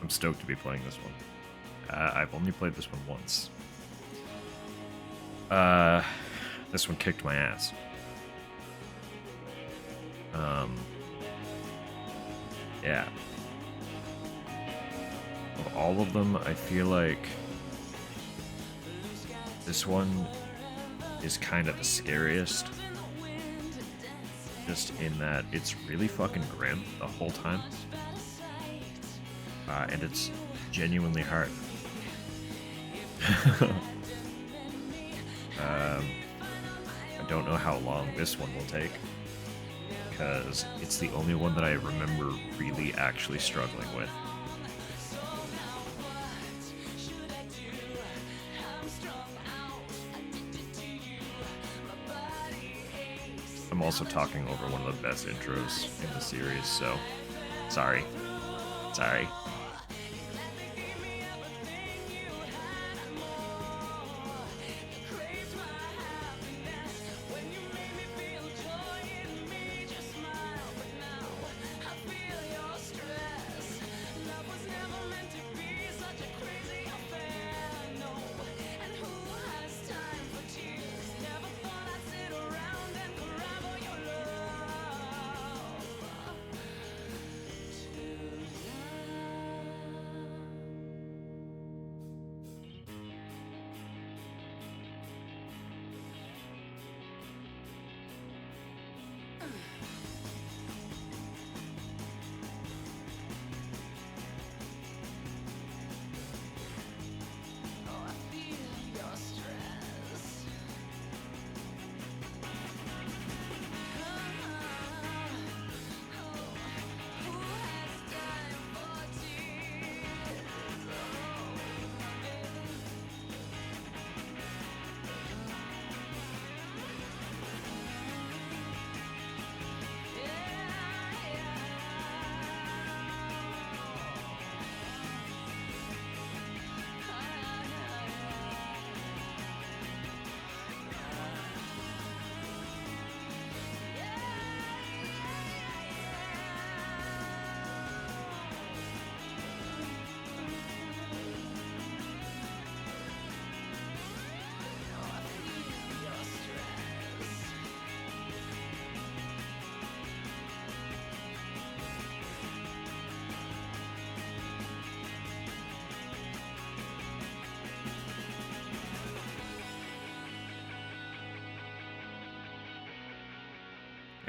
I'm stoked to be playing this one. I've only played this one once. This one kicked my ass. Yeah. Of all of them, I feel like this one is kind of the scariest. Just in that it's really fucking grim the whole time. And it's genuinely hard. I don't know how long this one will take, because it's the only one that I remember really actually struggling with. I'm also talking over one of the best intros in the series, so sorry. Sorry.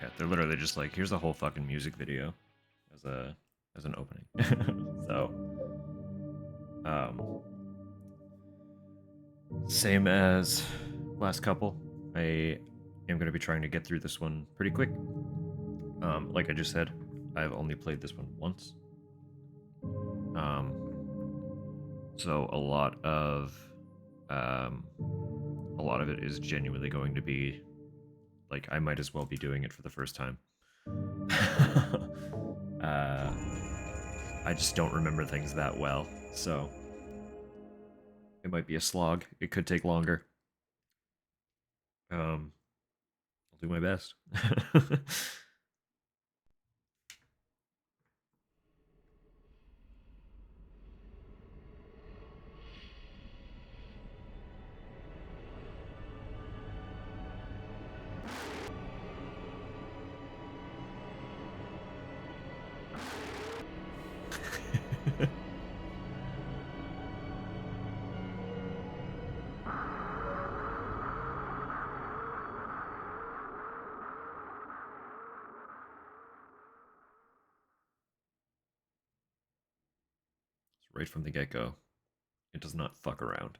Yeah, they're literally just like, here's the whole fucking music video as an opening. So, same as last couple, I am going to be trying to get through this one pretty quick. Like I just said, I've only played this one once. So a lot of it is genuinely going to be like, I might as well be doing it for the first time. I just don't remember things that well, so it might be a slog. It could take longer. I'll do my best. Right from the get-go, it does not fuck around.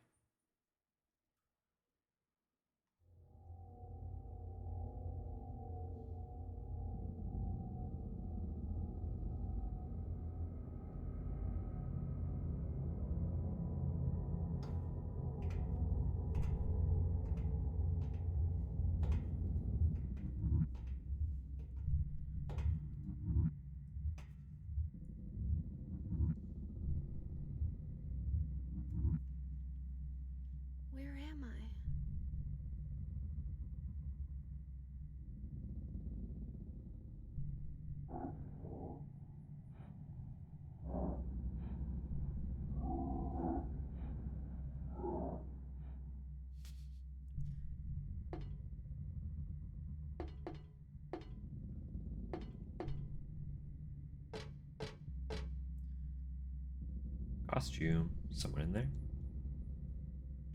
Costume. Someone in there?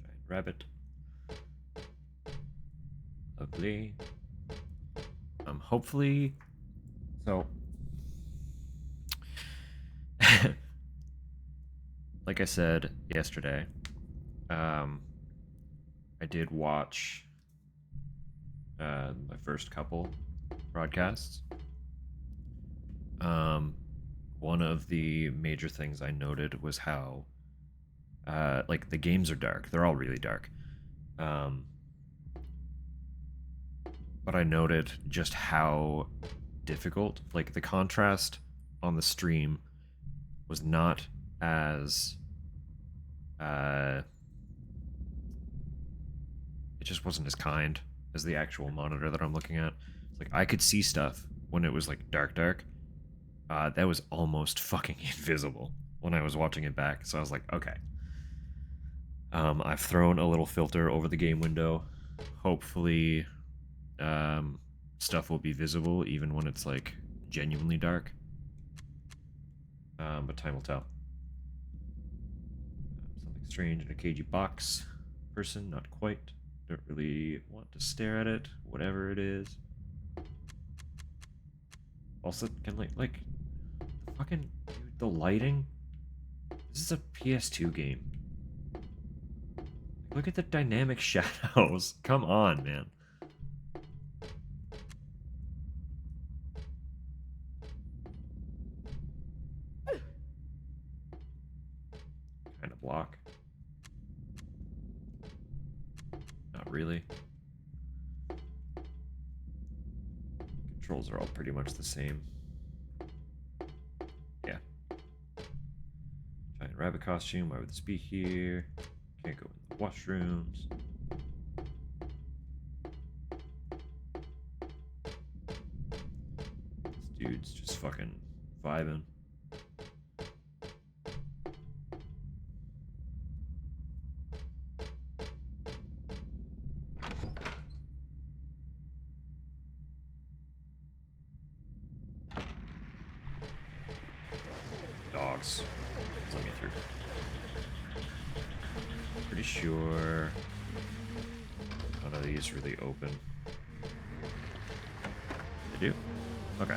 Giant rabbit. Lovely. Hopefully. So. Like I said yesterday, I did watch my first couple broadcasts. One of the major things I noted was how, like, the games are dark. They're all really dark. But I noted just how difficult, like, the contrast on the stream was not as, it just wasn't as kind as the actual monitor that I'm looking at. Like, I could see stuff when it was, like, dark. That was almost fucking invisible when I was watching it back. So I was like, okay. I've thrown a little filter over the game window. Hopefully, stuff will be visible even when it's, like, genuinely dark. But time will tell. Something strange in a cagey box. Person, not quite. Don't really want to stare at it. Whatever it is. Also, can like the fucking dude, the lighting. This is a PS2 game. Look at the dynamic shadows. Come on, man. Kind of block. Not really. Controls are all pretty much the same. Yeah. Giant rabbit costume. Why would this be here? Can't go in the washrooms. This dude's just fucking vibing. Dogs. Let me through. Pretty sure none of these really open. They do? Okay.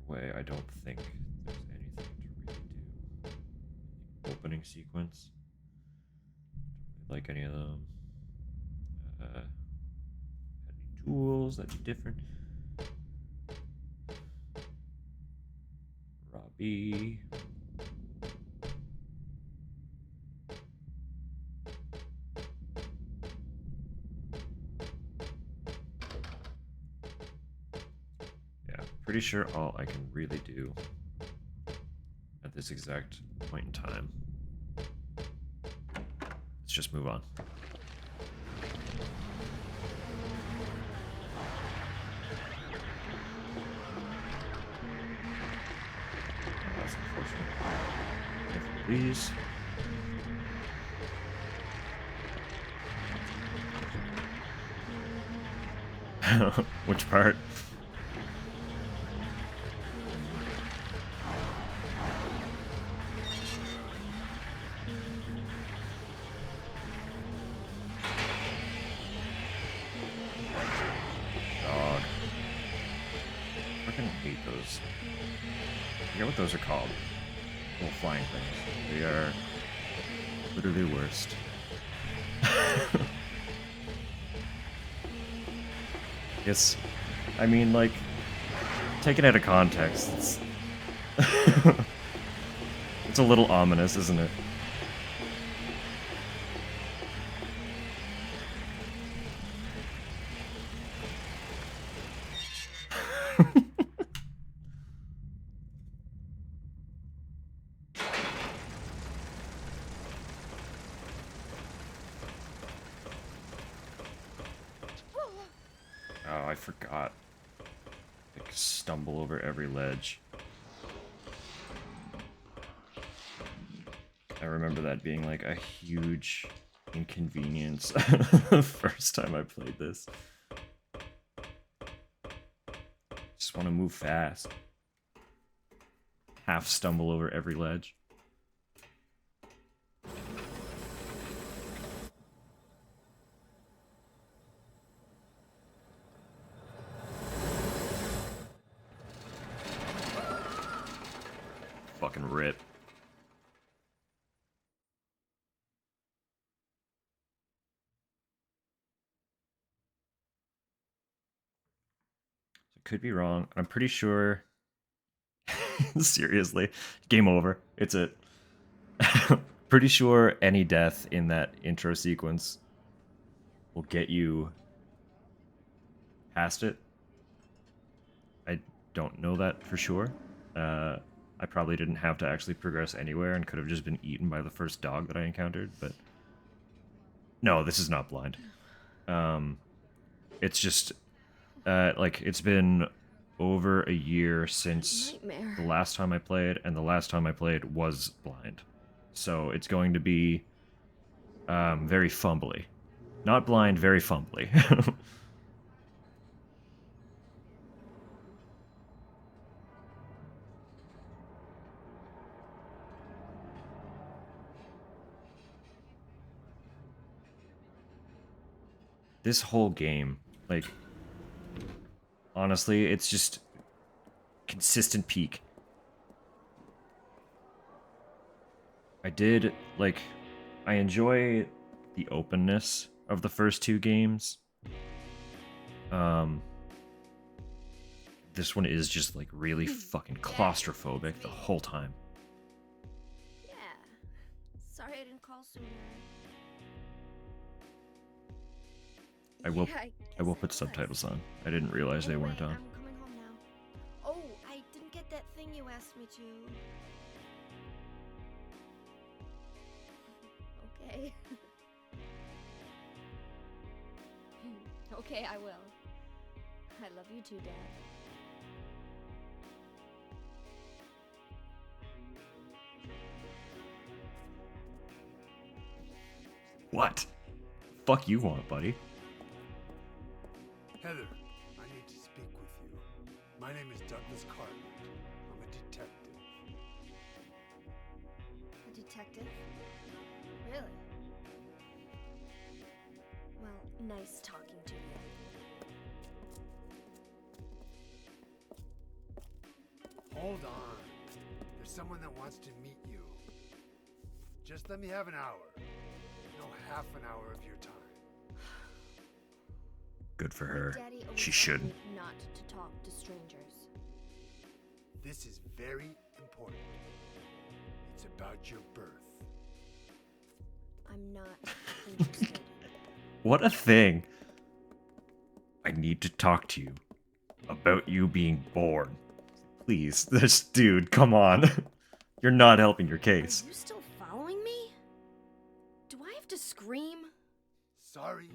Either way, I don't think there's anything to really do. Opening sequence. Don't really like any of them. Any tools that'd be different. Robbie. Yeah, pretty sure all I can really do at this exact point in time. Let's just move on. That's unfortunate. Please. Which part? Dog. I fucking hate those. I forget what those are called. Little flying things. They are literally worst. Yes. I mean, like, taken out of context, it's... it's a little ominous, isn't it? Oh, I forgot. Like, stumble over every ledge. I remember that being like a huge inconvenience the first time I played this. Just just want to move fast. Half stumble over every ledge. Fucking rip. Could be wrong. I'm pretty sure. Seriously, game over. It's it. Pretty sure any death in that intro sequence will get you past it. I don't know that for sure. I probably didn't have to actually progress anywhere and could have just been eaten by the first dog that I encountered, but no, this is not blind. It's just like it's been over a year since the last time I played, and the last time I played was blind. So it's going to be very fumbly. Not blind, very fumbly. This whole game, like, honestly, it's just consistent peak. I enjoy the openness of the first two games. This one is just, like, really fucking claustrophobic the whole time. Yeah. Sorry I didn't call sooner. I will put subtitles on. I didn't realize they weren't on. I'm coming home now. Oh, I didn't get that thing you asked me to. Okay. Okay, I will. I love you too, Dad. What? Fuck you want, buddy? Heather, I need to speak with you. My name is Douglas Cartland. I'm a detective. A detective? Really? Well, nice talking to you. Hold on. There's someone that wants to meet you. Just let me have an hour. No, half an hour of your time. Good for her. Daddy always She told shouldn't. me not to talk to strangers. This is very important. It's about your birth. I'm not interested. What a thing. I need to talk to you about you being born. Please, this dude, come on. You're not helping your case. Are you still following me? Do I have to scream? Sorry.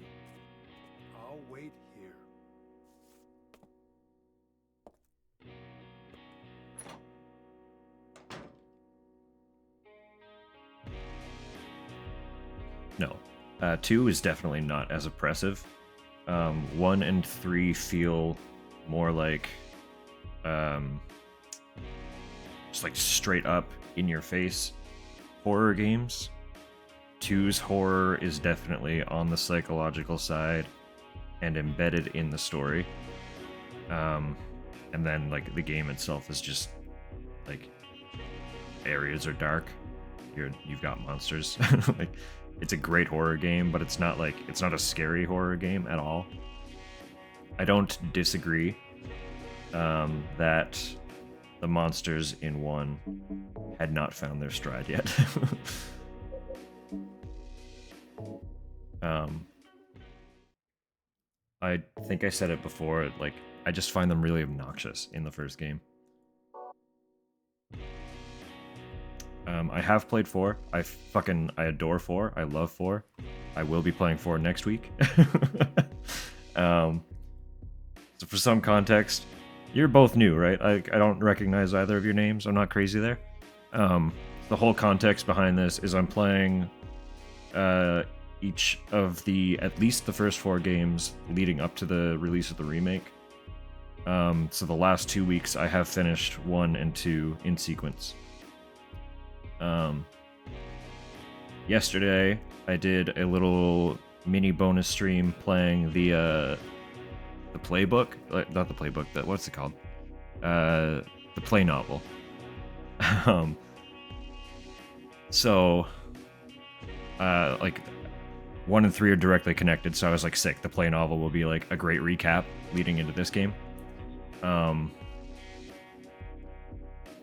I'll wait here. No. 2 is definitely not as oppressive. 1 and 3 feel more like just like straight up in your face horror games. 2's horror is definitely on the psychological side and embedded in the story. And then like the game itself is just like areas are dark. You've got monsters. Like it's a great horror game, but it's not a scary horror game at all. I don't disagree that the monsters in 1 had not found their stride yet. I think I said it before, like, I just find them really obnoxious in the first game. I have played 4. I adore 4. I love 4. I will be playing 4 next week. So for some context, you're both new, right? I don't recognize either of your names. I'm not crazy there. The whole context behind this is I'm playing each of at least the first 4 games leading up to the release of the remake. So the last 2 weeks, I have finished 1 and 2 in sequence. Yesterday, I did a little mini bonus stream playing the playbook, not the playbook. What's it called? The play novel. So, like 1 and 3 are directly connected. So I was like, sick. The play novel will be like a great recap leading into this game.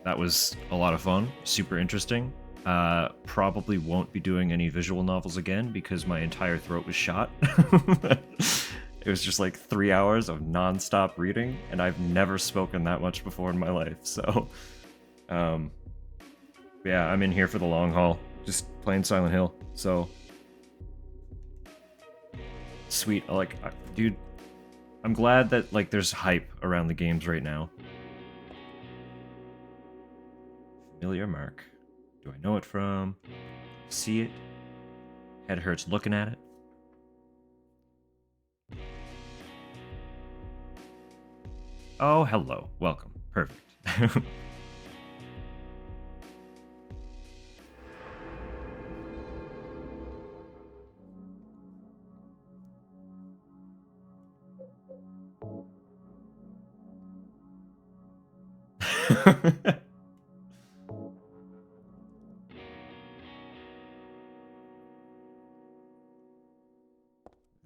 That was a lot of fun, super interesting. Probably won't be doing any visual novels again because my entire throat was shot. It was just like 3 hours of non-stop reading, and I've never spoken that much before in my life. So, yeah, I'm in here for the long haul, just playing Silent Hill. So, sweet. Like, dude, I'm glad that like there's hype around the games right now. Familiar mark. Do I know it from? See it? Head hurts looking at it. Oh, hello. Welcome. Perfect.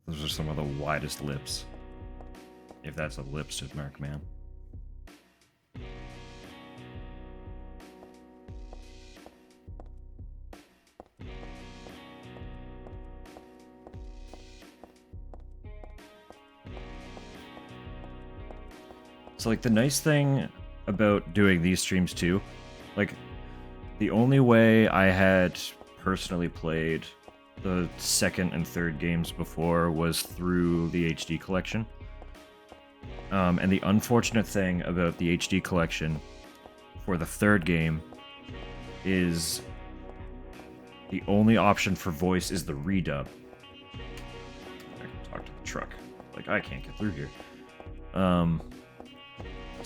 Those are some of the widest lips. If that's a lipstick mark, man. So, like, the nice thing about doing these streams too, like, the only way I had personally played the second and third games before was through the HD collection. And the unfortunate thing about the HD collection for the third game is the only option for voice is the redub. I can talk to the truck. Like, I can't get through here. So,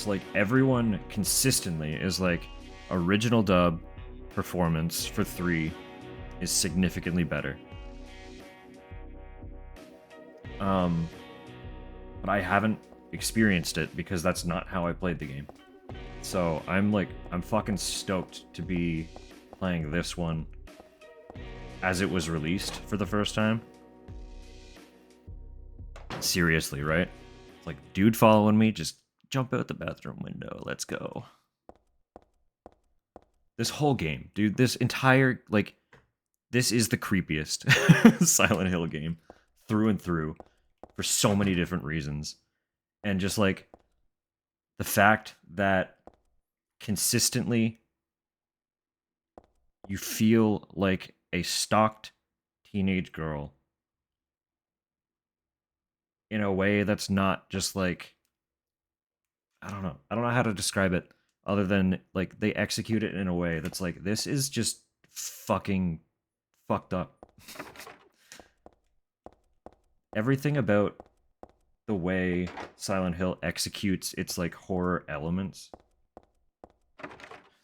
like, everyone consistently is like, original dub performance for 3 is significantly better. But I haven't experienced it because that's not how I played the game. So I'm fucking stoked to be playing this one as it was released for the first time. Seriously, right? It's like, dude following me, just jump out the bathroom window. Let's go. This whole game, dude, this entire, like, this is the creepiest Silent Hill game through and through for so many different reasons. And just, like, the fact that consistently you feel like a stalked teenage girl in a way that's not just like, I don't know how to describe it other than like they execute it in a way that's like, this is just fucking fucked up. Everything about the way Silent Hill executes its like horror elements.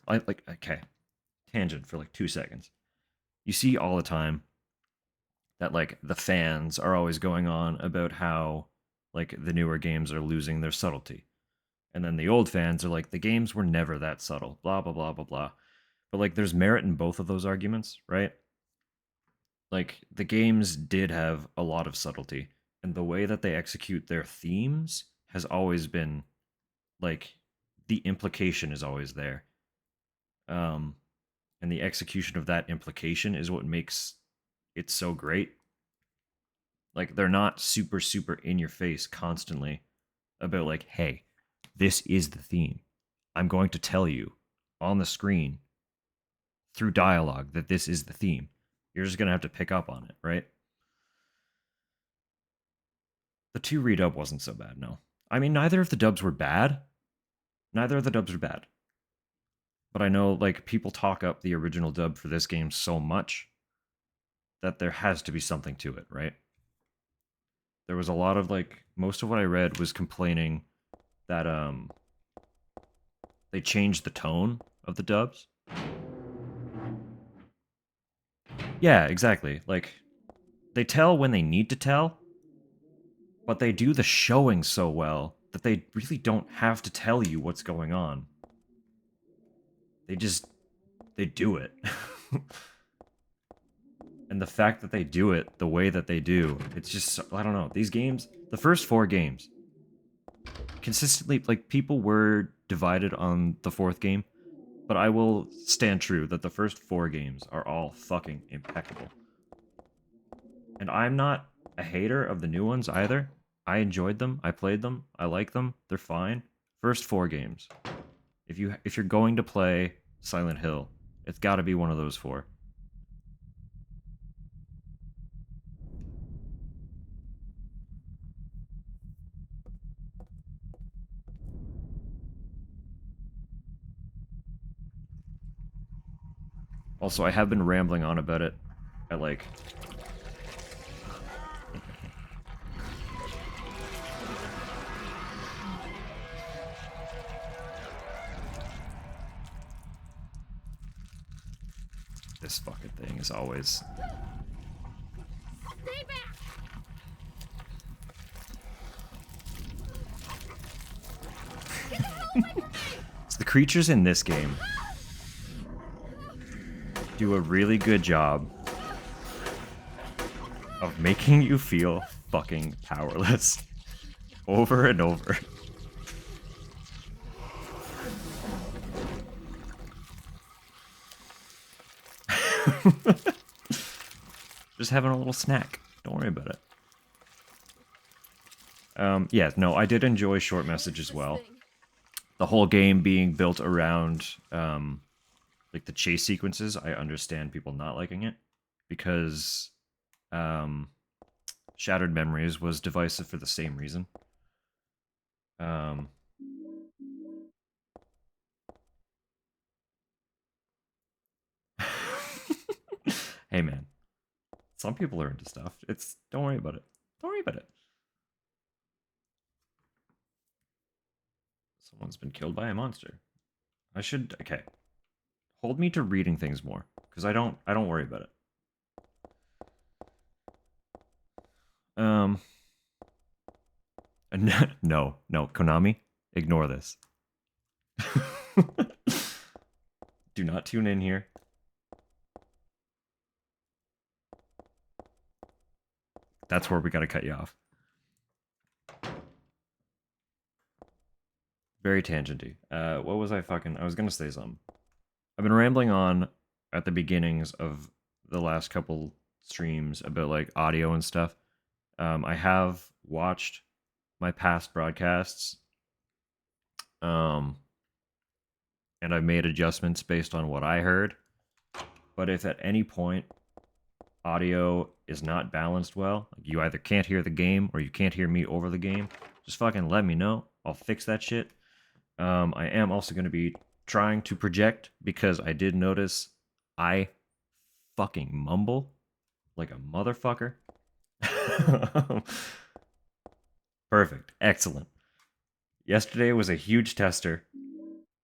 Okay, tangent for like 2 seconds. You see all the time that like the fans are always going on about how like the newer games are losing their subtlety. And then the old fans are like, the games were never that subtle, blah, blah, blah, blah, blah. But like there's merit in both of those arguments, right? Like the games did have a lot of subtlety, and the way that they execute their themes has always been like, the implication is always there. And the execution of that implication is what makes it so great. Like they're not super in your face constantly about like, hey, this is the theme. I'm going to tell you on the screen through dialogue that this is the theme. You're just going to have to pick up on it, right? The 2 redub wasn't so bad, no. I mean, neither of the dubs were bad. Neither of the dubs were bad. But I know, like, people talk up the original dub for this game so much that there has to be something to it, right? There was a lot of, like, most of what I read was complaining that they changed the tone of the dubs. Yeah, exactly. Like, they tell when they need to tell, but they do the showing so well that they really don't have to tell you what's going on. They do it. And the fact that they do it the way that they do, it's just, I don't know. These games, the first 4 games, consistently, like, people were divided on the 4th game, but I will stand true that the first 4 games are all fucking impeccable. And I'm not a hater of the new ones either. I enjoyed them. I played them. I like them. They're fine. First 4 games. If you're going to play Silent Hill, it's got to be one of those 4. Also, I have been rambling on about it at like this fucking thing is always Stay back! so the creatures in this game do a really good job of making you feel fucking powerless over and over. Just having a little snack. Don't worry about it. Yeah, no, I did enjoy Short Message as well. The whole game being built around like the chase sequences, I understand people not liking it because Shattered Memories was divisive for the same reason. Hey man, some people are into stuff. Don't worry about it. Don't worry about it. Someone's been killed by a monster. Okay. Hold me to reading things more, because I don't worry about it. No, Konami, ignore this. Do not tune in here. That's where we gotta cut you off. Very tangenty. What was I was gonna say something. I've been rambling on at the beginnings of the last couple streams about like audio and stuff. I have watched my past broadcasts. And I've made adjustments based on what I heard. But if at any point audio is not balanced well, like you either can't hear the game or you can't hear me over the game, just fucking let me know. I'll fix that shit. I am also going to be trying to project because I did notice I fucking mumble like a motherfucker. Perfect. Excellent. Yesterday was a huge tester.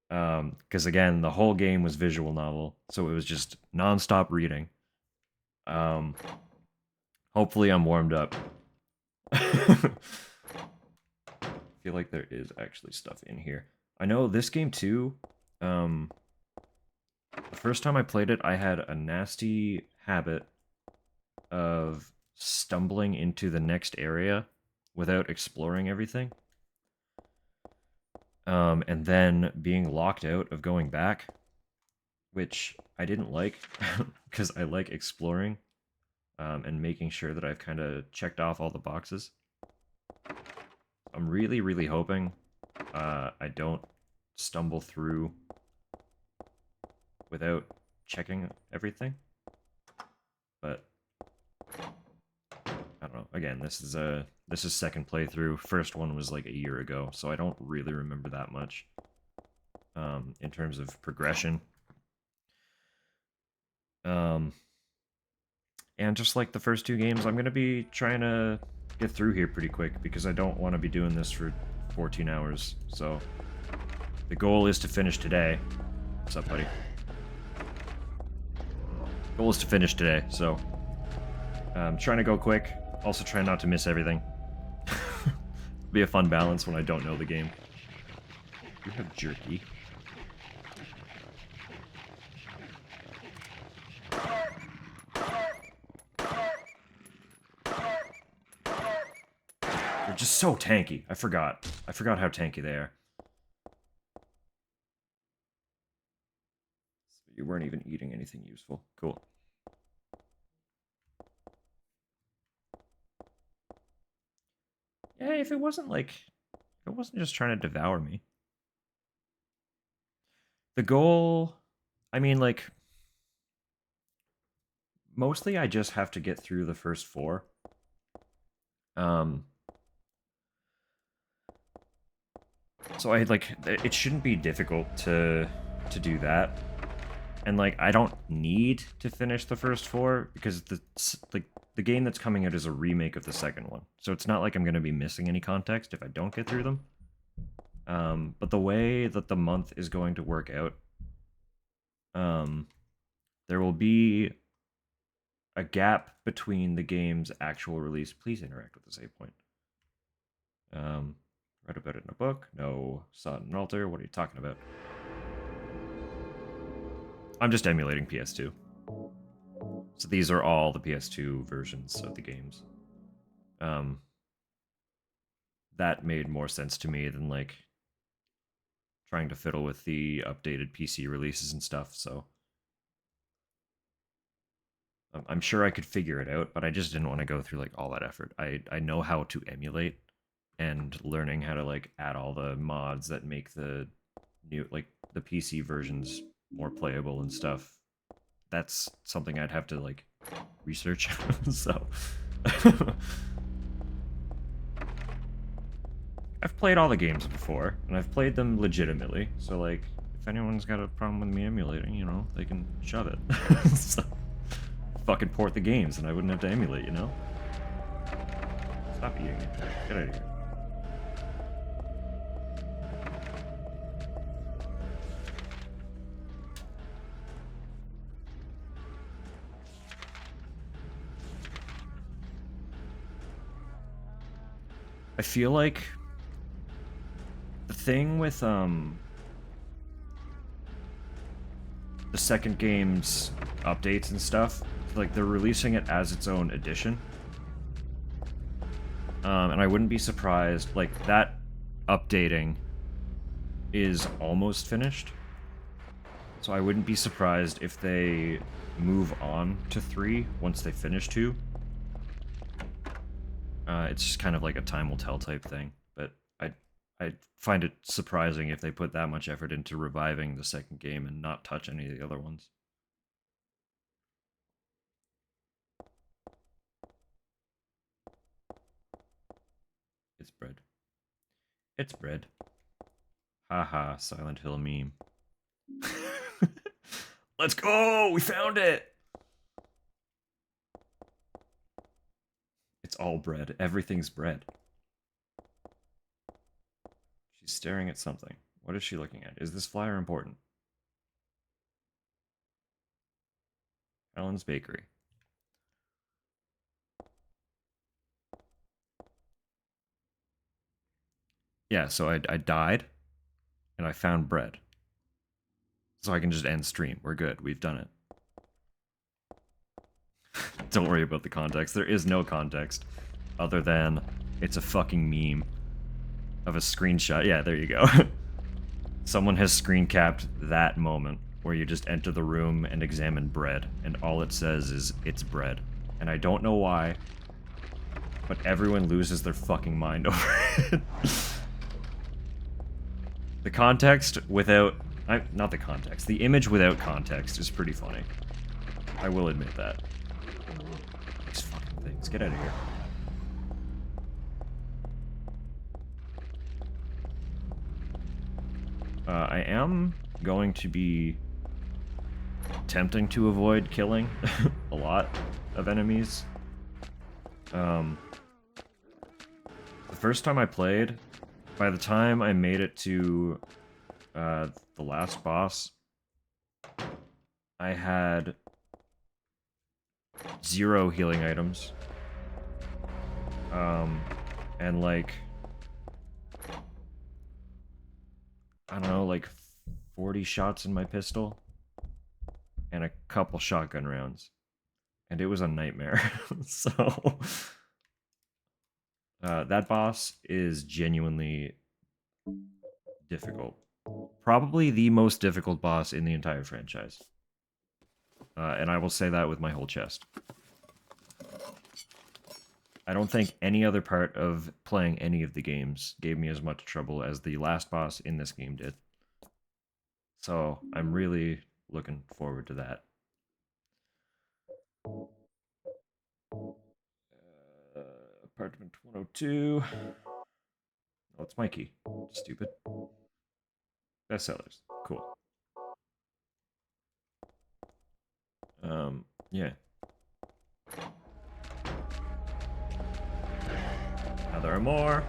Because again, the whole game was visual novel, so it was just non-stop reading. Hopefully I'm warmed up. I feel like there is actually stuff in here. I know this game too, the first time I played it, I had a nasty habit of stumbling into the next area without exploring everything. And then being locked out of going back, which I didn't like, because I like exploring and making sure that I've kind of checked off all the boxes. I'm really, really hoping I don't stumble through without checking everything. But I don't know. Again, this is second playthrough. First one was like a year ago, so I don't really remember that much in terms of progression. And just like the first 2 games, I'm gonna be trying to get through here pretty quick because I don't want to be doing this for 14 hours, so the goal is to finish today. What's up, buddy? Goal is to finish today, so I'm trying to go quick. Also trying not to miss everything. Be a fun balance when I don't know the game. You have jerky. They're just so tanky. I forgot. I forgot how tanky they are. So you weren't even eating anything useful. Cool. Yeah, if it wasn't like... It wasn't just trying to devour me. The goal... I mean, like... Mostly I just have to get through the first 4. So I, like, it shouldn't be difficult to do that. And, like, I don't need to finish the first 4, because the game that's coming out is a remake of the second one. So it's not like I'm going to be missing any context if I don't get through them. But the way that the month is going to work out, there will be a gap between the game's actual release. Please interact with the save point. Read about it in a book. No, saw it in an altar. What are you talking about? I'm just emulating PS2. So these are all the PS2 versions of the games. That made more sense to me than, like, trying to fiddle with the updated PC releases and stuff, so... I'm sure I could figure it out, but I just didn't want to go through, like, all that effort. I know how to emulate, and learning how to, like, add all the mods that make the new, like, the PC versions more playable and stuff. That's something I'd have to, like, research, so... I've played all the games before, and I've played them legitimately, so, like, if anyone's got a problem with me emulating, you know, they can shove it. So, fucking port the games, and I wouldn't have to emulate, you know? Stop eating it. Get out of here. I feel like the thing with the second game's updates and stuff, like, they're releasing it as its own edition. And I wouldn't be surprised, like, that updating is almost finished. So I wouldn't be surprised if they move on to 3 once they finish 2. It's just kind of like a time will tell type thing, but I find it surprising if they put that much effort into reviving the second game and not touch any of the other ones. It's bread. It's bread. Haha, Silent Hill meme. Let's go! We found it! It's all bread. Everything's bread. She's staring at something. What is she looking at? Is this flyer important? Helen's Bakery. Yeah, so I died, and I found bread. So I can just end stream. We're good. We've done it. Don't worry about the context. There is no context other than it's a fucking meme of a screenshot. Yeah, there you go. Someone has screen capped that moment where you just enter the room and examine bread, and all it says is, it's bread. And I don't know why, but everyone loses their fucking mind over it. The context without... not the context. The image without context is pretty funny. I will admit that. These fucking things. Get out of here. I am going to be attempting to avoid killing a lot of enemies. The first time I played, by the time I made it to the last boss, I had 0 healing items. And like, I don't know, like 40 shots in my pistol and a couple shotgun rounds. And it was a nightmare. So that boss is genuinely difficult. Probably the most difficult boss in the entire franchise. And I will say that with my whole chest. I don't think any other part of playing any of the games gave me as much trouble as the last boss in this game did. So I'm really looking forward to that. Apartment 102. Oh, it's my key. Stupid. Bestsellers. Cool. Yeah. Now there are more.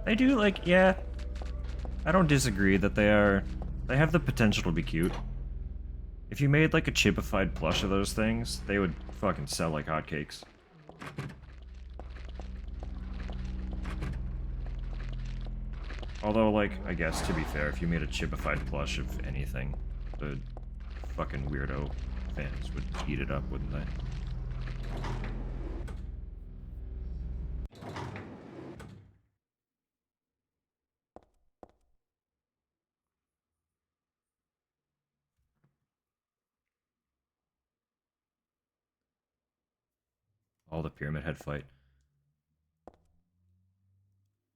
They do, like, yeah. I don't disagree that they have the potential to be cute. If you made, like, a chipified plush of those things, they would fucking sell like hotcakes. Although, like, I guess, to be fair, if you made a chipified plush of anything, the fucking weirdo fans would eat it up, wouldn't they? All the Pyramid Head fight.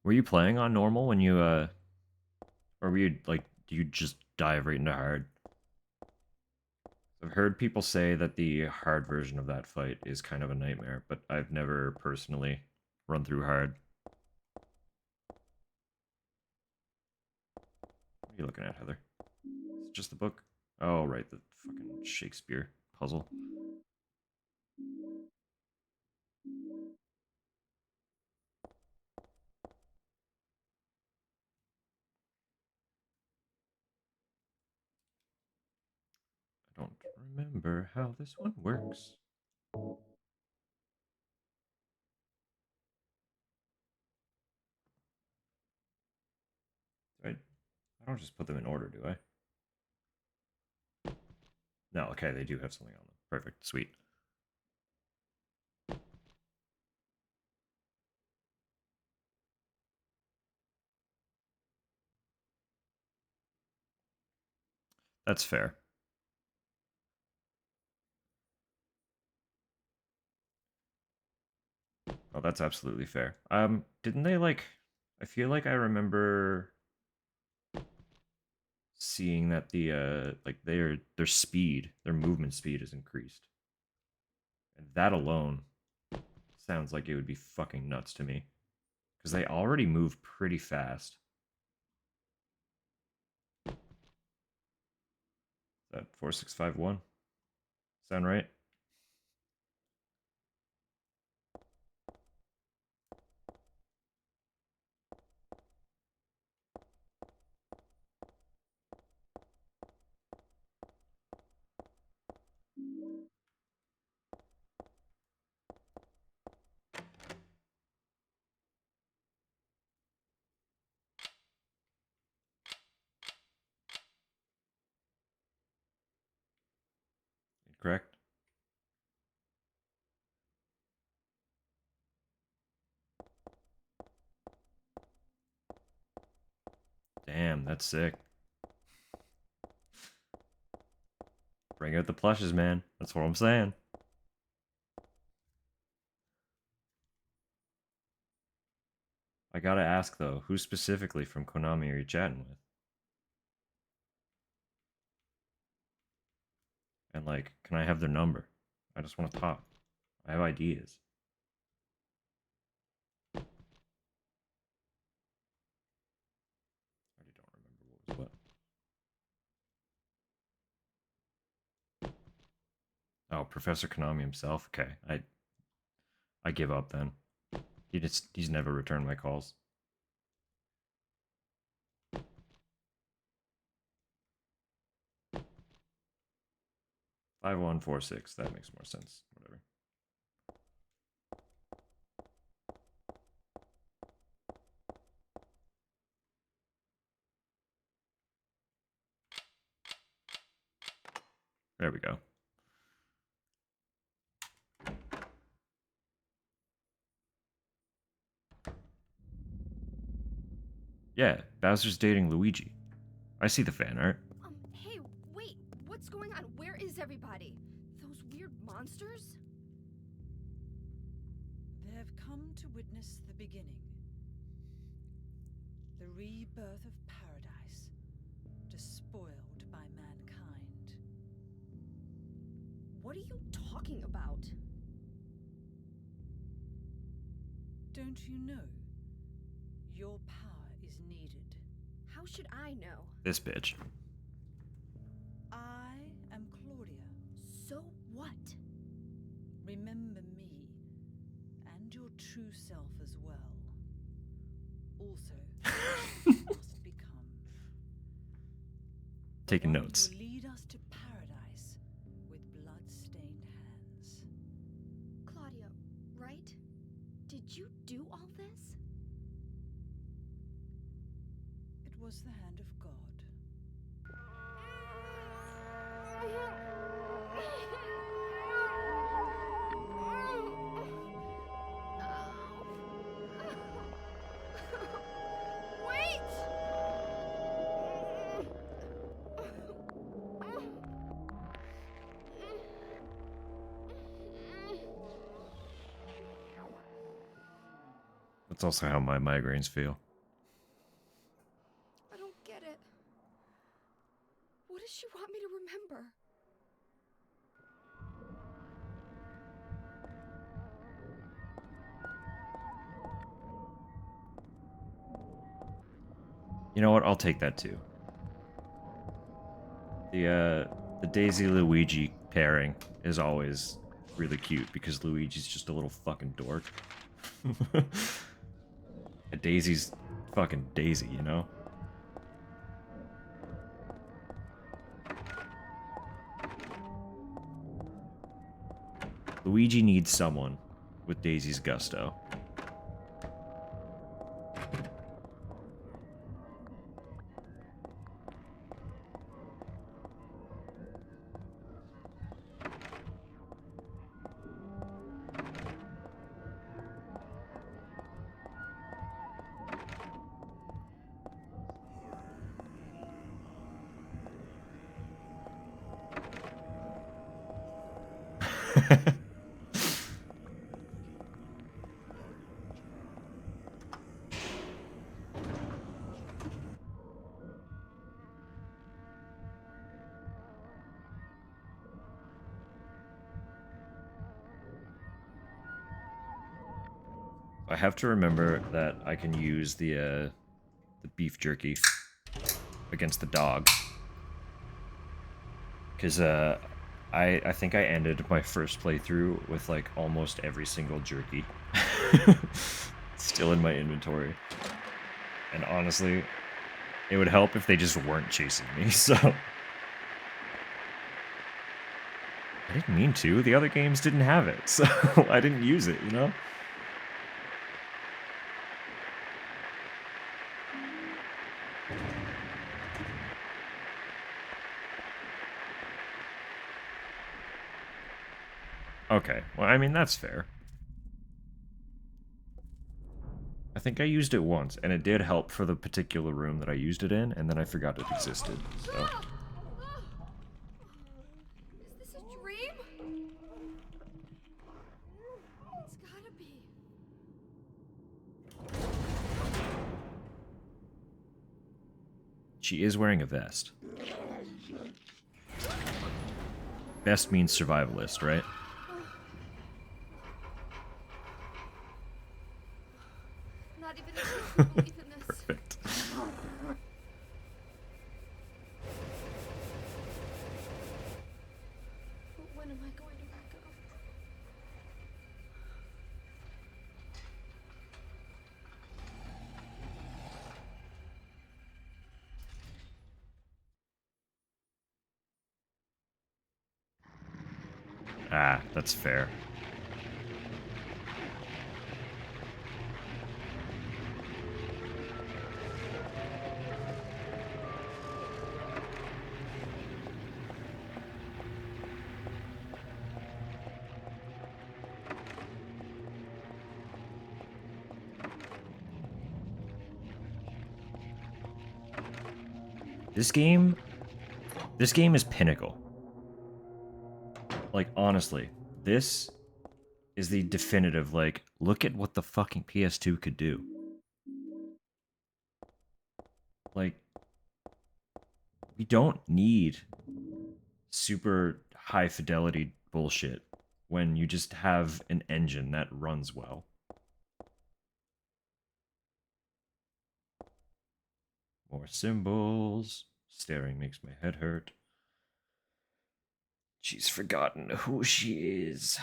Were you playing on normal when you, or were you, like, do you just dive right into hard? I've heard people say that the hard version of that fight is kind of a nightmare, but I've never personally run through hard. What are you looking at, Heather? Is it just the book? Oh, right, the fucking Shakespeare puzzle. I don't remember how this one works. I don't just put them in order, do I? No, okay, they do have something on them. Perfect, sweet. That's fair. Oh, that's absolutely fair. Didn't they like? I feel like I remember seeing that the like their speed, their movement speed is increased, and that alone sounds like it would be fucking nuts to me, because they already move pretty fast. Is that 4651? Sound right? Correct. Damn, that's sick. Bring out the plushes, man. That's what I'm saying. I gotta ask though, who specifically from Konami are you chatting with? And like, can I have their number? I just want to talk. I have ideas. I already don't remember what was what. Oh, Professor Konami himself. Okay, I give up then. He's never returned my calls. 5146. That makes more sense. Whatever. There we go. Yeah, Bowser's dating Luigi. I see the fan art. Hey, wait, what's going on? Where is everybody? Those weird monsters? They've come to witness the beginning. The rebirth of paradise, despoiled by mankind. What are you talking about? Don't you know? Your power is needed. How should I know? This bitch. I am Claudia. So what? Remember me, and your true self as well. Also, you must become. Taking One notes. who will lead us to paradise with blood-stained hands. Claudia, right? Did you do all this? It was the hand of God. Wait! That's also how my migraines feel. I don't get it. What does she want me to remember? You know what? I'll take that too. The Daisy Luigi pairing is always really cute because Luigi's just a little fucking dork. And Daisy's fucking Daisy, you know? Luigi needs someone with Daisy's gusto. I have to remember that I can use the beef jerky against the dog. Because I think I ended my first playthrough with like almost every single jerky still in my inventory. And honestly, it would help if they just weren't chasing me, so... I didn't mean to. The other games didn't have it, so I didn't use it, you know? Okay, well, I mean, that's fair. I think I used it once, and it did help for the particular room that I used it in, and then I forgot it existed, so... Is this a dream? It's gotta be. She is wearing a vest. Vest means survivalist, right? Not even the people believe in this. Perfect. But when am I going to back up? Ah, that's fair. This game is pinnacle. Like, honestly, this is the definitive, like, look at what the fucking PS2 could do. Like, we don't need super high fidelity bullshit when you just have an engine that runs well. More symbols. Staring makes my head hurt. She's forgotten who she is.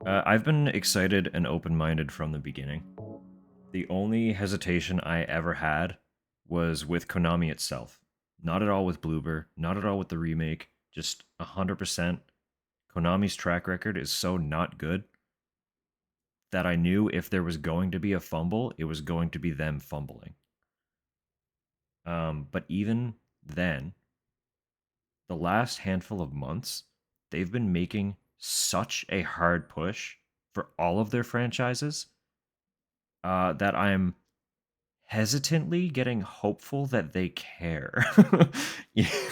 I've been excited and open-minded from the beginning. The only hesitation I ever had was with Konami itself. Not at all with Bloober, not at all with the remake, just 100%. Konami's track record is so not good that I knew if there was going to be a fumble, it was going to be them fumbling. But even then, the last handful of months, they've been making such a hard push for all of their franchises that I'm hesitantly getting hopeful that they care.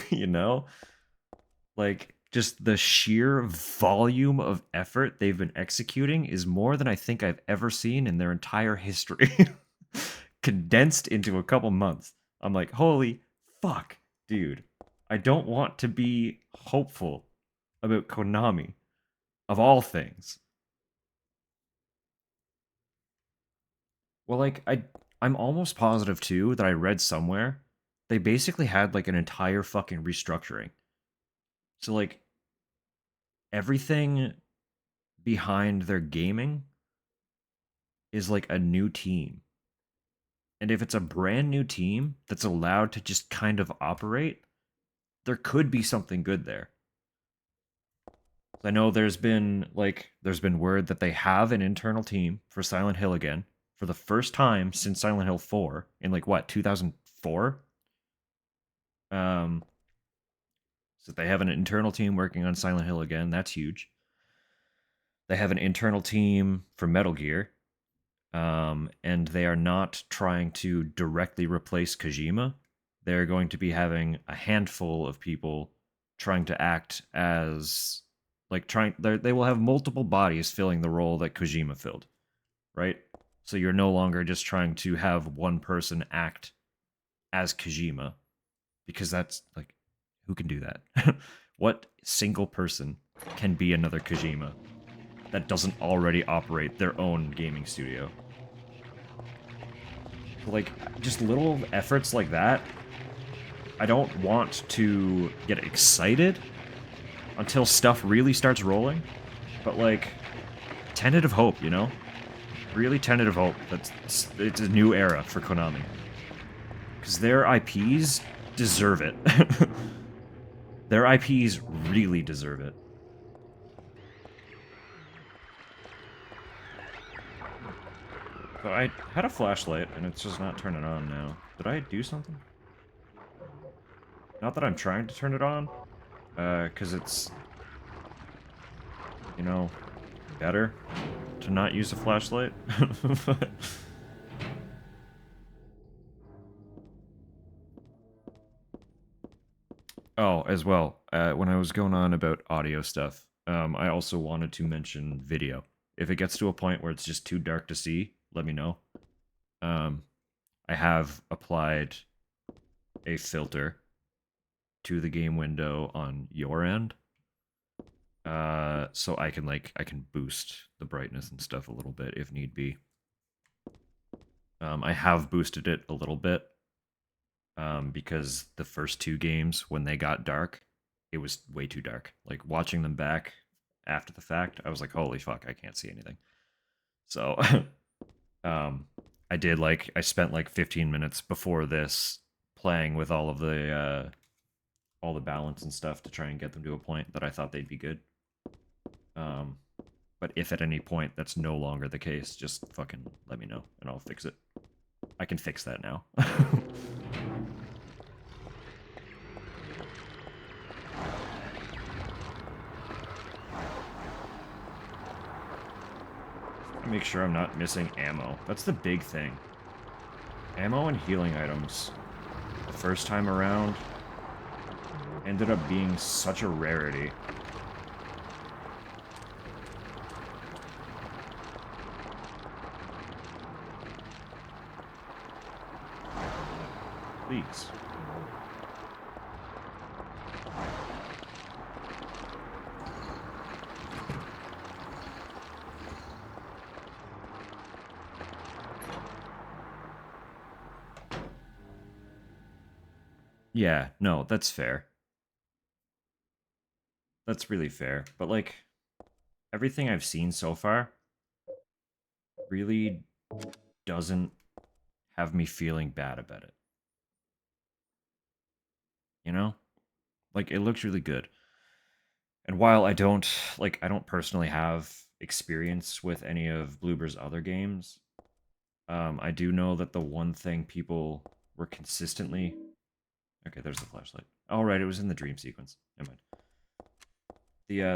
You know? Like, just the sheer volume of effort they've been executing is more than I think I've ever seen in their entire history. Condensed into a couple months. I'm like, holy fuck, dude. I don't want to be hopeful about Konami, of all things. Well, like, I'm almost positive, too, that I read somewhere they basically had, like, an entire fucking restructuring. So, like, everything behind their gaming is like a new team. And if it's a brand new team that's allowed to just kind of operate, there could be something good there. I know there's been word that they have an internal team for Silent Hill again for the first time since Silent Hill 4 in like what, 2004? So they have an internal team working on Silent Hill again. That's huge. They have an internal team for Metal Gear. And they are not trying to directly replace Kojima. They're going to be having a handful of people trying to act as they will have multiple bodies filling the role that Kojima filled, right? So you're no longer just trying to have one person act as Kojima, because that's like, who can do that? What single person can be another Kojima that doesn't already operate their own gaming studio? Like, just little efforts like that, I don't want to get excited until stuff really starts rolling, but like, tentative hope, you know? Really tentative hope that it's a new era for Konami. Because their IPs deserve it. Their IPs really deserve it. So I had a flashlight, and it's just not turning on now. Did I do something? Not that I'm trying to turn it on, because it's, you know, better to not use a flashlight. Oh, as well, when I was going on about audio stuff, I also wanted to mention video. If it gets to a point where it's just too dark to see, let me know. I have applied a filter to the game window on your end, so I can boost the brightness and stuff a little bit if need be. I have boosted it a little bit, because the first two games, when they got dark, it was way too dark. Like, watching them back after the fact, I was like, holy fuck, I can't see anything. So, I spent like 15 minutes before this playing with all the balance and stuff to try and get them to a point that I thought they'd be good. But if at any point that's no longer the case, just fucking let me know and I'll fix it. I can fix that now. Make sure I'm not missing ammo. That's the big thing. Ammo and healing items, the first time around, ended up being such a rarity. Please. Yeah, no, that's fair. That's really fair. But, like, everything I've seen so far really doesn't have me feeling bad about it. You know? Like, it looks really good. And while I don't personally have experience with any of Bloober's other games, I do know that the one thing people were consistently... Okay, there's the flashlight. Oh, right, it was in the dream sequence. Never mind.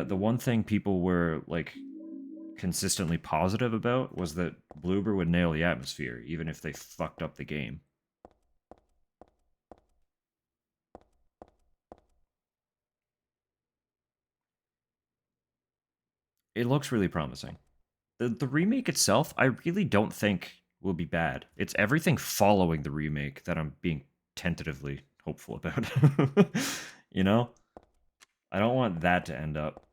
The one thing people were, like, consistently positive about was that Bloober would nail the atmosphere, even if they fucked up the game. It looks really promising. The remake itself, I really don't think will be bad. It's everything following the remake that I'm being tentatively hopeful about. You know? I don't want that to end up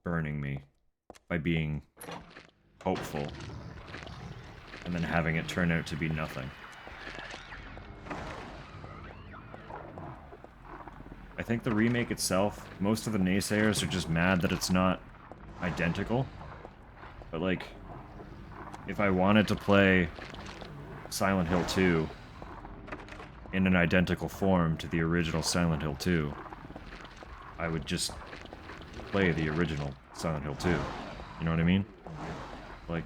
burning me by being hopeful and then having it turn out to be nothing. I think the remake itself, most of the naysayers are just mad that it's not identical. But, like, if I wanted to play Silent Hill 2 in an identical form to the original Silent Hill 2, I would just play the original Silent Hill 2. You know what I mean? Like,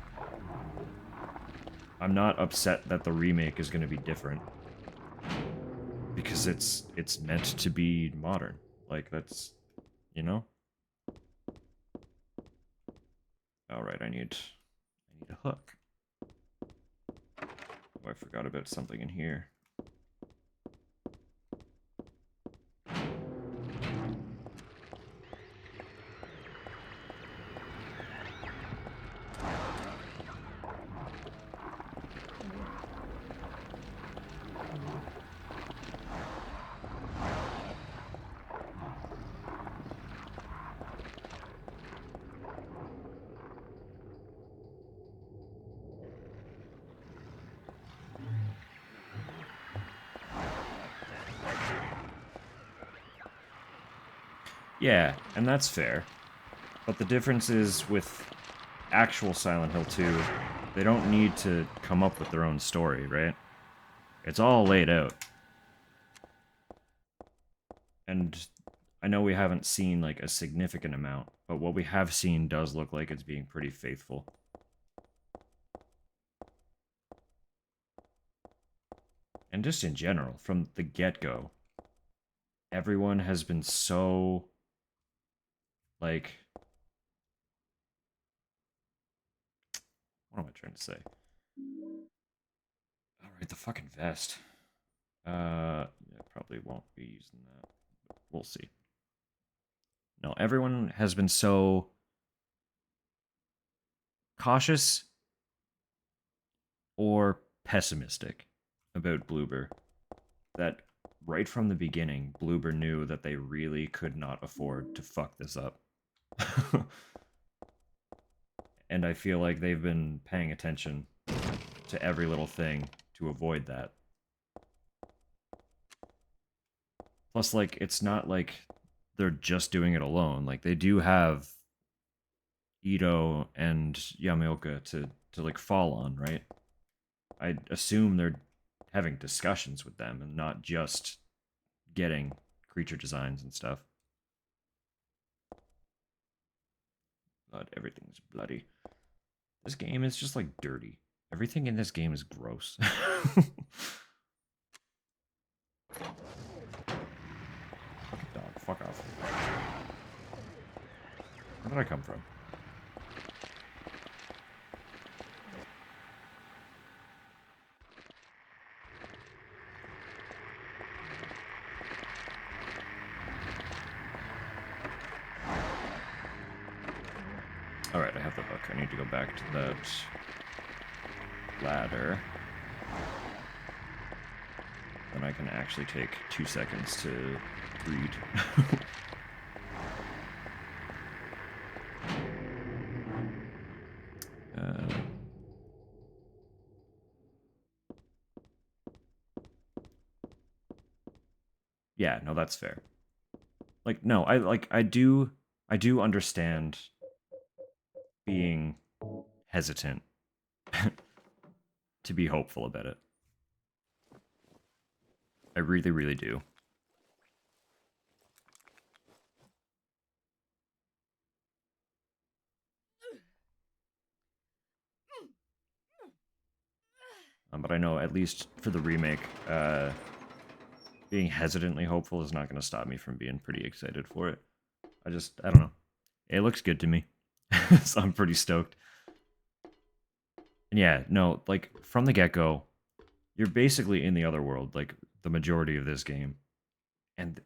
I'm not upset that the remake is going to be different. Because it's meant to be modern. Like, that's, you know? Alright, I need a hook. Oh, I forgot about something in here. Yeah, and that's fair. But the difference is with actual Silent Hill 2, they don't need to come up with their own story, right? It's all laid out. And I know we haven't seen, like, a significant amount, but what we have seen does look like it's being pretty faithful. And just in general, from the get-go, everyone has been so... like, what am I trying to say? Alright, the fucking vest. Yeah, probably won't be using that, but we'll see. No, everyone has been so cautious or pessimistic about Bloober that right from the beginning, Bloober knew that they really could not afford to fuck this up. And I feel like they've been paying attention to every little thing to avoid that. Plus, like, it's not like they're just doing it alone. Like, they do have Ito and Yamaoka to like, fall on, right? I assume they're having discussions with them and not just getting creature designs and stuff. But everything's bloody. This game is just like dirty. Everything in this game is gross. Fucking dog, fuck off. Where did I come from? Alright, I have the book. I need to go back to that ladder. Then I can actually take 2 seconds to read. Yeah, no, that's fair. Like, no, I do understand being hesitant to be hopeful about it. I really, really do. But I know, at least for the remake, being hesitantly hopeful is not going to stop me from being pretty excited for it. I don't know. It looks good to me. So I'm pretty stoked. And yeah, no, like, from the get-go, you're basically in the other world, like, the majority of this game. And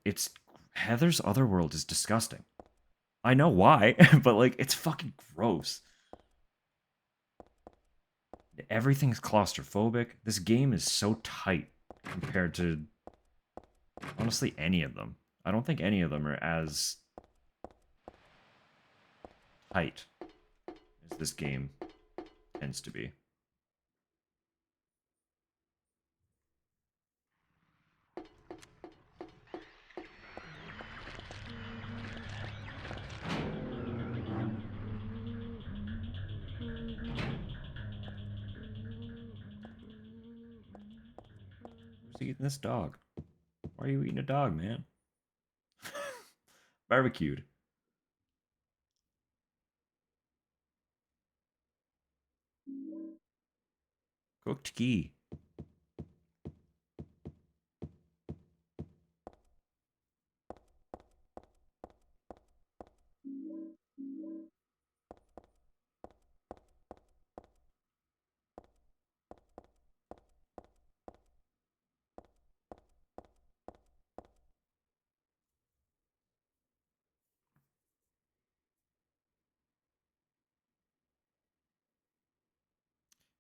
Heather's Otherworld is disgusting. I know why, but, like, it's fucking gross. Everything's claustrophobic. This game is so tight compared to, honestly, any of them. I don't think any of them are as tight as this game tends to be. Who's eating this dog? Why are you eating a dog, man? Barbecued. Cooked key.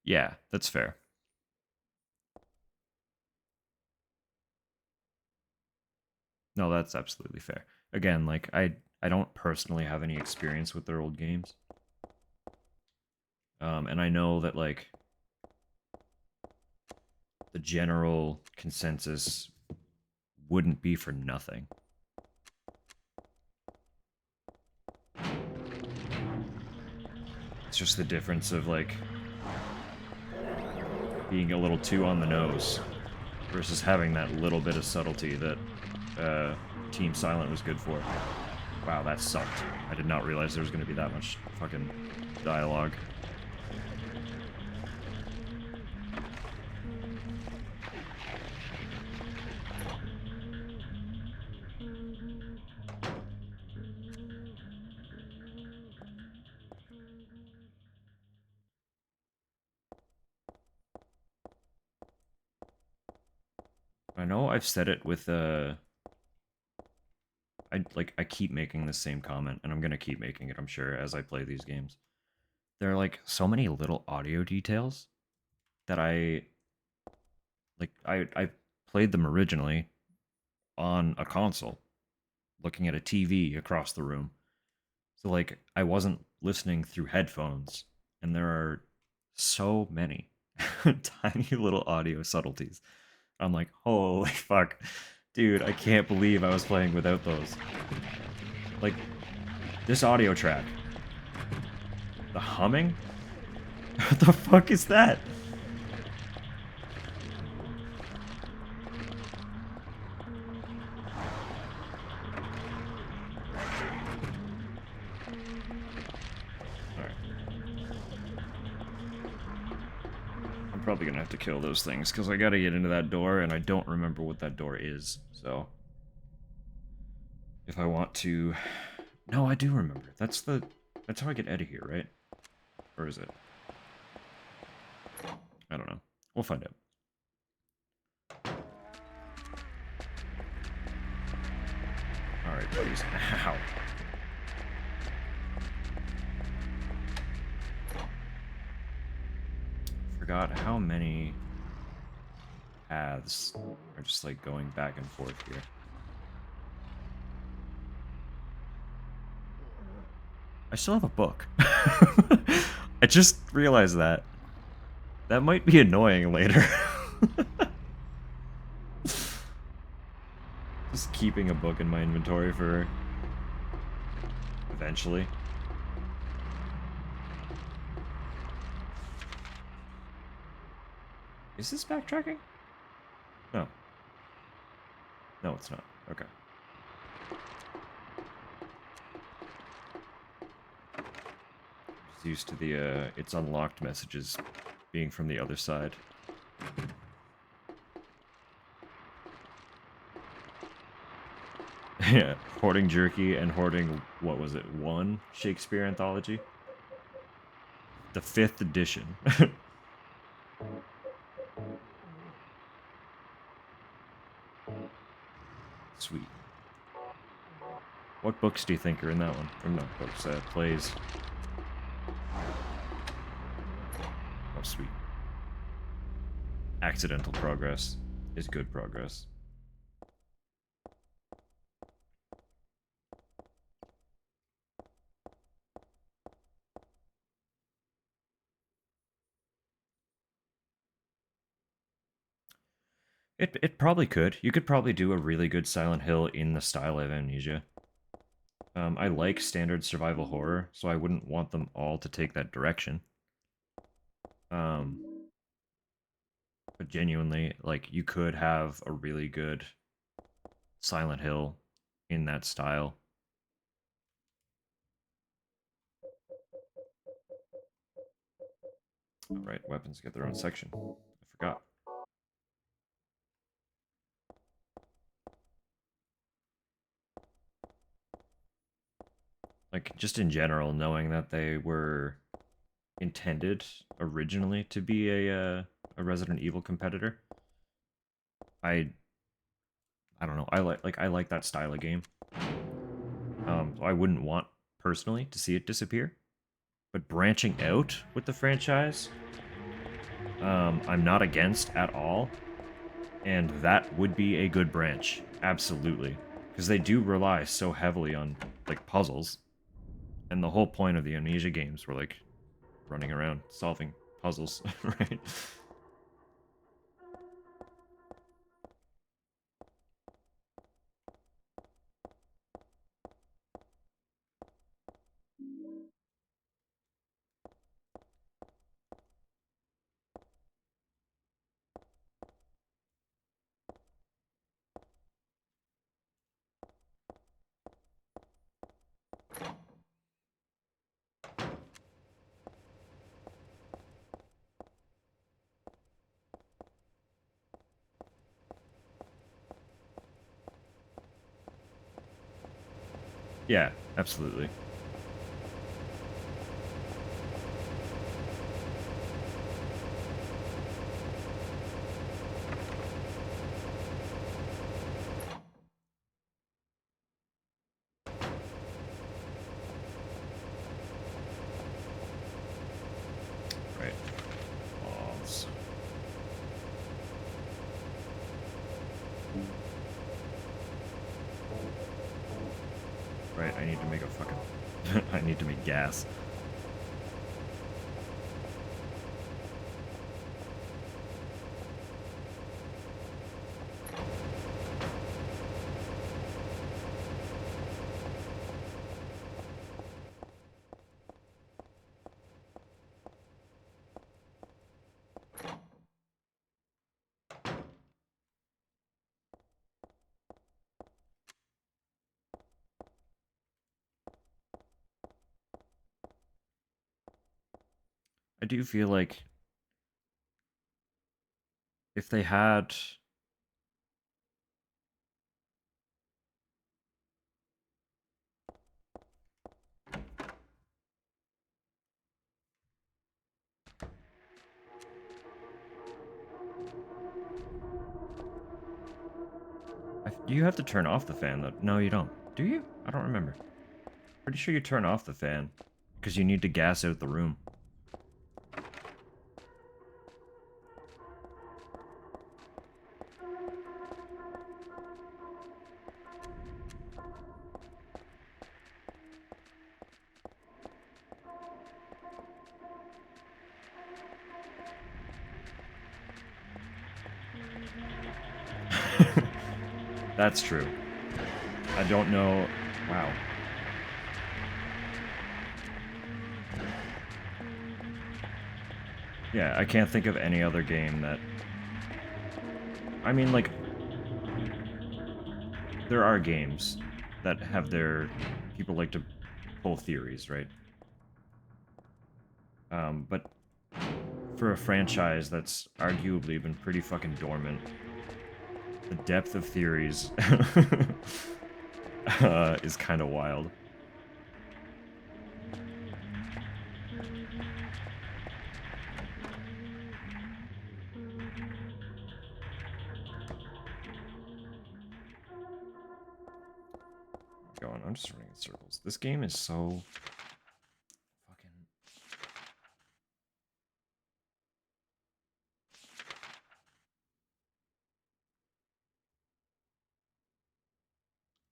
Yeah, that's fair. No, that's absolutely fair. Again, like, I don't personally have any experience with their old games. And I know that, like, the general consensus wouldn't be for nothing. It's just the difference of, like, being a little too on the nose versus having that little bit of subtlety that Team Silent was good for. Wow, that sucked. I did not realize there was going to be that much fucking dialogue. I know I've said it with I keep making the same comment, and I'm gonna keep making it, I'm sure, as I play these games. There are, like, so many little audio details that I played them originally on a console, looking at a TV across the room. So, like, I wasn't listening through headphones, and there are so many tiny little audio subtleties. I'm like, holy fuck. Dude, I can't believe I was playing without those. Like, this audio track. The humming? What the fuck is that? probably gonna have to kill those things because I gotta get into that door and I don't remember what that door is. So if I want to, no, I do remember. That's how I get out of here, right? Or is it? I don't know. We'll find out. All right, buddies. Ow. Forgot how many paths are just like going back and forth here. I still have a book. I just realized that. That might be annoying later. Just keeping a book in my inventory for eventually. Is this backtracking? No. No, it's not. Okay. Just used to the it's unlocked messages being from the other side. Yeah, hoarding jerky and hoarding, what was it, one Shakespeare anthology? The 5th edition. Sweet. What books do you think are in that one? Or not books, plays. Oh, sweet. Accidental progress is good progress. It probably could. You could probably do a really good Silent Hill in the style of Amnesia. I like standard survival horror, so I wouldn't want them all to take that direction. But genuinely, like, you could have a really good Silent Hill in that style. Alright, weapons get their own section. I forgot. Like, just in general, knowing that they were intended originally to be a Resident Evil competitor, I don't know. I like that style of game. So I wouldn't want personally to see it disappear. But branching out with the franchise, I'm not against at all. And that would be a good branch. Absolutely. Because they do rely so heavily on, like, puzzles. And the whole point of the Amnesia games were, like, running around solving puzzles, right? Yeah, absolutely. Right. Balls. Right, I need to make a fucking... I need to make gas. I do feel like if they had you have to turn off the fan though. No, you don't. Do you? I don't remember. Pretty sure you turn off the fan because you need to gas out the room. That's true. I don't know. Wow. Yeah, I can't think of any other game that... I mean, like... There are games that have their... People like to pull theories, right? But for a franchise that's arguably been pretty fucking dormant, the depth of theories is kind of wild. Going, I'm just running in circles. This game is so fucking...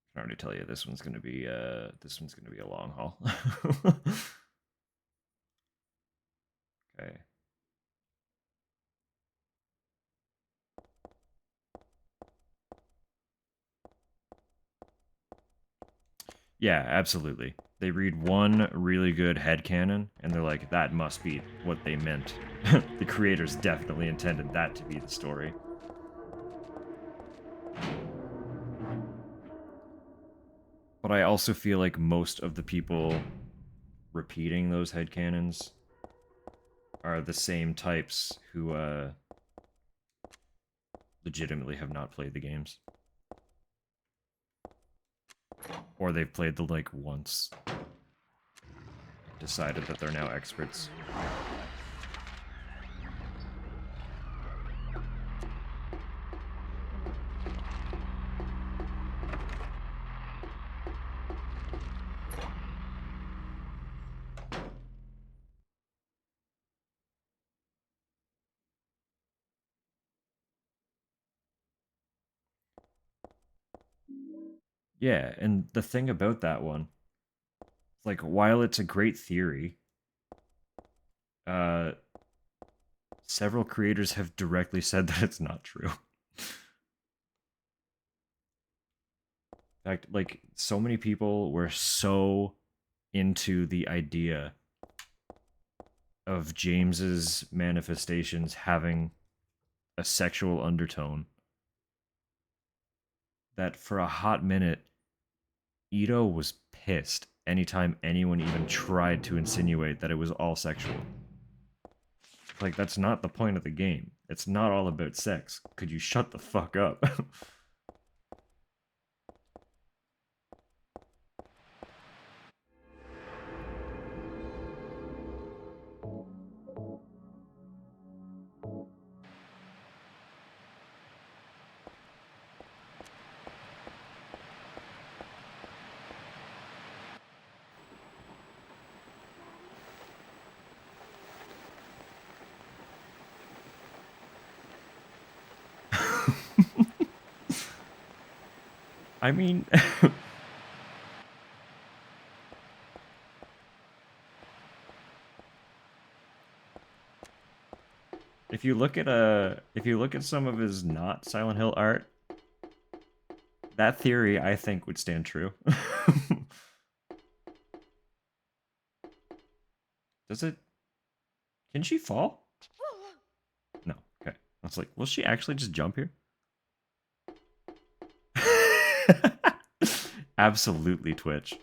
I can already tell you this one's gonna be a long haul. Okay. Yeah, absolutely. They read one really good headcanon, and they're like, that must be what they meant. The creators definitely intended that to be the story. But I also feel like most of the people repeating those headcanons are the same types who legitimately have not played the games. Or they've played the like once. Decided that they're now experts. Yeah, and the thing about that one, like, while it's a great theory, uh, several creators have directly said that it's not true. In fact, like, so many people were so into the idea of James's manifestations having a sexual undertone that for a hot minute, Ito was pissed anytime anyone even tried to insinuate that it was all sexual. Like, that's not the point of the game. It's not all about sex. Could you shut the fuck up? I mean... if you look at some of his not Silent Hill art, that theory I think would stand true. Does it? Can she fall? No. Okay. I was like, will she actually just jump here? Absolutely, Twitch.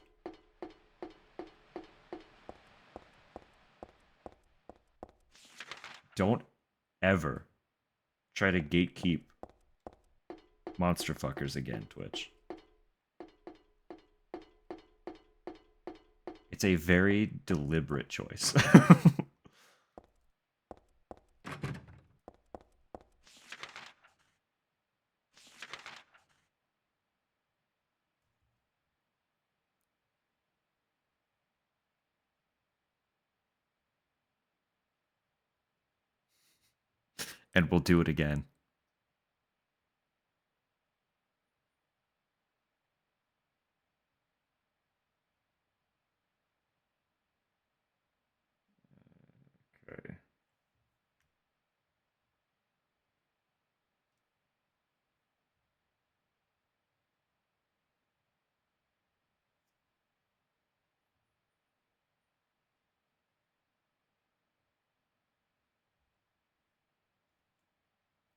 Don't ever try to gatekeep monster fuckers again, Twitch. It's a very deliberate choice. And we'll do it again. Okay.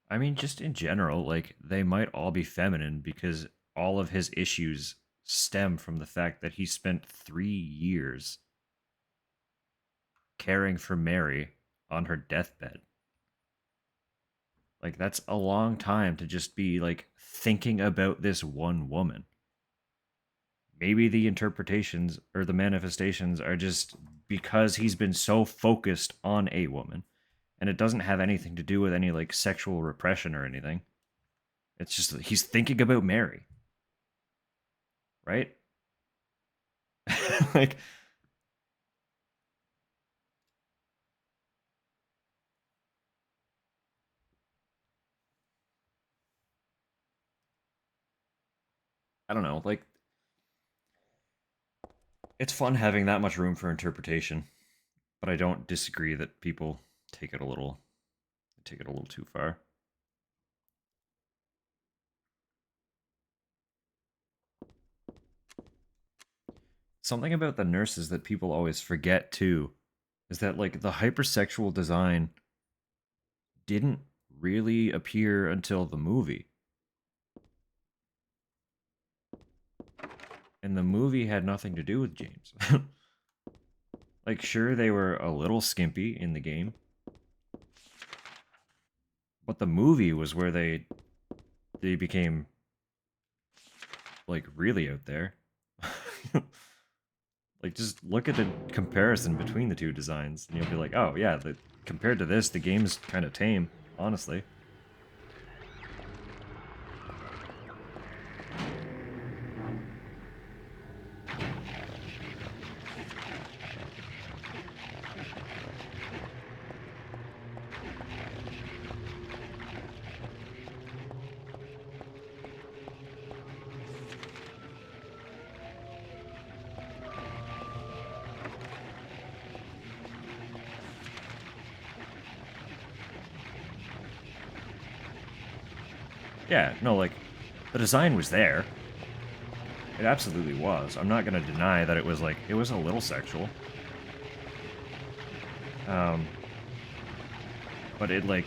I mean, just in general, like, they might all be feminine because all of his issues stem from the fact that he spent 3 years caring for Mary on her deathbed. Like, that's a long time to just be, like, thinking about this one woman. Maybe the interpretations or the manifestations are just because he's been so focused on a woman. And it doesn't have anything to do with any, like, sexual repression or anything. It's just that he's thinking about Mary. Right? Like, I don't know, like, it's fun having that much room for interpretation, but I don't disagree that people take it a little too far. Something about the nurses that people always forget too is that, like, the hypersexual design didn't really appear until the movie. And the movie had nothing to do with James. Like, sure, they were a little skimpy in the game, but the movie was where they became, like, really out there. Like, just look at the comparison between the two designs, and you'll be like, oh yeah, compared to this, the game's kind of tame, honestly. Yeah, no, like, the design was there. It absolutely was. I'm not gonna deny that it was, like, it was a little sexual. But it, like,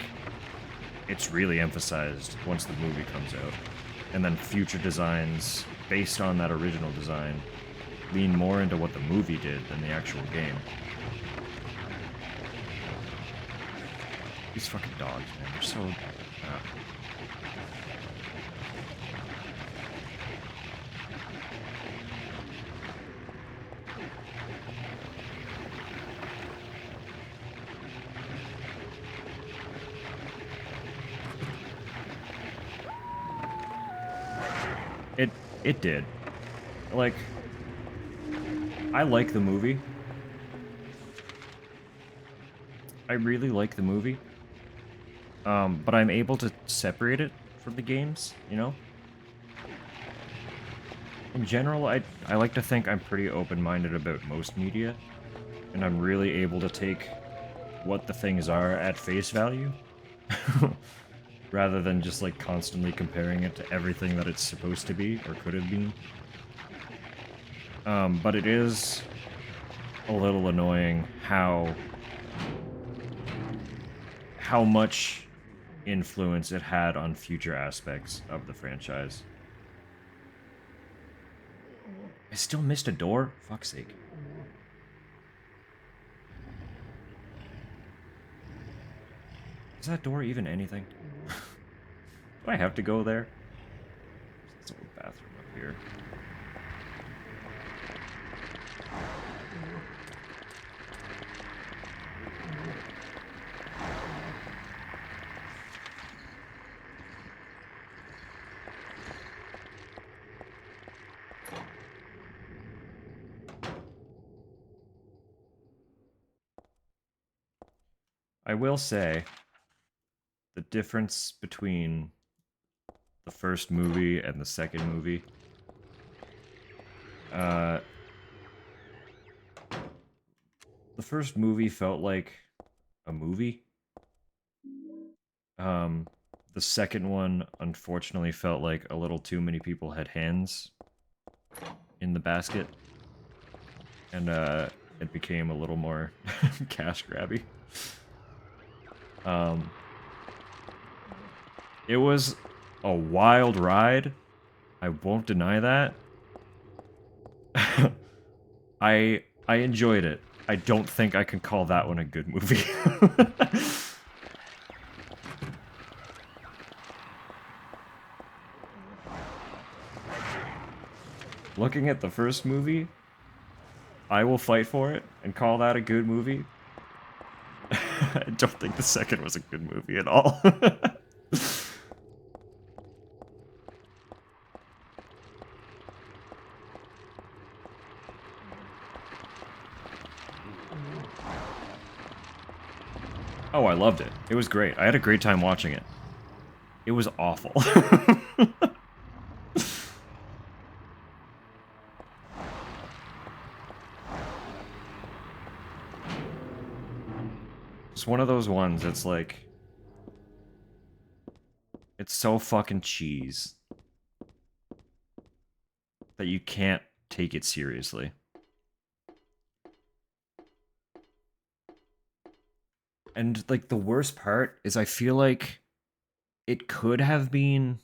it's really emphasized once the movie comes out. And then future designs based on that original design lean more into what the movie did than the actual game. These fucking dogs, man, they're so... It did. Like, I like the movie. I really like the movie. But I'm able to separate it from the games, you know? In general, I like to think I'm pretty open-minded about most media, and I'm really able to take what the things are at face value, rather than just, like, constantly comparing it to everything that it's supposed to be, or could have been. But it is a little annoying how much influence it had on future aspects of the franchise. I still missed a door? Fuck's sake. Is that door even anything? Do I have to go there? There's a little bathroom up here. I will say the difference between the first movie and the second movie. The first movie felt like a movie. The second one, unfortunately, felt like a little too many people had hands in the basket. And, it became a little more cash grabby. It was a wild ride. I won't deny that. I enjoyed it. I don't think I can call that one a good movie. Looking at the first movie, I will fight for it and call that a good movie. I don't think the second was a good movie at all. Oh, I loved it. It was great. I had a great time watching it. It was awful. It's one of those ones that's like... It's so fucking cheese that you can't take it seriously. And, like, the worst part is I feel like it could have been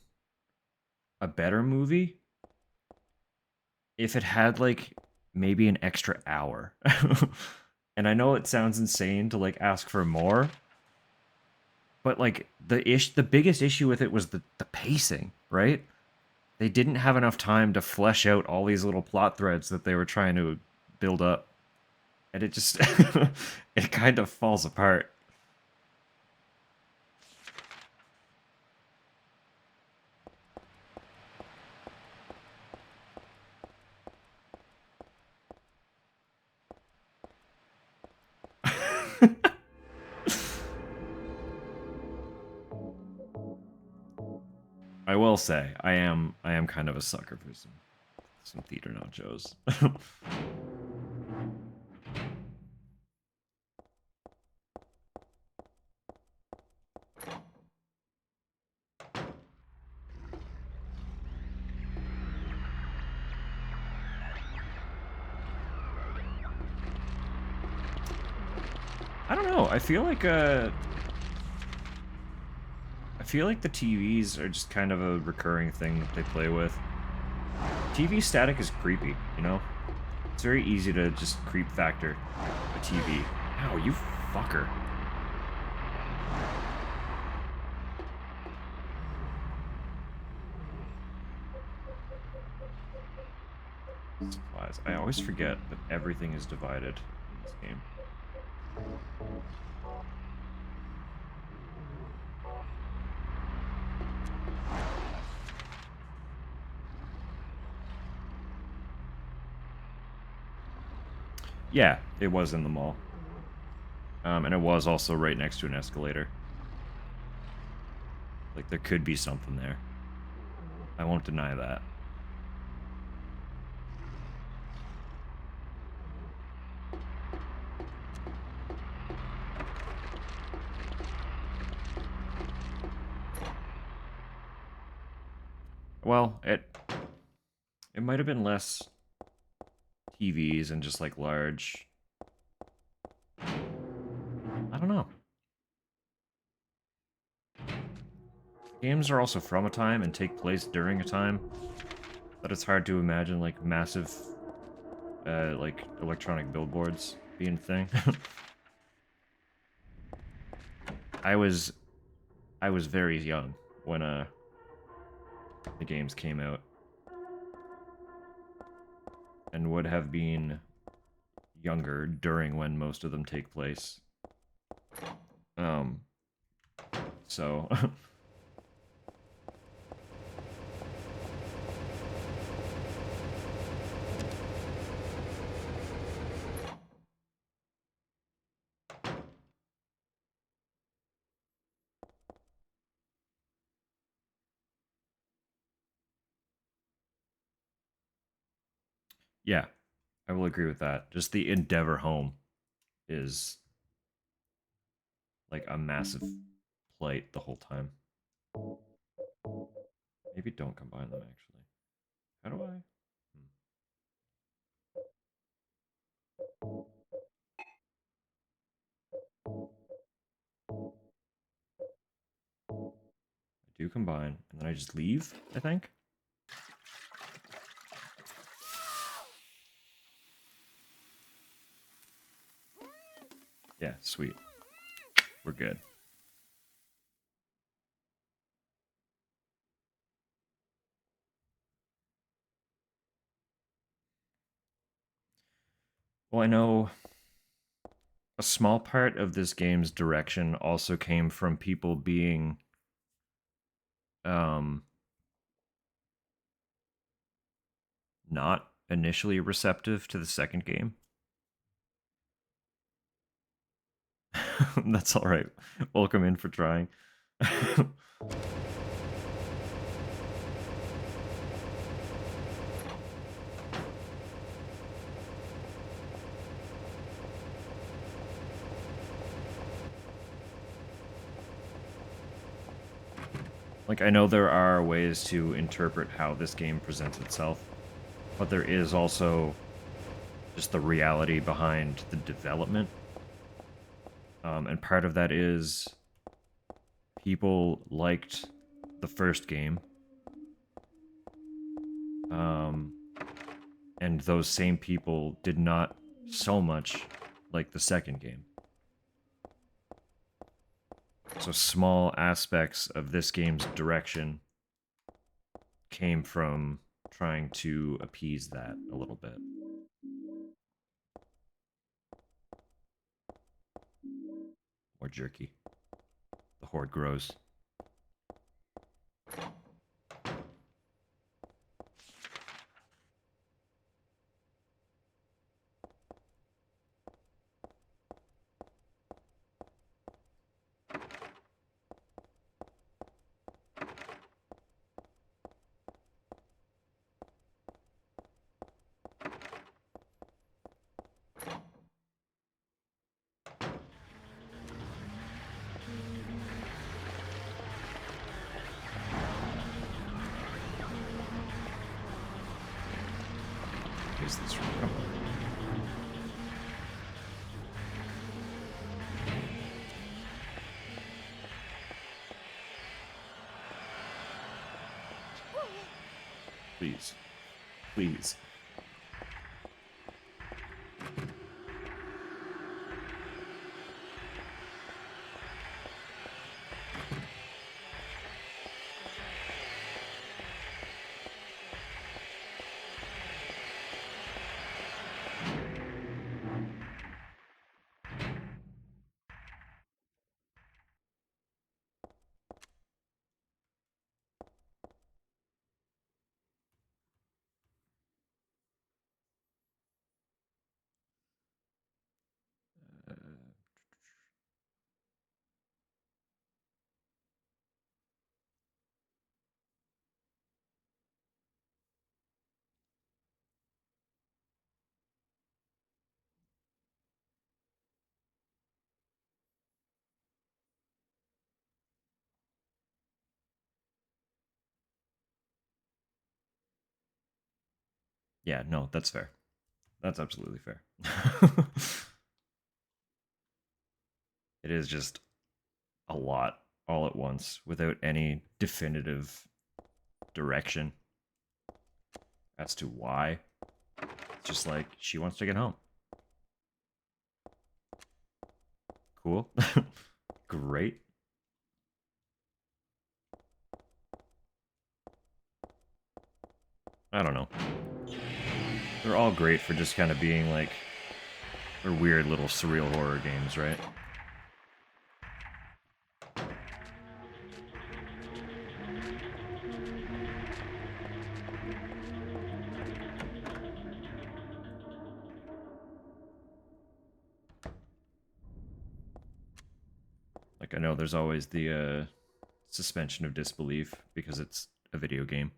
a better movie if it had, like, maybe an extra hour. And I know it sounds insane to, like, ask for more, but, like, the biggest issue with it was the pacing, right? They didn't have enough time to flesh out all these little plot threads that they were trying to build up. And it just... it kind of falls apart. I will say, I am kind of a sucker for some theater nachos. I don't know. I feel like the TVs are just kind of a recurring thing that they play with. TV static is creepy, you know? It's very easy to just creep factor a TV. Ow, you fucker. Supplies. I always forget that everything is divided in this game. Yeah, it was in the mall. And it was also right next to an escalator. Like, there could be something there. I won't deny that. Well, it might have been less TVs and just like large... I don't know. Games are also from a time and take place during a time that it's hard to imagine like massive like electronic billboards being a thing. I was I was very young when the games came out, and would have been younger during when most of them take place. So yeah, I will agree with that. Just the Endeavor home is like a massive plight the whole time. Maybe don't combine them actually. How do I? I do combine, and then I just leave, I think. Yeah, sweet. We're good. Well, I know a small part of this game's direction also came from people being um not initially receptive to the second game. That's all right. Welcome in for trying. Like, I know there are ways to interpret how this game presents itself, but there is also just the reality behind the development. And part of that is people liked the first game. And those same people did not so much like the second game. So small aspects of this game's direction came from trying to appease that a little bit. More jerky. The horde grows. Is this room? Come on. Please. Please. Yeah, no, that's fair. That's absolutely fair. It is just a lot all at once without any definitive direction as to why. It's just like, she wants to get home. Cool. Great. I don't know. They're all great for just kind of being like, they're weird little surreal horror games, right? Like, I know there's always the suspension of disbelief because it's a video game.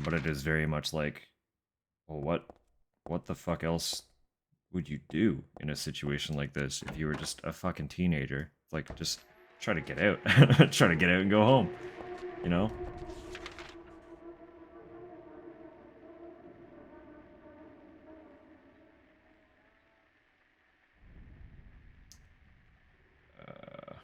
But it is very much like, well, what the fuck else would you do in a situation like this if you were just a fucking teenager? Like, just try to get out. Try to get out and go home, you know? Uh,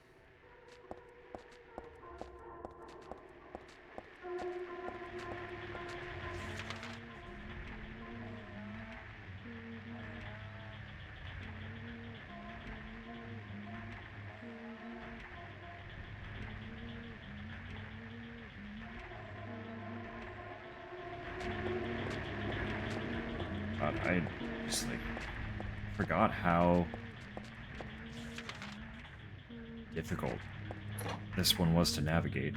God, I just, like, forgot how difficult this one was to navigate.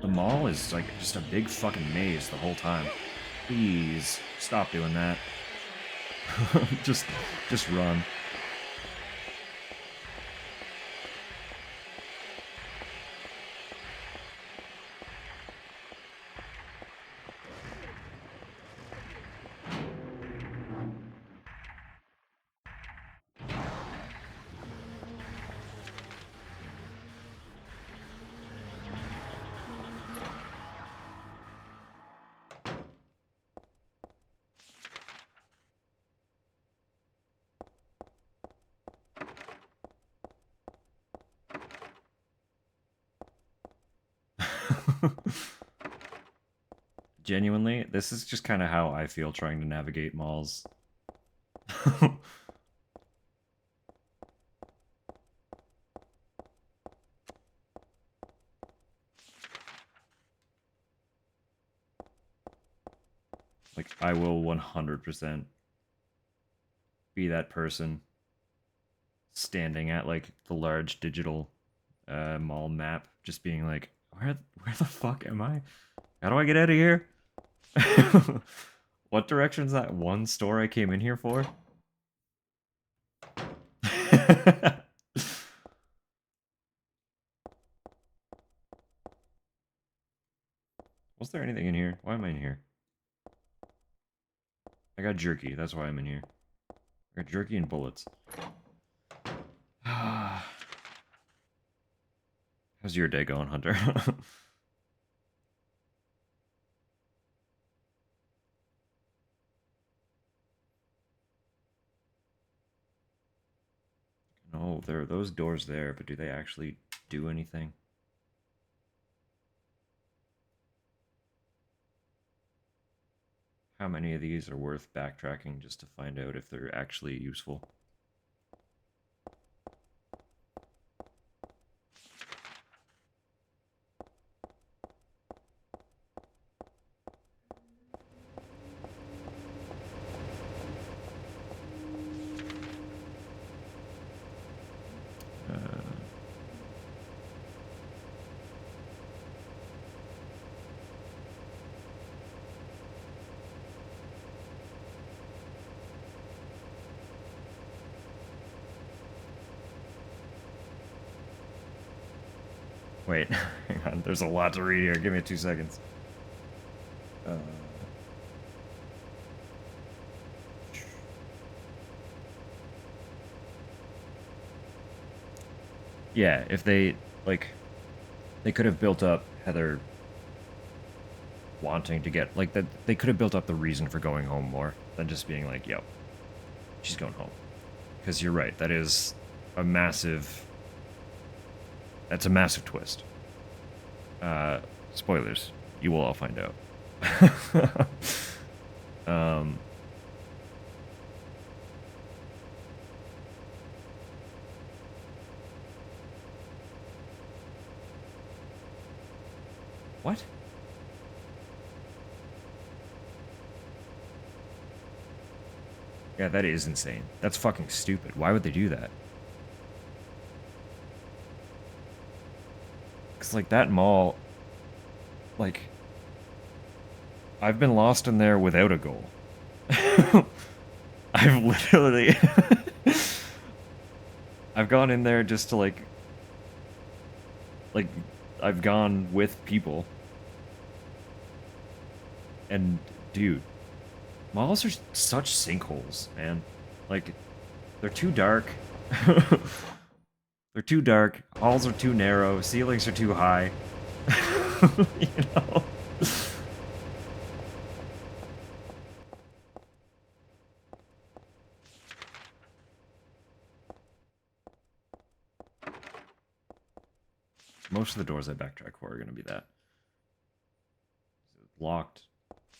The mall is, like, just a big fucking maze the whole time. Please, stop doing that. just run. Genuinely, this is just kind of how I feel trying to navigate malls. Like, I will 100% be that person standing at, like, the large digital mall map, just being like, where the fuck am I? How do I get out of here? What direction's that one store I came in here for? Was there anything in here? Why am I in here? I got jerky, that's why I'm in here. I got jerky and bullets. How's your day going, Hunter? No, there are those doors there, but do they actually do anything? How many of these are worth backtracking just to find out if they're actually useful? Wait, hang on. There's a lot to read here. Give me 2 seconds. Yeah, if they, like, they could have built up Heather wanting to get, like, that they could have built up the reason for going home more than just being like, yo, she's going home. Because you're right, that is a massive, that's a massive twist. Spoilers. You will all find out. What? Yeah, that is insane. That's fucking stupid. Why would they do that? Because, like, that mall, like, I've been lost in there without a goal. I've literally. I've gone in there just to, like, I've gone with people. And, dude, malls are such sinkholes, man. Like, they're too dark. They're too dark. Halls are too narrow. Ceilings are too high. You know? Most of the doors I backtrack for are going to be that. Locked.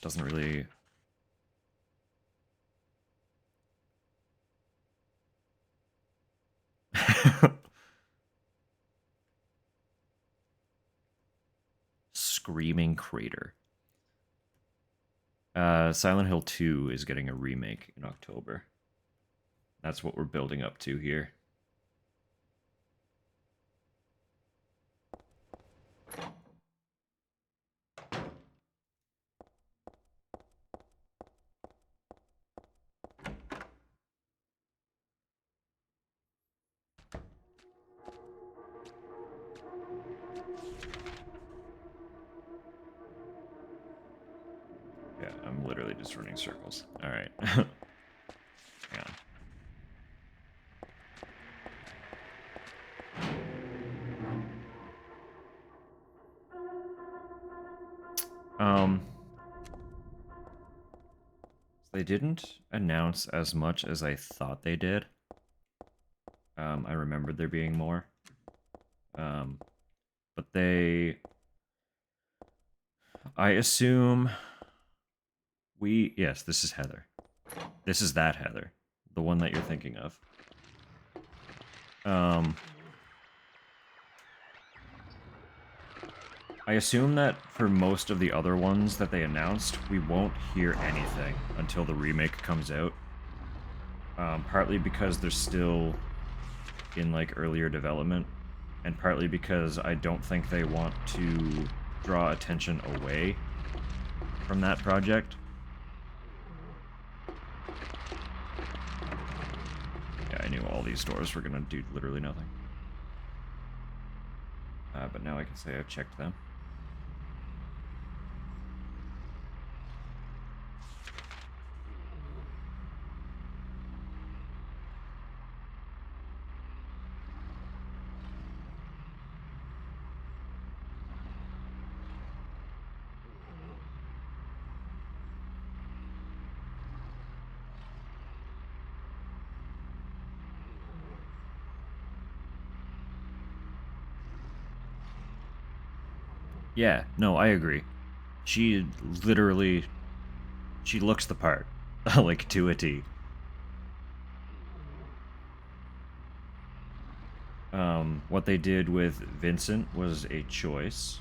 Doesn't really... Screaming Crater. Silent Hill 2 is getting a remake in October. That's what we're building up to here. Yeah, I'm literally just running circles. Alright. Hang on. They didn't announce as much as I thought they did. I remembered there being more. But they... I assume... Yes, this is Heather. This is that Heather. The one that you're thinking of. I assume that for most of the other ones that they announced, we won't hear anything until the remake comes out. Partly because they're still in, like, earlier development, and partly because I don't think they want to draw attention away from that project. Yeah, I knew all these doors were gonna do literally nothing. But now I can say I've checked them. Yeah, no, I agree. She literally... She looks the part. Like, to a T. What they did with Vincent was a choice.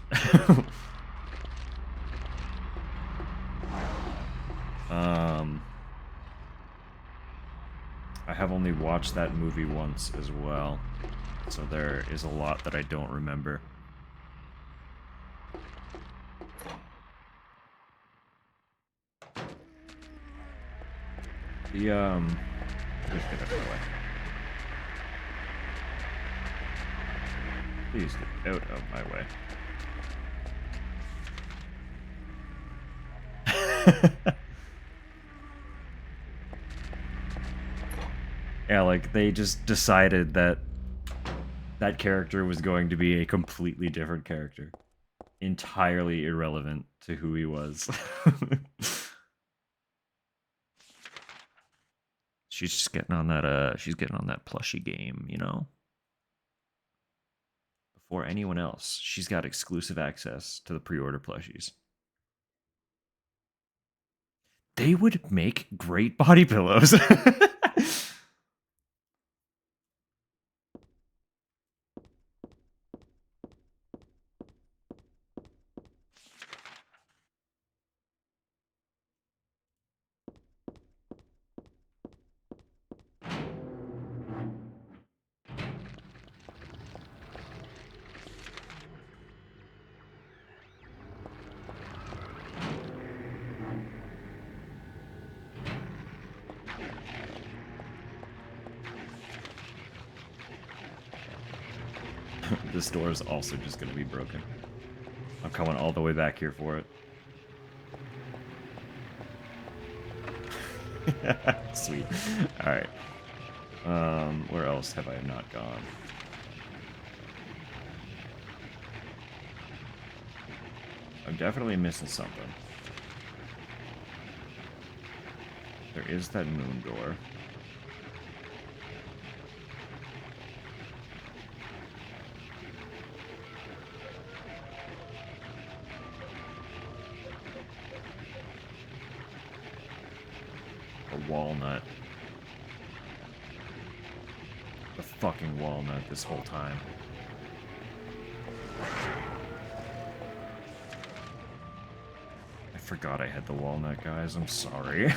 I have only watched that movie once as well, so there is a lot that I don't remember. Please get out of my way. Please get out of my way. Yeah, like, they just decided that that character was going to be a completely different character. Entirely irrelevant to who he was. She's just getting on that, she's getting on that plushie game, you know? Before anyone else, she's got exclusive access to the pre-order plushies. They would make great body pillows. This door is also just gonna be broken. I'm coming all the way back here for it. Sweet. Alright. Where else have I not gone? I'm definitely missing something. There is that moon door. A walnut. The fucking walnut this whole time. I forgot I had the walnut, guys. I'm sorry.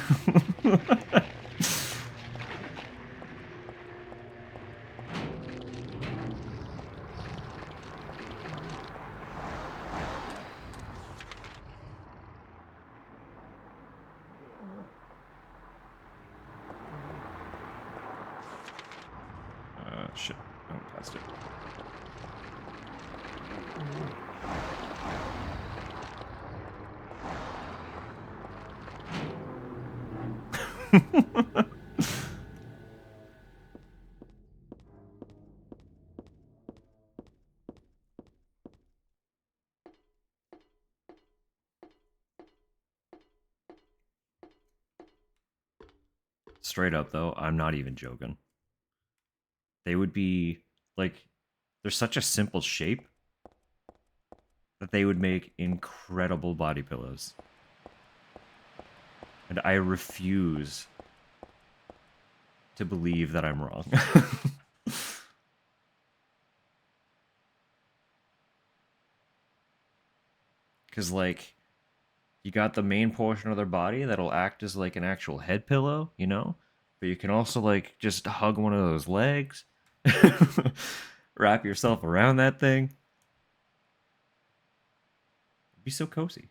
Shit. Oh, passed it. Straight up, though, I'm not even joking. They would be, like, they're such a simple shape that they would make incredible body pillows. And I refuse to believe that I'm wrong. Because, like, you got the main portion of their body that'll act as, like, an actual head pillow, you know? But you can also, like, just hug one of those legs. Wrap yourself around that thing. It'd be so cozy.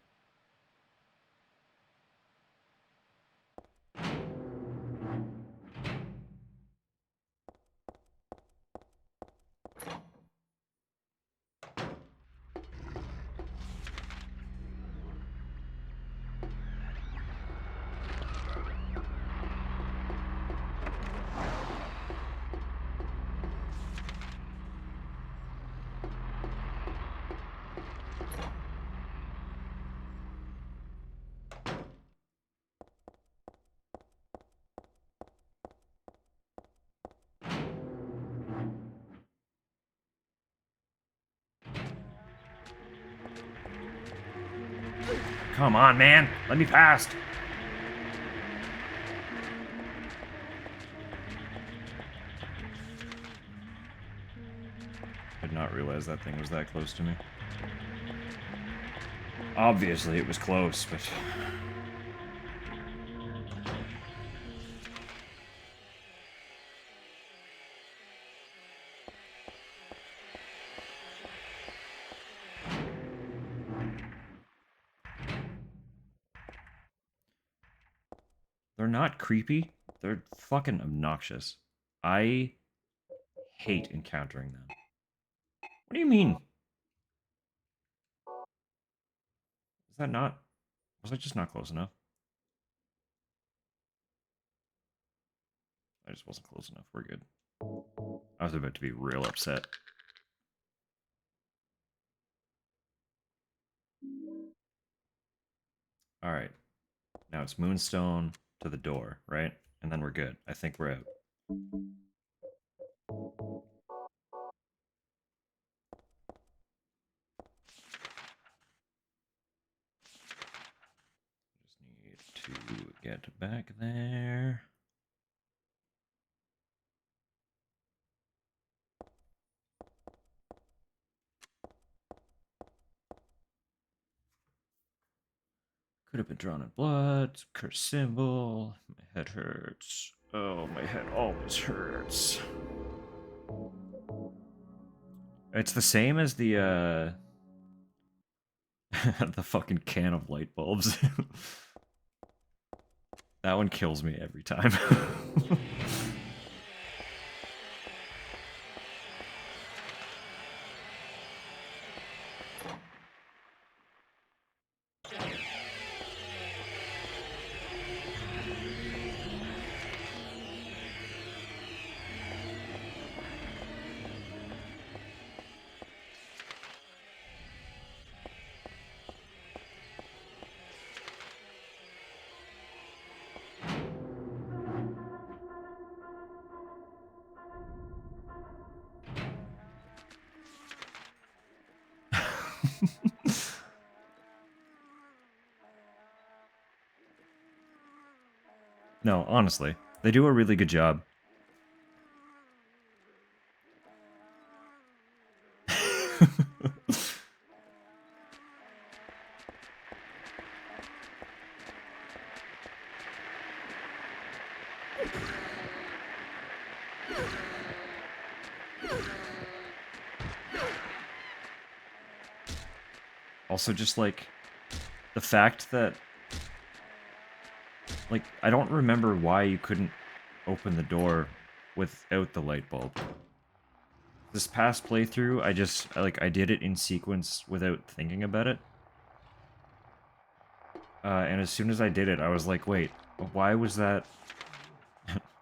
Come on, man. Let me past. Did not realize that thing was that close to me. Obviously, it was close, but... They're not creepy. They're fucking obnoxious. I hate encountering them. What do you mean? Is that not... Was I just not close enough? I just wasn't close enough. We're good. I was about to be real upset. Alright. Now it's Moonstone to the door, right? And then we're good. I think we're out. Just need to get back there. Could have been drawn in blood. Curse symbol. My head hurts. Oh, my head always hurts. It's the same as the the fucking can of light bulbs. That one kills me every time. No, honestly, they do a really good job. Also, just like the fact that, like, I don't remember why you couldn't open the door without the light bulb. This past playthrough, I did it in sequence without thinking about it. And as soon as I did it, I was like, wait, why was that...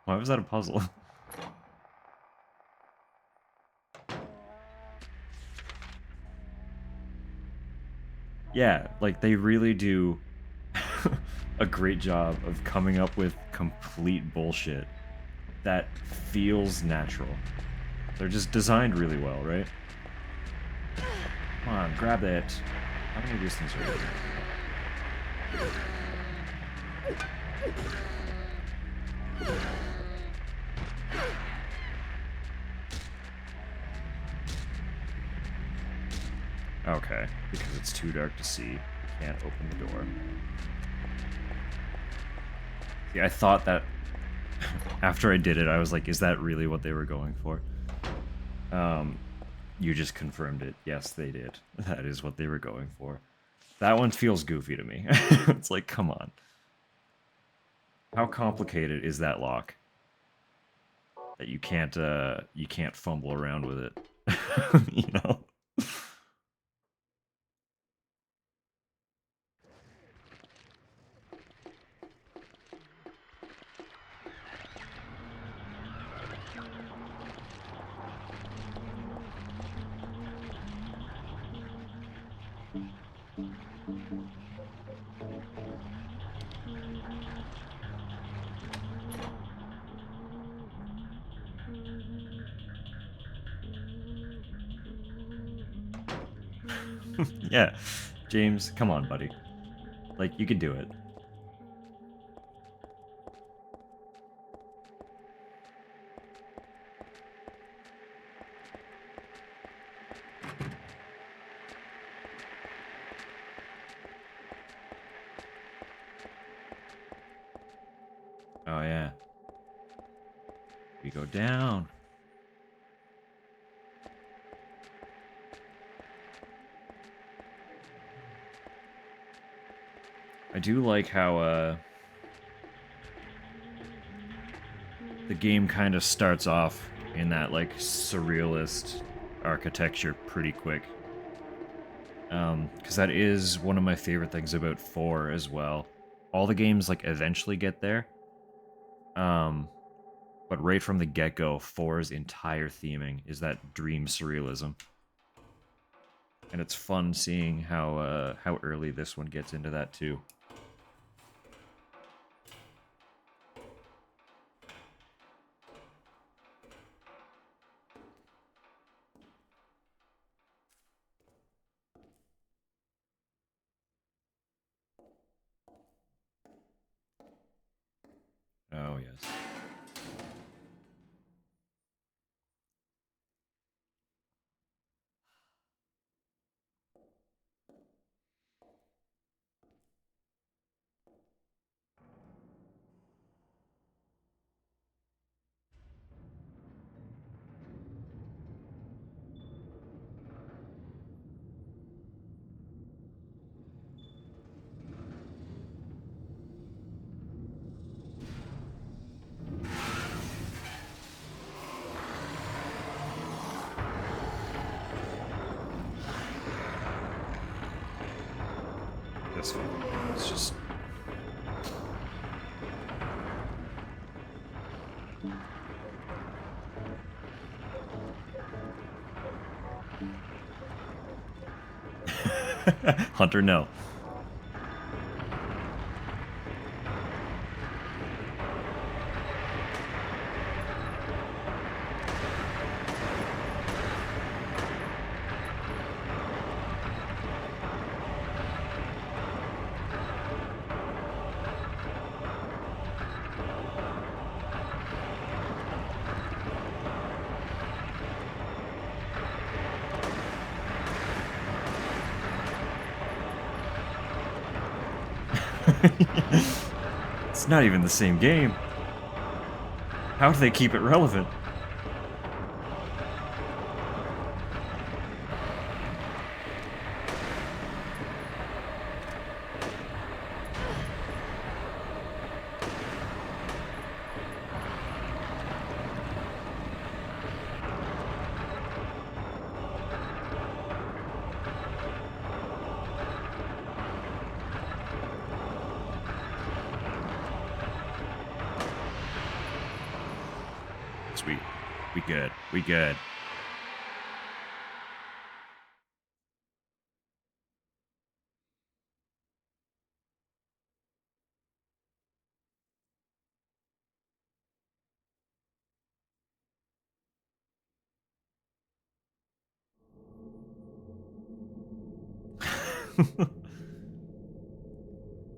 why was that a puzzle? Yeah, like, they really do a great job of coming up with complete bullshit that feels natural. They're just designed really well, right? Come on, grab that. How many of these things are there? Okay, because it's too dark to see. You can't open the door. See, I thought that after I did it, I was like, is that really what they were going for? You just confirmed it. Yes, they did. That is what they were going for. That one feels goofy to me. It's like, come on. How complicated is that lock? That you can't fumble around with it. You know? Yeah, James, come on, buddy. Like, you can do it. Oh, yeah. We go down. I do like how, the game kind of starts off in that, like, surrealist architecture pretty quick. Because that is one of my favorite things about 4 as well. All the games, like, eventually get there. But right from the get-go, 4's entire theming is that dream surrealism. And it's fun seeing how early this one gets into that, too. Oh, yes. This one. It's just... Hunter, no. It's not even the same game. How do they keep it relevant? Sweet. We good. We good.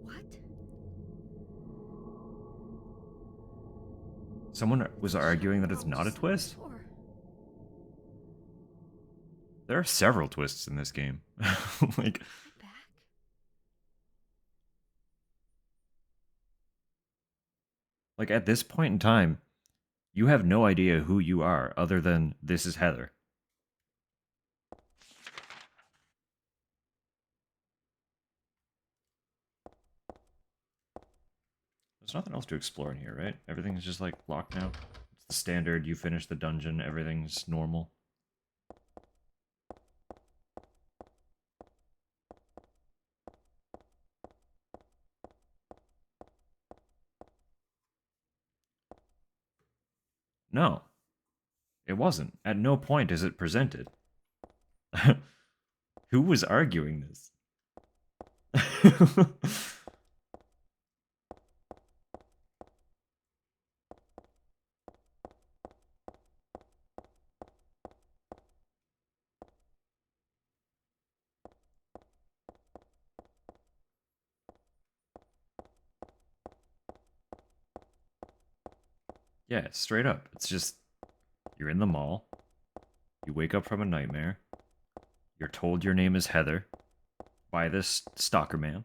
What? Someone was arguing that it's Oh, not a just twist? before. There are several twists in this game. Like, Back? at this point in time, you have no idea who you are other than this is Heather. There's nothing else to explore in here, right? Everything's just like locked now. It's the standard, you finish the dungeon, everything's normal. No, it wasn't. At no point is it presented. Who was arguing this? Yeah, straight up. It's just, you're in the mall, you wake up from a nightmare, you're told your name is Heather by this stalker man,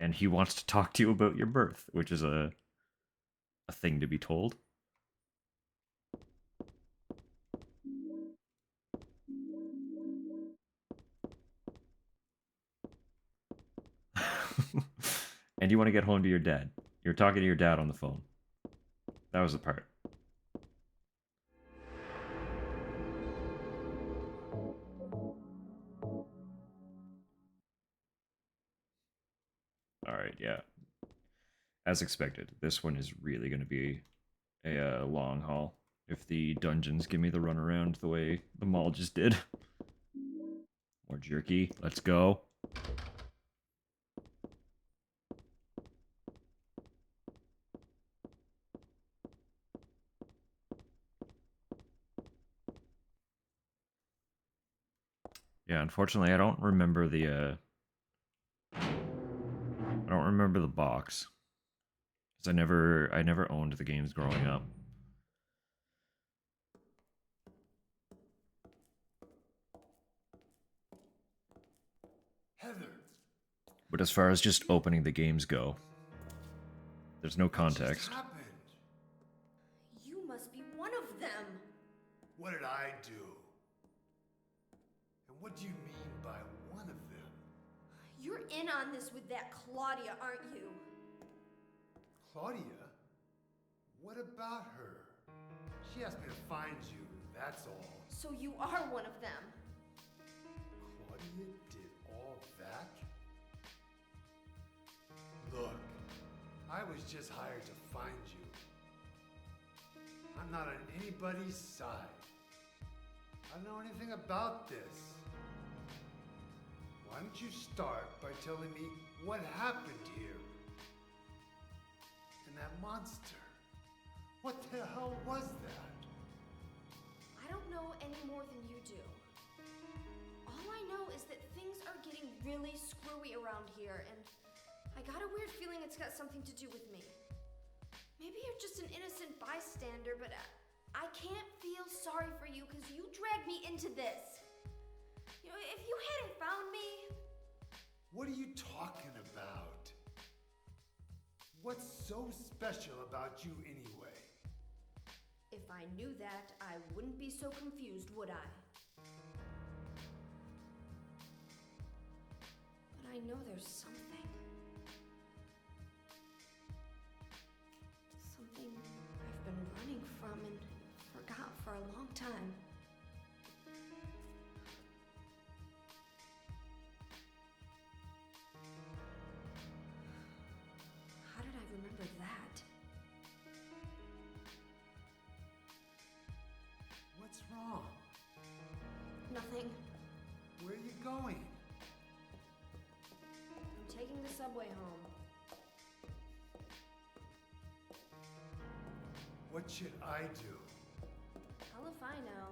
and he wants to talk to you about your birth, which is a thing to be told. And you want to get home to your dad. You're talking to your dad on the phone. That was the part. Alright, yeah. As expected, this one is really going to be a long haul. If the dungeons give me the runaround the way the mall just did. More jerky. Let's go. Yeah, unfortunately, I don't remember the I don't remember the box. Cuz I never owned the games growing up. Heather, But as far as just opening the games go, there's no what just context. happened? You must be one of them. What did I do? And what do you mean by one of them? You're in on this with that Claudia, aren't you? Claudia? What about her? She asked me to find you, that's all. So you are one of them. Claudia did all that? Look, I was just hired to find you. I'm not on anybody's side. I don't know anything about this. Why don't you start by telling me what happened here? And that monster. What the hell was that? I don't know any more than you do. All I know is that things are getting really screwy around here, and I got a weird feeling it's got something to do with me. Maybe you're just an innocent bystander, but I can't feel sorry for you because you dragged me into this. You know, if you hadn't found me... What are you talking about? What's so special about you anyway? If I knew that, I wouldn't be so confused, would I? But I know there's something. Something I've been running from and forgot for a long time. How did I remember that? What's wrong? Nothing. Where are you going? I'm taking the subway home. What should I do? Hell if I know.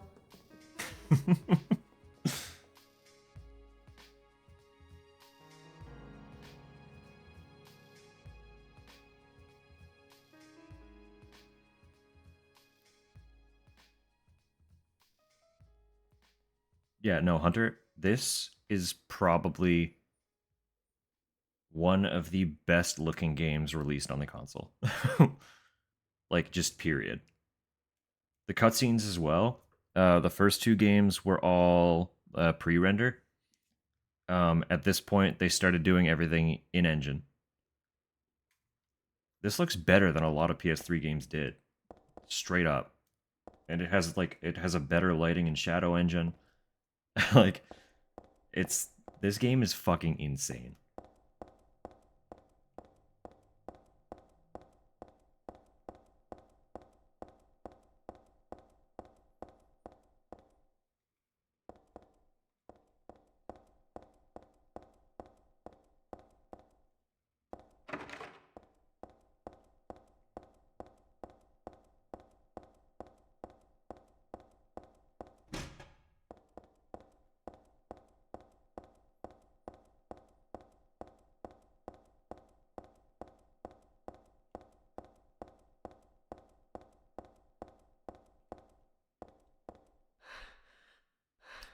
Yeah, no, Hunter, this is probably one of the best looking games released on the console. Like, just period. The cutscenes as well. The first two games were all pre render. At this point, they started doing everything in engine. This looks better than a lot of PS3 games did. Straight up. And it has a better lighting and shadow engine. Like, this game is fucking insane.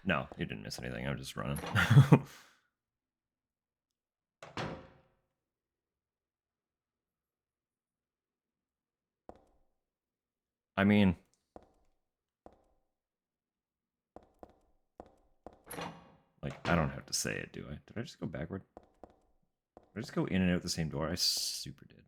No, you didn't miss anything. I'm just running. I mean, like, I don't have to say it, do I? Did I just go backward? Did I just go in and out the same door? I super did.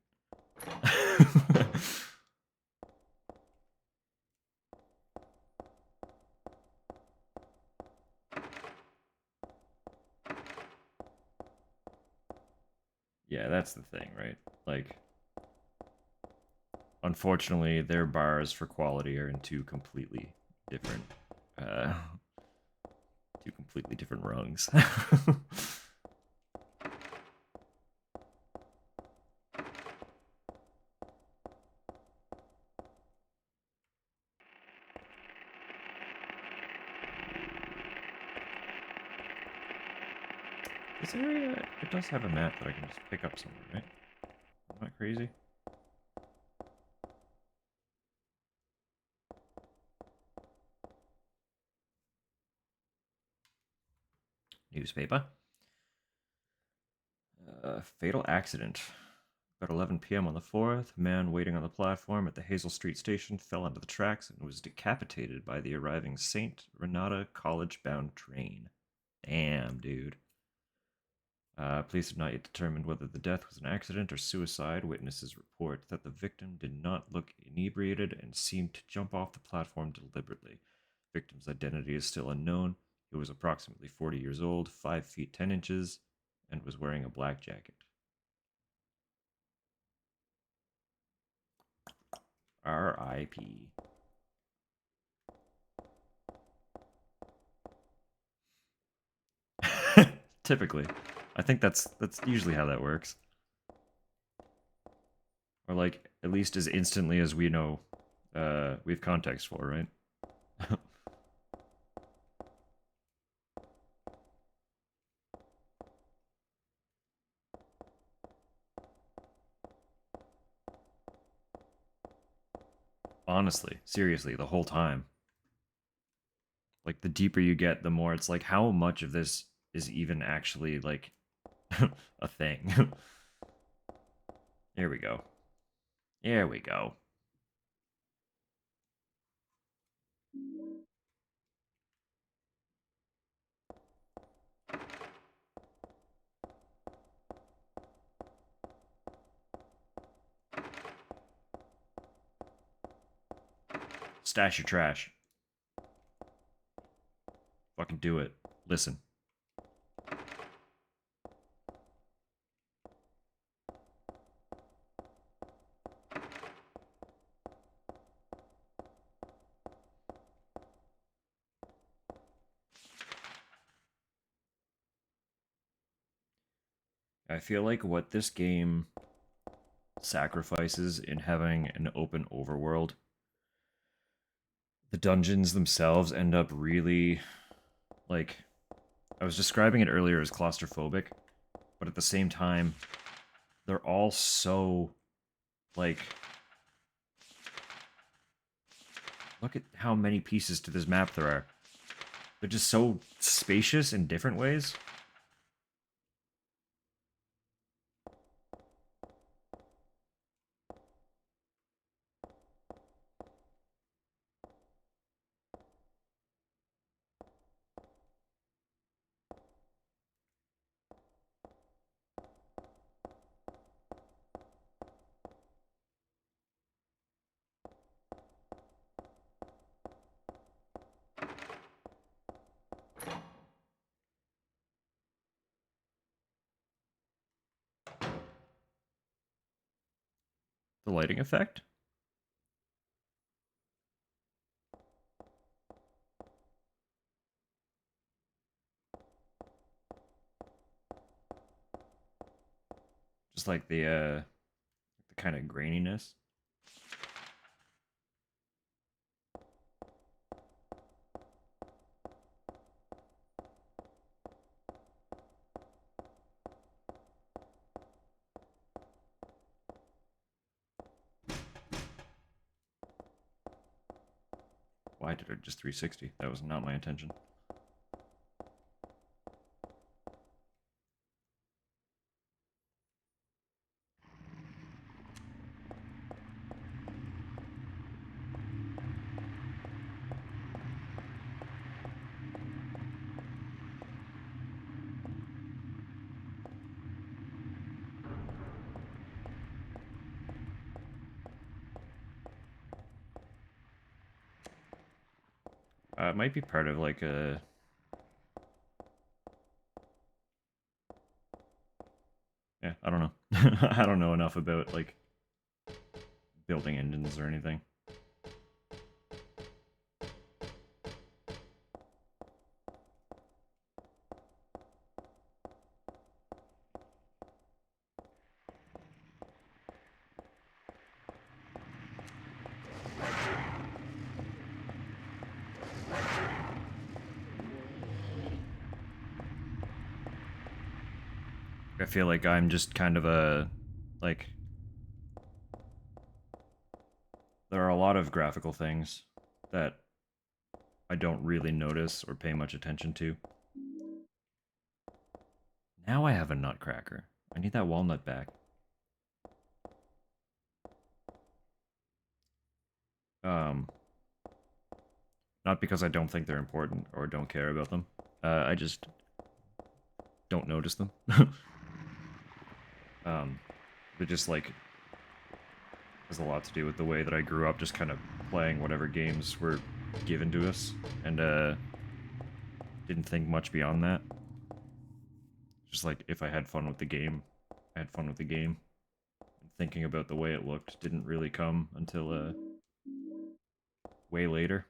Yeah, that's the thing, right? Like, unfortunately, their bars for quality are in two completely different rungs. This area, it does have a map that I can just pick up somewhere, right? Am I crazy? Newspaper. Fatal accident. About 11 p.m. on the 4th, a man waiting on the platform at the Hazel Street station fell onto the tracks and was decapitated by the arriving St. Renata College-bound train. Damn, dude. Police have not yet determined whether the death was an accident or suicide. Witnesses report that the victim did not look inebriated and seemed to jump off the platform deliberately. Victim's identity is still unknown. He was approximately 40 years old, 5 feet 10 inches, and was wearing a black jacket. R.I.P. Typically. I think that's usually how that works. Or like, at least as instantly as we know we have context for, right? Honestly, seriously, the whole time. Like, the deeper you get, the more it's like, how much of this is even actually, like, a thing? Here we go. Here we go. Stash your trash. Fucking do it. Listen. I feel like what this game sacrifices in having an open overworld, the dungeons themselves end up really, like, I was describing it earlier as claustrophobic, but at the same time, they're all so, like, look at how many pieces to this map there are. They're just so spacious in different ways. The lighting effect? Just like the kind of graininess. Why did it just 360? That was not my intention. It might be part of like a... Yeah, I don't know. I don't know enough about like building engines or anything. I feel like I'm just kind of a, like, there are a lot of graphical things that I don't really notice or pay much attention to. Now I have a nutcracker. I need that walnut back. Um, Not because I don't think they're important or don't care about them. I just don't notice them. They just like has a lot to do with the way that I grew up, just kind of playing whatever games were given to us, and didn't think much beyond that. Just like if I had fun with the game, I had fun with the game. Thinking about the way it looked didn't really come until way later.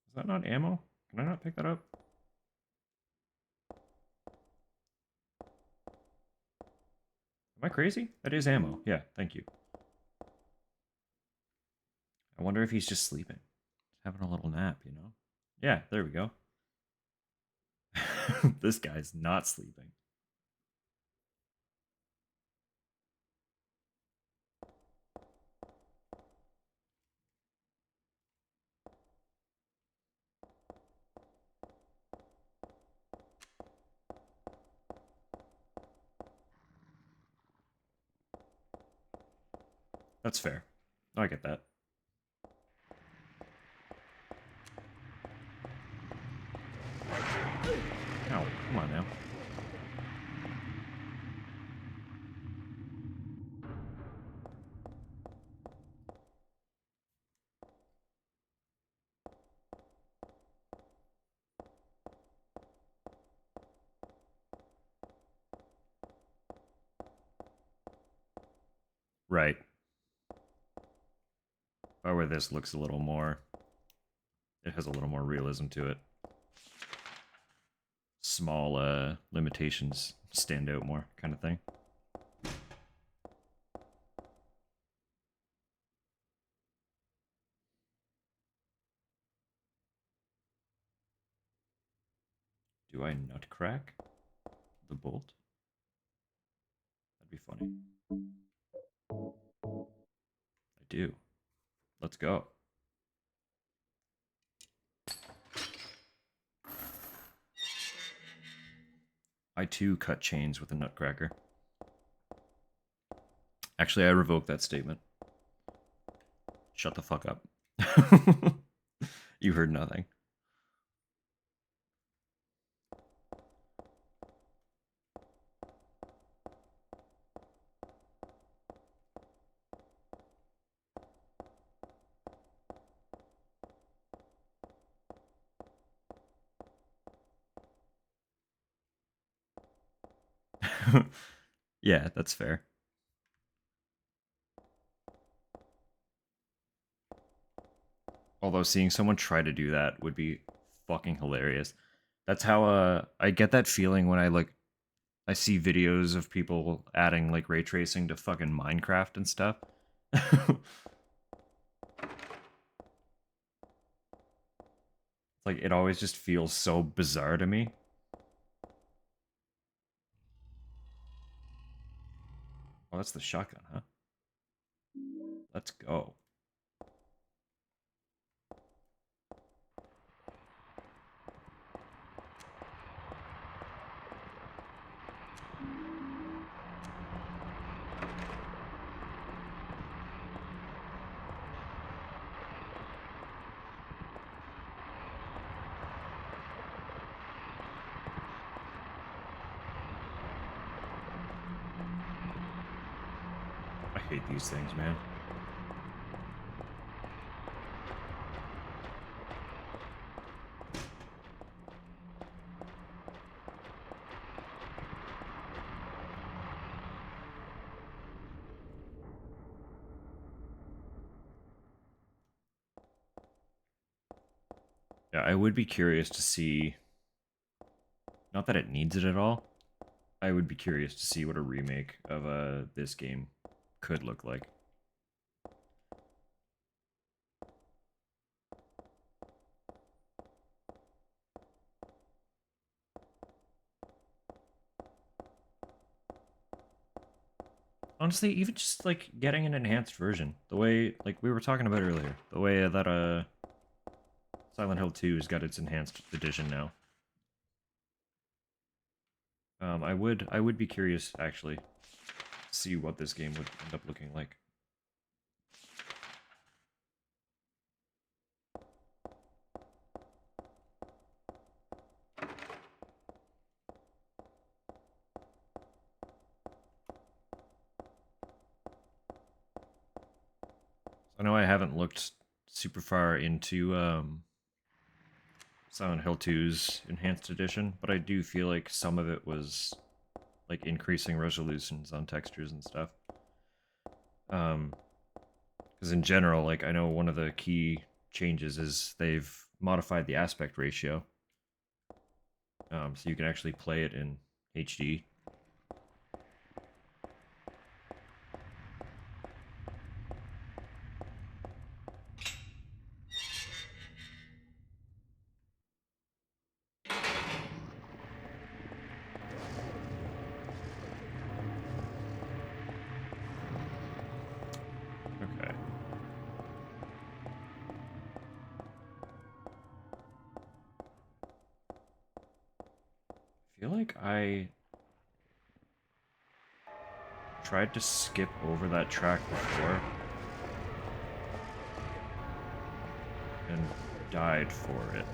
Is that not ammo? Can I not pick that up? Am I crazy? That is ammo. Yeah, thank you. I wonder if he's just sleeping. Having a little nap, you know? Yeah, there we go. This guy's not sleeping. That's fair. I get that. Ow, come on now. Right. Where this looks a little more... It has a little more realism to it. Small limitations stand out more, kind of thing. Do I nut crack the bolt? That'd be funny. I do. Let's go. I too cut chains with a nutcracker. Actually, I revoke that statement. Shut the fuck up. You heard nothing. Yeah, that's fair. Although seeing someone try to do that would be fucking hilarious. That's how I get that feeling when I see videos of people adding like ray tracing to fucking Minecraft and stuff. Like it always just feels so bizarre to me. Oh, that's the shotgun, huh? Let's go. I hate these things, man. Yeah, I would be curious to see... Not that it needs it at all. I would be curious to see what a remake of this game could look like. Honestly, even just like getting an enhanced version, the way like we were talking about earlier, the way that Silent Hill 2 has got its enhanced edition now. I would be curious actually to see what this game would end up looking like. I know I haven't looked super far into Silent Hill 2's enhanced edition, but I do feel like some of it was like increasing resolutions on textures and stuff. Because in general, like I know one of the key changes is they've modified the aspect ratio, so you can actually play it in HD. Okay. I feel like I tried to skip over that track before, and died for it.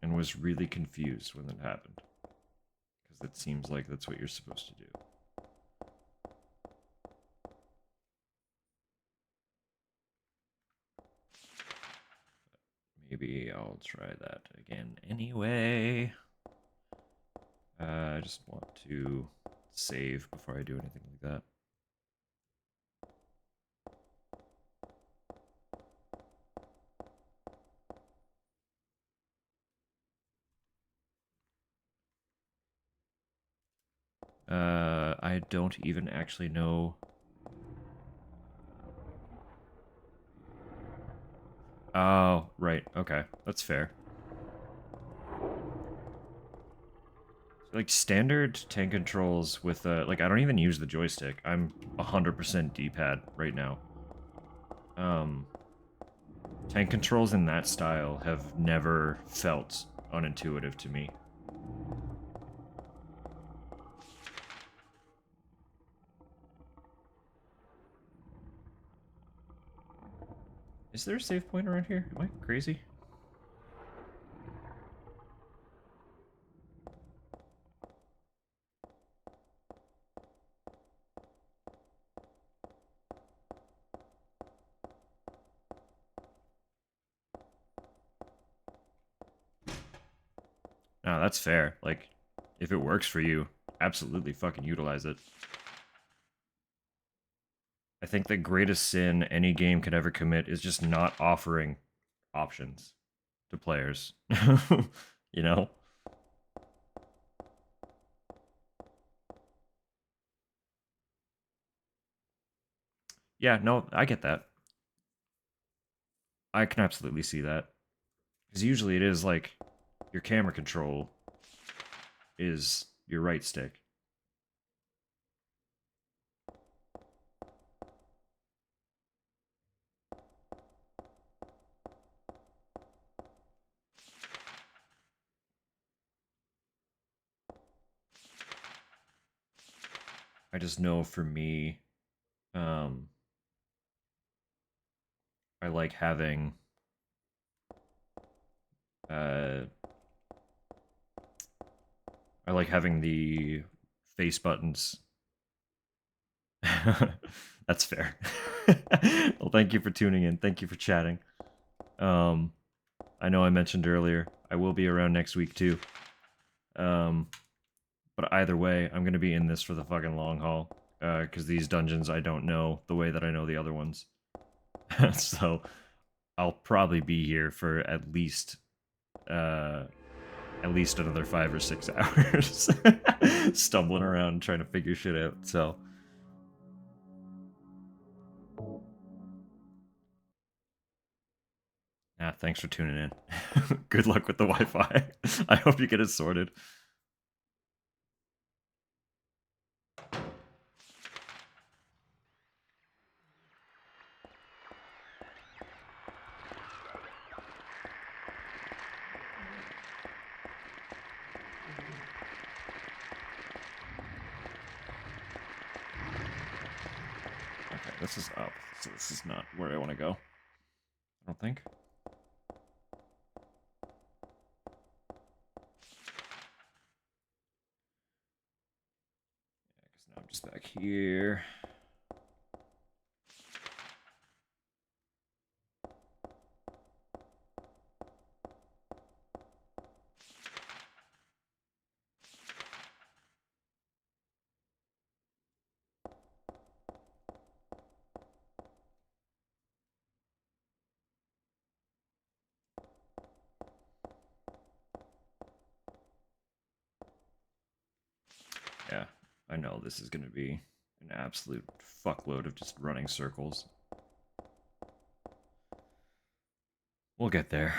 And was really confused when that happened. Because it seems like that's what you're supposed to do. Maybe I'll try that again anyway. I just want to save before I do anything like that. I don't even actually know. Oh, right. Okay. That's fair. Like standard tank controls with like I don't even use the joystick. I'm 100% D-pad right now. Tank controls in that style have never felt unintuitive to me. Is there a save point around here? Am I crazy? No, that's fair. Like, if it works for you, absolutely fucking utilize it. I think the greatest sin any game could ever commit is just not offering options to players. You know? Yeah, no, I get that. I can absolutely see that. Because usually it is like your camera control is your right stick. I just know for me, um, I like having uh, I like having the face buttons. That's fair. Well, thank you for tuning in. Thank you for chatting. Um, I know I mentioned earlier I will be around next week too. But either way, I'm gonna be in this for the fucking long haul. Because these dungeons I don't know the way that I know the other ones. So I'll probably be here for at least another 5 or 6 hours, stumbling around trying to figure shit out. So. Yeah, thanks for tuning in. Good luck with the Wi-Fi. I hope you get it sorted. Okay, this is up, so this is not where I want to go. I don't think. Yeah, because now I'm just back here. Yeah, I know this is going to be an absolute fuckload of just running circles. We'll get there.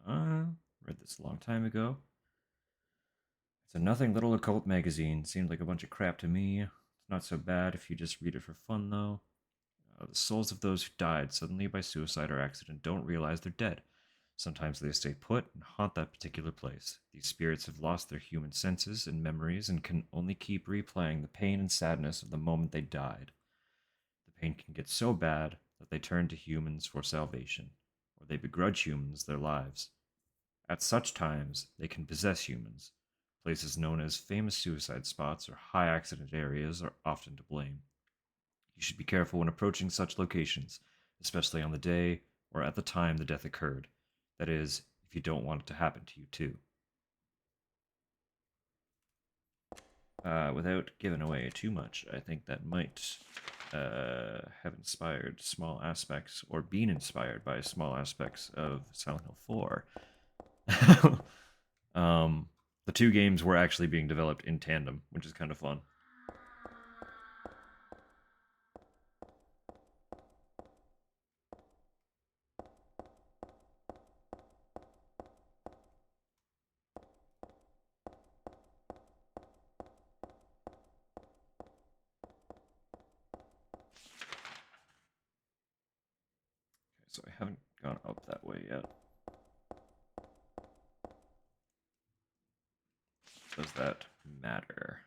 Read this a long time ago. It's a nothing little occult magazine. Seemed like a bunch of crap to me. It's not so bad if you just read it for fun, though. The souls of those who died suddenly by suicide or accident don't realize they're dead. Sometimes they stay put and haunt that particular place. These spirits have lost their human senses and memories and can only keep replaying the pain and sadness of the moment they died. The pain can get so bad that they turn to humans for salvation, or they begrudge humans their lives. At such times, they can possess humans. Places known as famous suicide spots or high accident areas are often to blame. You should be careful when approaching such locations, especially on the day or at the time the death occurred. That is, if you don't want it to happen to you too. Without giving away too much, I think that might have inspired small aspects, or been inspired by small aspects of Silent Hill 4. The two games were actually being developed in tandem, which is kind of fun. So I haven't gone up that way yet. Does that matter?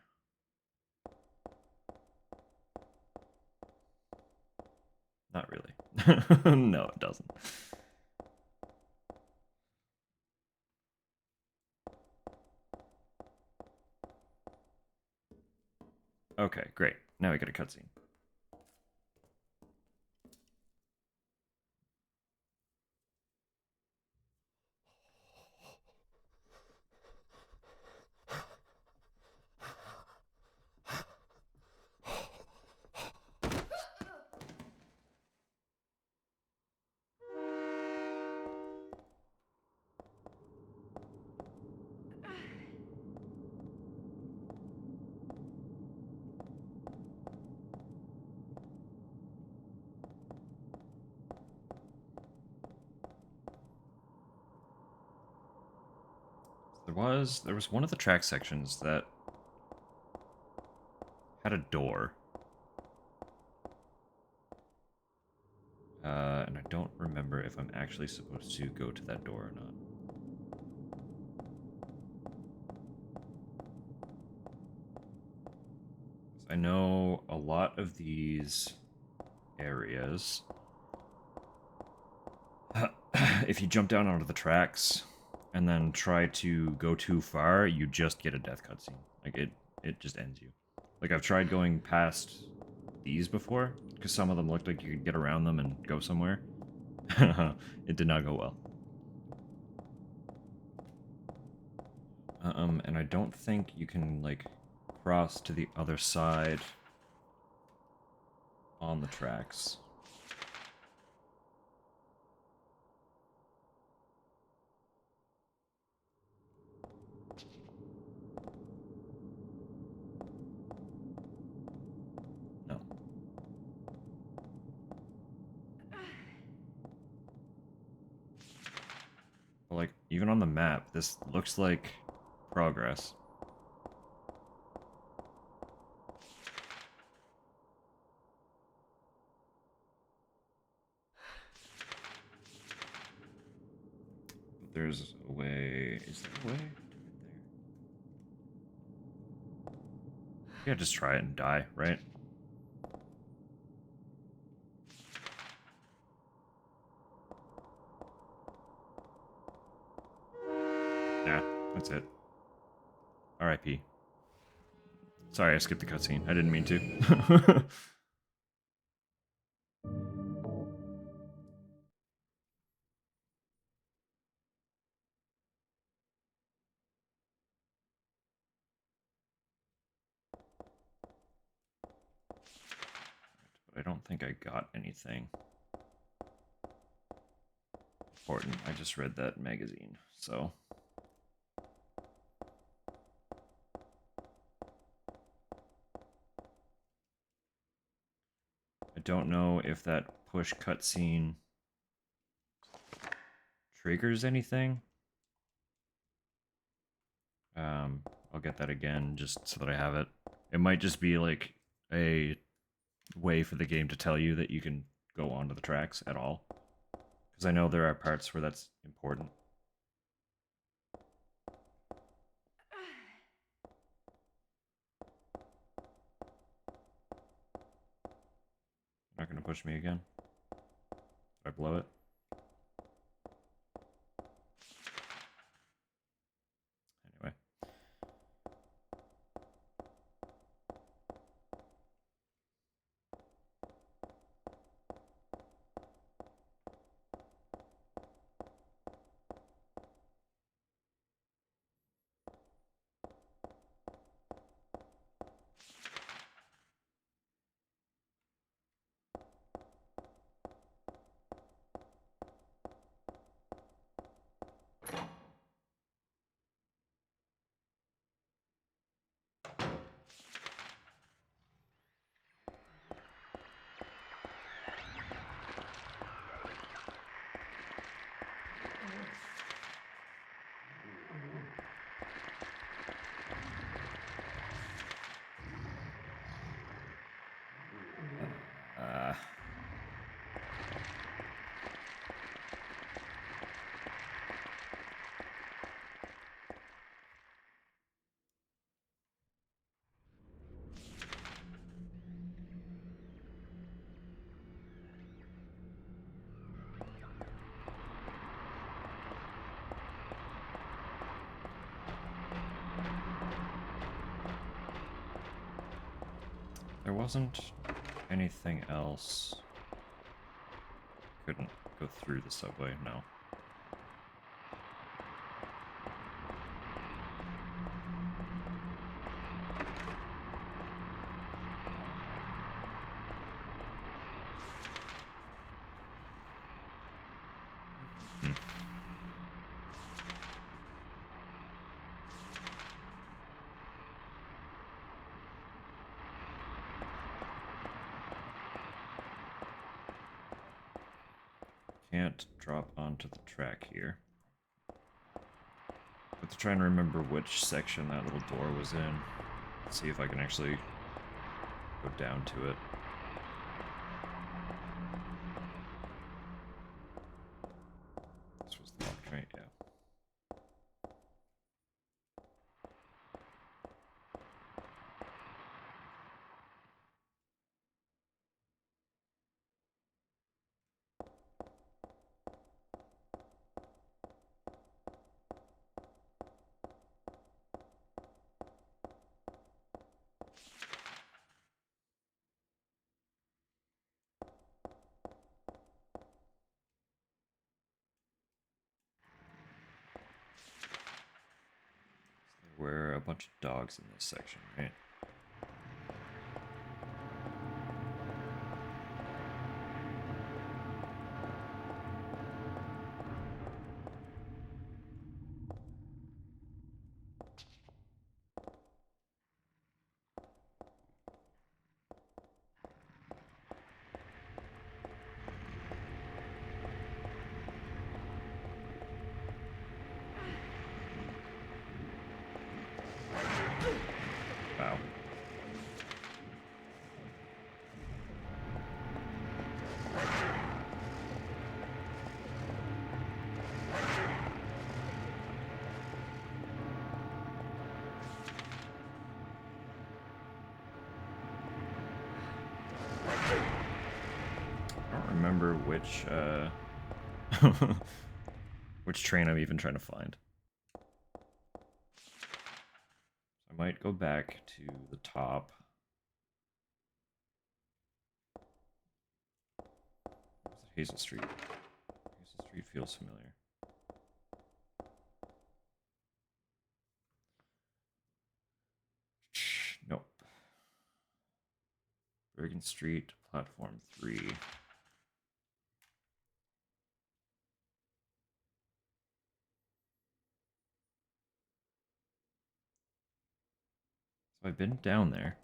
Not really. No, it doesn't. Okay, great. Now we get a cutscene. There was one of the track sections that had a door. And I don't remember if I'm actually supposed to go to that door or not. I know a lot of these areas, if you jump down onto the tracks and then try to go too far, you just get a death cutscene. Like, it just ends you. Like, I've tried going past these before, because some of them looked like you could get around them and go somewhere. It did not go well. And I don't think you can, like, cross to the other side on the tracks. No. But, like, even on the map, this looks like progress. There's a way. Is there a way? Yeah, just try it and die, right? Yeah, that's it. R.I.P. Sorry, I skipped the cutscene. I didn't mean to. But I don't think I got anything important. I just read that magazine, so. I don't know if that push cutscene triggers anything. I'll get that again just so that I have it. It might just be like a way for the game to tell you that you can go onto the tracks at all. Because I know there are parts where that's important. Not gonna push me again. Did I blow it? Anyway. Uh, there wasn't anything else. Couldn't go through the subway, no. Hmm. Can't drop onto the track here. But to try and remember which section that little door was in. See if I can actually go down to it. This was the locked, right? Yeah. There were a bunch of dogs in this section, right? Wow. I don't remember which which train I'm even trying to find. I might go back to the top. Hazel Street. Hazel Street feels familiar. Nope. Bergen Street, platform 3. Have I been down there?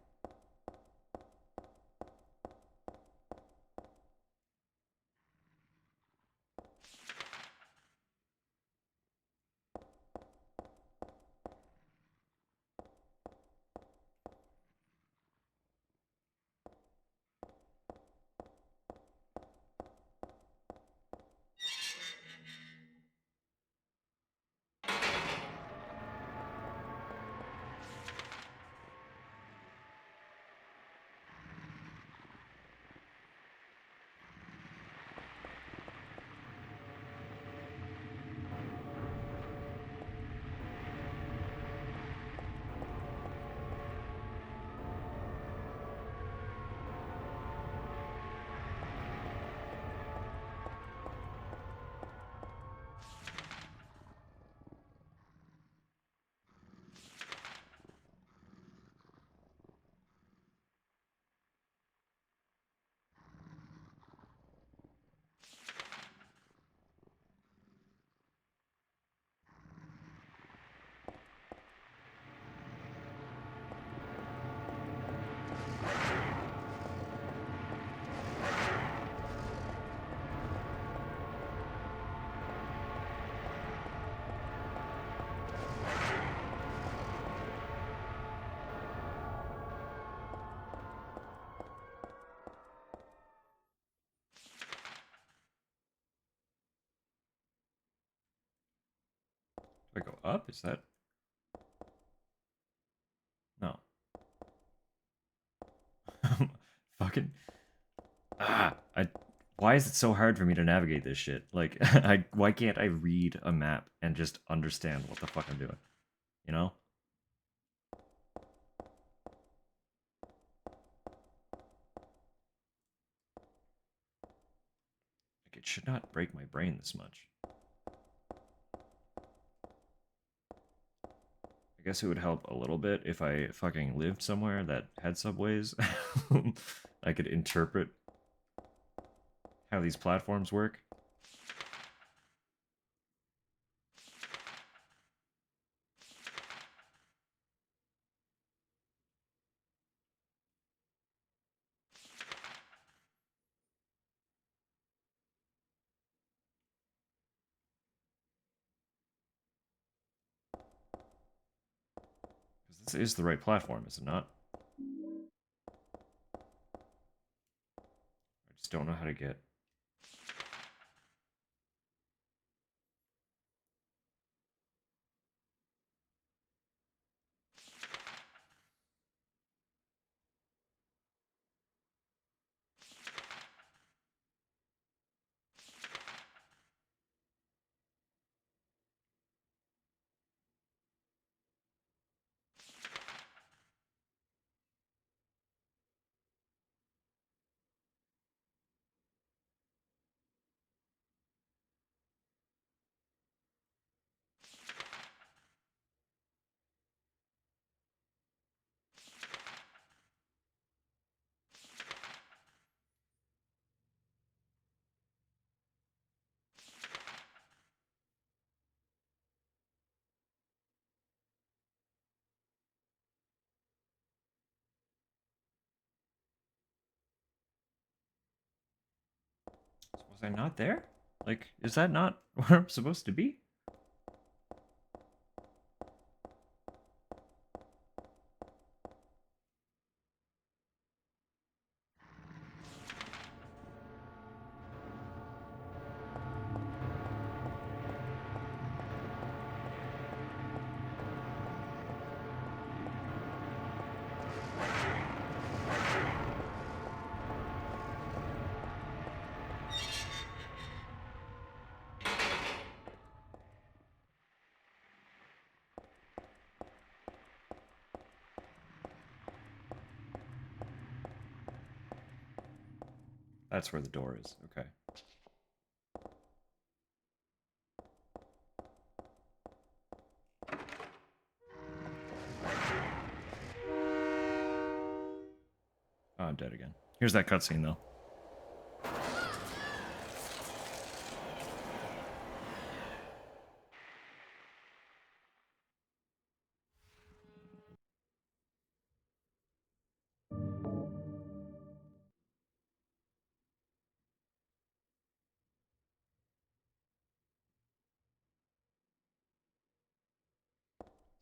I go up? Is that... No. Fucking... Why is it so hard for me to navigate this shit? Like, why can't I read a map and just understand what the fuck I'm doing? You know? Like, it should not break my brain this much. I guess it would help a little bit if I fucking lived somewhere that had subways. I could interpret how these platforms work. Because this is the right platform, is it not? I just don't know how to get... Was I not there? Like, is that not where I'm supposed to be? That's where the door is. Okay. Oh, I'm dead again. Here's that cutscene, though.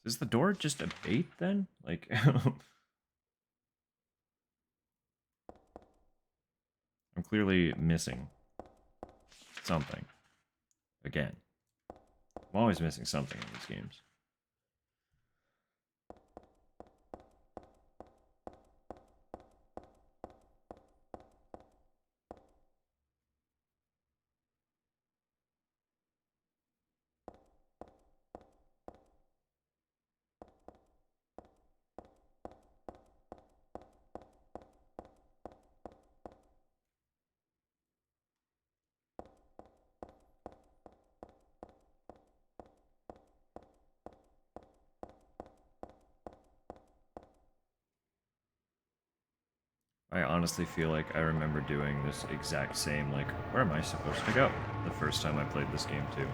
Is the door just a bait, then? Like... I'm clearly missing something. Again. I'm always missing something in these games. I honestly feel like I remember doing this exact same, like, where am I supposed to go? The first time I played this game, too.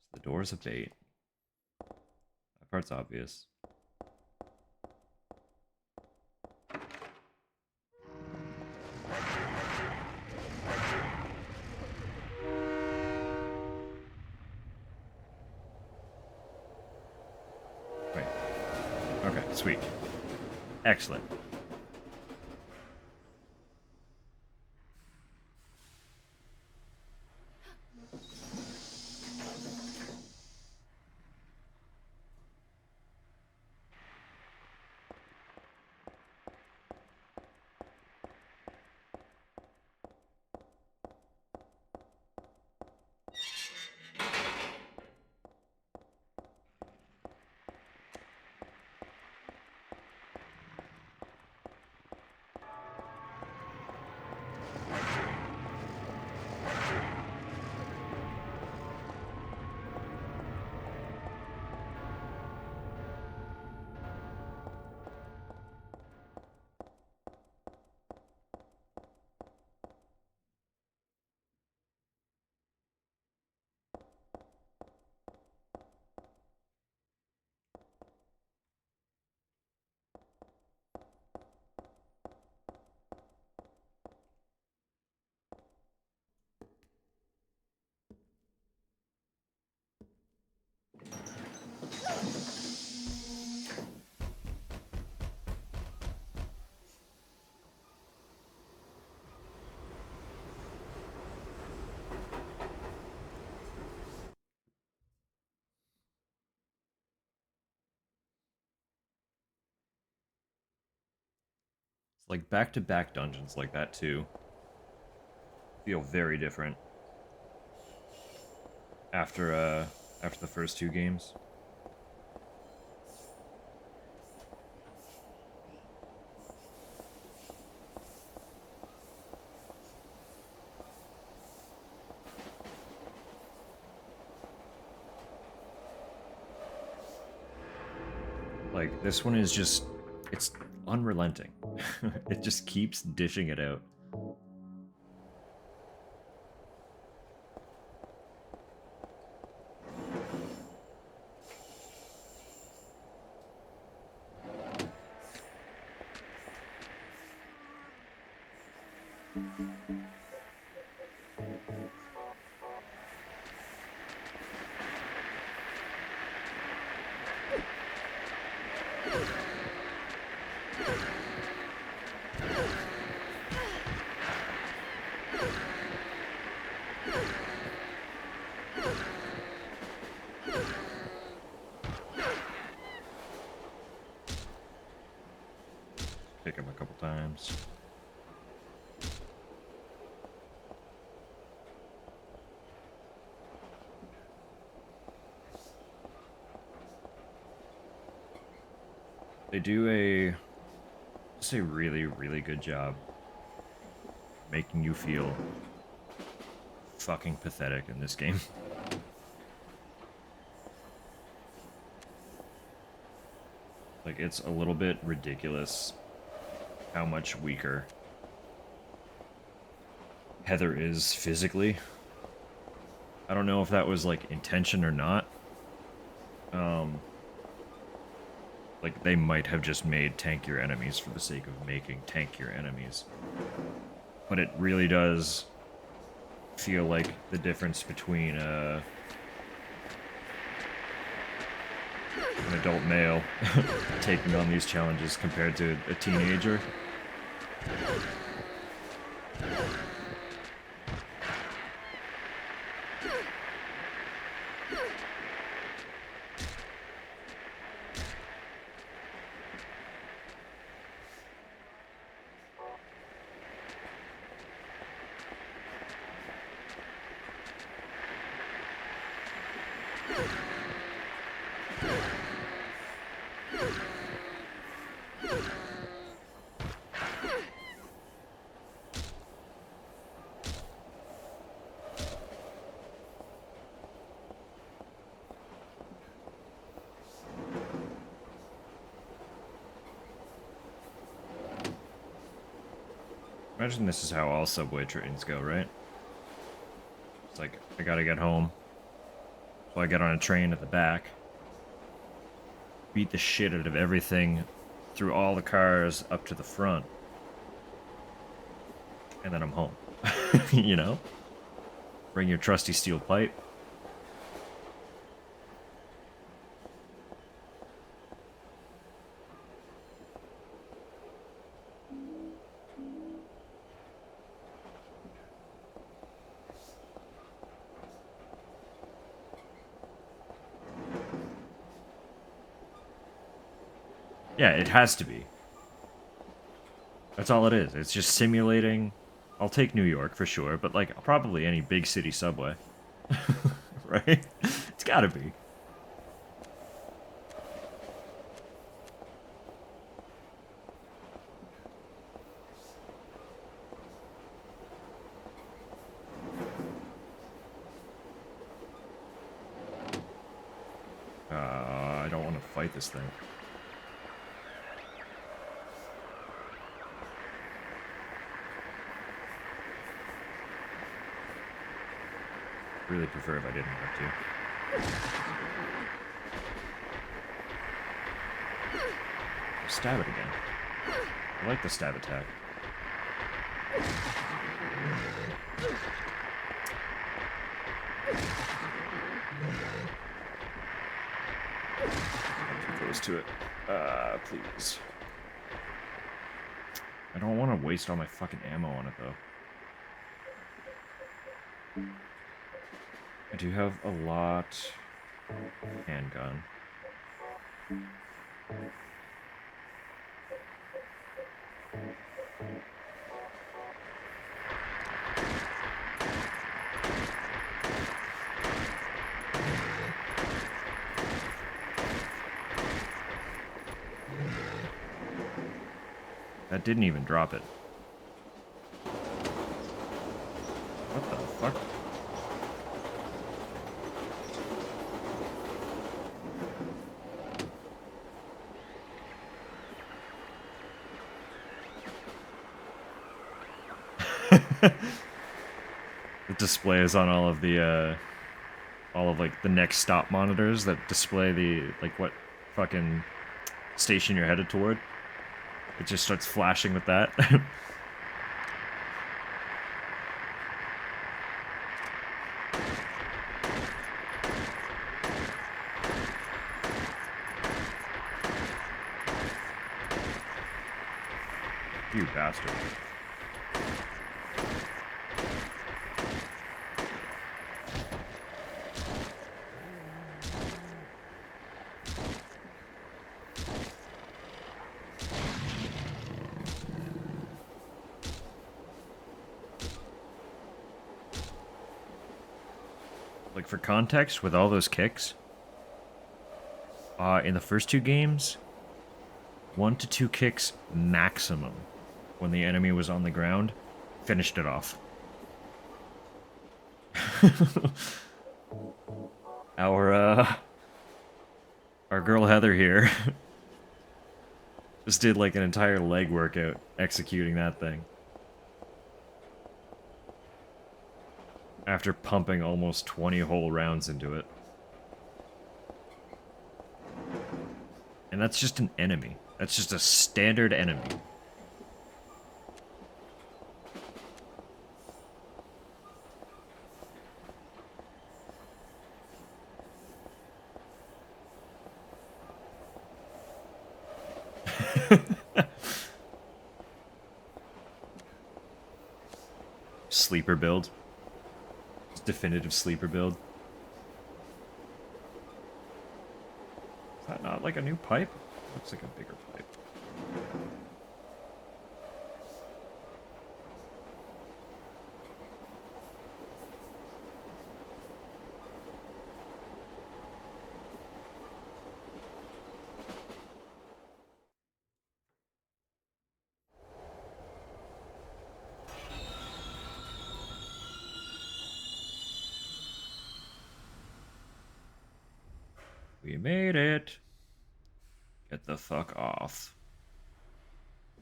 So the door's a bait. That part's obvious. Sweet. Excellent. It's like back-to-back dungeons like that too. Feel very different after the first two games. Like this one is just it's unrelenting. It just keeps dishing it out. Pick him a couple times. They do just a really, really good job making you feel fucking pathetic in this game. Like, it's a little bit ridiculous how much weaker Heather is physically. I don't know if that was, like, intention or not. Like, they might have just made tankier enemies for the sake of making tankier enemies. But it really does feel like the difference between, an adult male taking on these challenges compared to a teenager. Imagine this is how all subway trains go, right? It's like, I gotta get home. So I get on a train at the back. Beat the shit out of everything through all the cars up to the front. And then I'm home. You know? Bring your trusty steel pipe. Yeah, it has to be. That's all it is. It's just simulating. I'll take New York for sure, but like probably any big city subway. Right? It's gotta be. I don't want to fight this thing. Really prefer if I didn't have to. Stab it again. I like the stab attack. Too close to it. Please. I don't want to waste all my fucking ammo on it, though. I do have a lot handgun. That didn't even drop it. What the fuck? The display is on all of like the next stop monitors that display the like what fucking station you're headed toward. It just starts flashing with that. You bastard. Like, for context, with all those kicks, in the first two games, 1 to 2 kicks maximum when the enemy was on the ground, finished it off. Our girl Heather here just did like an entire leg workout executing that thing. After pumping almost 20 whole rounds into it. And that's just an enemy. That's just a standard enemy. Sleeper build. Definitive sleeper build. Is that not like a new pipe? Looks like a bigger pipe. We made it. Get the fuck off.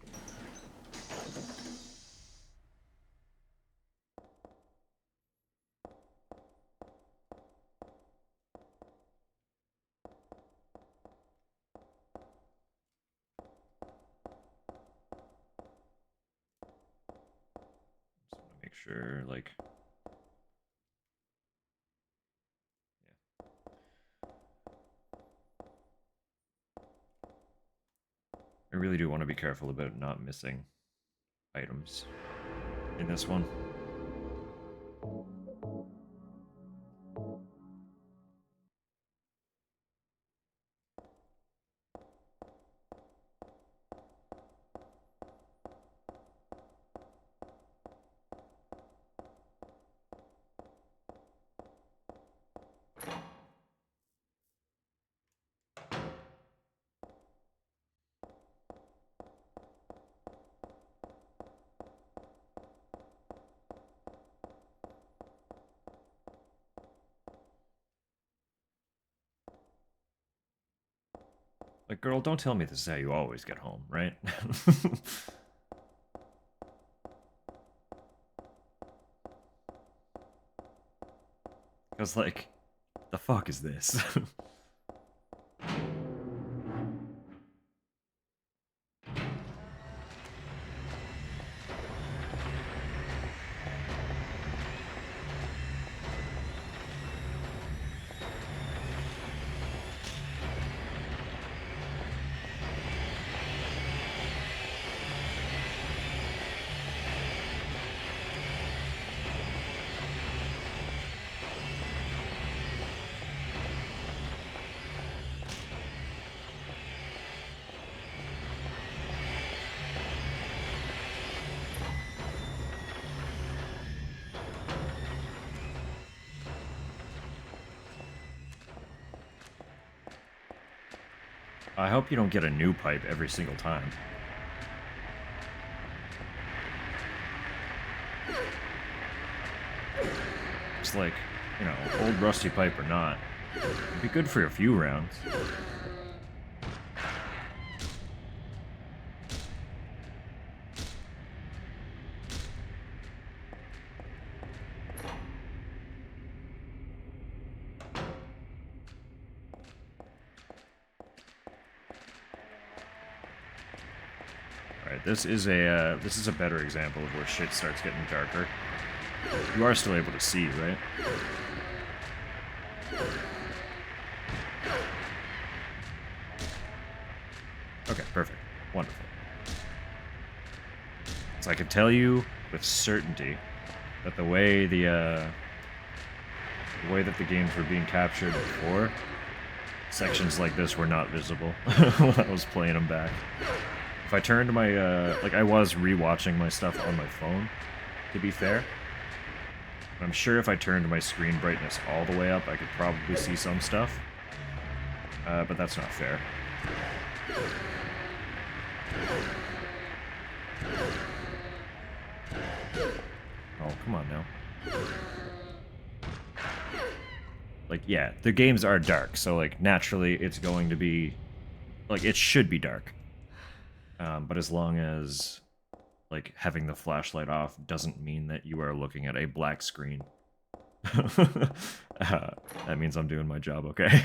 Just want to make sure, like... I really do want to be careful about not missing items in this one. Like, girl, don't tell me this is how you always get home, right? Because, like, the fuck is this? I hope you don't get a new pipe every single time. It's like, you know, old rusty pipe or not, it'd be good for a few rounds. Alright, this is a better example of where shit starts getting darker. You are still able to see, right? Okay, perfect. Wonderful. So I can tell you with certainty that the way that the games were being captured before, sections like this were not visible when I was playing them back. If I turned my, like I was rewatching my stuff on my phone, to be fair. I'm sure if I turned my screen brightness all the way up, I could probably see some stuff. But that's not fair. Oh, come on now. Like, yeah, the games are dark, so, like, naturally it's going to be... Like, it should be dark. But as long as, like, having the flashlight off doesn't mean that you are looking at a black screen. That means I'm doing my job okay.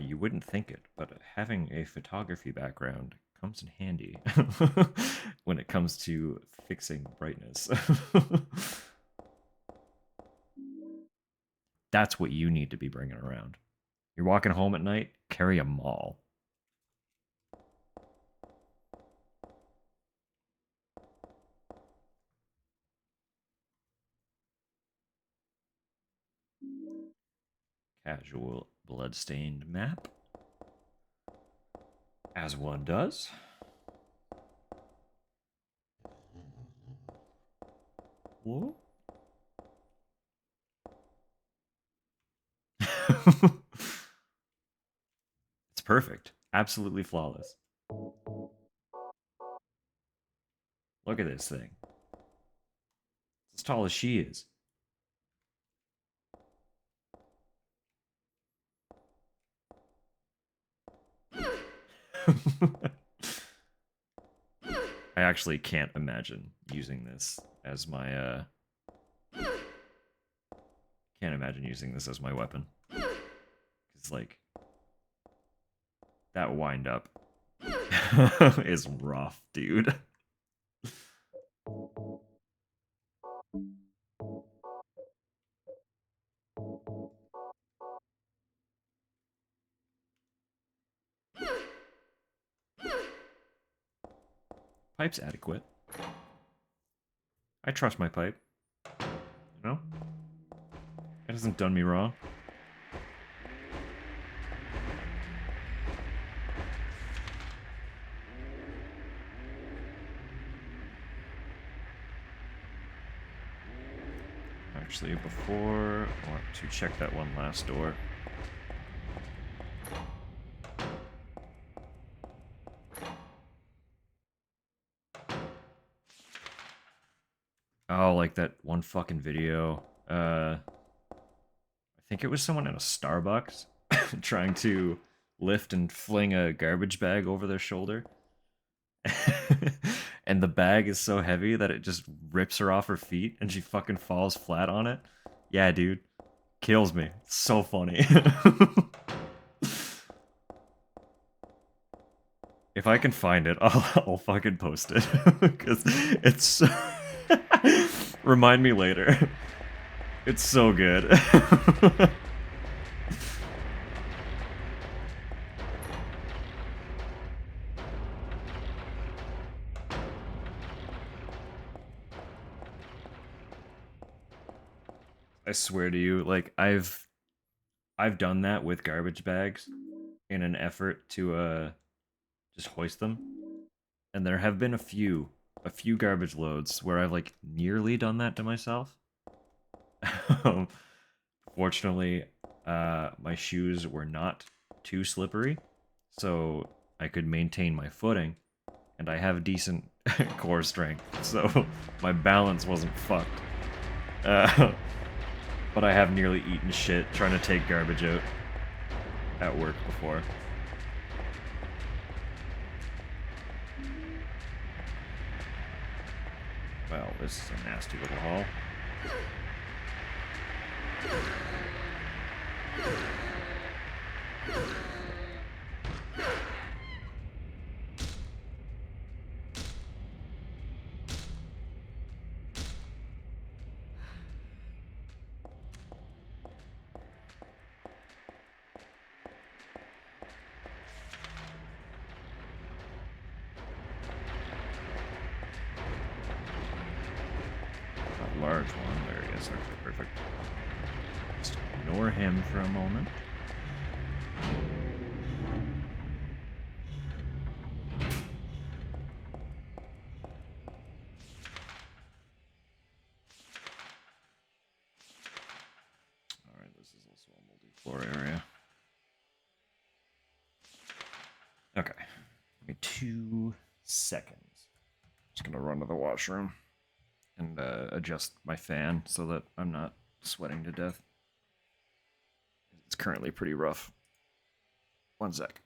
You wouldn't think it, but having a photography background comes in handy when it comes to fixing brightness. That's what you need to be bringing around. You're walking home at night, carry a maul. Casual bloodstained map. As one does. Whoa. It's perfect. Absolutely flawless. Look at this thing. It's as tall as she is. I actually can't imagine using this as my can't imagine using this as my weapon. It's like that wind up is rough, dude. Pipe's adequate. I trust my pipe. You know? It hasn't done me wrong. Actually, before I want to check that one last door. like that one fucking video. I think it was someone in a Starbucks trying to lift and fling a garbage bag over their shoulder. And the bag is so heavy that it just rips her off her feet and she fucking falls flat on it. Yeah, dude. Kills me. It's so funny. If I can find it, I'll fucking post it. Because it's so... Remind me later. It's so good. I swear to you, like I've done that with garbage bags in an effort to just hoist them. And there have been a few garbage loads where I've like nearly done that to myself. Um, Fortunately, my shoes were not too slippery, so I could maintain my footing, and I have decent core strength, so my balance wasn't fucked. Uh, but I have nearly eaten shit trying to take garbage out at work before. Well, this is a nasty little haul. A large one. There he is. Okay, perfect. Just ignore him for a moment. Alright, this is also a multi-floor area. Okay. Give me 2 seconds. Just gonna run to the washroom and adjust my fan so that I'm not sweating to death. It's currently pretty rough. 1 sec.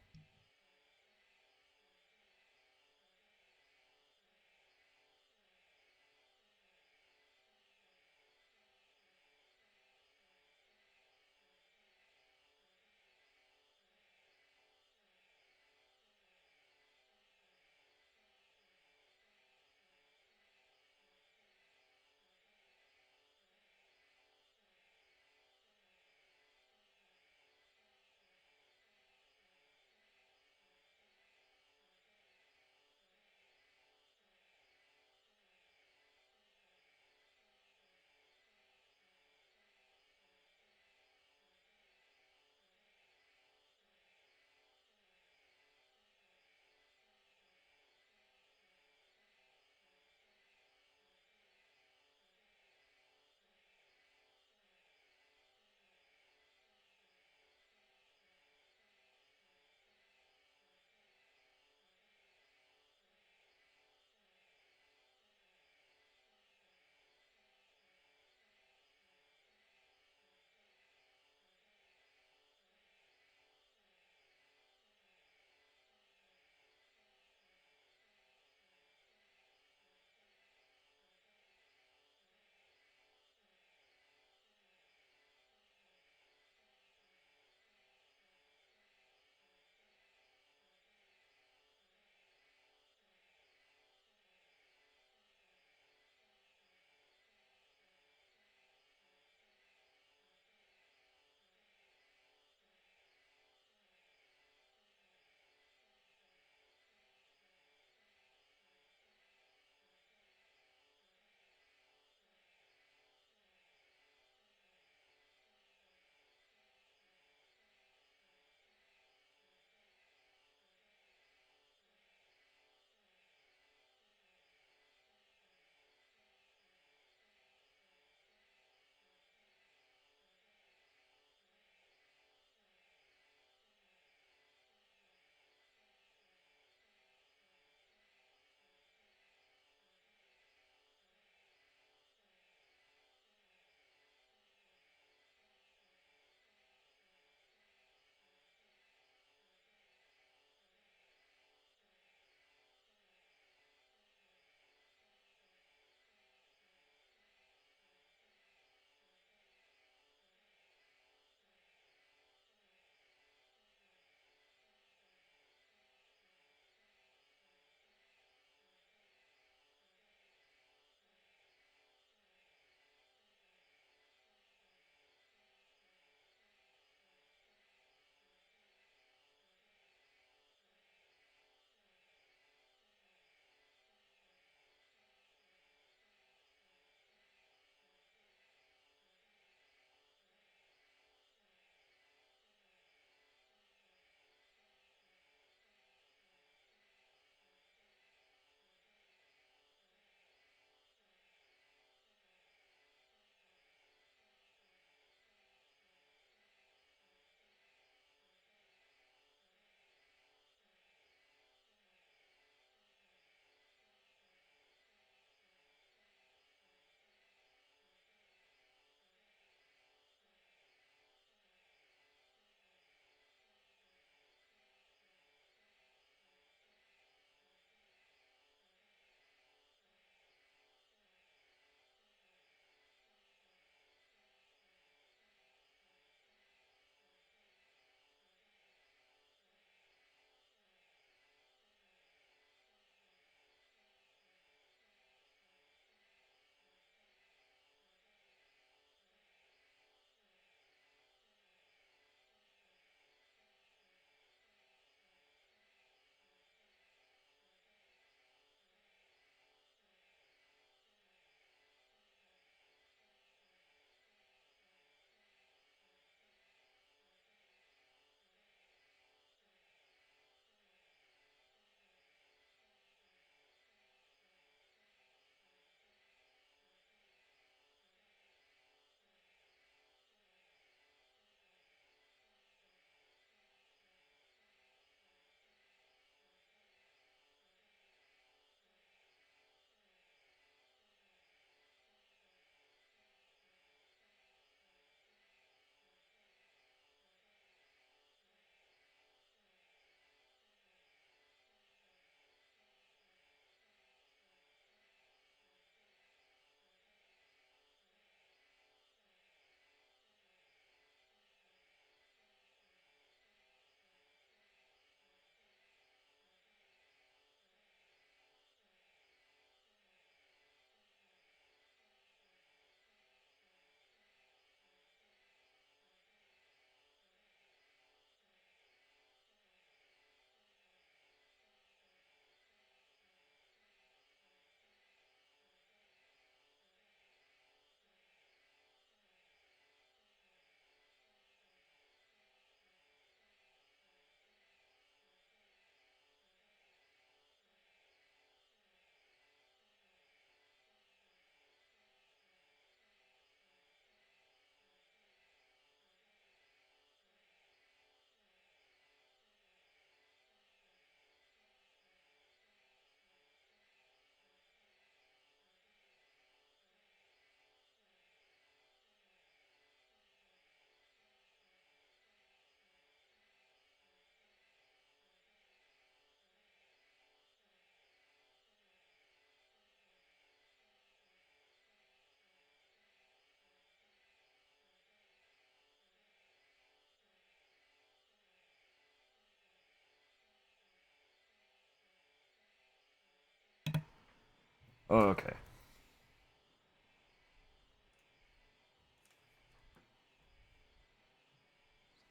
Okay.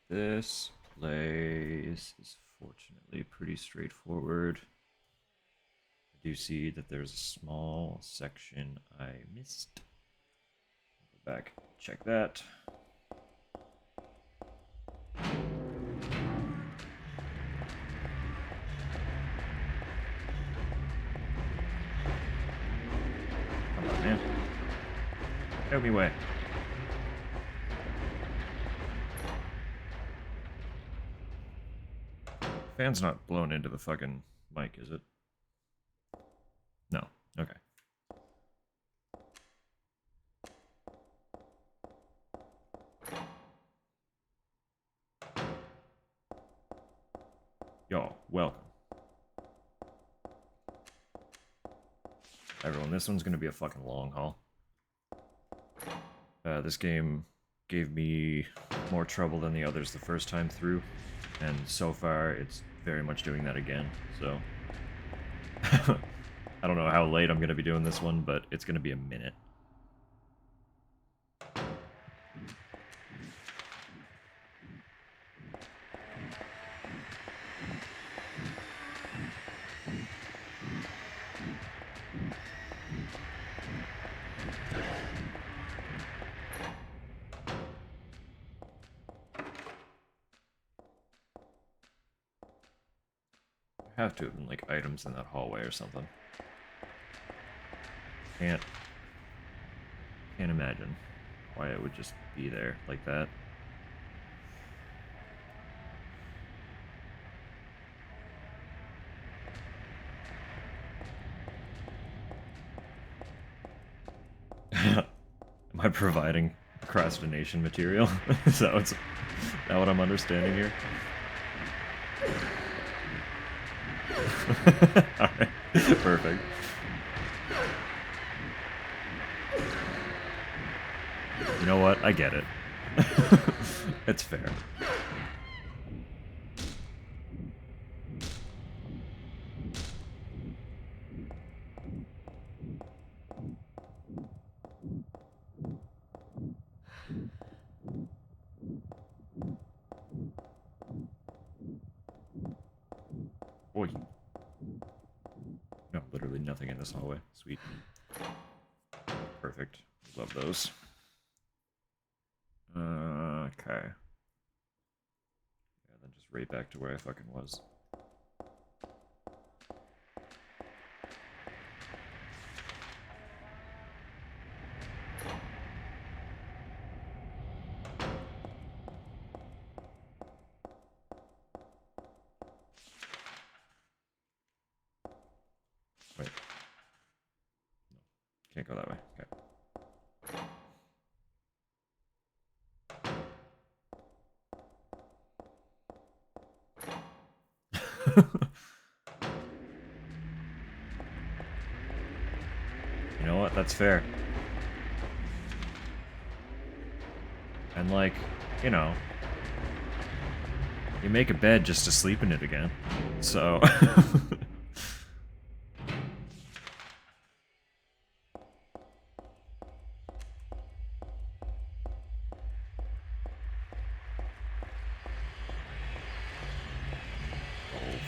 This place is fortunately pretty straightforward. I do see that there's a small section I missed. Go back, check that. Come on, man. Show me way. Fan's not blown into the fucking mic, is it? No. Okay. Y'all, welcome. Everyone, this one's gonna be a fucking long haul. This game gave me more trouble than the others the first time through, and so far it's very much doing that again, so... I don't know how late I'm gonna be doing this one, but it's gonna be a minute. Have to have been like items in that hallway or something. Can't imagine why it would just be there like that. Am I providing procrastination material? Is that what I'm understanding here? Alright, perfect. You know what? I get it. It's fair. Boy. No, literally nothing in this hallway. Sweet. Perfect. Love those. Okay. Yeah, then just right back to where I fucking was. Wait. No. Can't go that way. Okay. You know what? That's fair. And like, you know, you make a bed just to sleep in it again. So... Oh,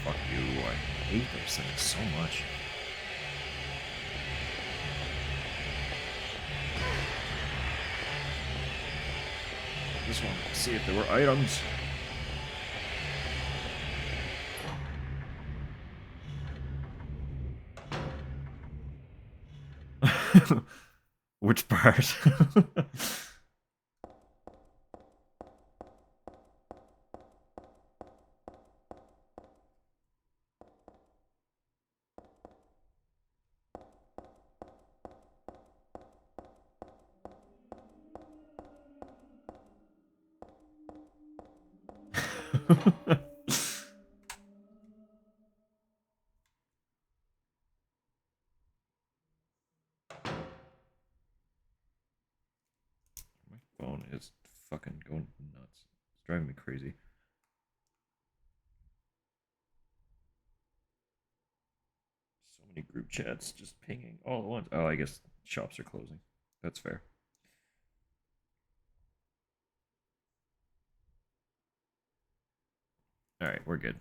fuck you. I hate those things so much. Just wanted to see if there were items. Which part? My phone is fucking going nuts. It's driving me crazy. So many group chats just pinging all at once. Oh, I guess shops are closing. That's fair. All right, we're good.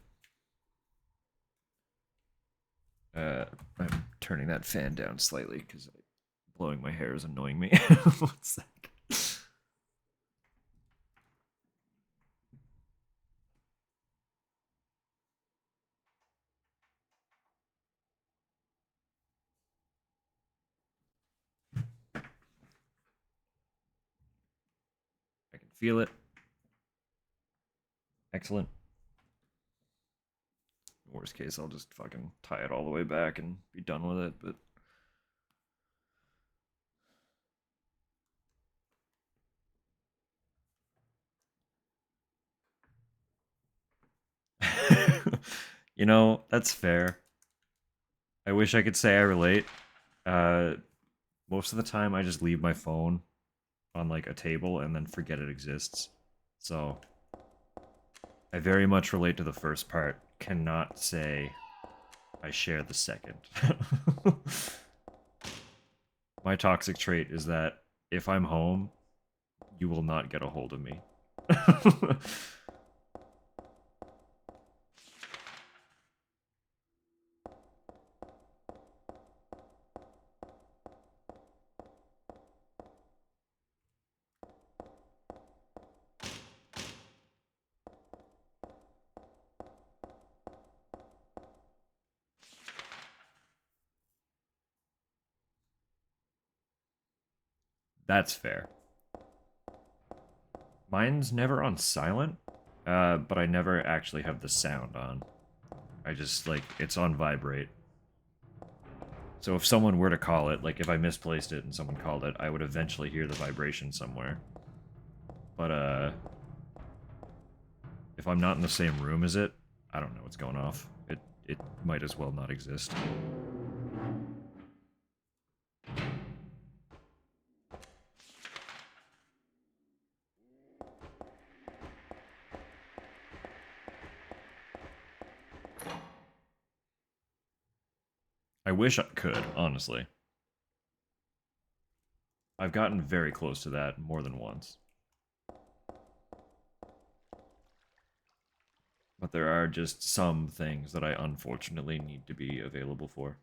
I'm turning that fan down slightly because blowing my hair is annoying me. One sec. I can feel it. Excellent. Worst case, I'll just fucking tie it all the way back and be done with it, but you know, that's fair. I wish I could say I relate. Most of the time I just leave my phone on like a table and then forget it exists. So I very much relate to the first part. Cannot say I share the second. My toxic trait is that if I'm home, you will not get a hold of me. That's fair. Mine's never on silent, but I never actually have the sound on. I just, like, it's on vibrate. So if someone were to call it, like if I misplaced it and someone called it, I would eventually hear the vibration somewhere. But, if I'm not in the same room as it, I don't know what's going off. It might as well not exist. I wish I could, honestly. I've gotten very close to that more than once. But there are just some things that I unfortunately need to be available for.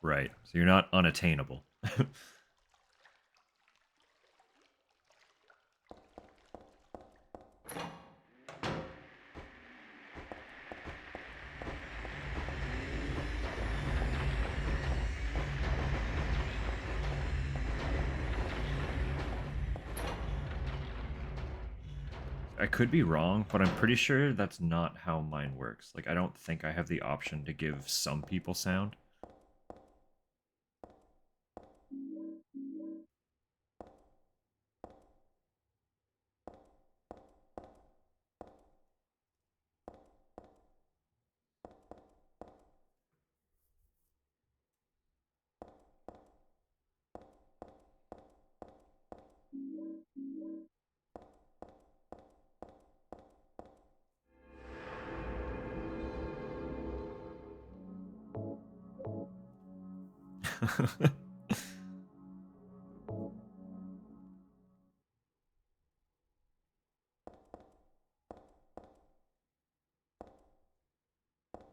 Right. So you're not unattainable. I could be wrong, but I'm pretty sure that's not how mine works. Like, I don't think I have the option to give some people sound.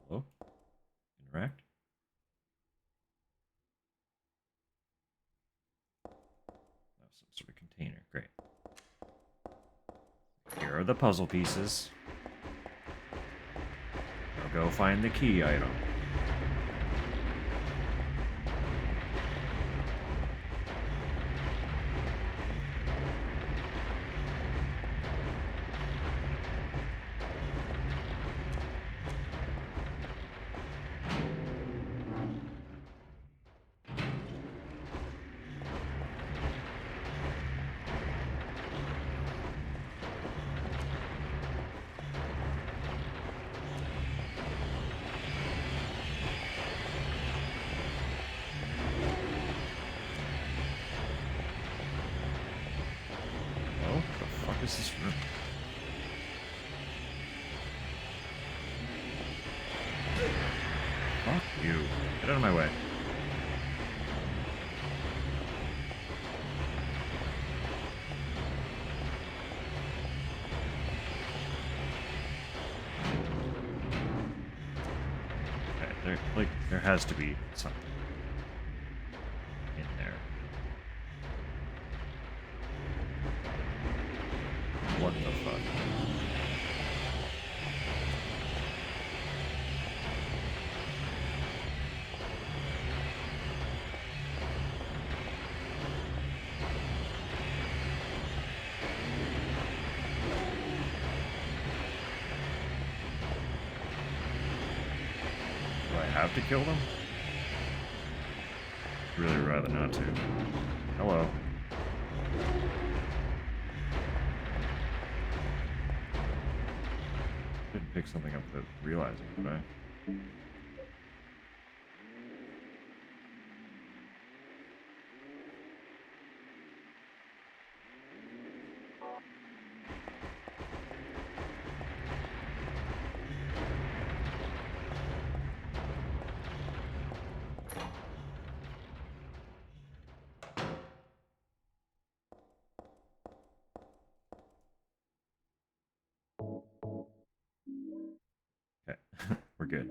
Hello? Interact? Oh, some sort of container. Great. Here are the puzzle pieces. Now go find the key item. You. Get out of my way. Okay, there has to be something in there. What the fuck? Do I have to kill them? Really rather not to. Hello. Didn't pick something up without realizing, did I? Okay, we're good.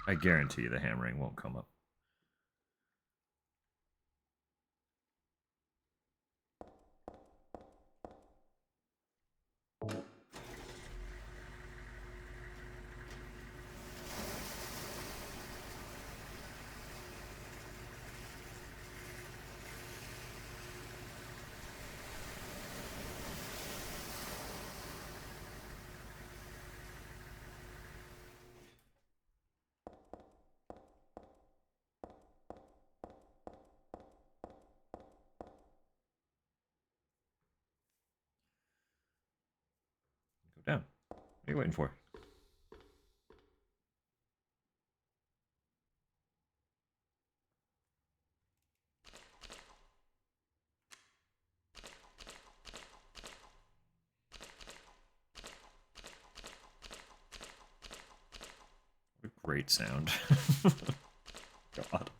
I guarantee the hammering won't come up. Go down. What are you waiting for? What a great sound. God.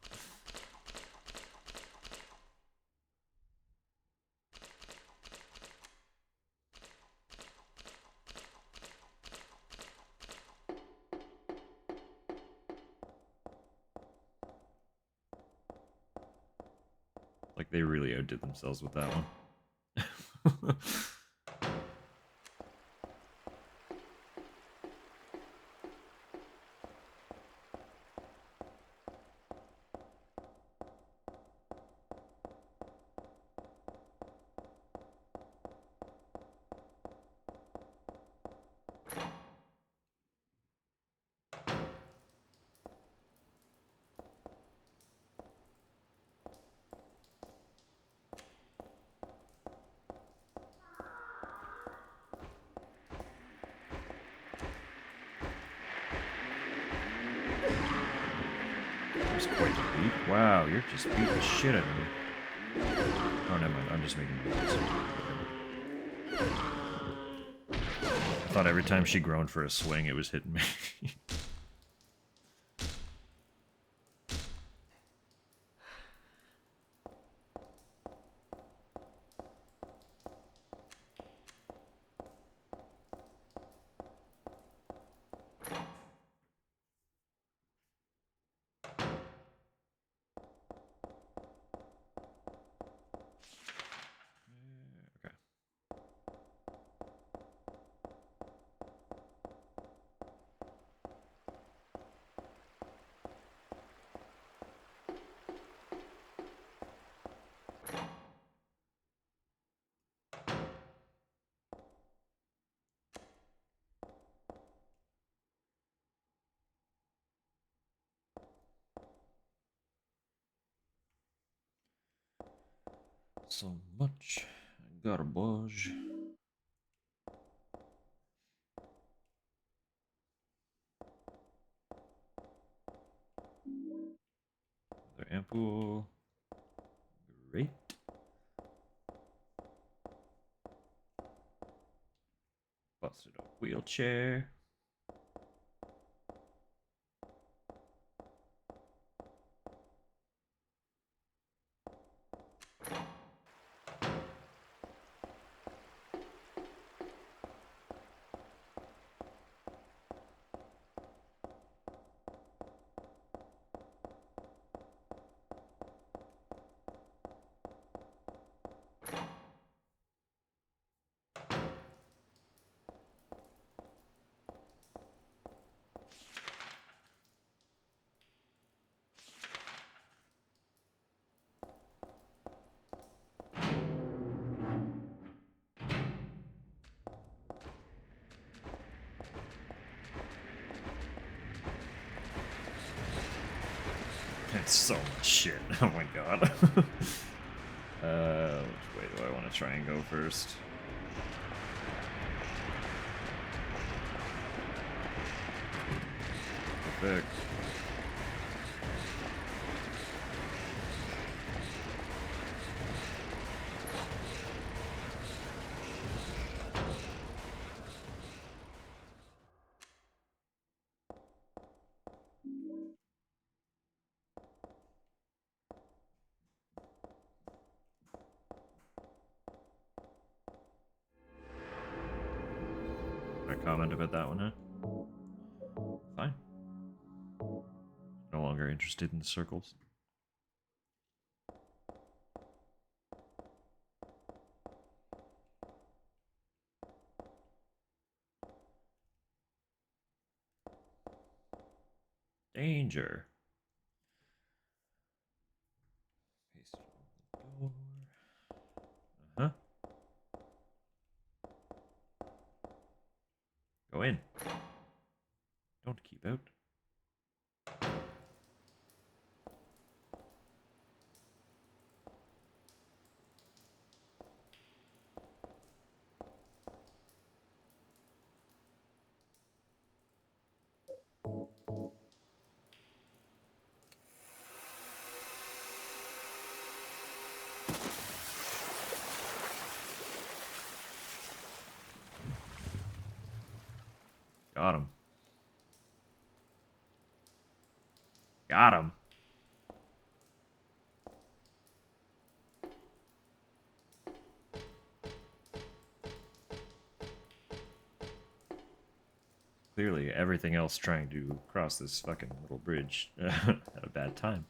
Like they really outdid themselves with that one. That was quite the beat. Wow, you're just beating the shit out of me. Oh, never mind. I'm just making noises. I thought every time she groaned for a swing, it was hitting me. Okay. So much garbage. Another ampoule. Great. Busted up wheelchair. That's so much shit. Oh my god. Which way do I want to try and go first? Perfect. I comment about that one, huh? Fine. No longer interested in the circles. Danger. Paste it on the door. Uh-huh. Go in. Don't keep out. Got him. Got him. Clearly, everything else trying to cross this fucking little bridge had a bad time.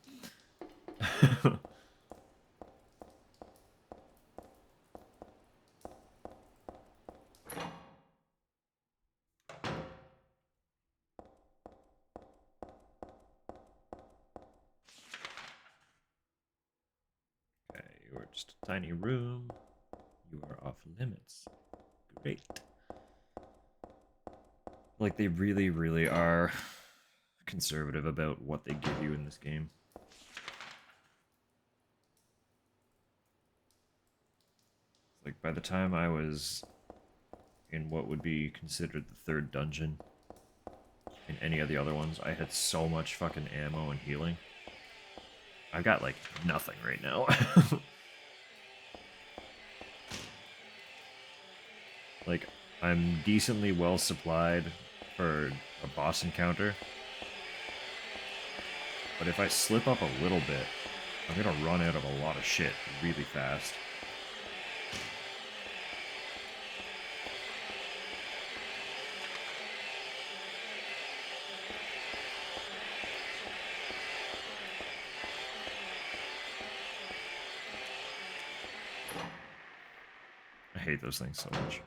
Okay, you're just a tiny room. You are off limits. Great. Like, they really, really are conservative about what they give you in this game. Like, by the time I was in what would be considered the third dungeon in any of the other ones, I had so much fucking ammo and healing. I've got, like, nothing right now. Like, I'm decently well supplied for a boss encounter. But if I slip up a little bit, I'm gonna run out of a lot of shit really fast. I hate those things so much.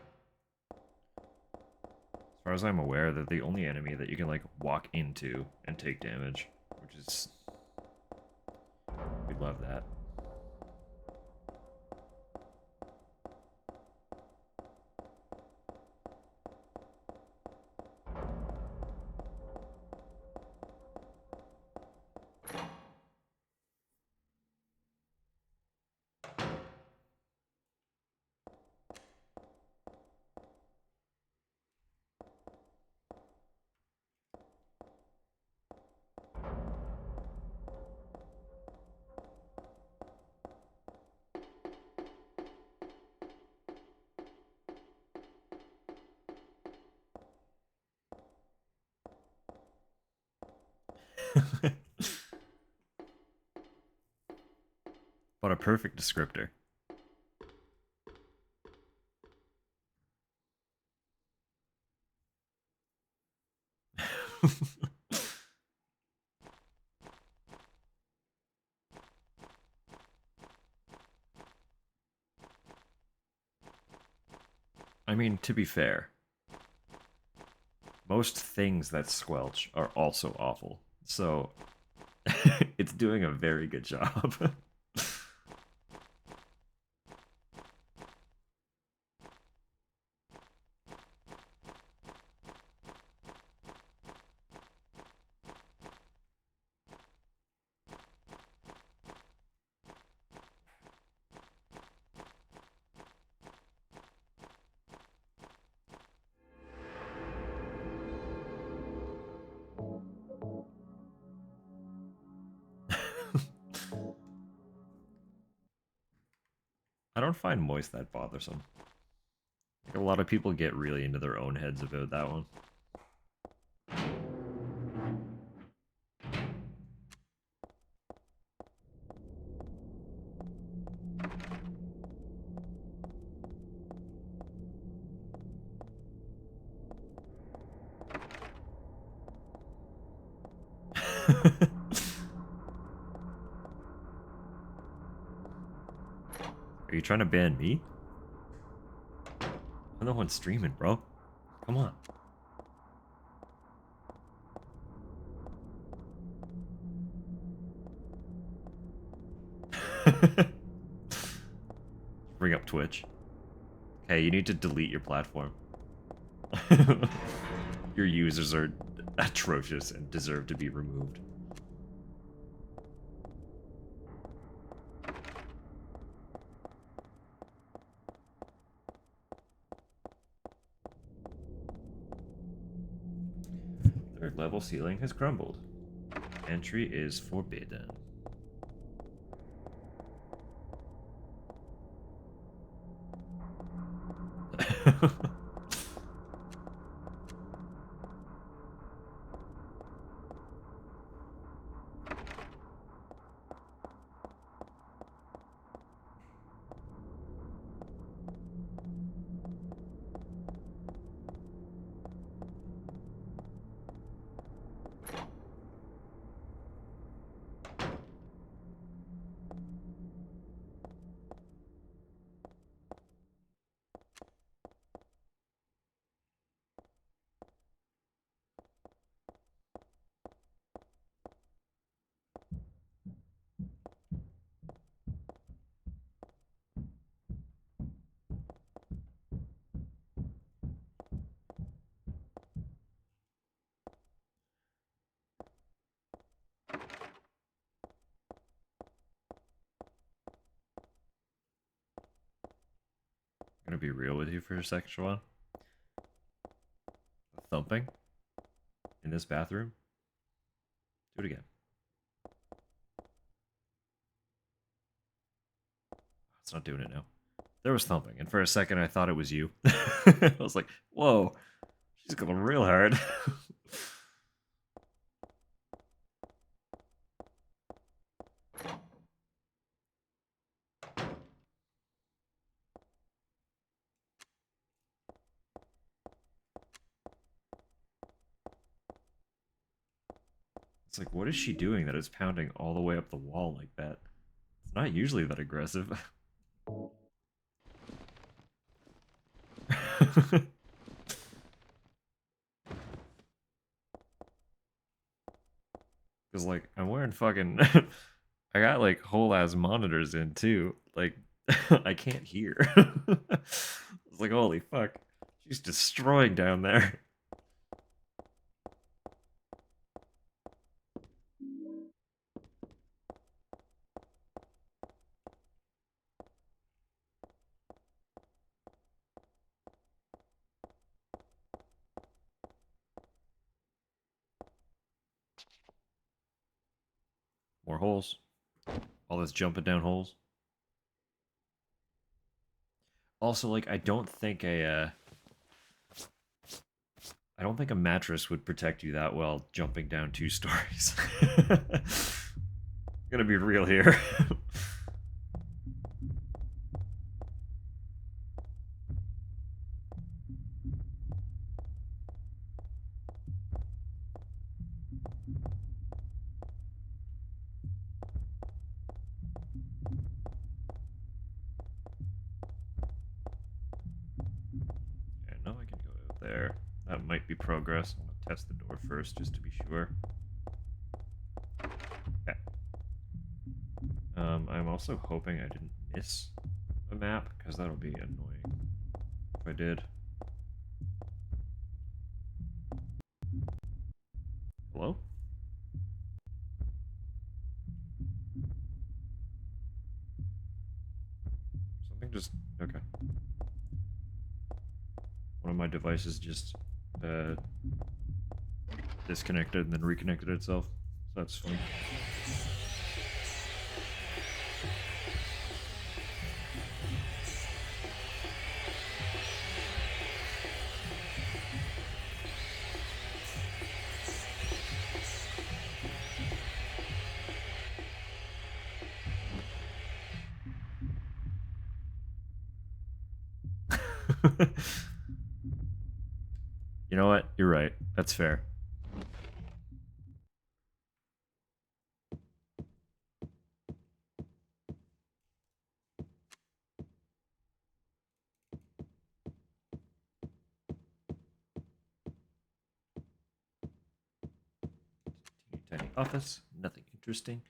As far as I'm aware, they're the only enemy that you can, like, walk into and take damage, which is... we love that. What a perfect descriptor. I mean, to be fair, most things that squelch are also awful. So it's doing a very good job. I don't find moist that bothersome. Like a lot of people get really into their own heads about that one. Are you trying to ban me? I'm the one streaming, bro. Come on. Bring up Twitch. Hey, you need to delete your platform. Your users are atrocious and deserve to be removed. Third level ceiling has crumbled. Entry is forbidden. I'm gonna be real with you for a second, Siobhan. Thumping in this bathroom. Do it again. It's not doing it now. There was thumping, and for a second I thought it was you. I was like, whoa, she's going real hard. It's like, what is she doing that is pounding all the way up the wall like that? It's not usually that aggressive. Because, like, I'm wearing fucking... I got, like, whole-ass monitors in, too. Like, I can't hear. It's like, holy fuck. She's destroying down there. More holes. All this jumping down holes. Also, like, I don't think a, I don't think a mattress would protect you that well jumping down 2 stories. Gonna be real here. Yeah, no, I can go out there. That might be progress. I'm gonna test the door first just to be sure. Okay. I'm also hoping I didn't miss a map, because that'll be annoying if I did. Hello? Something just... okay. One of my devices just disconnected and then reconnected itself. So that's fun. You know what? You're right. That's fair. Teeny tiny office. Nothing interesting.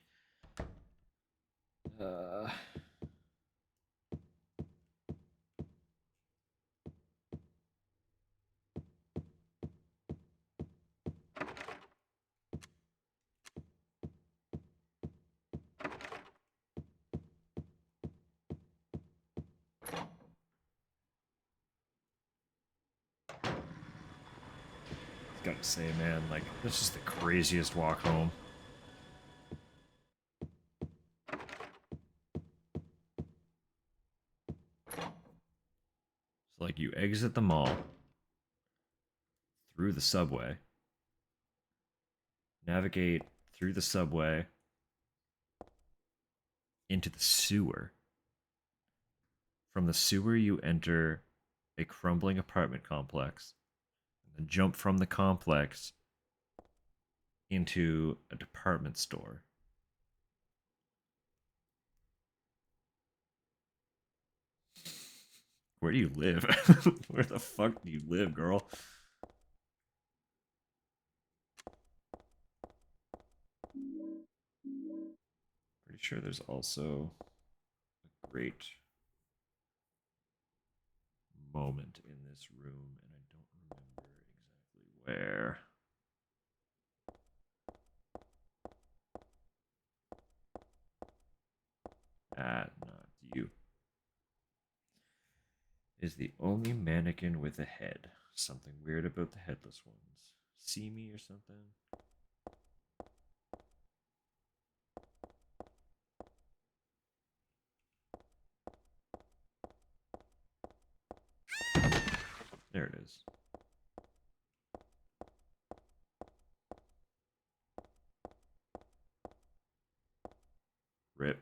Gotta say, man, like, this is the craziest walk home. So, like, you exit the mall through the subway, navigate through the subway into the sewer. From the sewer, you enter a crumbling apartment complex, and then jump from the complex into a department store. Where do you live? Where the fuck do you live, girl? Pretty sure there's also a great moment in this room, and I don't remember exactly where. Not you. Is the only mannequin with a head. Something weird about the headless ones. See me or something? There it is. Rip.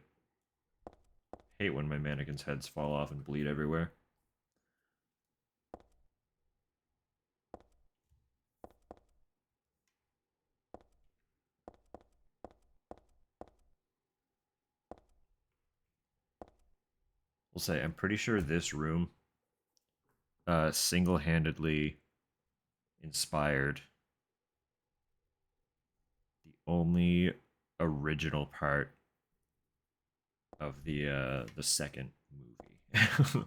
Hate when my mannequins' heads fall off and bleed everywhere. We'll say, I'm pretty sure this room single-handedly inspired the only original part of the second movie.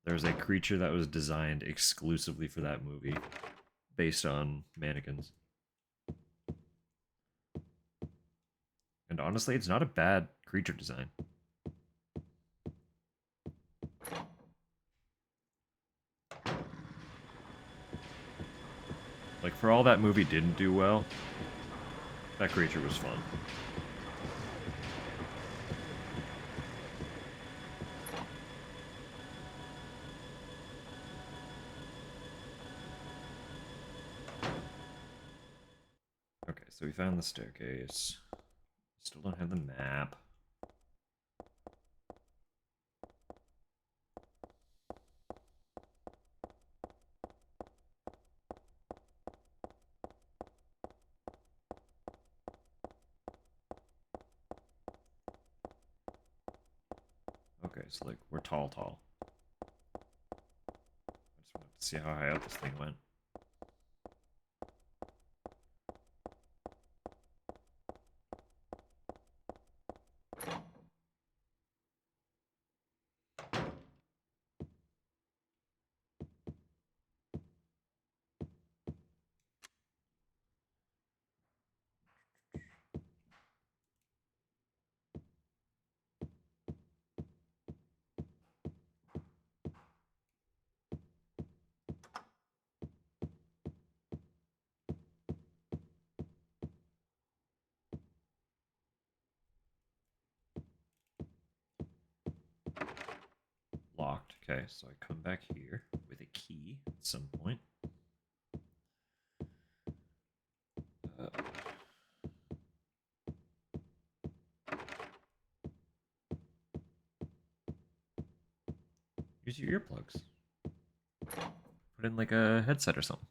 There's a creature that was designed exclusively for that movie, based on mannequins. And honestly, it's not a bad creature design. Like, for all that movie didn't do well, that creature was fun. Okay, so we found the staircase. Still don't have the map. Okay, so like we're tall. I just wanted to see how high up this thing went. Locked. Okay, so I come back here with a key at some point. Use your earplugs. Put in like a headset or something.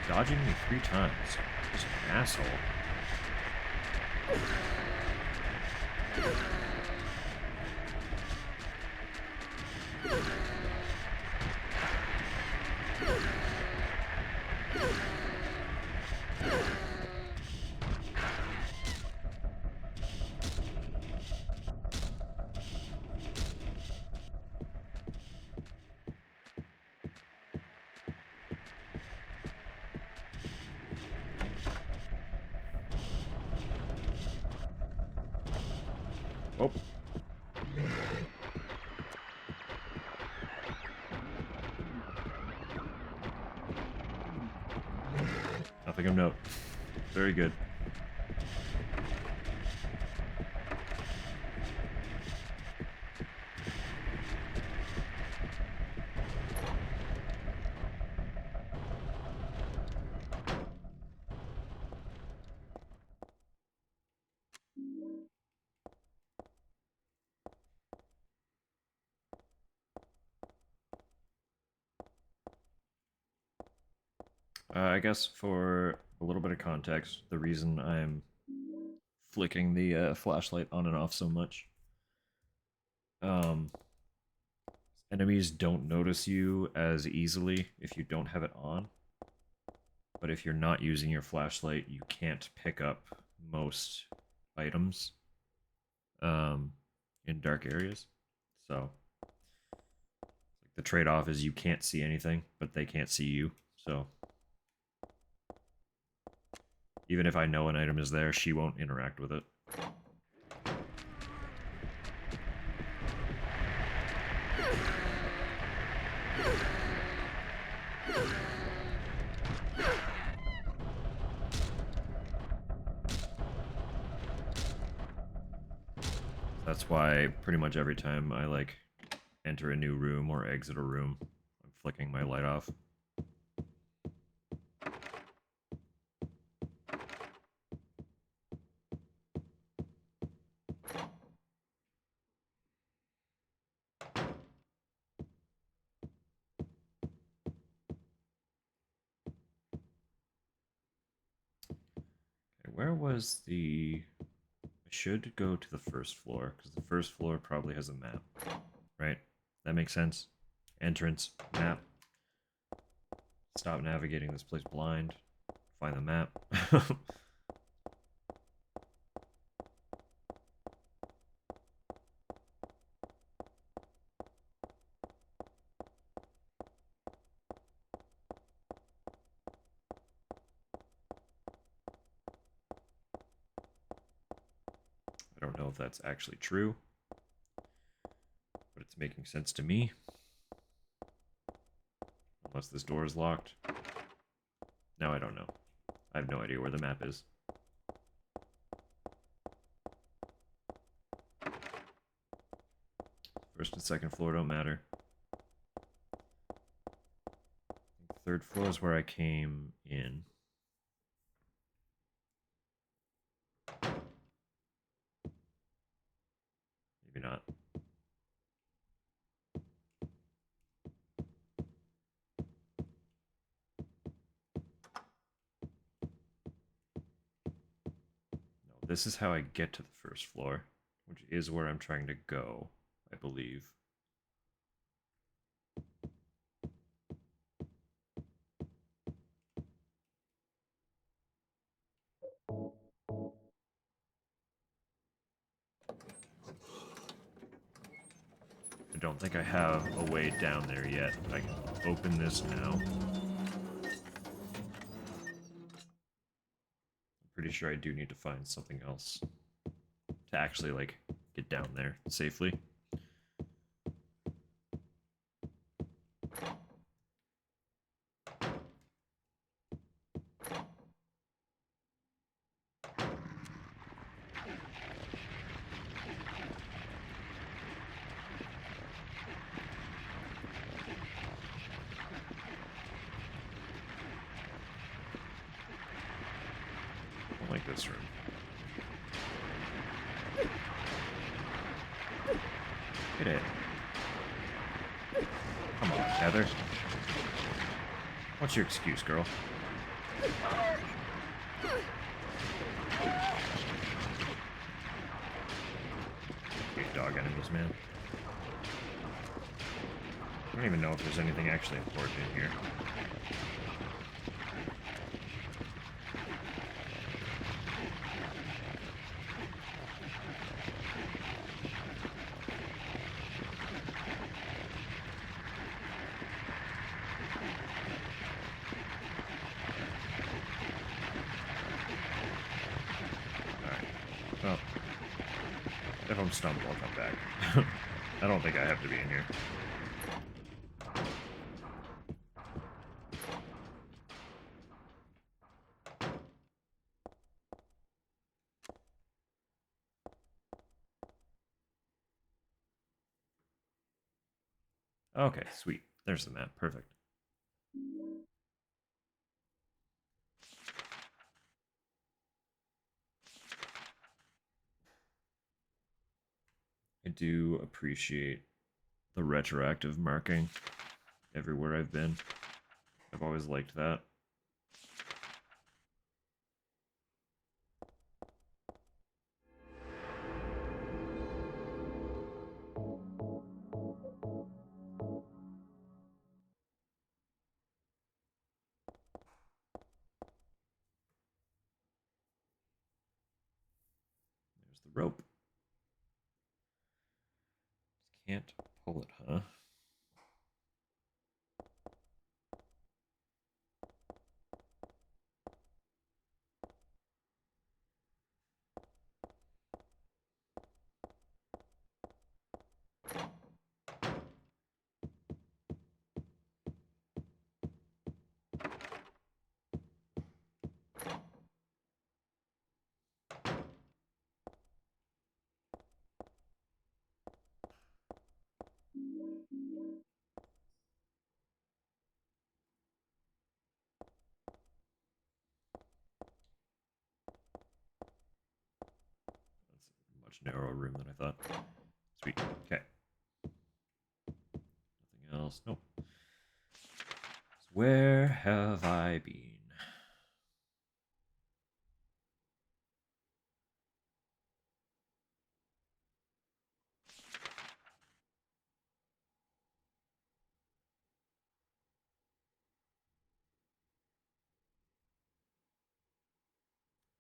Dodging me 3 times. He's an asshole. Oh. Nothing of note. Very good. I guess for a little bit of context, the reason I'm flicking the flashlight on and off so much, um, enemies don't notice you as easily if you don't have it on. But if you're not using your flashlight, you can't pick up most items in dark areas. So the trade-off is you can't see anything, but they can't see you. So even if I know an item is there, she won't interact with it. That's why pretty much every time I like enter a new room or exit a room, I'm flicking my light off. Okay, where was the... I should go to the first floor, because the first floor probably has a map, right? That makes sense. Entrance, map. Stop navigating this place blind. Find the map. I don't know if that's actually true, but it's making sense to me. Unless this door is locked. Now I don't know. I have no idea where the map is. First and second floor don't matter. Third floor is where I came in. Maybe not. No, this is how I get to the first floor, which is where I'm trying to go, I believe. I don't think I have a way down there yet. I can open this now. I'm pretty sure I do need to find something else to actually, like, get down there safely. I don't like this room. Get it. Come on, Heather. What's your excuse, girl? Hate dog enemies, man. I don't even know if there's anything actually important in here. Well, if I'm stumped, I'll come back. I don't think I have to be in here. Okay, sweet. There's the map. Perfect. I do appreciate the retroactive marking everywhere I've been. I've always liked that. There's the rope. Just can't pull it, huh? That's a much narrower room than I thought. Sweet. Okay. Nothing else. Nope. So where have I been?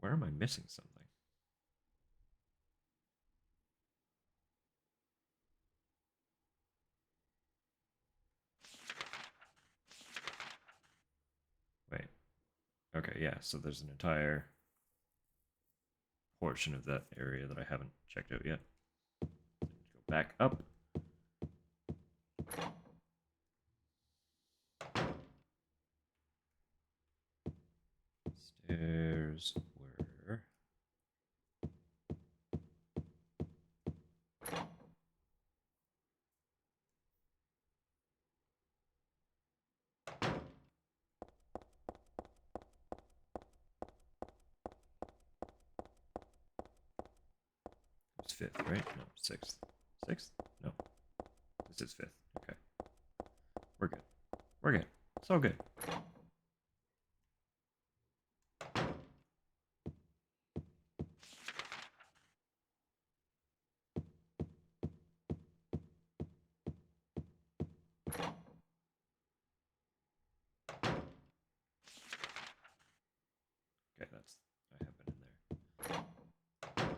Where am I missing something? Wait. Okay, yeah, so there's an entire portion of that area that I haven't checked out yet. Go back up. There's where. It's fifth, right? No, sixth. Sixth? No. This is fifth. Okay. We're good. We're good. It's all good. Okay, that's. I have been in there.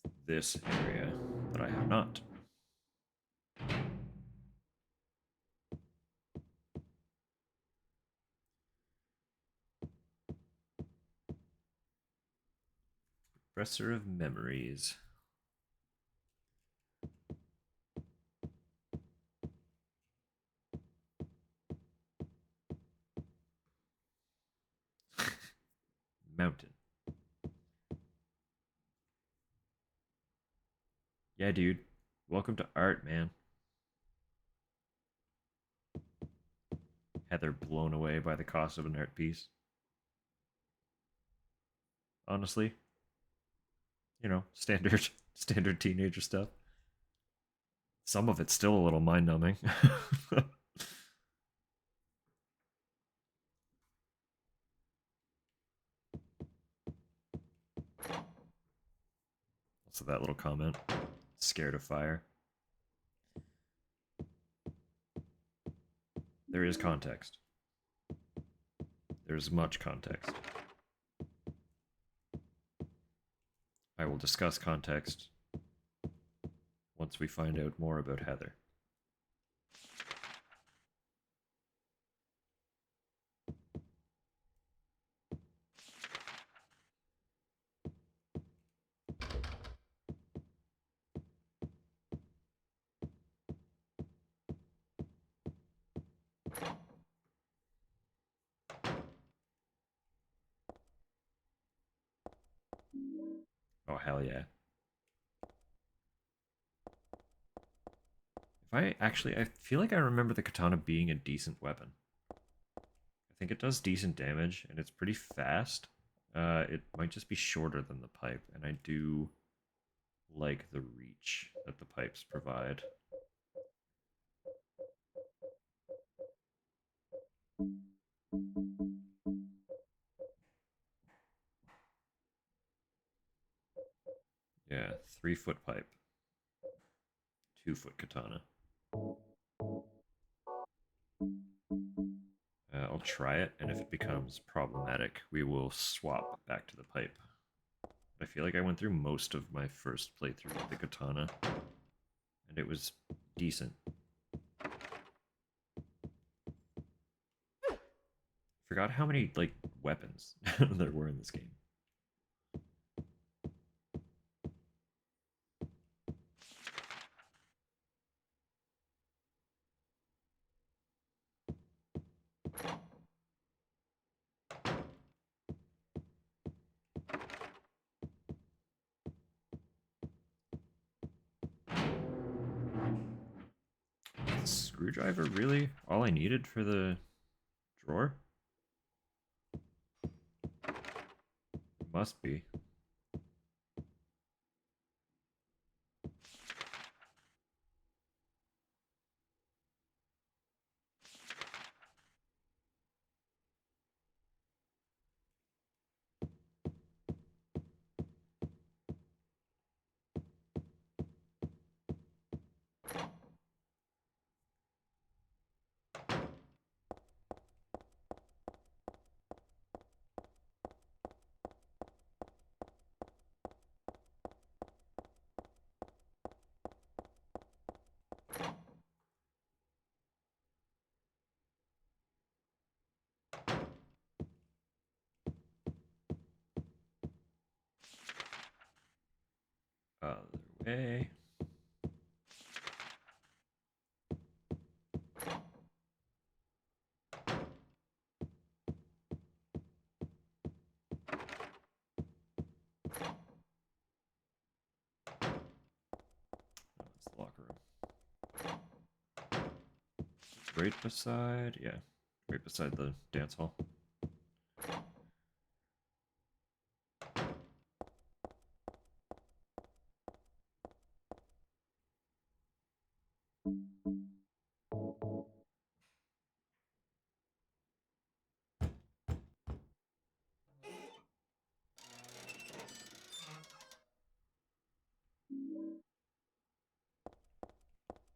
It's this area that I have not. Suppressor of memories. Mountain. Yeah, dude. Welcome to art, man. Heather blown away by the cost of an art piece. Honestly, you know, standard standard teenager stuff. Some of it's still a little mind numbing. Also, that little comment. Scared of fire. There is context. There's much context. I will discuss context once we find out more about Heather. Oh, hell yeah. I feel like I remember the katana being a decent weapon. I think it does decent damage, and it's pretty fast. It might just be shorter than the pipe, and I do like the reach that the pipes provide. Yeah, 3-foot pipe. 2-foot katana. I'll try it, and if it becomes problematic, we will swap back to the pipe. I feel like I went through most of my first playthrough with the katana, and it was decent. Forgot how many, like, weapons there were in this game. Screwdriver, really? All I needed for the drawer? Must be. Other way. right beside, yeah, right beside the dance hall.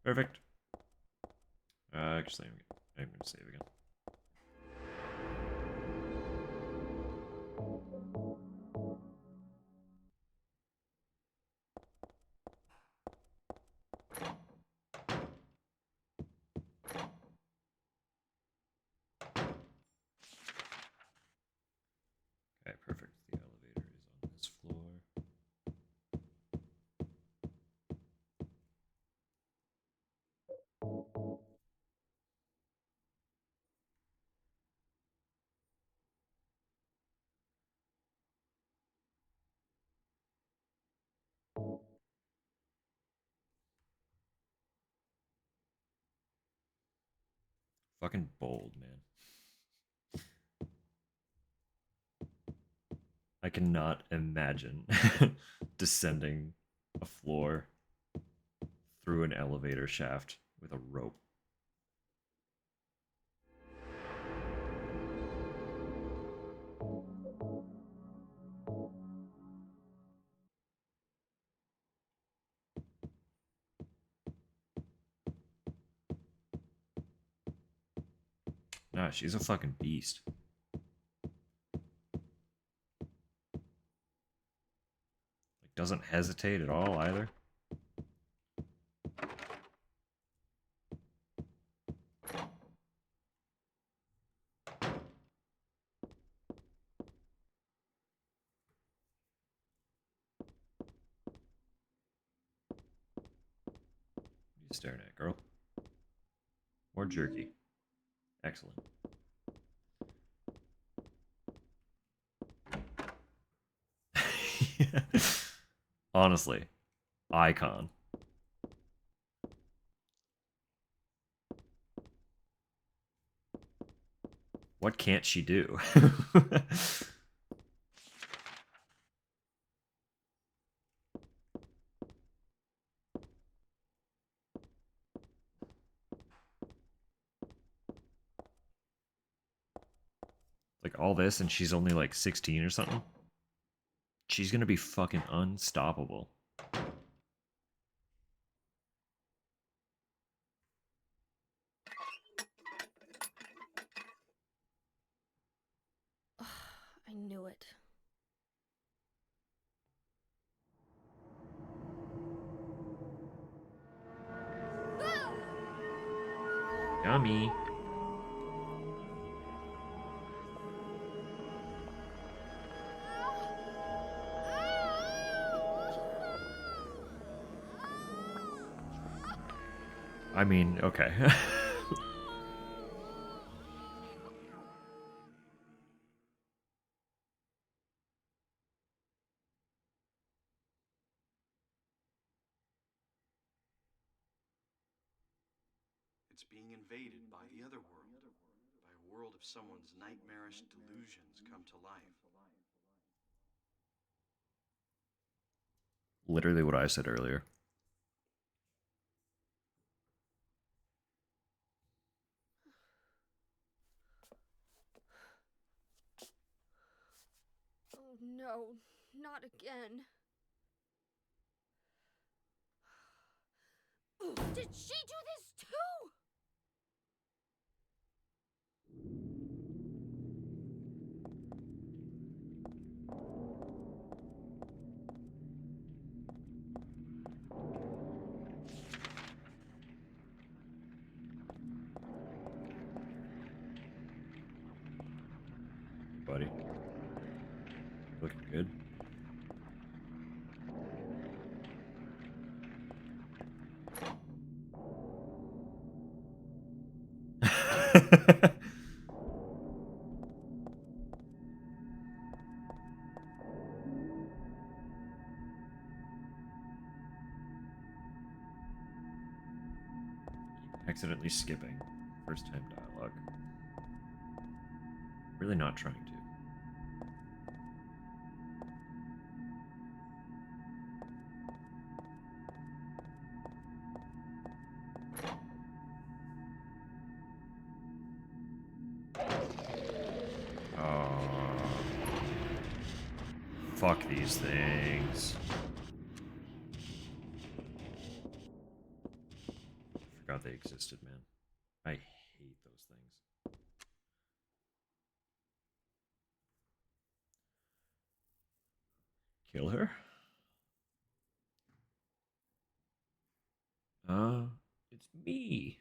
Perfect. Actually, I'm gonna save again. Okay, perfect. The elevator is on this floor. Fucking bold, man. I cannot imagine descending a floor through an elevator shaft with a rope. Nah, she's a fucking beast. Like, doesn't hesitate at all either. What are you staring at, girl? More jerky. Excellent. Honestly, icon. What can't she do? Like all this and she's only like 16 or something? She's gonna be fucking unstoppable. I knew it. Yummy. I mean, okay. It's being invaded by the other world, by a world of someone's nightmarish delusions come to life. Literally what I said earlier. Oh no, not again. Did she do this too? Buddy. Looking good. Accidentally skipping. First time dialogue. Really not trying to. Fuck these things. Forgot they existed, man. I hate those things. Kill her? It's me.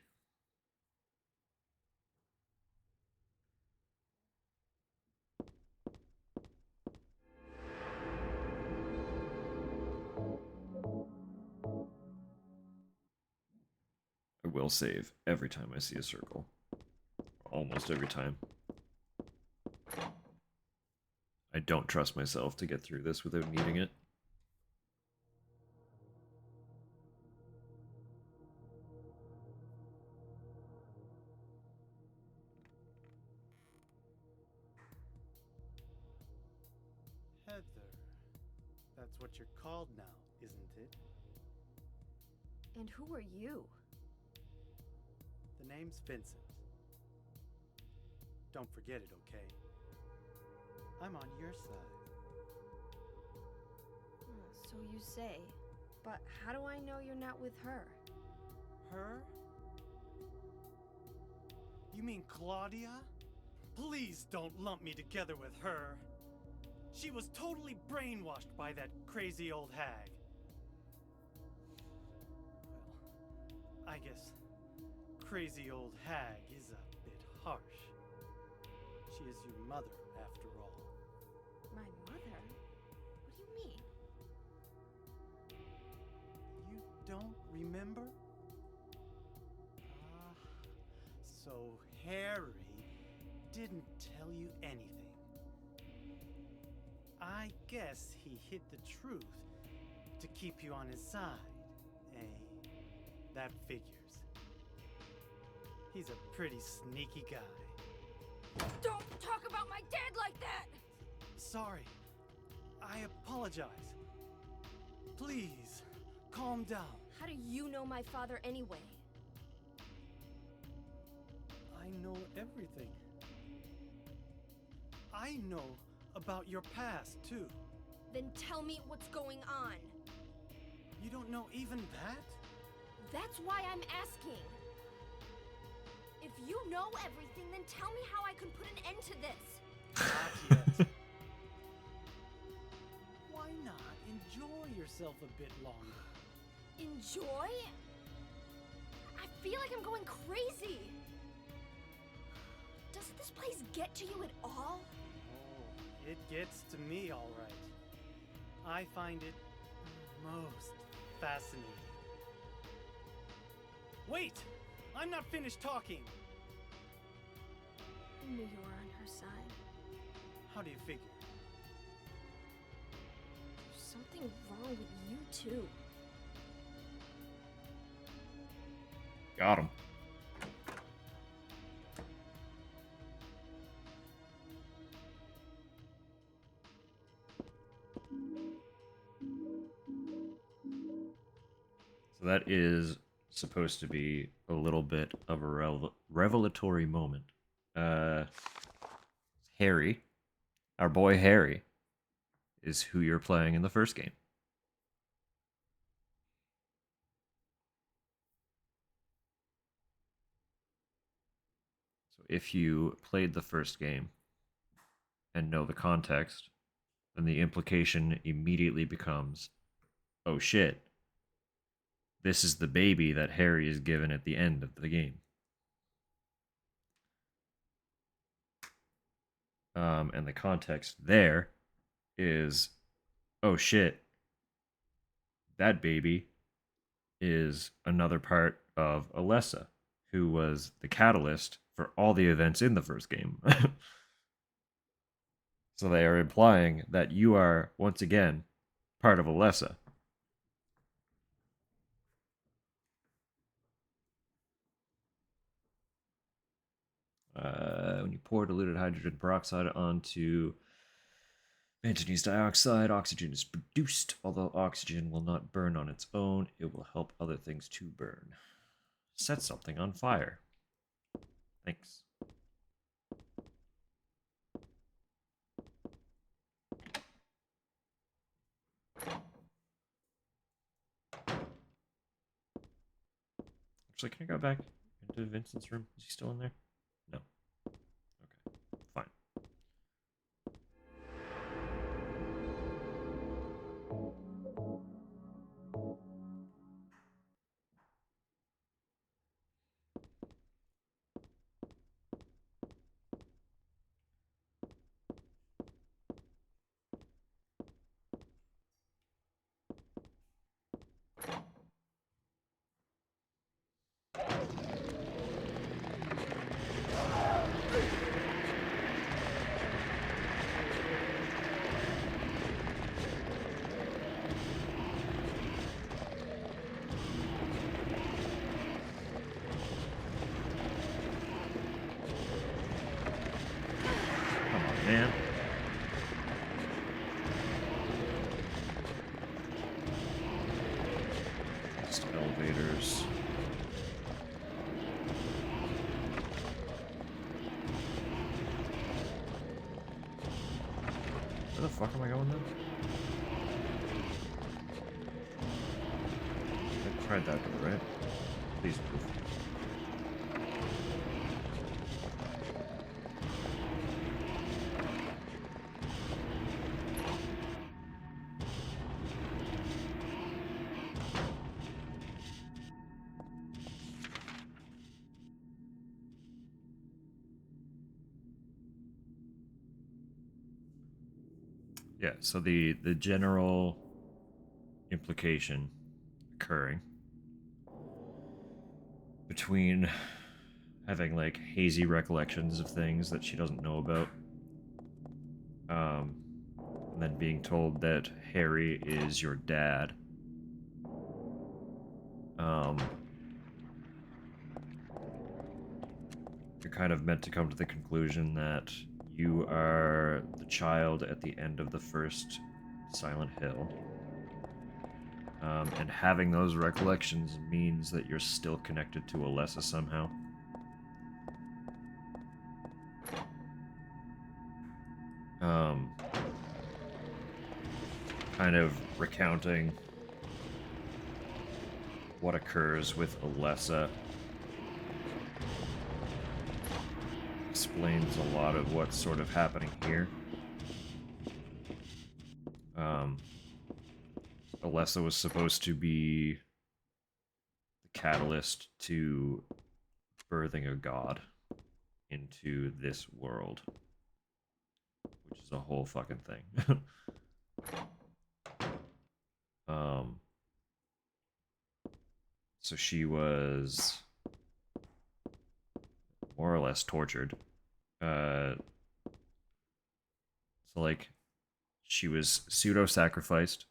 I will save every time I see a circle. Almost every time. I don't trust myself to get through this without needing it. Heather. That's what you're called now, isn't it? And who are you? The name's Vincent. Don't forget it, okay? I'm on your side. So you say. But how do I know you're not with her? Her? You mean Claudia? Please don't lump me together with her. She was totally brainwashed by that crazy old hag. Well, I guess crazy old hag is a bit harsh. She is your mother, after all. My mother? What do you mean? You don't remember? So Harry didn't tell you anything. I guess he hid the truth to keep you on his side, eh? That figures. He's a pretty sneaky guy. Don't talk about my dad like that! Sorry. I apologize. Please, calm down. How do you know my father anyway? I know everything. I know about your past, too. Then tell me what's going on. You don't know even that? That's why I'm asking. If you know everything, then tell me how I can put an end to this. Not yet. Why not enjoy yourself a bit longer? Enjoy? I feel like I'm going crazy. Does this place get to you at all? Oh, it gets to me, all right. I find it most fascinating. Wait! I'm not finished talking! I knew you were on her side. How do you figure? There's something wrong with you, too. Got him. So that is supposed to be a little bit of a revelatory moment. Harry, our boy Harry, is who you're playing in the first game. So if you played the first game and know the context, then the implication immediately becomes, oh shit, this is the baby that Harry is given at the end of the game. And the context there is, oh shit, that baby is another part of Alessa, who was the catalyst for all the events in the first game. So they are implying that you are, once again, part of Alessa. When you pour diluted hydrogen peroxide onto manganese dioxide, oxygen is produced. Although oxygen will not burn on its own, it will help other things to burn. Set something on fire. Thanks. Actually, can I go back into Vincent's room? Is he still in there? No. Okay, fine. Come on, man. Just elevators. Where the fuck am I going then? I tried that door, right? Please move. Yeah, so the general implication occurring between having like hazy recollections of things that she doesn't know about, and then being told that Harry is your dad. You're kind of meant to come to the conclusion that you are the child at the end of the first Silent Hill. And having those recollections means that you're still connected to Alessa somehow. Kind of recounting what occurs with Alessa explains a lot of what's sort of happening here. Alessa was supposed to be the catalyst to birthing a god into this world, which is a whole fucking thing. So she was more or less tortured. So like, she was pseudo-sacrificed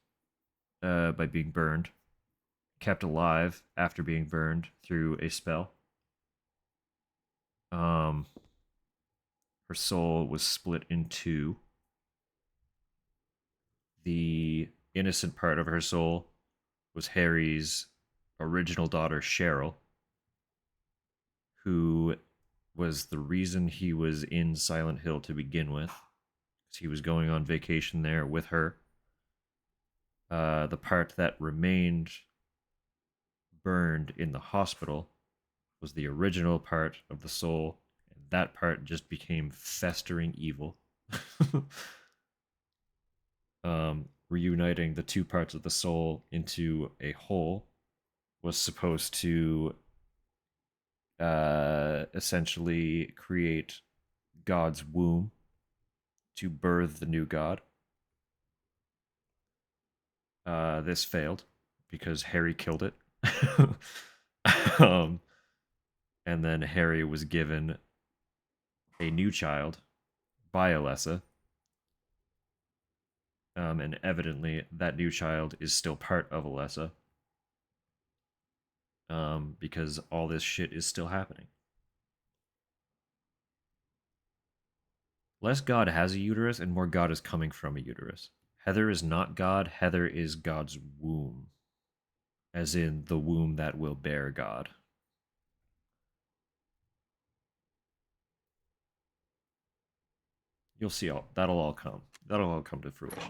by being burned, kept alive after being burned through a spell. Her soul was split in two. The innocent part of her soul was Harry's original daughter, Cheryl, who was the reason he was in Silent Hill to begin with. He was going on vacation there with her. The part that remained burned in the hospital was the original part of the soul, and that part just became festering evil. Reuniting the two parts of the soul into a whole was supposed to essentially create God's womb to birth the new god. This failed because Harry killed it. And then Harry was given a new child by Alessa. And evidently that new child is still part of Alessa. Because all this shit is still happening. Less God has a uterus, and more God is coming from a uterus. Heather is not God. Heather is God's womb, as in the womb that will bear God. You'll see. That'll all come. That'll all come to fruition.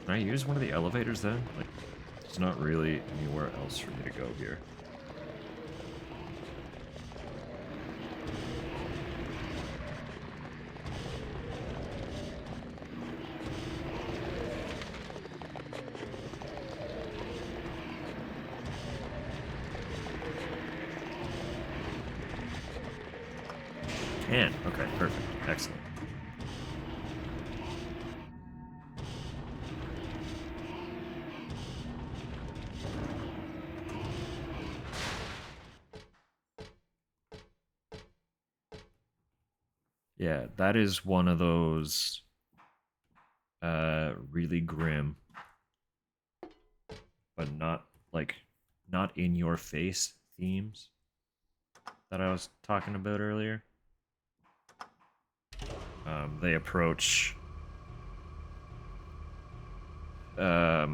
Can I use one of the elevators then? Like, there's not really anywhere else for me to go here. Can. Okay, perfect. Excellent. Yeah, that is one of those really grim, but not in your face themes that I was talking about earlier. They approach I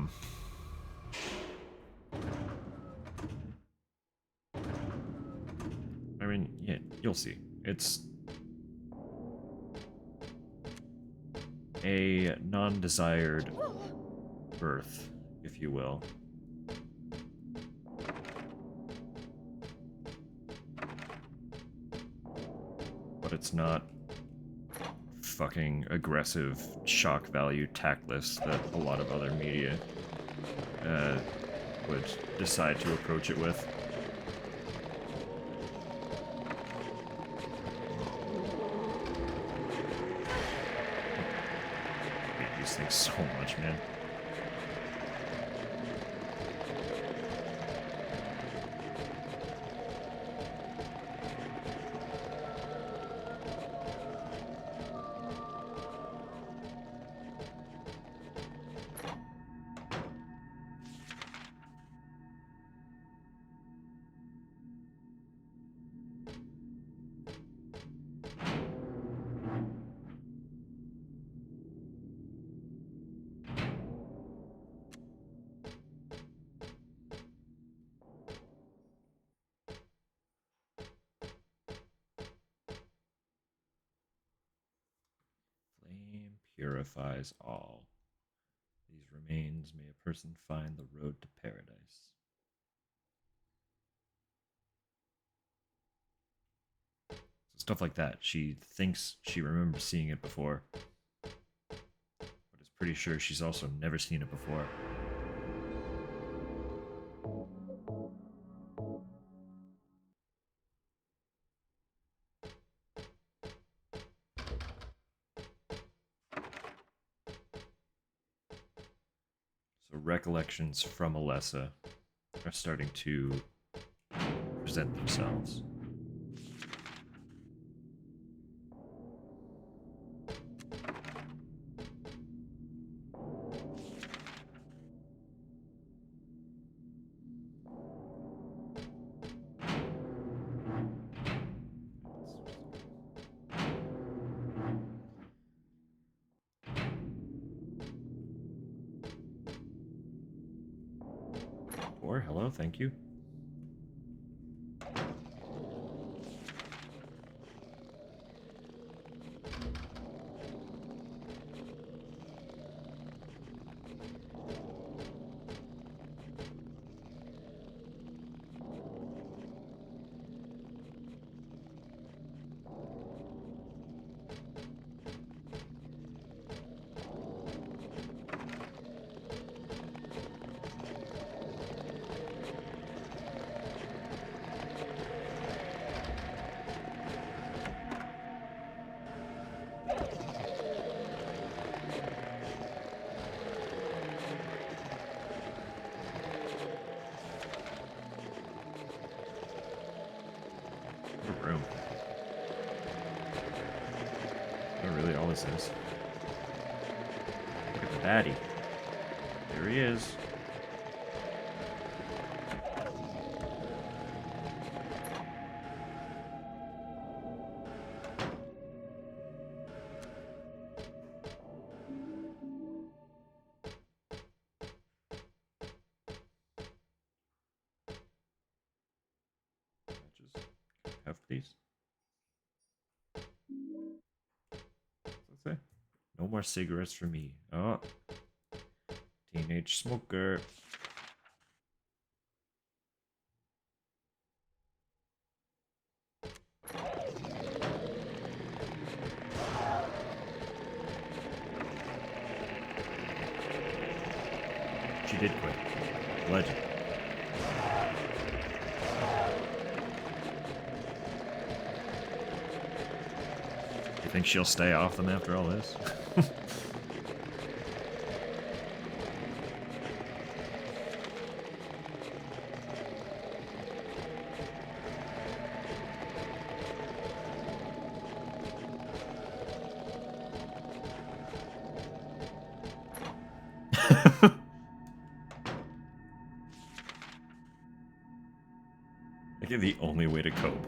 mean, yeah, you'll see. It's a non-desired birth, if you will. But it's not fucking aggressive, shock value, tactless that a lot of other media would decide to approach it with. I hate these things so much, man. Flame purifies all. These remains may a person find the road to paradise. So stuff like that. She thinks she remembers seeing it before, but is pretty sure she's also never seen it before. So recollections from Alessa are starting to present themselves. Or hello, thank you. room. Is that really all this is? Look at the daddy. There he is. Matches. Have please. What's that say? No more cigarettes for me. Oh. Teenage smoker. She did quit. Legend. You think she'll stay off them after all this? I think the only way to cope.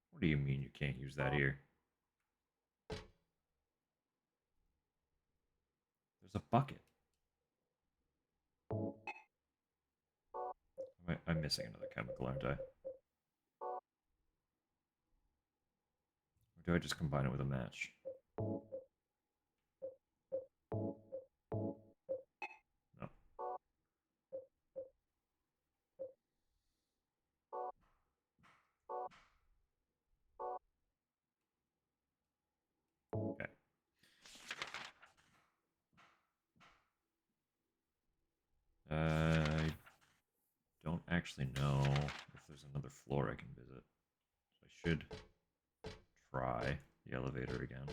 What do you mean you can't use that here? There's a bucket. I'm missing another chemical, aren't I? Or do I just combine it with a match? No. Okay. I don't actually know if there's another floor I can visit. So I should try the elevator again.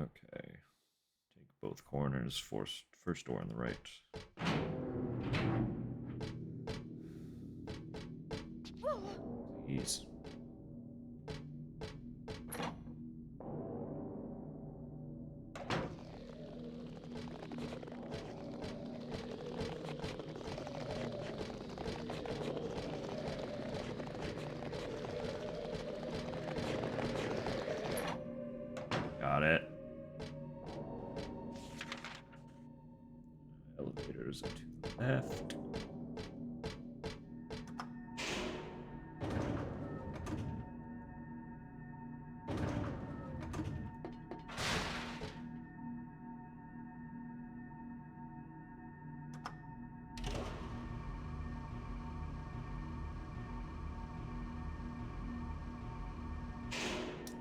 Okay. Take both corners. First door on the right. Please. Got it. Elevators to the left.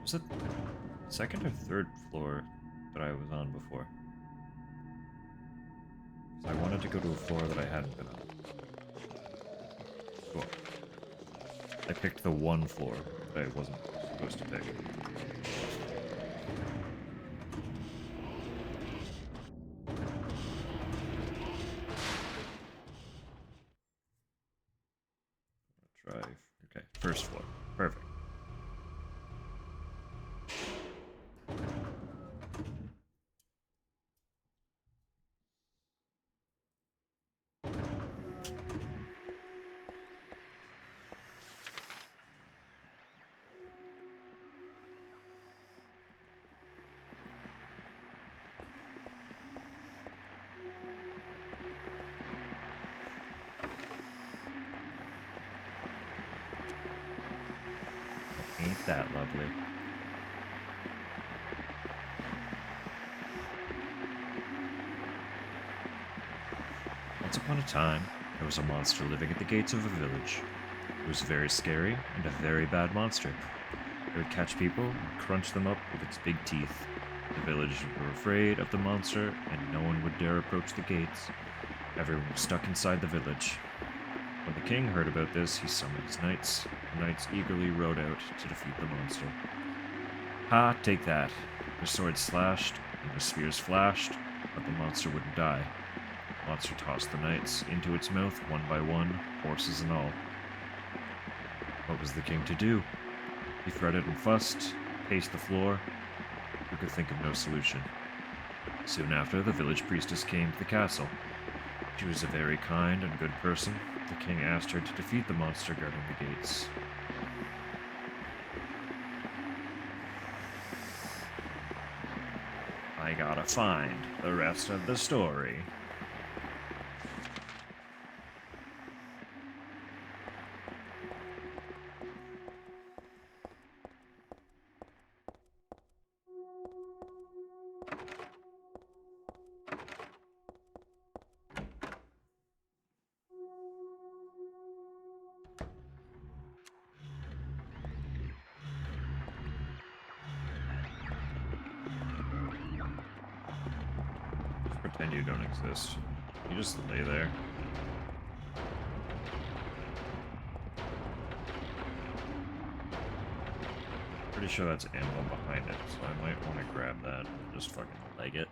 Was it second or third floor that I was on before? 'Cause I wanted to go to a floor that I hadn't been on. Cool. I picked the one floor that I wasn't supposed to pick. Try. Okay, first floor. Perfect. Ain't that lovely? Once upon a time, there was a monster living at the gates of a village. It was very scary and a very bad monster. It would catch people and crunch them up with its big teeth. The villagers were afraid of the monster, and no one would dare approach the gates. Everyone was stuck inside the village. When the king heard about this, he summoned his knights. The knights eagerly rode out to defeat the monster. Ha, take that. Their swords slashed, and their spears flashed, but the monster wouldn't die. The monster tossed the knights into its mouth one by one, horses and all. What was the king to do? He fretted and fussed, paced the floor, but could think of no solution. Soon after, the village priestess came to the castle. She was a very kind and good person. The king asked her to defeat the monster guarding the gates. I gotta find the rest of the story. Pretend you don't exist. You just lay there. Pretty sure that's ammo behind it, so I might want to grab that and just fucking leg it.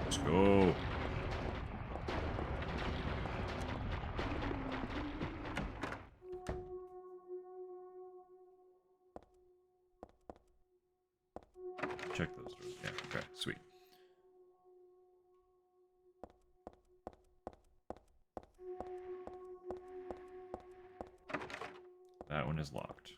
Let's go. Check those doors. Yeah, okay, sweet. That one is locked.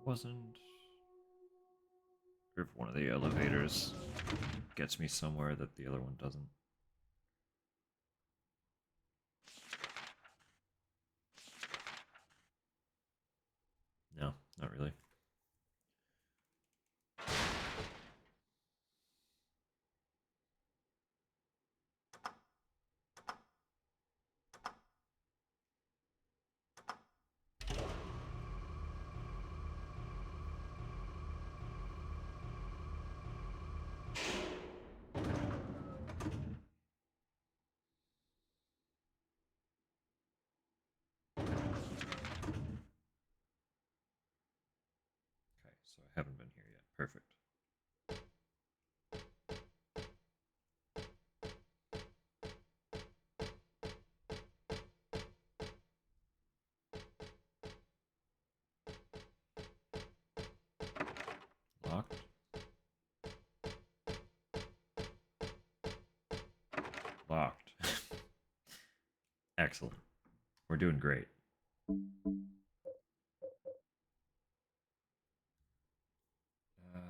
Wasn't. Or if one of the elevators gets me somewhere that the other one doesn't. No, not really. Okay, so I haven't been here yet. Perfect. Locked. Locked. Excellent. We're doing great.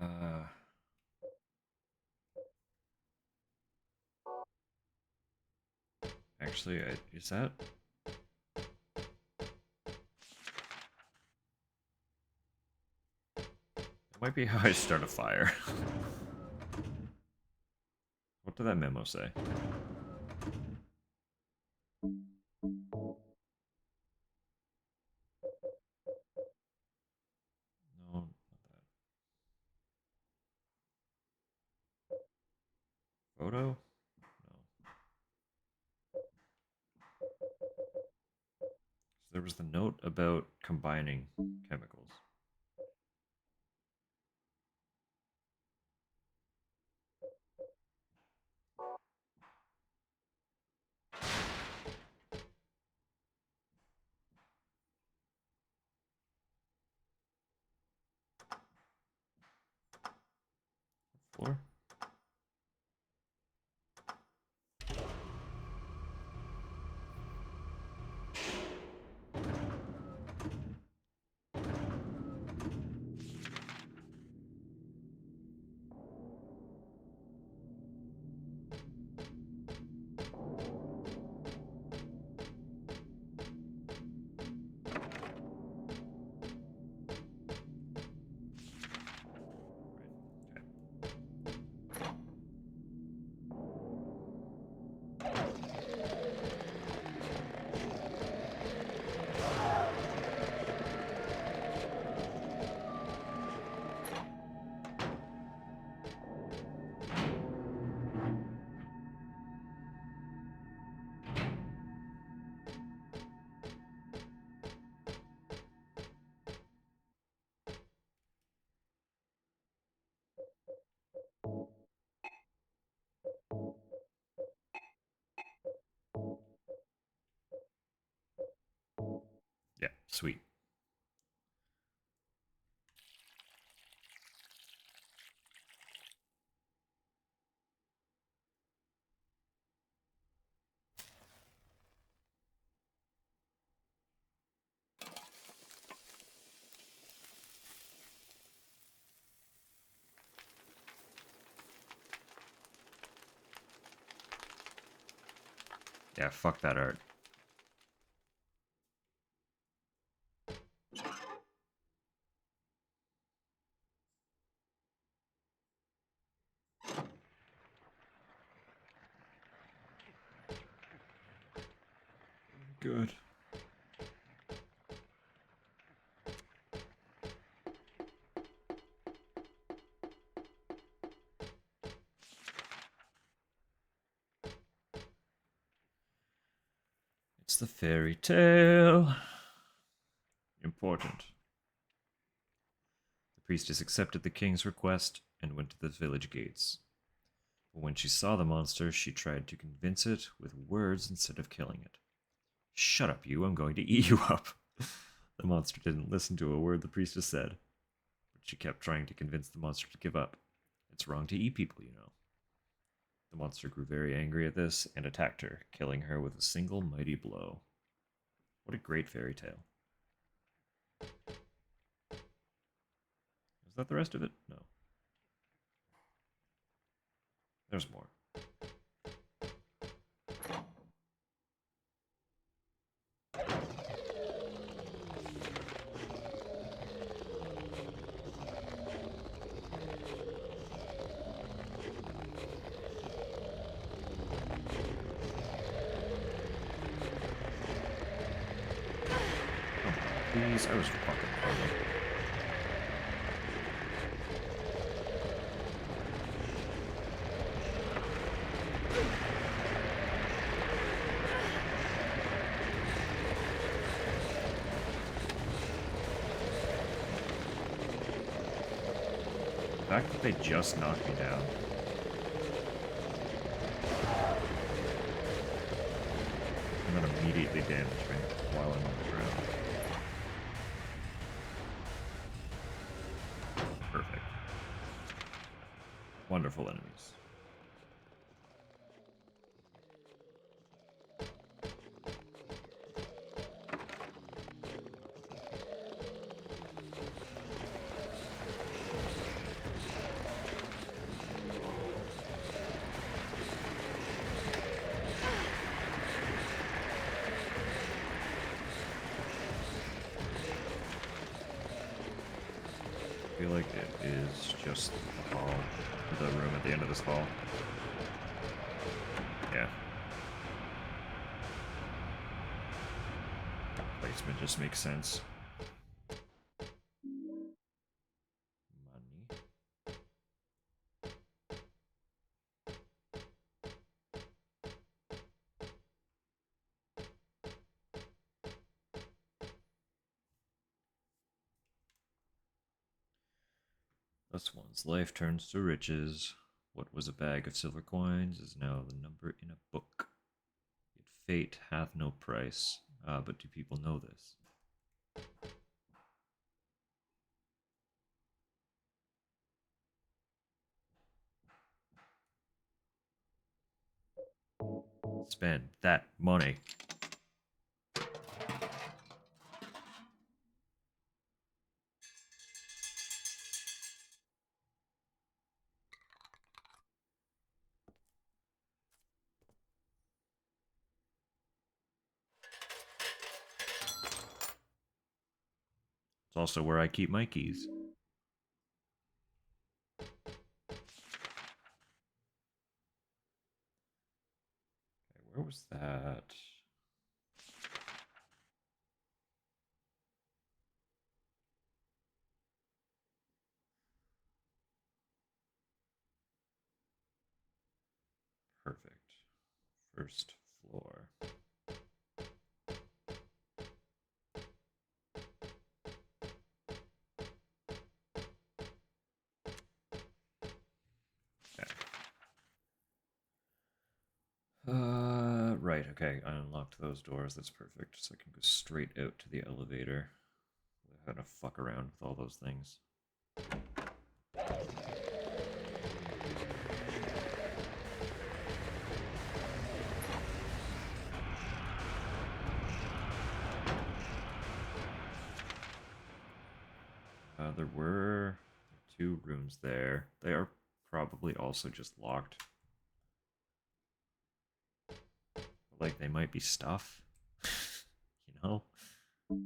Uh, actually, is that? That might be how I start a fire. What did that memo say? No, not that. Photo? No. So there was the note about combining chemicals. floor. Yeah, sweet. Yeah, fuck that art. Good. It's the fairy tale. Important. The priestess accepted the king's request and went to the village gates. But when she saw the monster, she tried to convince it with words instead of killing it. Shut up, you, I'm going to eat you up. The monster didn't listen to a word the priestess said, but she kept trying to convince the monster to give up. It's wrong to eat people, you know. The monster grew very angry at this and attacked her, killing her with a single mighty blow. What a great fairy tale. Is that the rest of it? No. There's more. Please, I was fucking funny. The fact that they just knocked me down. And then immediately damage me while I'm on the ground. Perfect. Wonderful enemies. I feel like it is just the hall, the room at the end of this hall. Yeah. Placement just makes sense. Money. Thus one's life turns to riches. What was a bag of silver coins is now the number in a book. Yet fate hath no price. Ah, but do people know this? Spend that money. It's also where I keep my keys. Okay, where was that? Perfect. First floor. Right, okay. I unlocked those doors. That's perfect. So I can go straight out to the elevator without having to fuck around with all those things. There were 2 rooms there. They are probably also just locked. Like, they might be stuff. You know? But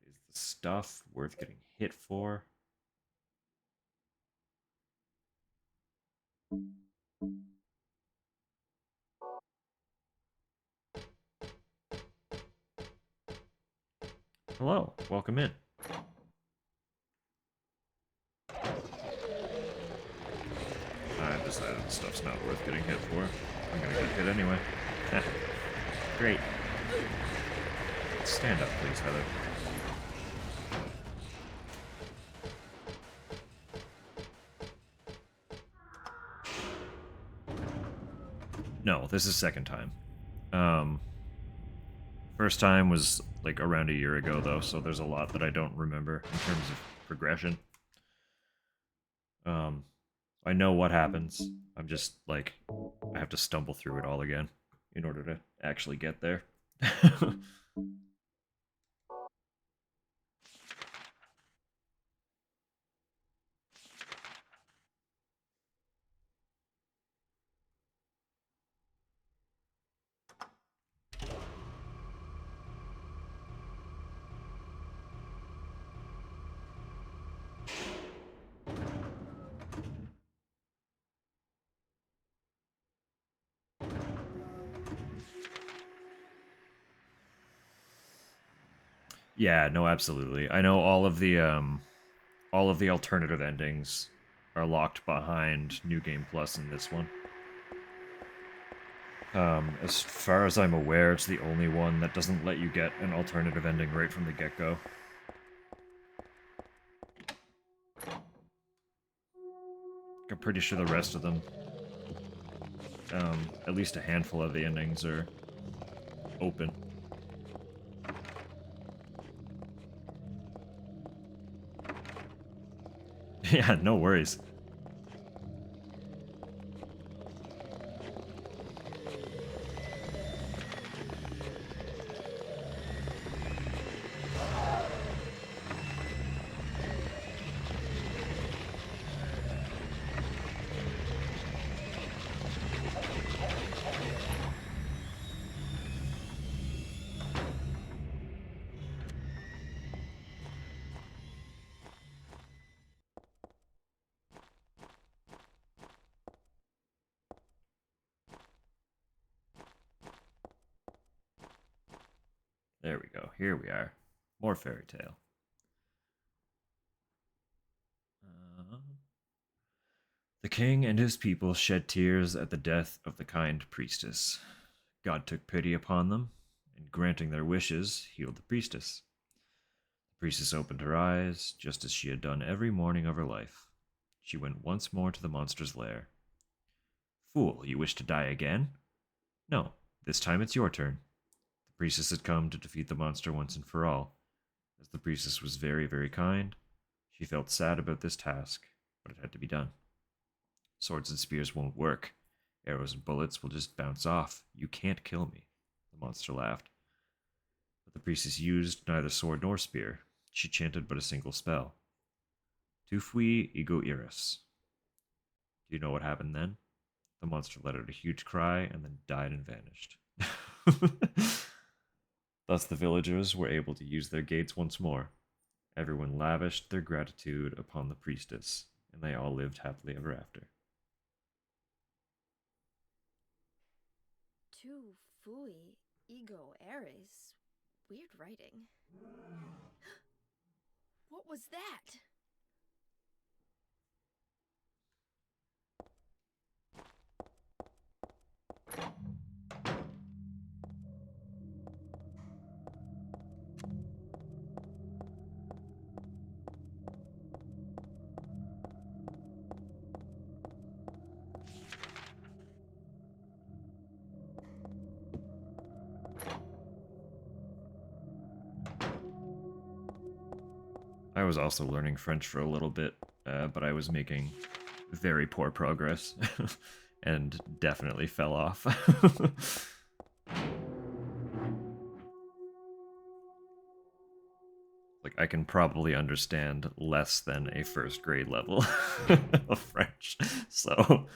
is the stuff worth getting hit for? Hello, welcome in. I decided the stuff's not worth getting hit for. I'm gonna get hit anyway. Great. Stand up, please, Heather. No, this is second time. First time was like around a year ago though, so there's a lot that I don't remember in terms of progression. I know what happens. I'm just like I have to stumble through it all again in order to actually get there. Yeah, no, absolutely. I know all of the alternative endings are locked behind New Game Plus in this one. As far as I'm aware, it's the only one that doesn't let you get an alternative ending right from the get-go. I'm pretty sure the rest of them, at least a handful of the endings are open. Yeah, no worries. There we go. Here we are. More fairy tale. The king and his people shed tears at the death of the kind priestess. God took pity upon them, and granting their wishes, healed the priestess. The priestess opened her eyes, just as she had done every morning of her life. She went once more to the monster's lair. Fool, you wish to die again? No, this time it's your turn. The priestess had come to defeat the monster once and for all. As the priestess was very, very kind, she felt sad about this task, but it had to be done. Swords and spears won't work. Arrows and bullets will just bounce off. You can't kill me. The monster laughed. But the priestess used neither sword nor spear. She chanted but a single spell. Tufui ego iris. Do you know what happened then? The monster let out a huge cry and then died and vanished. Thus the villagers were able to use their gates once more. Everyone lavished their gratitude upon the priestess, and they all lived happily ever after. Tu fui ego eris. Weird writing. What was that? I was also learning French for a little bit, but I was making very poor progress and definitely fell off. Like, I can probably understand less than a first grade level of French, so.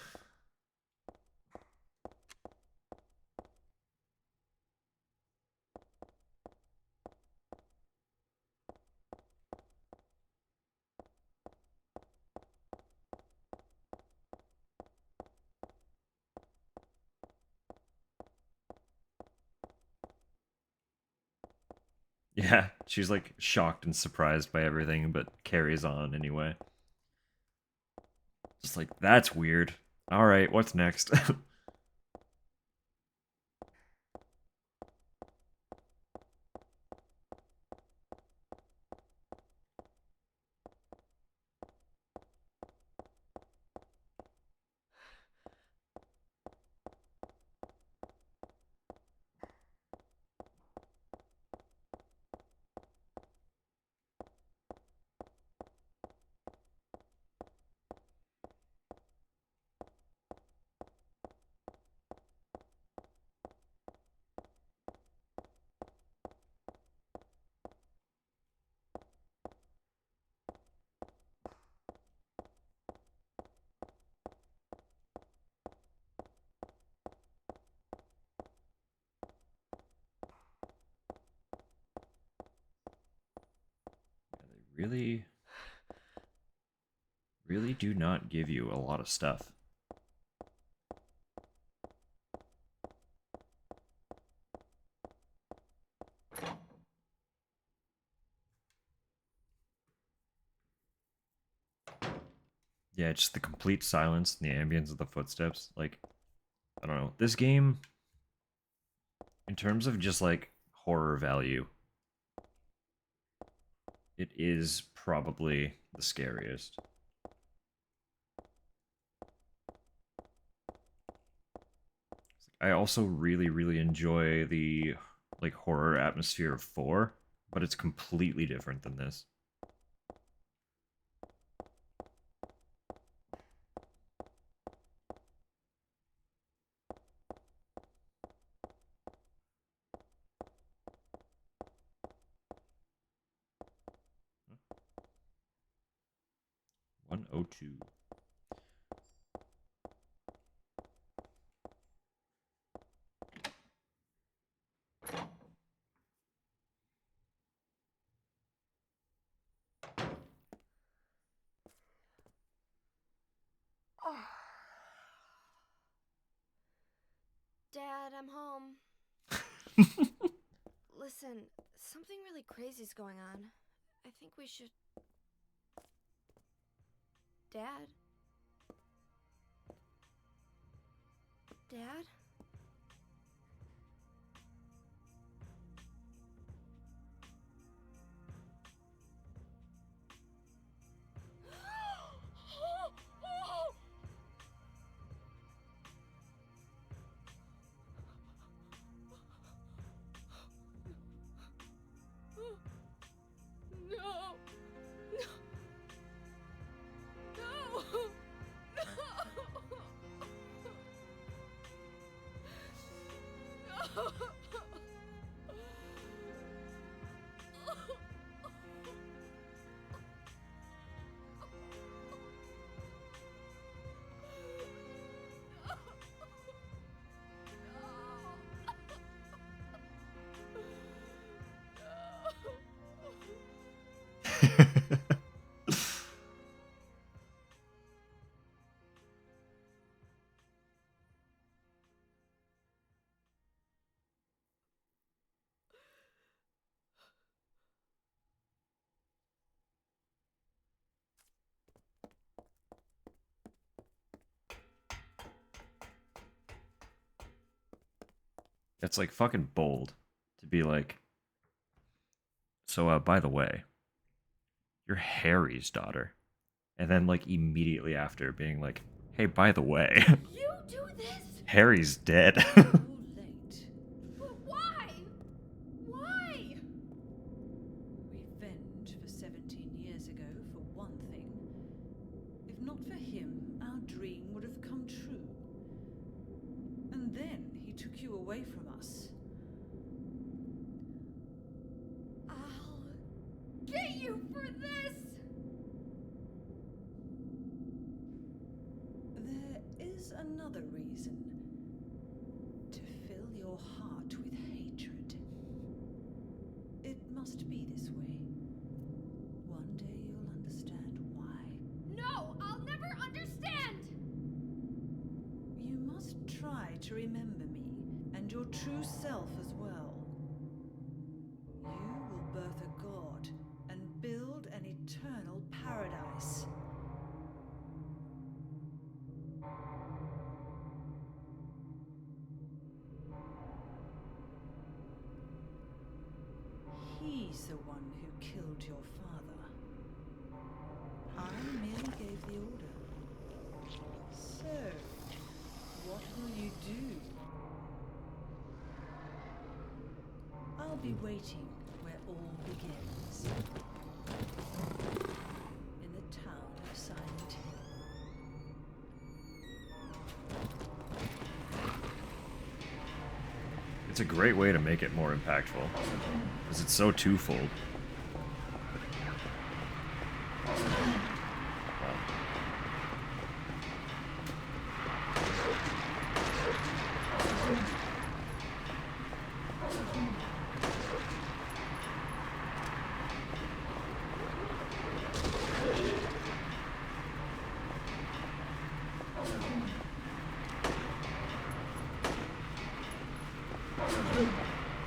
Yeah, she's like shocked and surprised by everything, but carries on anyway. Just like, that's weird. Alright, what's next? They really do not give you a lot of stuff. Yeah, just the complete silence and the ambience of the footsteps. Like, I don't know. This game, in terms of just like horror value, it is probably the scariest. I also really enjoy the like horror atmosphere of 4, but it's completely different than this. Huh? 102. Dad, I'm home. Listen, something really crazy's going on. I think we should... Dad? Dad? No! No! No! It's like fucking bold to be like, so by the way, you're Harry's daughter. And then like immediately after being like, hey, by the way, You do this? Harry's dead. Too late. But why? Why? Revenge for 17 years ago, for one thing. If not for him, our dream would have come true. And then he took you away from us. I'll get you for this! There is another reason. To fill your heart with hatred. It must be this way. One day you'll understand why. No, I'll never understand! You must try to remember me, and your true self as well. You will birth a god, and build an eternal paradise. He's the one who killed your father. I merely gave the order. So, what will you do? I'll be waiting where all begins. In the town of Silent Hill. It's a great way to make it more impactful. Because it's so twofold.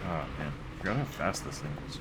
Oh man, I forgot how fast this thing is.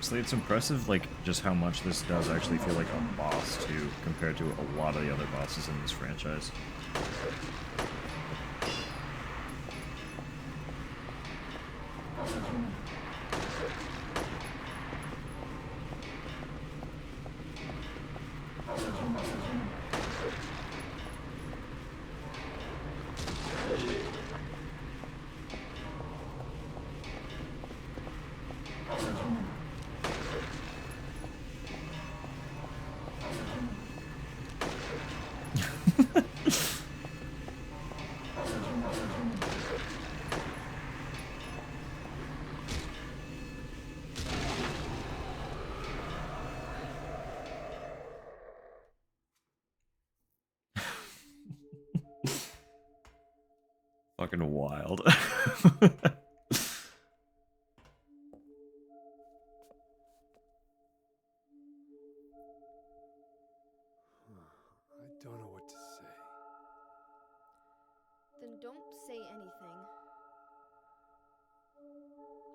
Honestly, it's impressive, like, just how much this does actually feel like a boss, too, compared to a lot of the other bosses in this franchise. Fucking wild. I don't know what to say. Don't say anything.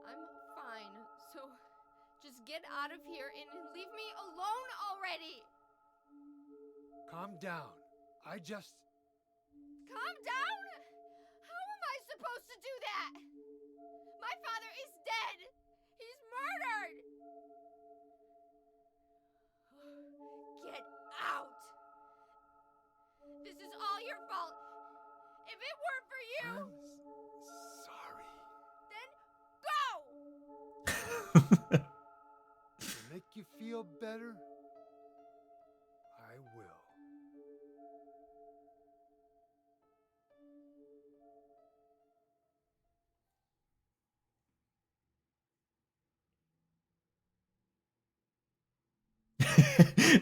I'm fine, so just get out of here and leave me alone already! Calm down. Calm down? How am I supposed to do that? My father is dead! He's murdered! Get out! This is all your fault! If it weren't for you, I'm sorry. then go! To make you feel better, I will.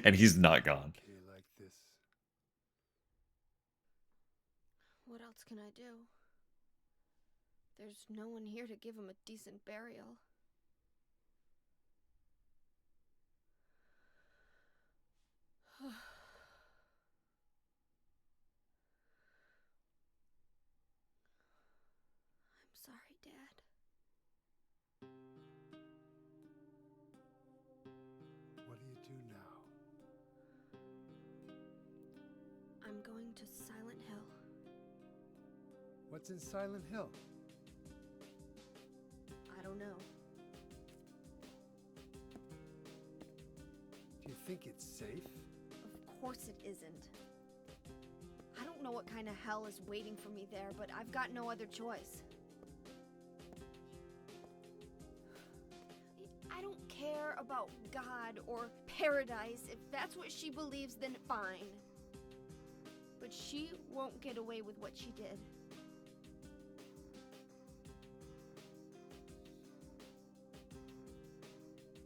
And he's not gone. Okay, like this. What else can I do? There's no one here to give him a decent burial. I'm sorry, Dad. What do you do now? I'm going to Silent Hill. What's in Silent Hill? I don't know. Do you think it's safe? Of course it isn't. I don't know what kind of hell is waiting for me there, but I've got no other choice. I don't care about God or paradise. If that's what she believes, then fine. But she won't get away with what she did.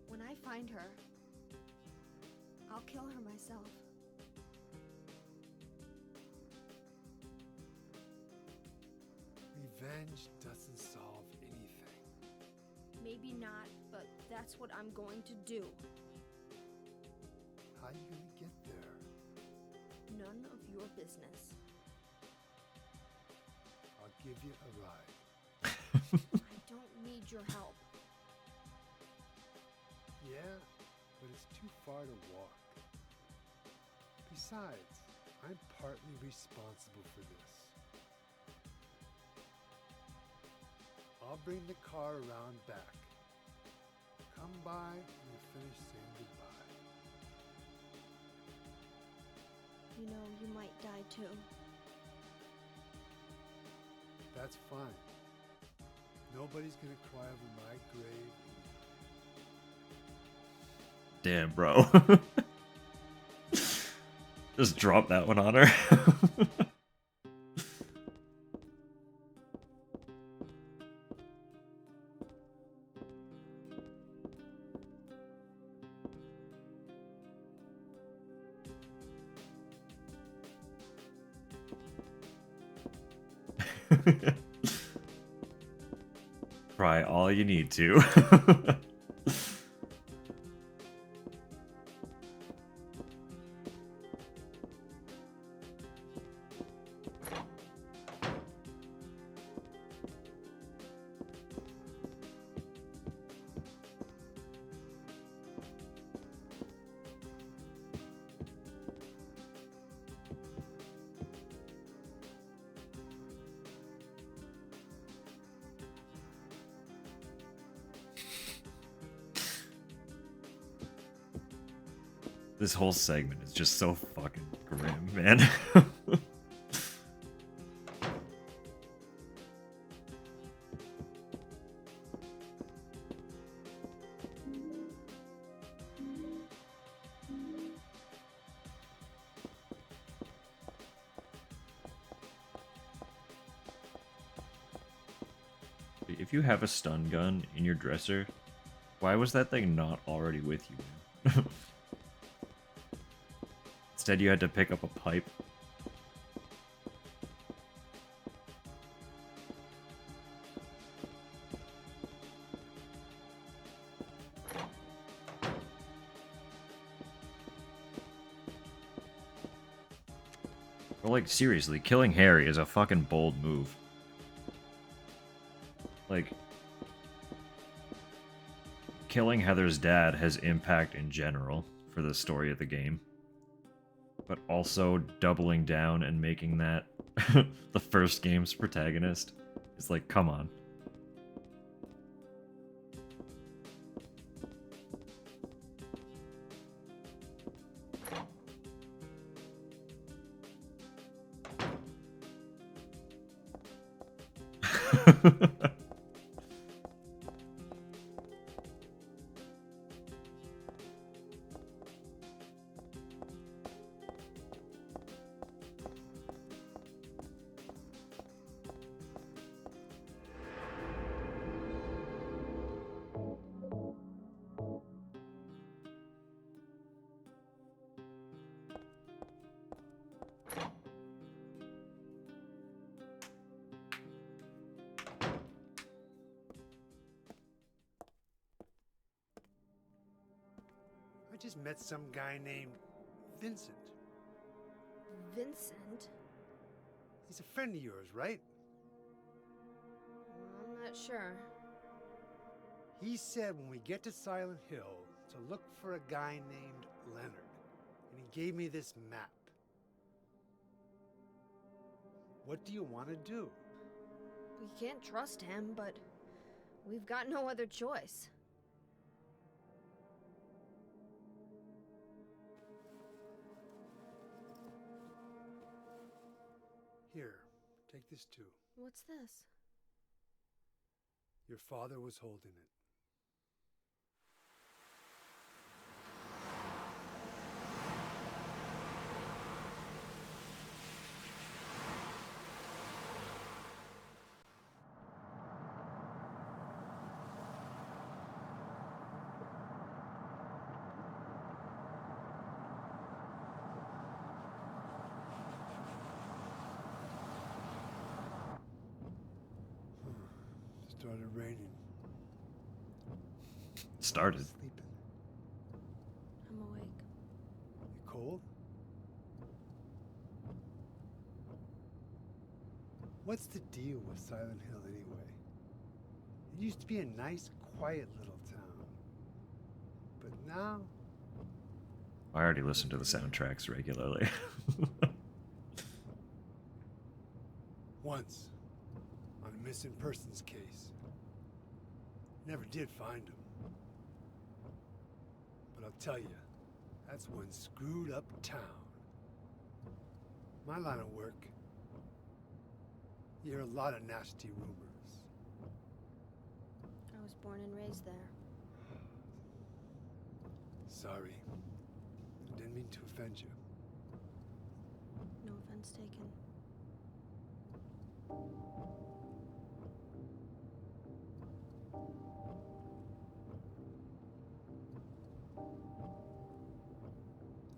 When I find her, I'll kill her myself. Revenge doesn't solve anything. Maybe not, but that's what I'm going to do. How are you gonna get there? None of your business. I'll give you a ride. I don't need your help. Yeah, but it's too far to walk. Besides, I'm partly responsible for this. I'll bring the car around back. Come by when you finish saying goodbye. You know, you might die too. That's fine. Nobody's gonna cry over my grave. Damn, bro. Just drop that one on her. Cry all you need to. This whole segment is just so fucking grim, man. If you have a stun gun in your dresser, why was that thing not already with you, man? Instead, you had to pick up a pipe. But like, seriously, killing Harry is a fucking bold move. Like, killing Heather's dad has impact in general for the story of the game. But also doubling down and making that the first game's protagonist is like, come on. I just met some guy named Vincent. Vincent? He's a friend of yours, right? I'm not sure. He said when we get to Silent Hill to look for a guy named Leonard. And he gave me this map. What do you want to do? We can't trust him, but we've got no other choice. Here, take this too. What's this? Your father was holding it. Started raining. Started. Sleeping. I'm awake. You cold? What's the deal with Silent Hill anyway? It used to be a nice, quiet little town. But now, I already listen to the soundtracks regularly. once, on a missing persons case, never did find him. But I'll tell you, that's one screwed up town. My line of work, you hear a lot of nasty rumors. I was born and raised there. Sorry. I didn't mean to offend you. No offense taken.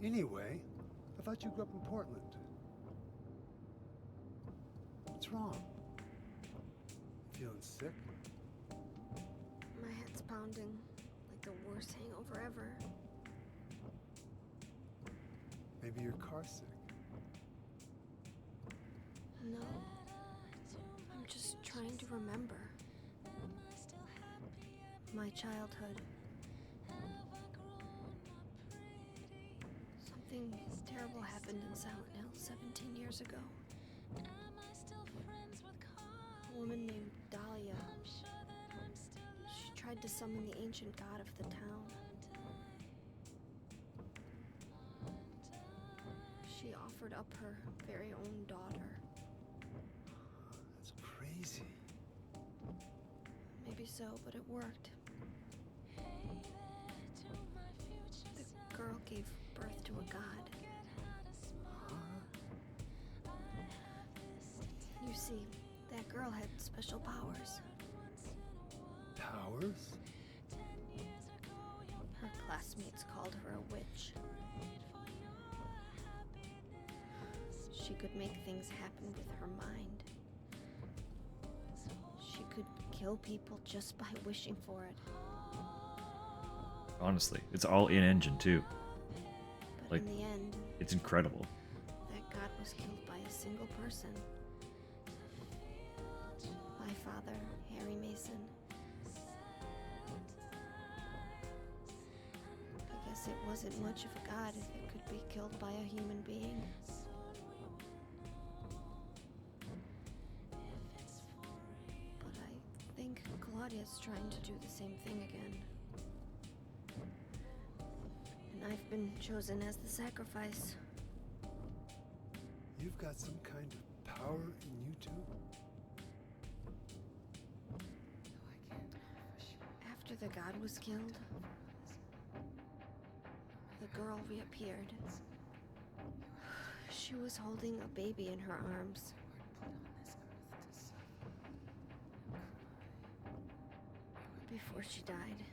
Anyway, I thought you grew up in Portland. What's wrong? Feeling sick? My head's pounding like the worst hangover ever. Maybe you're car sick. No. I'm just trying to remember. My childhood. Something terrible happened in Silent Hill 17 years ago. A woman named Dahlia. She tried to summon the ancient god of the town. She offered up her very own daughter. That's crazy. Maybe so, but it worked. The girl gave birth to a god. You see, that girl had special powers. Powers? Her classmates called her a witch. She could make things happen with her mind. She could kill people just by wishing for it. Honestly, it's all in-engine too. But Like- in the end, It's incredible. that god was killed by a single person. My father, Harry Mason. I guess it wasn't much of a god if it could be killed by a human being. But I think Claudia's trying to do the same thing again. And I've been chosen as the sacrifice. You've got some kind of power in you too? After the god was killed, the girl reappeared. She was holding a baby in her arms. Before she died,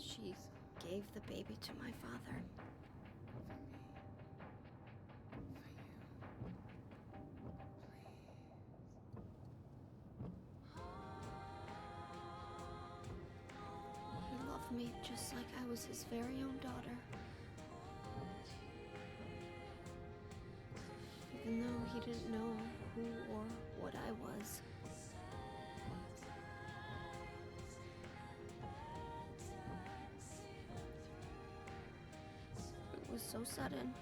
she gave the baby to my father. He loved me just like I was his very own daughter. Even though he didn't know who or what I was. It was so sudden.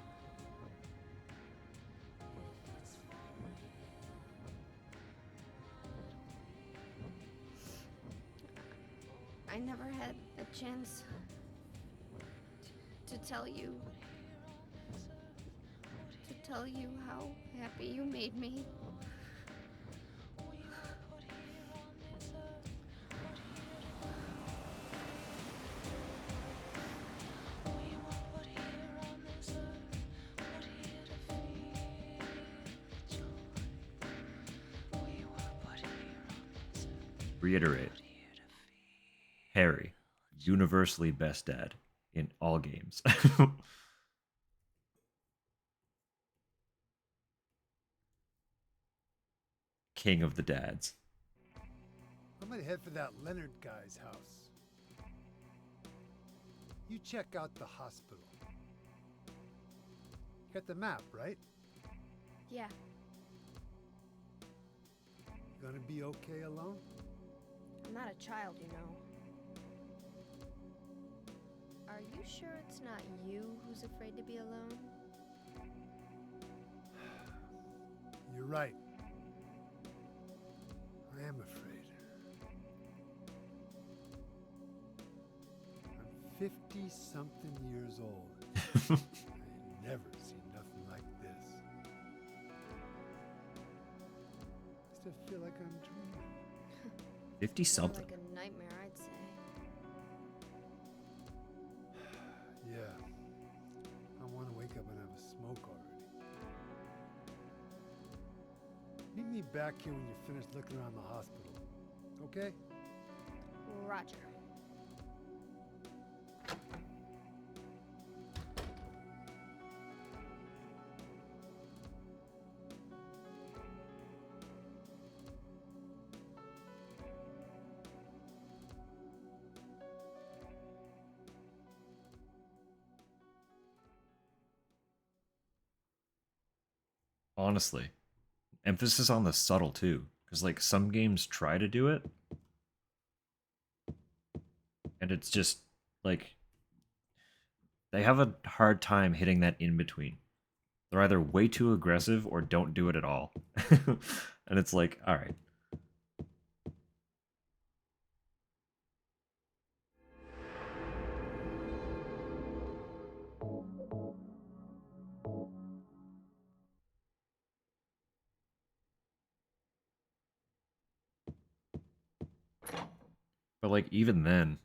I never had a chance to tell you how happy you made me. Reiterate. Harry, universally best dad in all games. King of the dads. I'm gonna head for that Leonard guy's house. You check out the hospital. You got the map, right? Yeah, You gonna be okay alone? I'm not a child, you know. Are you sure it's not you who's afraid to be alone? You're right. I am afraid. I'm 50-something years old. I ain't never seen nothing like this. I still feel like I'm dreaming. 50 More something. like a nightmare, I'd say. Yeah. I want to wake up and have a smoke already. Meet me back here when you're finished looking around the hospital. Okay? Roger. Honestly, emphasis on the subtle too, because like some games try to do it, and it's just like they have a hard time hitting that in between. They're either way too aggressive or don't do it at all. And it's like, all right. But like even then,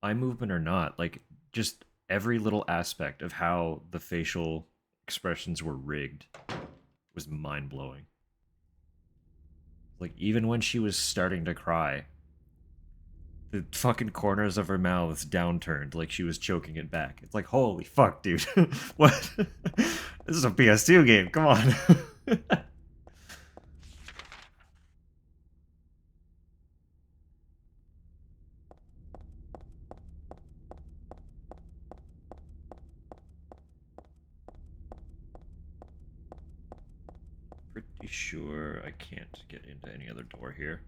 eye movement or not, like just every little aspect of how the facial expressions were rigged was mind blowing. Like even when she was starting to cry, the fucking corners of her mouths downturned like she was choking it back. It's like, holy fuck, dude. What? This is a PS2 game. Come on. sure I can't get into any other door here.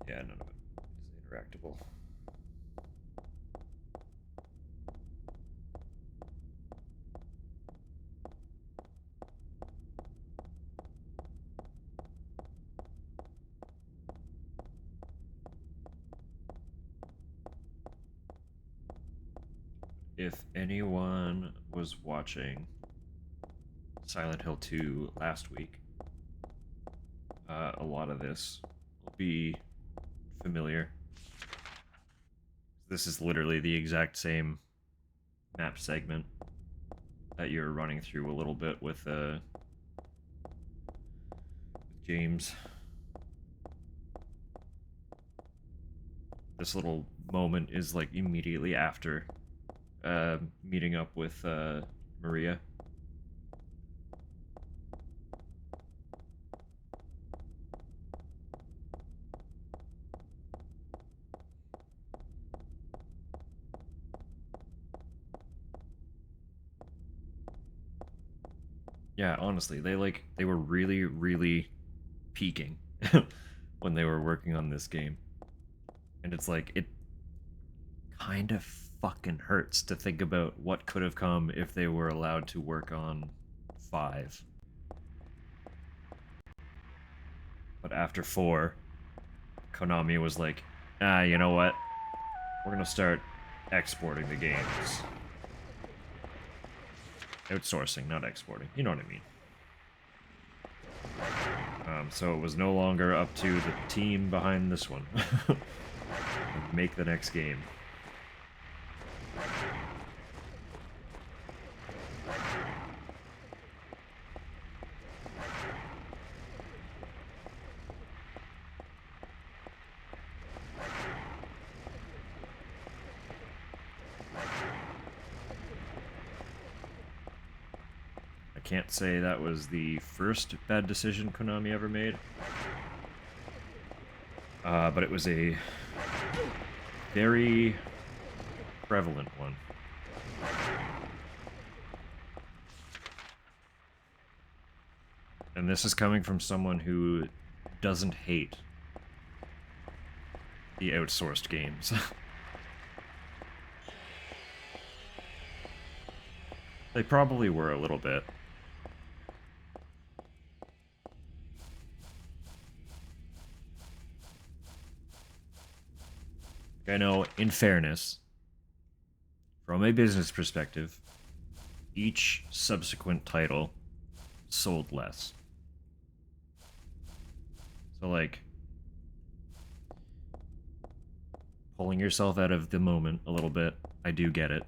Yeah, none of it is interactable. If anyone was watching Silent Hill 2 last week, a lot of this will be familiar. This is literally the exact same map segment that you're running through a little bit with James. This little moment is like immediately after meeting up with Maria. Yeah, honestly, they were really, really peaking when they were working on this game. And it's like, it kind of fucking hurts to think about what could have come if they were allowed to work on 5. But after 4, Konami was like, you know what? We're gonna start exporting the games. Outsourcing, not exporting. You know what I mean. So it was no longer up to the team behind this one. Make the next game. Can't say that was the first bad decision Konami ever made. But it was a very prevalent one. And this is coming from someone who doesn't hate the outsourced games. They probably were a little bit. I know, in fairness, from a business perspective, each subsequent title sold less. So, like, pulling yourself out of the moment a little bit, I do get it.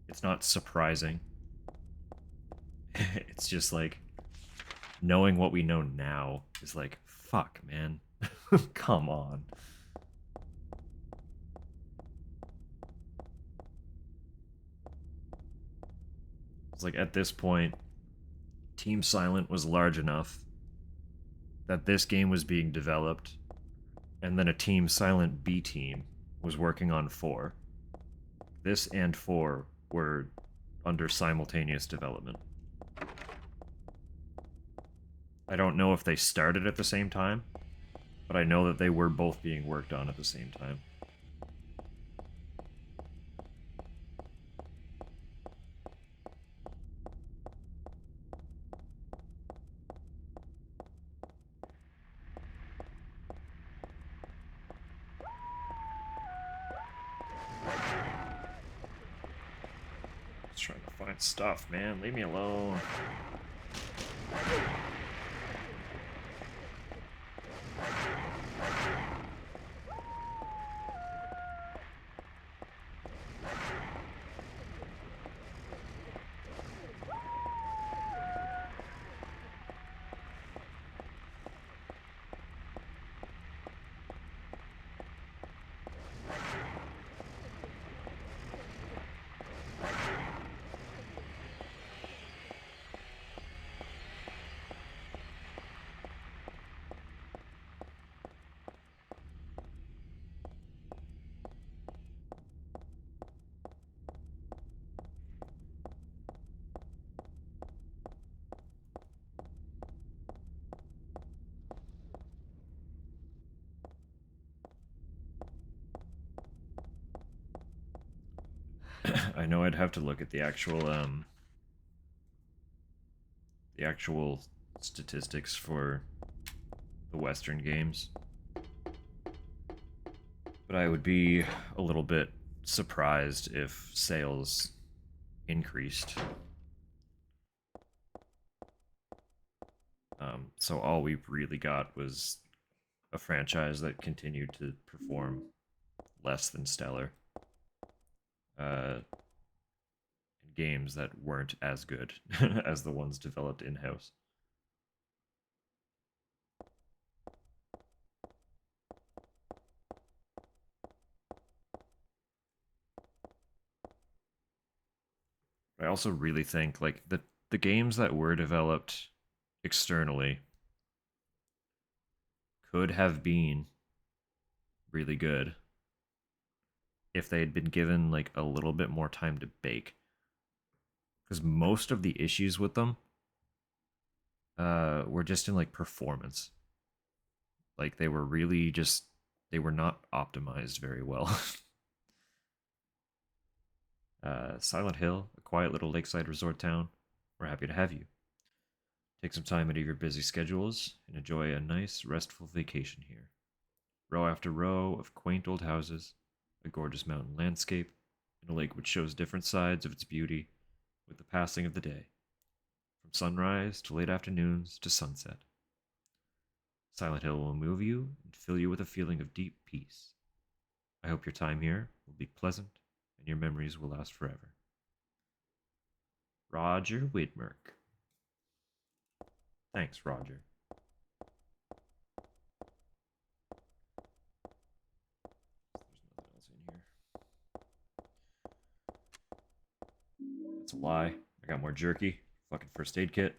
It's not surprising. It's just like, knowing what we know now is like, fuck, man. Come on. It's like, at this point, Team Silent was large enough that this game was being developed, and then a Team Silent B team was working on 4. This and 4 were under simultaneous development. I don't know if they started at the same time, but I know that they were both being worked on at the same time. Just trying to find stuff, man. Leave me alone. I know I'd have to look at the actual statistics for the Western games. But I would be a little bit surprised if sales increased. So all we really got was a franchise that continued to perform less than stellar. And games that weren't as good as the ones developed in-house. I also really think like the games that were developed externally could have been really good if they had been given like a little bit more time to bake. Because most of the issues with them were just in like performance. Like they were really just they were not optimized very well. Silent Hill, a quiet little lakeside resort town. We're happy to have you. Take some time out of your busy schedules and enjoy a nice, restful vacation here. Row after row of quaint old houses, a gorgeous mountain landscape, and a lake which shows different sides of its beauty with the passing of the day, from sunrise to late afternoons to sunset. Silent Hill will move you and fill you with a feeling of deep peace. I hope your time here will be pleasant and your memories will last forever. Roger Widmerk. Thanks, Roger. There's nothing else in here. That's a lie. I got more jerky. Fucking first aid kit.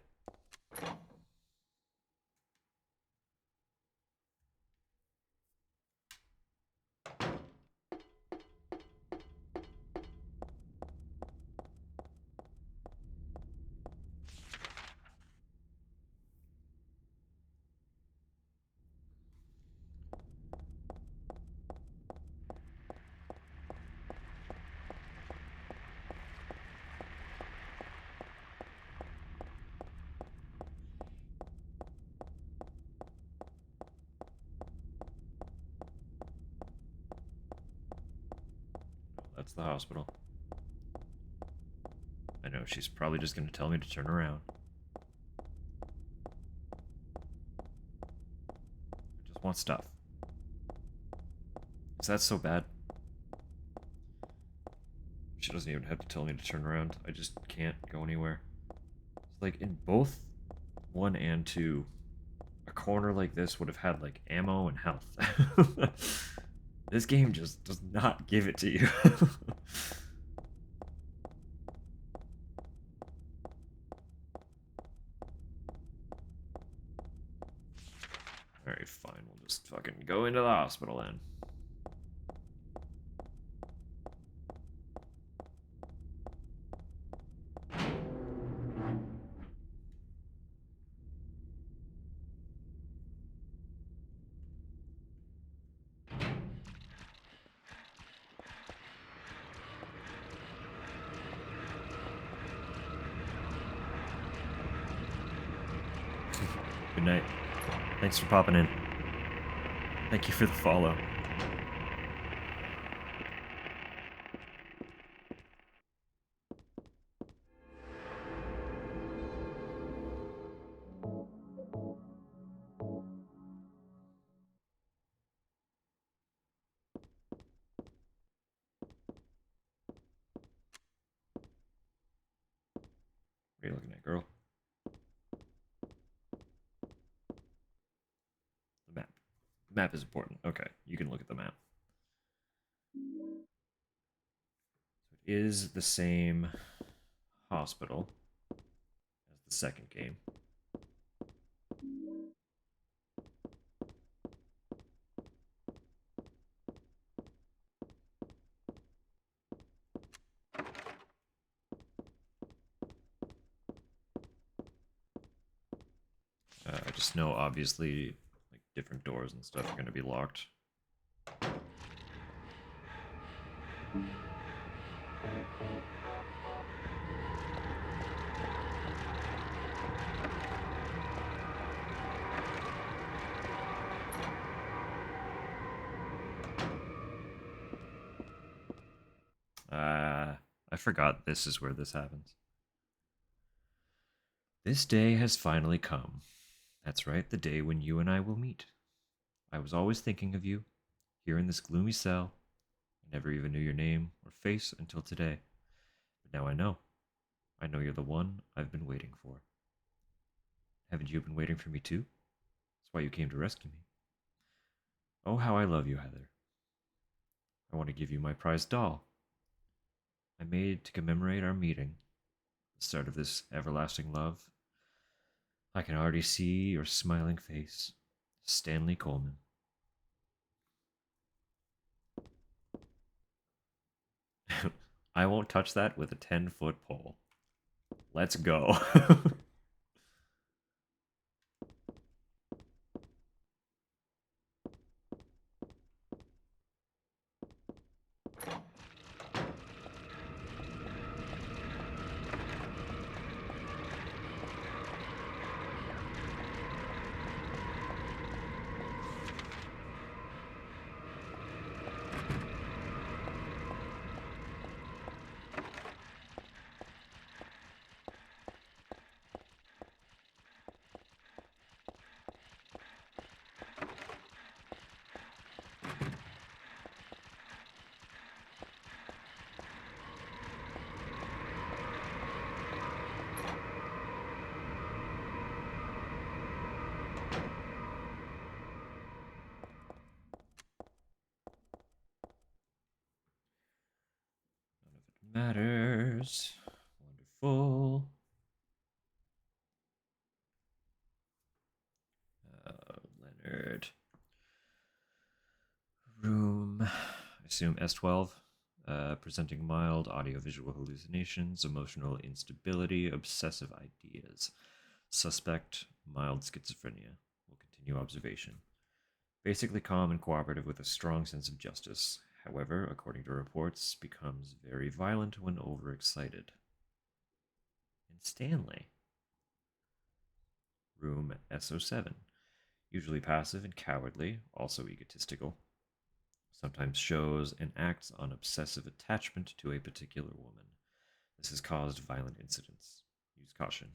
That's the hospital. I know, she's probably just gonna tell me to turn around. I just want stuff. Is that so bad? She doesn't even have to tell me to turn around. I just can't go anywhere. It's like in both 1 and 2, a corner like this would have had like ammo and health. This game just does not give it to you. Alright, fine. We'll just fucking go into the hospital then. Good night. Thanks for popping in. Thank you for the follow. What are you looking at, girl? The map. The map is important. Okay, you can look at the map. So it is the same hospital as the second game. I just know, obviously, like different doors and stuff are going to be locked. I forgot this is where this happens. This day has finally come. That's right, the day when you and I will meet. I was always thinking of you, here in this gloomy cell. I never even knew your name or face until today. But now I know. I know you're the one I've been waiting for. Haven't you been waiting for me too? That's why you came to rescue me. Oh, how I love you, Heather. I want to give you my prized doll. I made to commemorate our meeting, the start of this everlasting love. I can already see your smiling face, Stanley Coleman. I won't touch that with a 10-foot pole. Let's go. None of it matters. Wonderful. Leonard. Room. I assume S12. Presenting mild audiovisual hallucinations, emotional instability, obsessive ideas. Suspect mild schizophrenia. Will continue observation. Basically calm and cooperative with a strong sense of justice. However, according to reports, becomes very violent when overexcited. And Stanley. Room SO7. Usually passive and cowardly, also egotistical. Sometimes shows and acts on obsessive attachment to a particular woman. This has caused violent incidents. Use caution.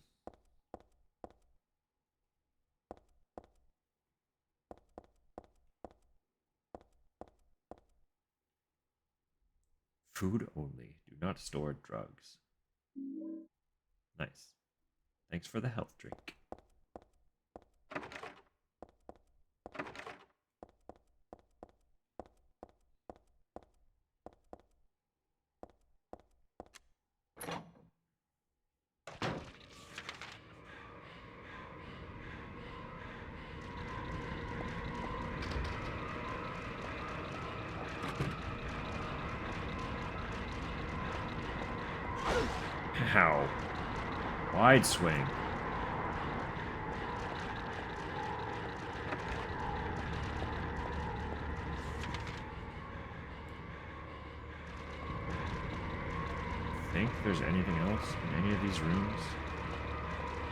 Food only. Do not store drugs. Nice. Thanks for the health drink. How? Wide swing. Think there's anything else in any of these rooms?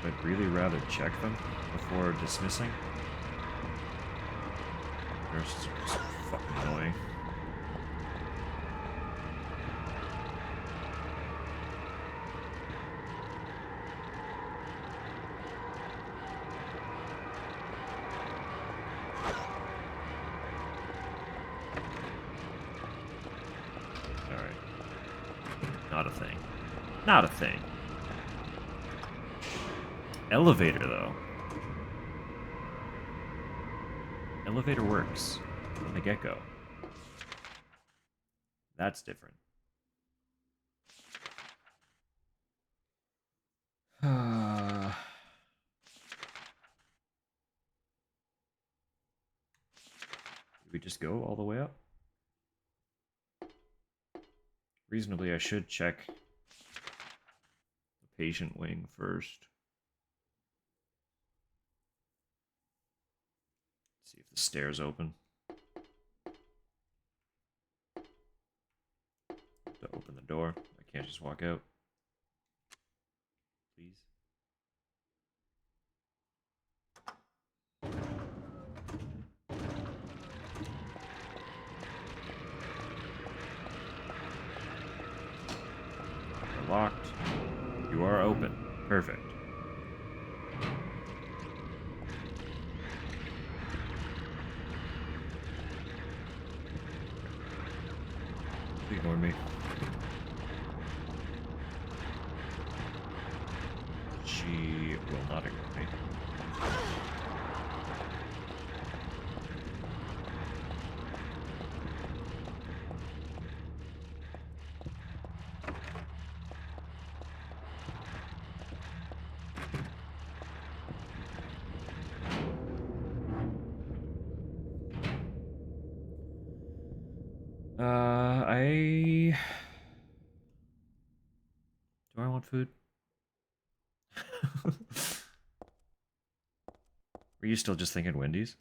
I'd really rather check them before dismissing. Nurses are just fucking annoying. Not a thing. Not a thing. Elevator, though. Elevator works from the get-go. That's different. Did we just go all the way up? Reasonably, I should check the patient wing first. See if the stairs open. To open the door. I can't just walk out. Please. You're locked. You are open. Perfect. Ignore me. She will not ignore me. Do I want food? Were you still just thinking Wendy's?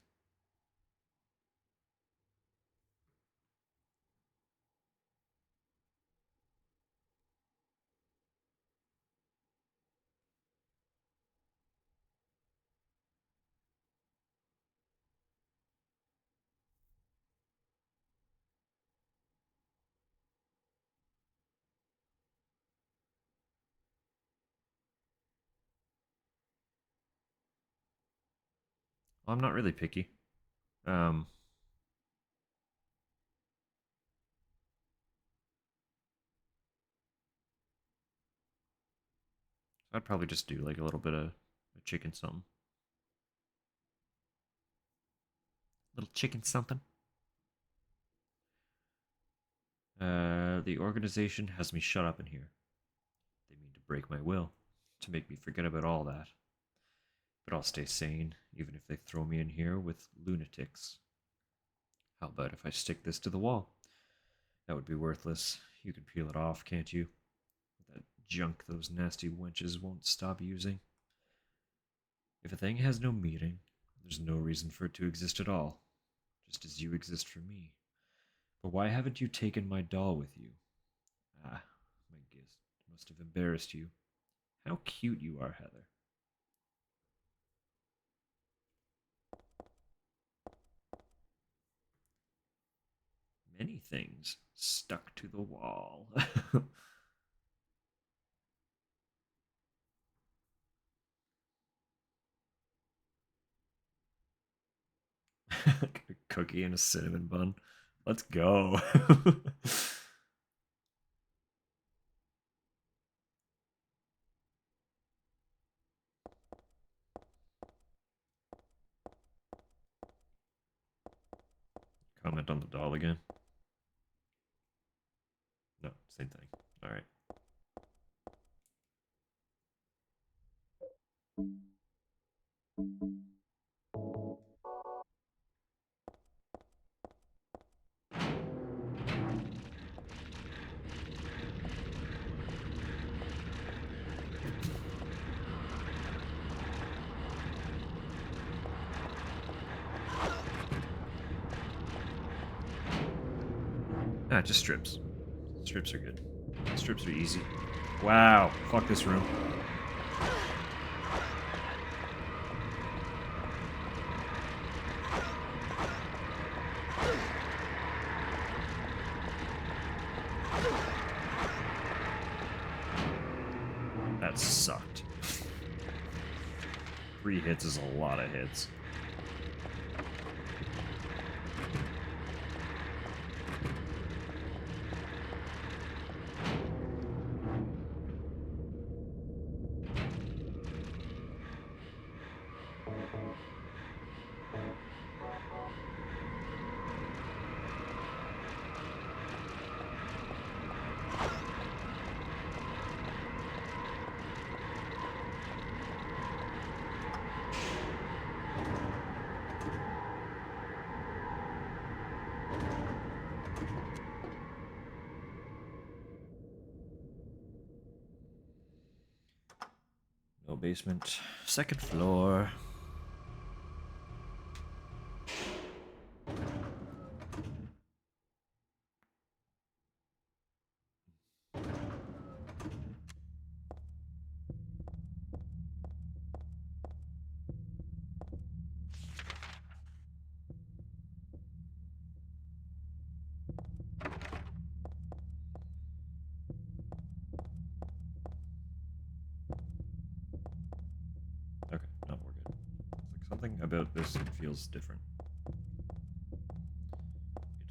Well, I'm not really picky. Um, I'd probably just do like a little bit of a chicken something. Little chicken something. The organization has me shut up in here. They mean to break my will, to make me forget about all that. But I'll stay sane, even if they throw me in here with lunatics. How about if I stick this to the wall? That would be worthless. You can peel it off, can't you? That junk those nasty wenches won't stop using. If a thing has no meaning, there's no reason for it to exist at all, just as you exist for me. But why haven't you taken my doll with you? Ah, my gift must have embarrassed you. How cute you are, Heather. Many things stuck to the wall. A cookie and a cinnamon bun. Let's go. Comment on the doll again. No, same thing. All right. Ah, just strips. Strips are good. Strips are easy. Wow. Fuck this room. That sucked. 3 hits is a lot of hits. No basement. Second floor. Something about this feels different. It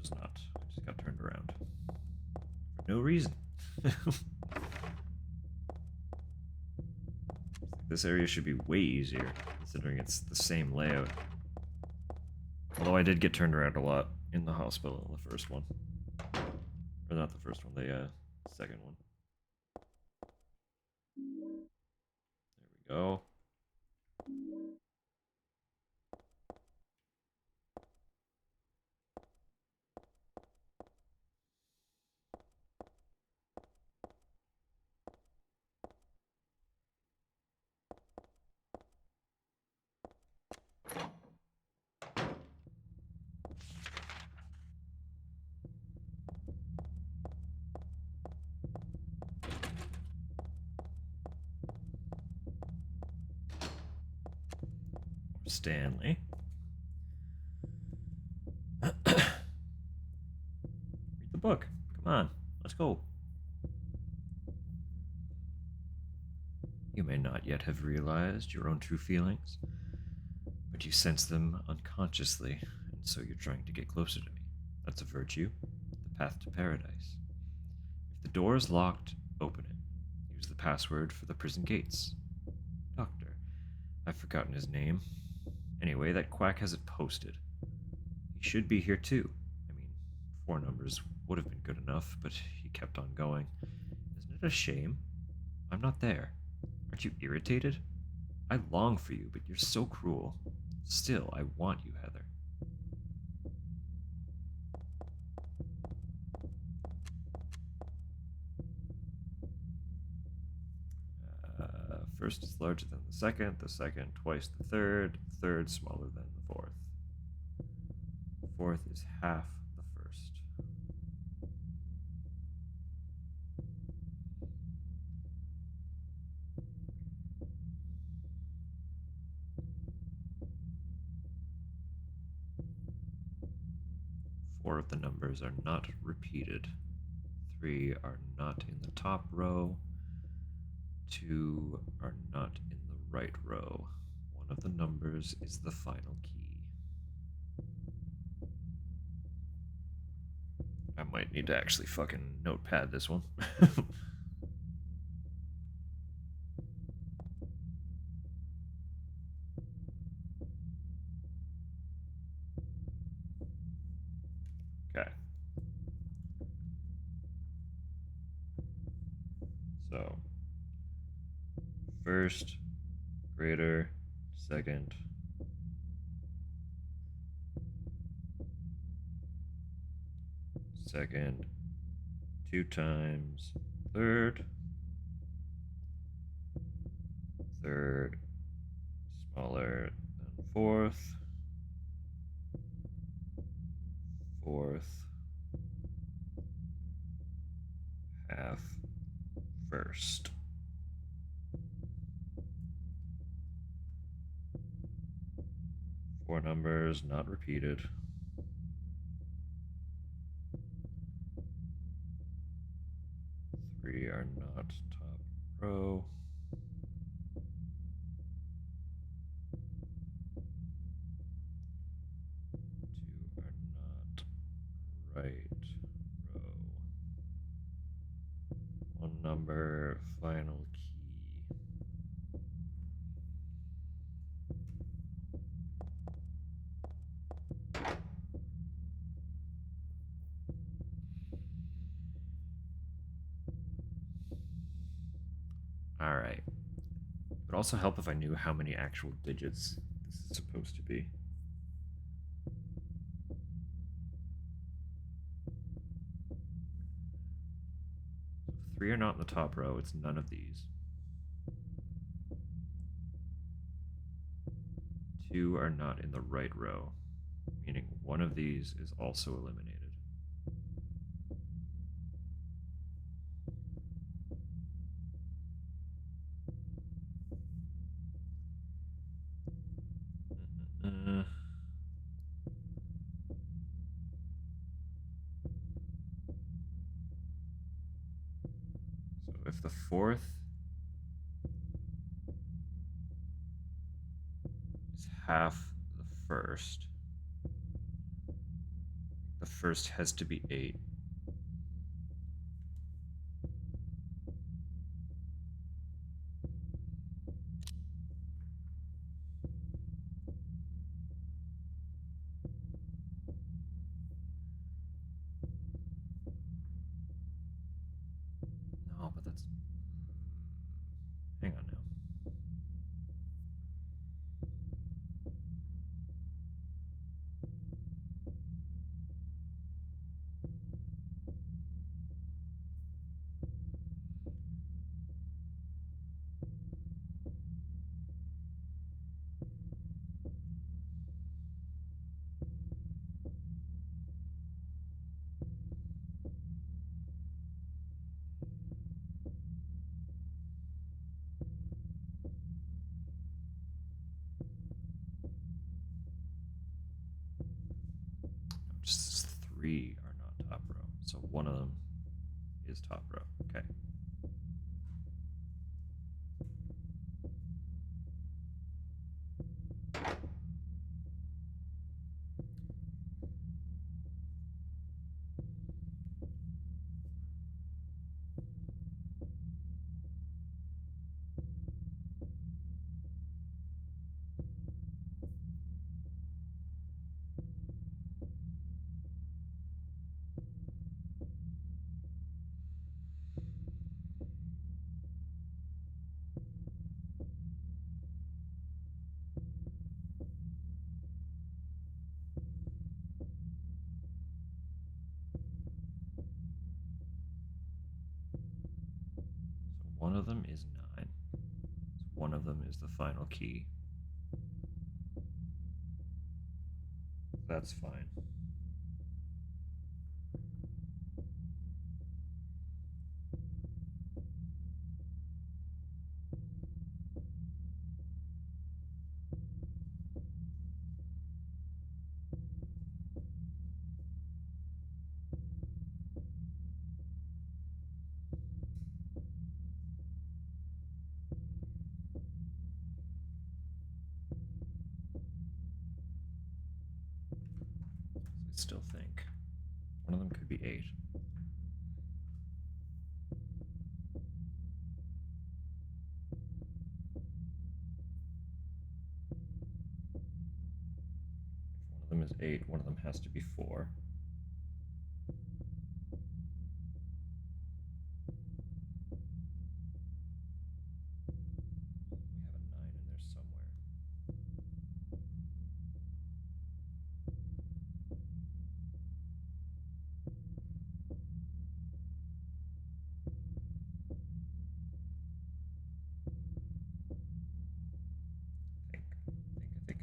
does not. I just got turned around. For no reason. This area should be way easier, considering it's the same layout. Although I did get turned around a lot in the hospital in the first one. Or not the first one, the second one. There we go. Stanley. Read the book. Come on, let's go. You may not yet have realized your own true feelings, but you sense them unconsciously, and so you're trying to get closer to me. That's a virtue, the path to paradise. If the door is locked, open it. Use the password for the prison gates. Doctor, I've forgotten his name. Anyway, that quack has it posted. He should be here too. I mean, 4 numbers would have been good enough, but he kept on going. Isn't it a shame? I'm not there. Aren't you irritated? I long for you, but you're so cruel. Still, I want you, Heather. First is larger than the second twice the third smaller than the fourth. Fourth is half the first. Four of the numbers are not repeated. 3 are not in the top row. 2 are not in the right row. One of the numbers is the final key. I might need to actually fucking notepad this one. Okay. So, first, greater, second, second, 2 times, third, third, smaller than fourth, fourth, half, first. Four numbers not repeated. Three are not top row. Two are not right row. One number, final key. Alright. It would also help if I knew how many actual digits this is supposed to be. If 3 are not in the top row, it's none of these. 2 are not in the right row, meaning one of these is also eliminated. So if the fourth is half first. The first has to be 8. No, but that's... Hang on now. Just 3 are not top row, so one of them is top row. Okay. So one of them is 9. So one of them is the final key. That's fine. I still think one of them could be 8. If one of them is 8, one of them has to be 4. We have a 9 in there somewhere.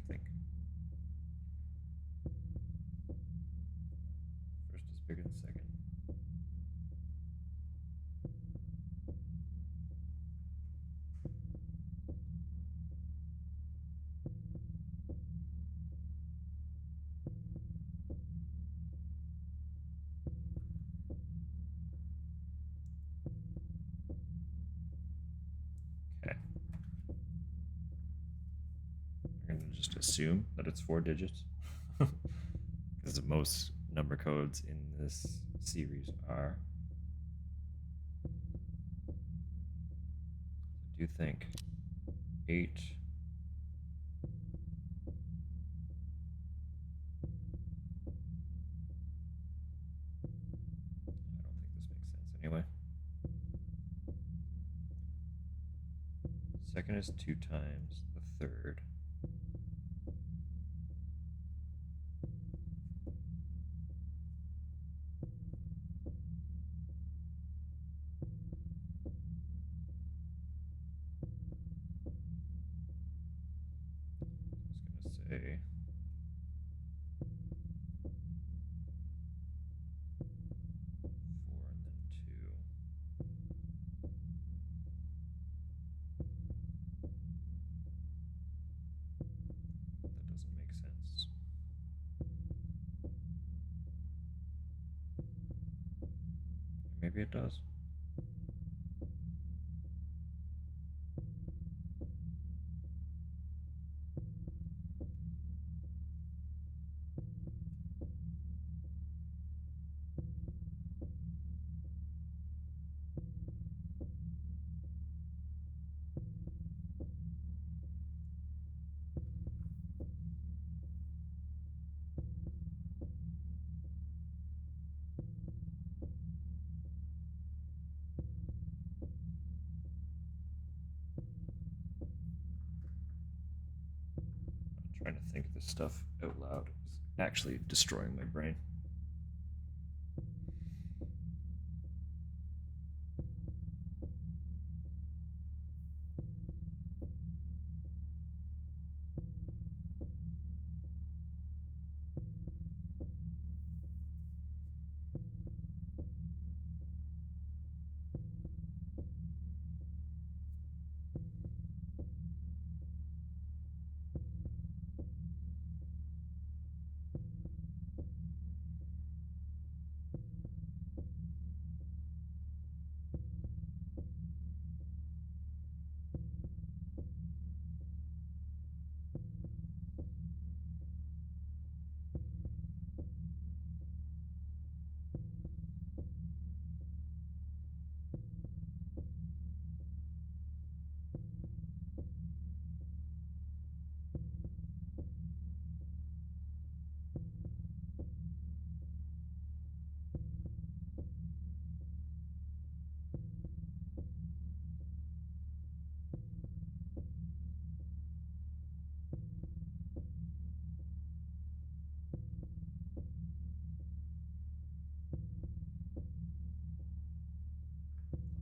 Think. First is bigger than second. Okay. We're going to just assume that it's 4 digits. Because most number codes in this series are. I do think 8. I don't think this makes sense anyway. Second is 2 times the third. I was gonna say 4 and then 2. That doesn't make sense. Maybe it does. Trying to think this stuff out loud is actually destroying my brain.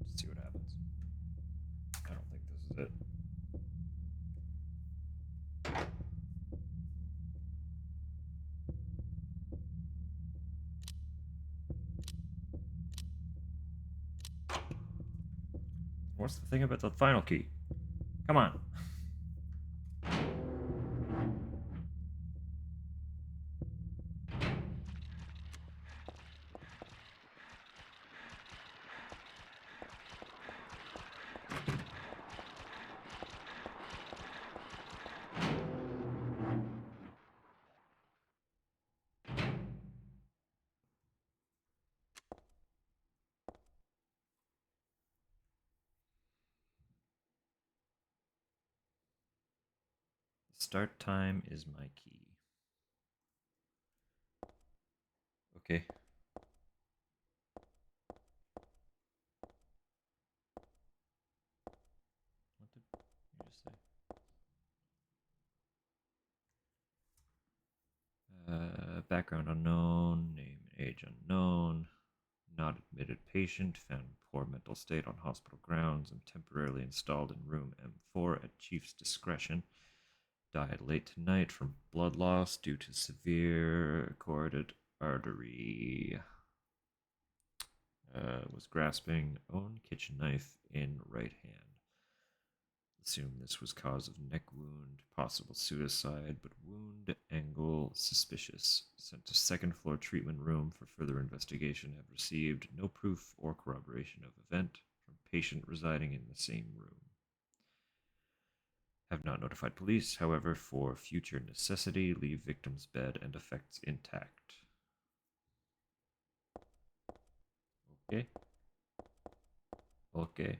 Let's see what happens. I don't think this is it. What's the thing about the final key? Come on. Start time is my key. Okay. What did you just say? Background unknown, name and age unknown. Not admitted patient, found in poor mental state on hospital grounds and temporarily installed in room M4 at chief's discretion. Died late tonight from blood loss due to severe carotid artery. Was grasping own kitchen knife in right hand. Assume this was cause of neck wound, possible suicide, but wound angle suspicious. Sent to second floor treatment room for further investigation. Have received no proof or corroboration of event from patient residing in the same room. Have not notified police, however, for future necessity. Leave victim's bed and effects intact. Okay. Okay.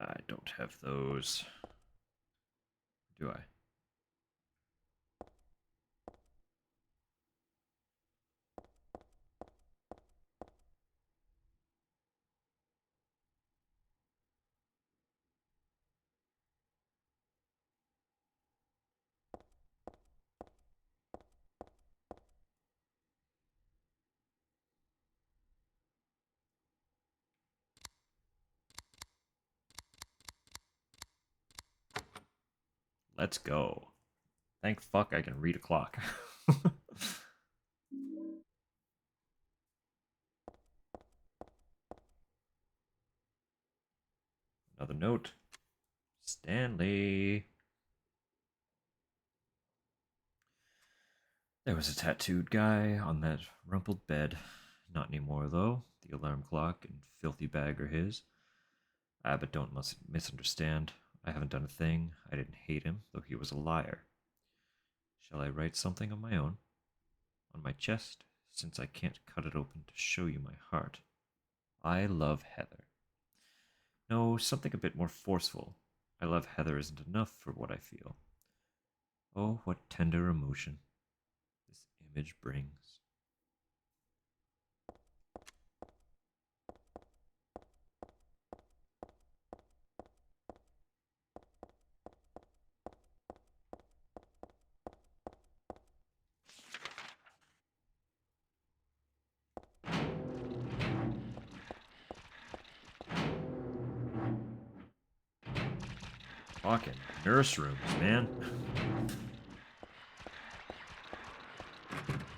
I don't have those. Do I? Let's go. Thank fuck I can read a clock. Another note. Stanley. There was a tattooed guy on that rumpled bed. Not anymore, though. The alarm clock and filthy bag are his. But don't misunderstand. I haven't done a thing. I didn't hate him, though he was a liar. Shall I write something of my own? On my chest, since I can't cut it open to show you my heart. I love Heather. No, something a bit more forceful. I love Heather isn't enough for what I feel. Oh, what tender emotion this image brings. Fucking nurse rooms, man.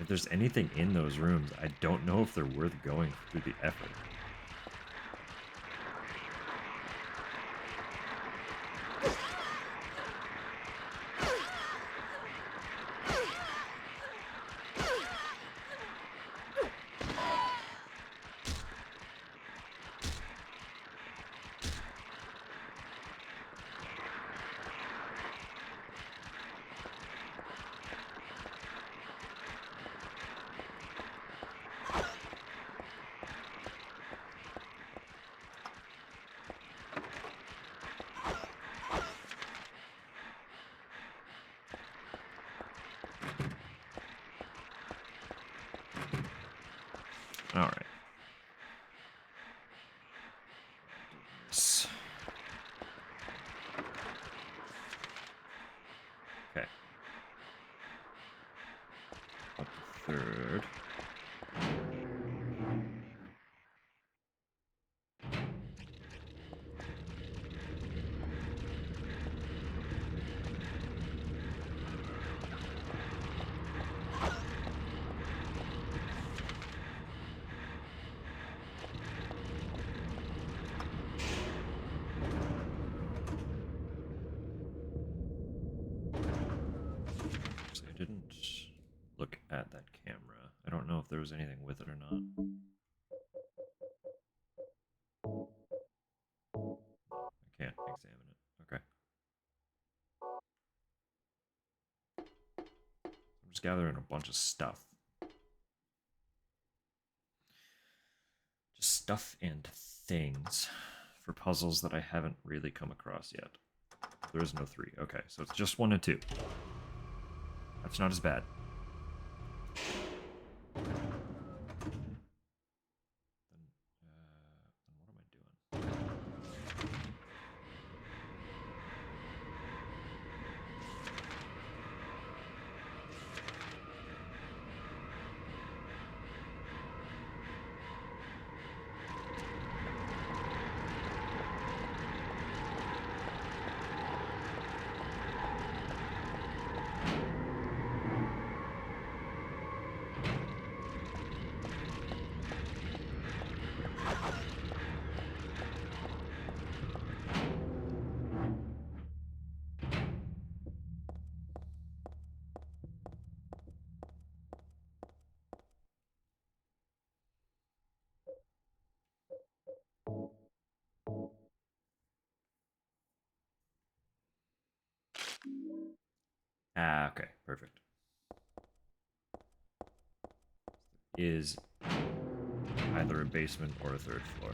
If there's anything in those rooms, I don't know if they're worth going through the effort. All right. Okay. Up the third. So I didn't look at that camera. I don't know if there was anything with it or not. I can't examine it. Okay. I'm just gathering a bunch of stuff. Just stuff and things for puzzles that I haven't really come across yet. There is no 3. Okay, so it's just 1 and 2. That's not as bad. Then what am I doing? Ah, okay, perfect. Is either a basement or a 3rd floor.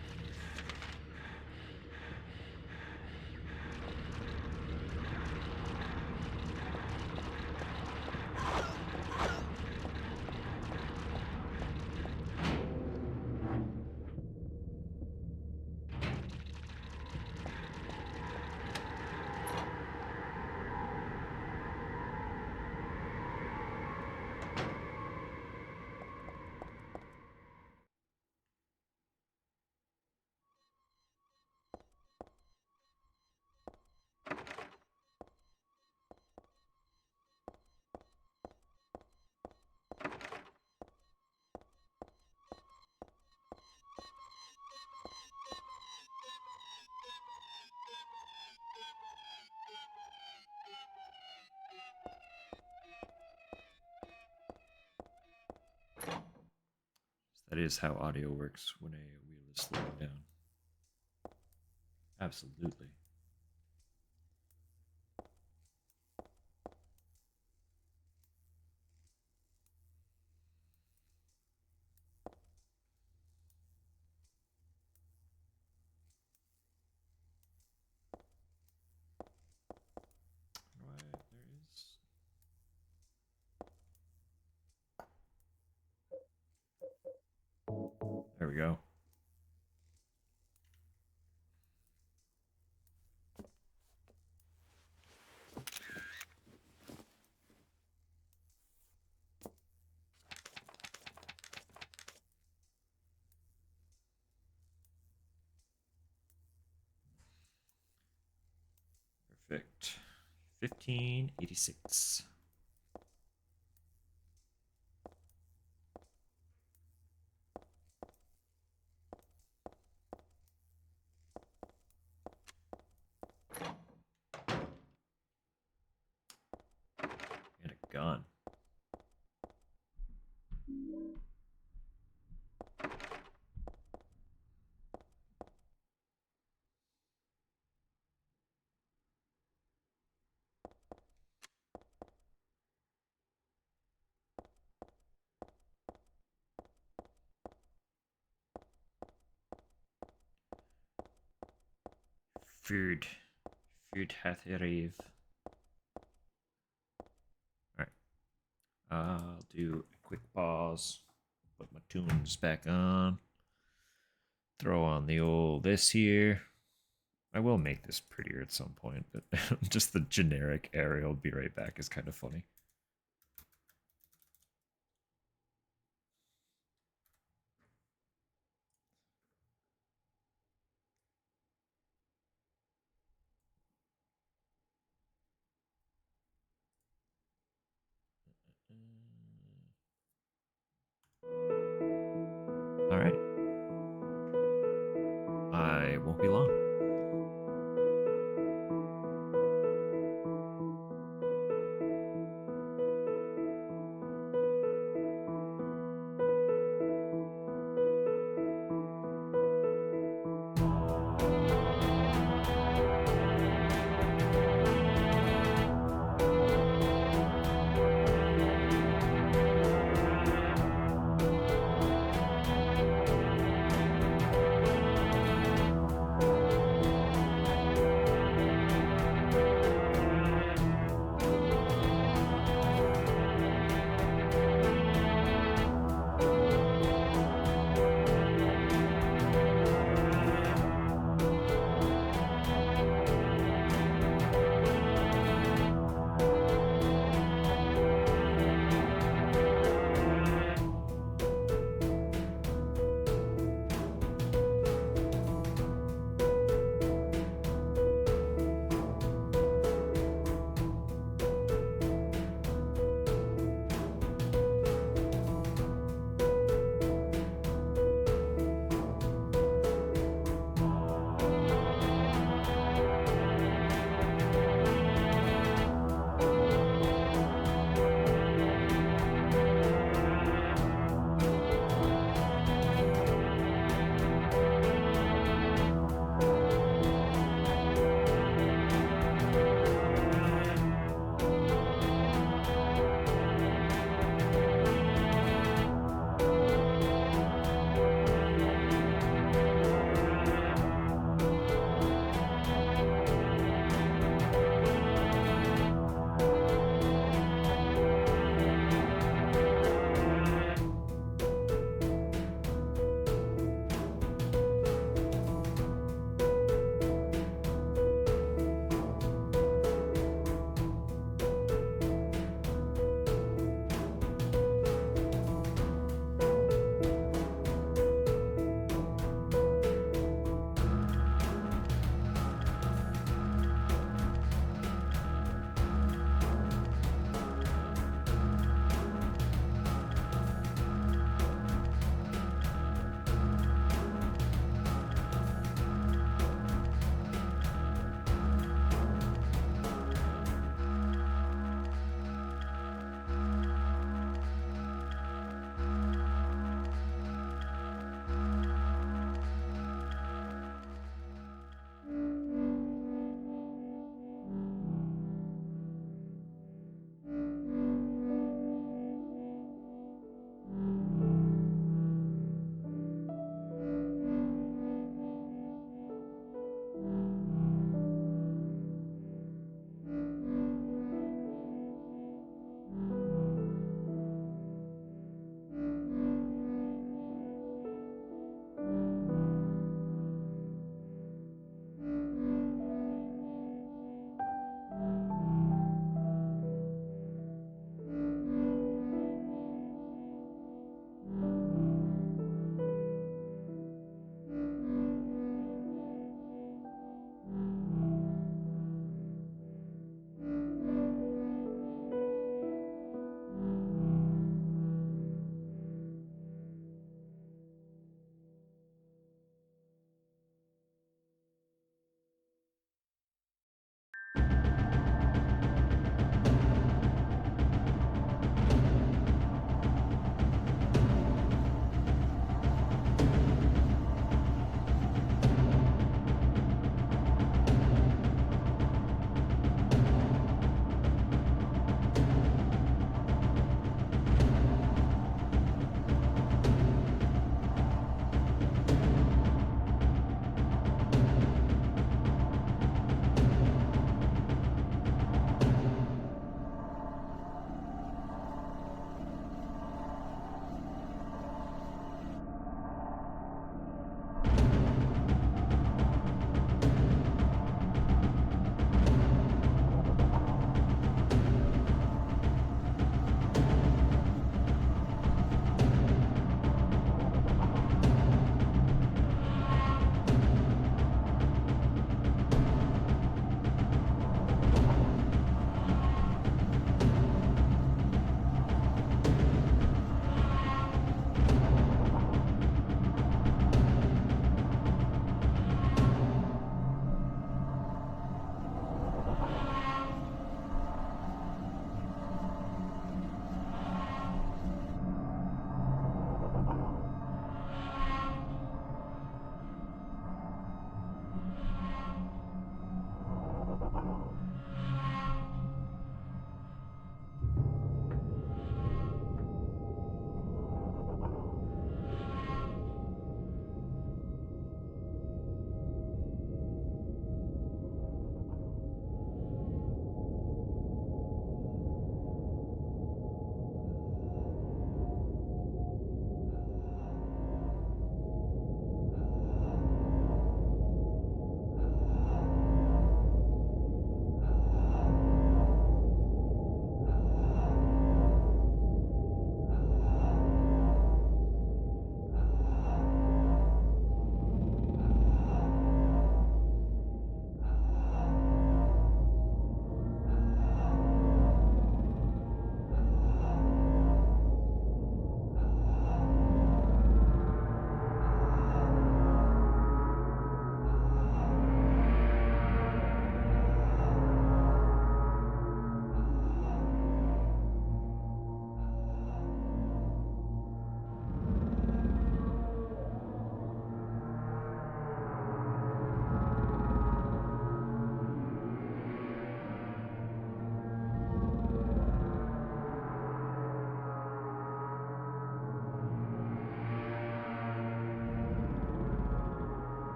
That is how audio works when a wheel is slowed down. Absolutely. Right, there is. There we go. Perfect. 1586. And a gun. Food. Food hath arrived. Alright. I'll do a quick pause. Put my tunes back on. Throw on the old this here. I will make this prettier at some point, but just the generic aerial be right back is kind of funny. All right. I won't be long.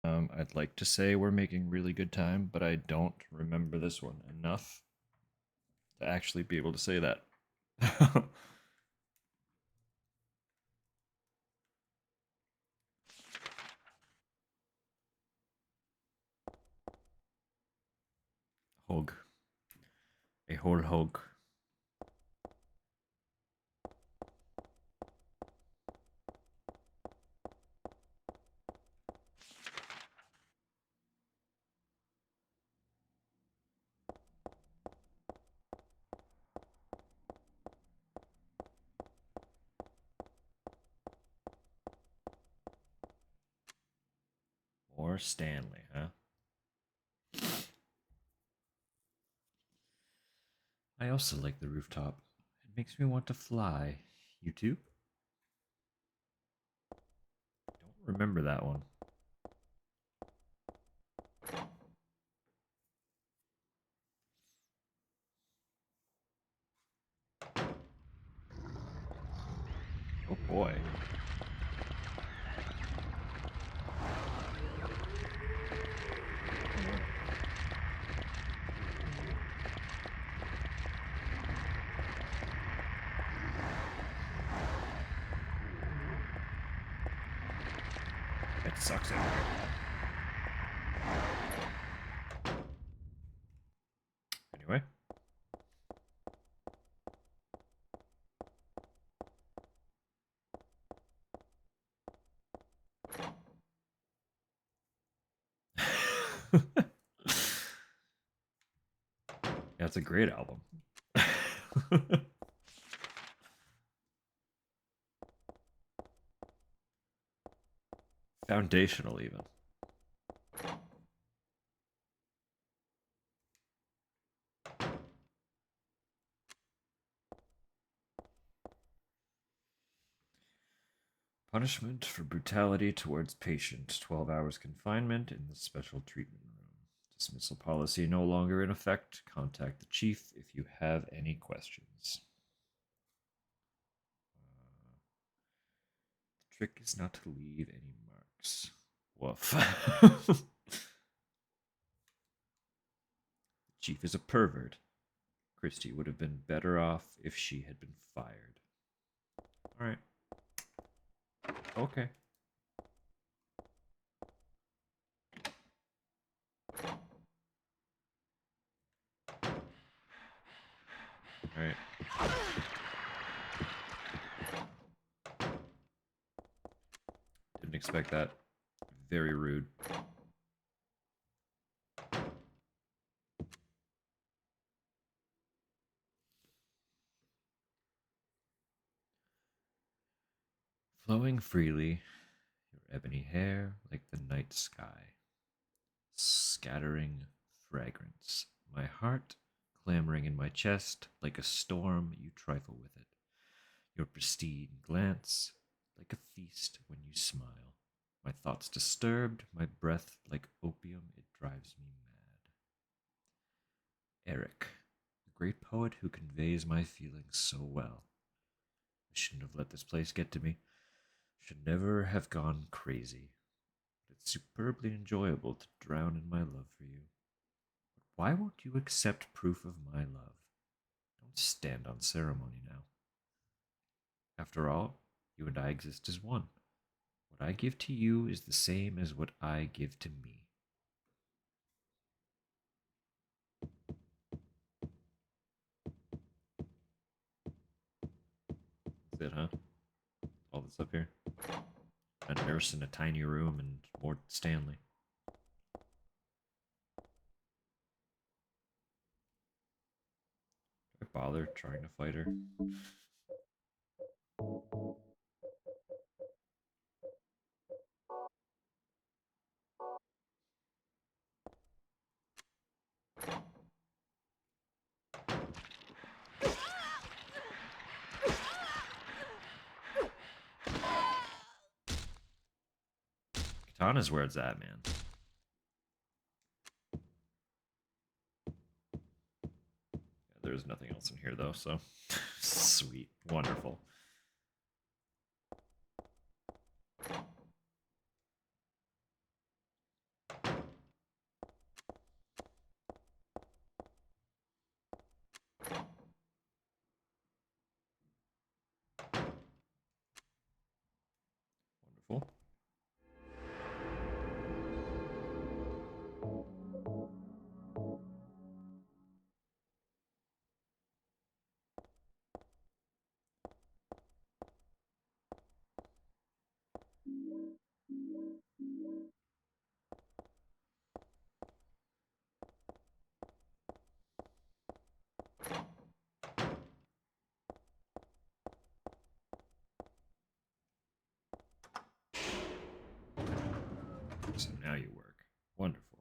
I'd like to say we're making really good time, but I don't remember this one enough to actually be able to say that. Hog. A whole hog. Or Stanley, huh? I also like the rooftop. It makes me want to fly. You too? Don't remember that one. Oh boy. It sucks out here. Anyway. Yeah, it's a great album. Foundational, even. Punishment for brutality towards patient. 12 hours confinement in the special treatment room. Dismissal policy no longer in effect. Contact the chief if you have any questions. The trick is not to leave any marks. Woof. The chief is a pervert. Christie would have been better off if she had been fired. Alright. Okay. Alright. Didn't expect that. Very rude. Flowing freely, your ebony hair like the night sky, scattering fragrance. My heart clamoring in my chest like a storm, you trifle with it. Your pristine glance like a feast when you smile. My thoughts disturbed, my breath like opium, it drives me mad. Eric, the great poet who conveys my feelings so well. I shouldn't have let this place get to me. Should never have gone crazy. But it's superbly enjoyable to drown in my love for you. But why won't you accept proof of my love? Don't stand on ceremony now. After all, you and I exist as one. What I give to you is the same as what I give to me. That's it, huh? All that's up here. A nurse in a tiny room and more Stanley. Do I bother trying to fight her? Katana's where it's at, man. There's nothing else in here, though, so... Sweet. Wonderful. So now you work. Wonderful.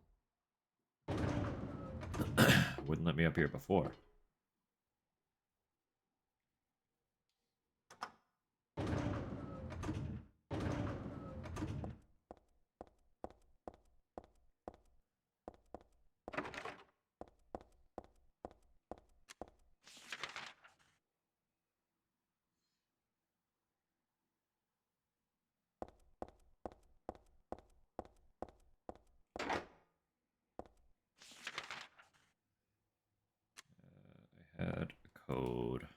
Wouldn't let me up here before. I had a code.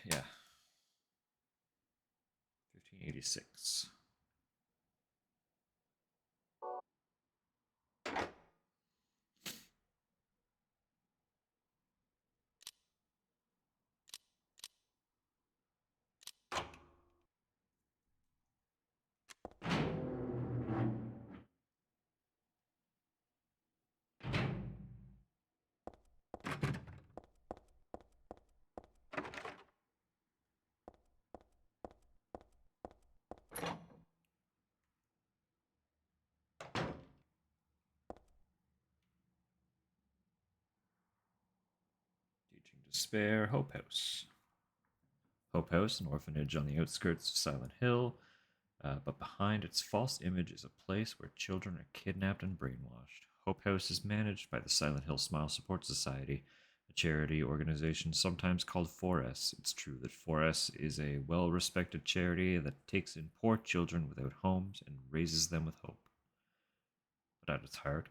Yeah. 1586. Teaching Despair, Hope House. Hope House, an orphanage on the outskirts of Silent Hill, but behind its false image is a place where children are kidnapped and brainwashed. Hope House is managed by the Silent Hill Smile Support Society, a charity organization sometimes called 4S. It's true that 4S is a well respected charity that takes in poor children without homes and raises them with hope. But at its heart,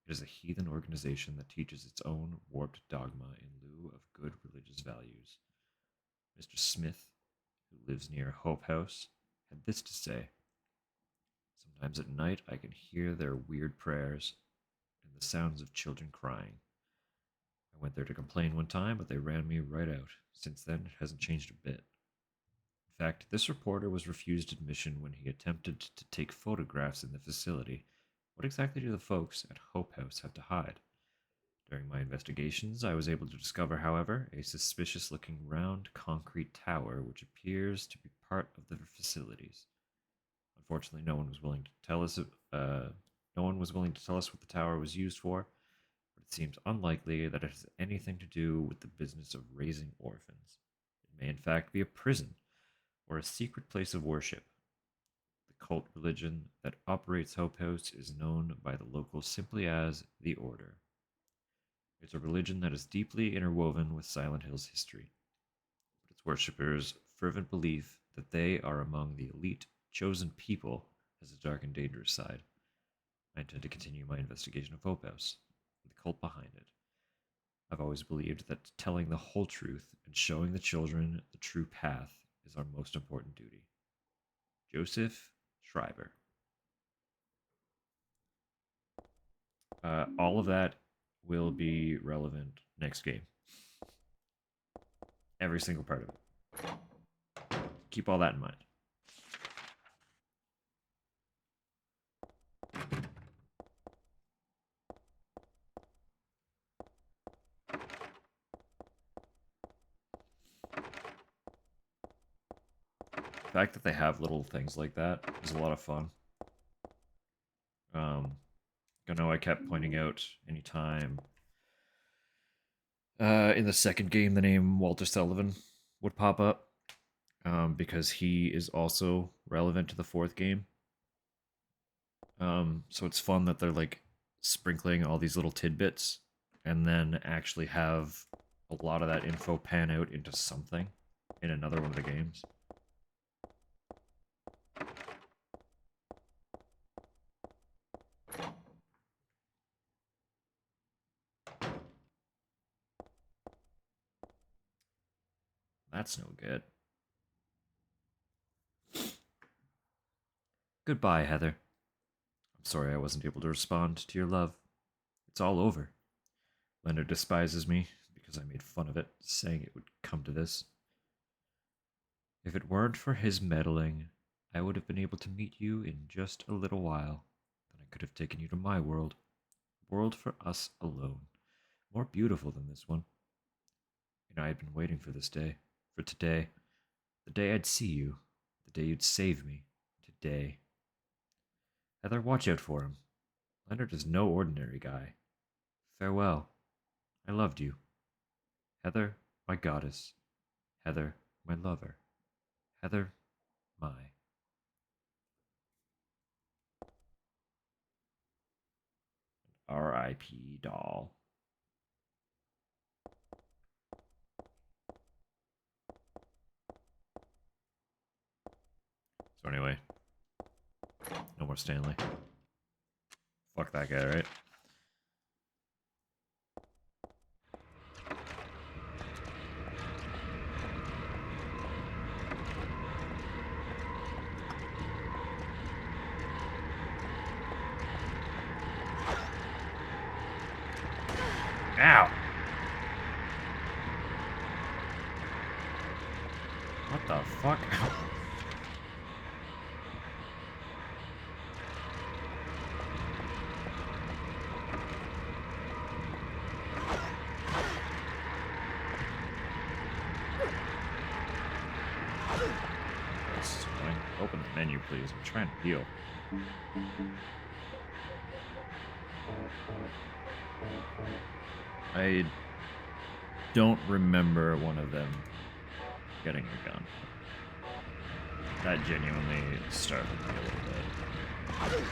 it is a heathen organization that teaches its own warped dogma in lieu of good religious values. Mr. Smith, who lives near Hope House, had this to say. Sometimes at night I can hear their weird prayers and the sounds of children crying. I went there to complain one time, but they ran me right out. Since then, it hasn't changed a bit. In fact, this reporter was refused admission when he attempted to take photographs in the facility. What exactly do the folks at Hope House have to hide? During my investigations, I was able to discover, however, a suspicious looking round concrete tower which appears to be part of the facilities. Unfortunately, no one was willing to tell us what the tower was used for, but it seems unlikely that it has anything to do with the business of raising orphans. It may in fact be a prison or a secret place of worship. The cult religion that operates Hope House is known by the locals simply as the Order. It's a religion that is deeply interwoven with Silent Hill's history, but its worshippers' fervent belief that they are among the elite, chosen people has a dark and dangerous side. I intend to continue my investigation of Hope House, and the cult behind it. I've always believed that telling the whole truth and showing the children the true path is our most important duty. Joseph Schreiber. All of that will be relevant next game. Every single part of it. Keep all that in mind. The fact that they have little things like that is a lot of fun. I know I kept pointing out anytime in the second game the name Walter Sullivan would pop up, because he is also relevant to the fourth game. So it's fun that they're like sprinkling all these little tidbits and then actually have a lot of that info pan out into something in another one of the games. That's no good. Goodbye, Heather. I'm sorry I wasn't able to respond to your love. It's all over. Leonard despises me because I made fun of it, saying it would come to this. If it weren't for his meddling, I would have been able to meet you in just a little while. Then could have taken you to my world. A world for us alone. More beautiful than this one. And I had been waiting for this day. For today. The day I'd see you. The day you'd save me. Today. Heather, watch out for him. Leonard is no ordinary guy. Farewell. I loved you. Heather, my goddess. Heather, my lover. Heather, my. R.I.P. doll. So anyway, no more Stanley. Fuck that guy, right? Ow! What the fuck? This is annoying. Open the menu, please. I'm trying to heal. I don't remember one of them getting a gun. That genuinely startled me a little bit.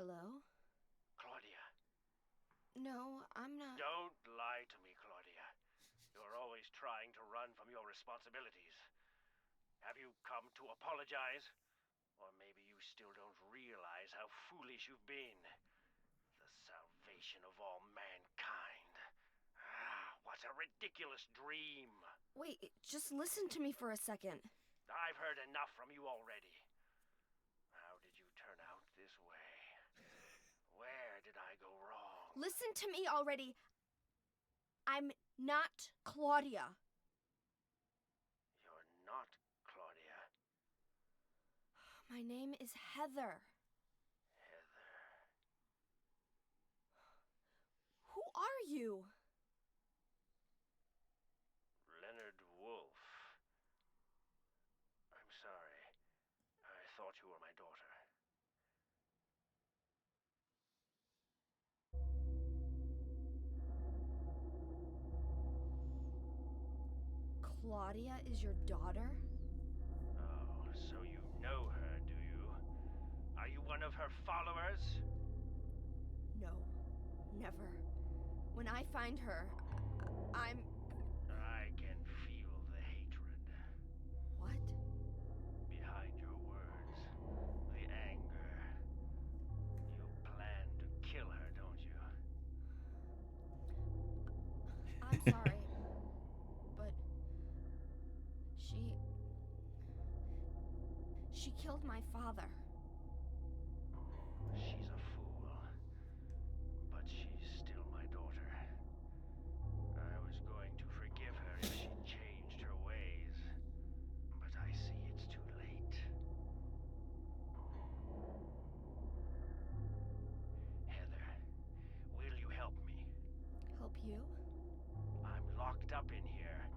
Hello? Claudia. No, I'm not. Don't lie to me, Claudia. You're always trying to run from your responsibilities. Have you come to apologize? Or maybe you still don't realize how foolish you've been. The salvation of all mankind. Ah, what a ridiculous dream. Wait, just listen to me for a second. I've heard enough from you already. How did you turn out this way? Where did I go wrong? Listen to me already. I'm not Claudia. You're not Claudia. My name is Heather. Heather. Who are you? Leonard Wolf. I'm sorry. I thought you were my daughter. Claudia is your daughter? Oh, so you know her, do you? Are you one of her followers? No, never. When I find her, I'm... I can feel the hatred. What? Behind your words. The anger. You plan to kill her, don't you? I'm sorry. But... She killed my father. She's a fool. But she's still my daughter. I was going to forgive her if she changed her ways. But I see it's too late. Heather, will you help me? Help you? I'm locked up in here,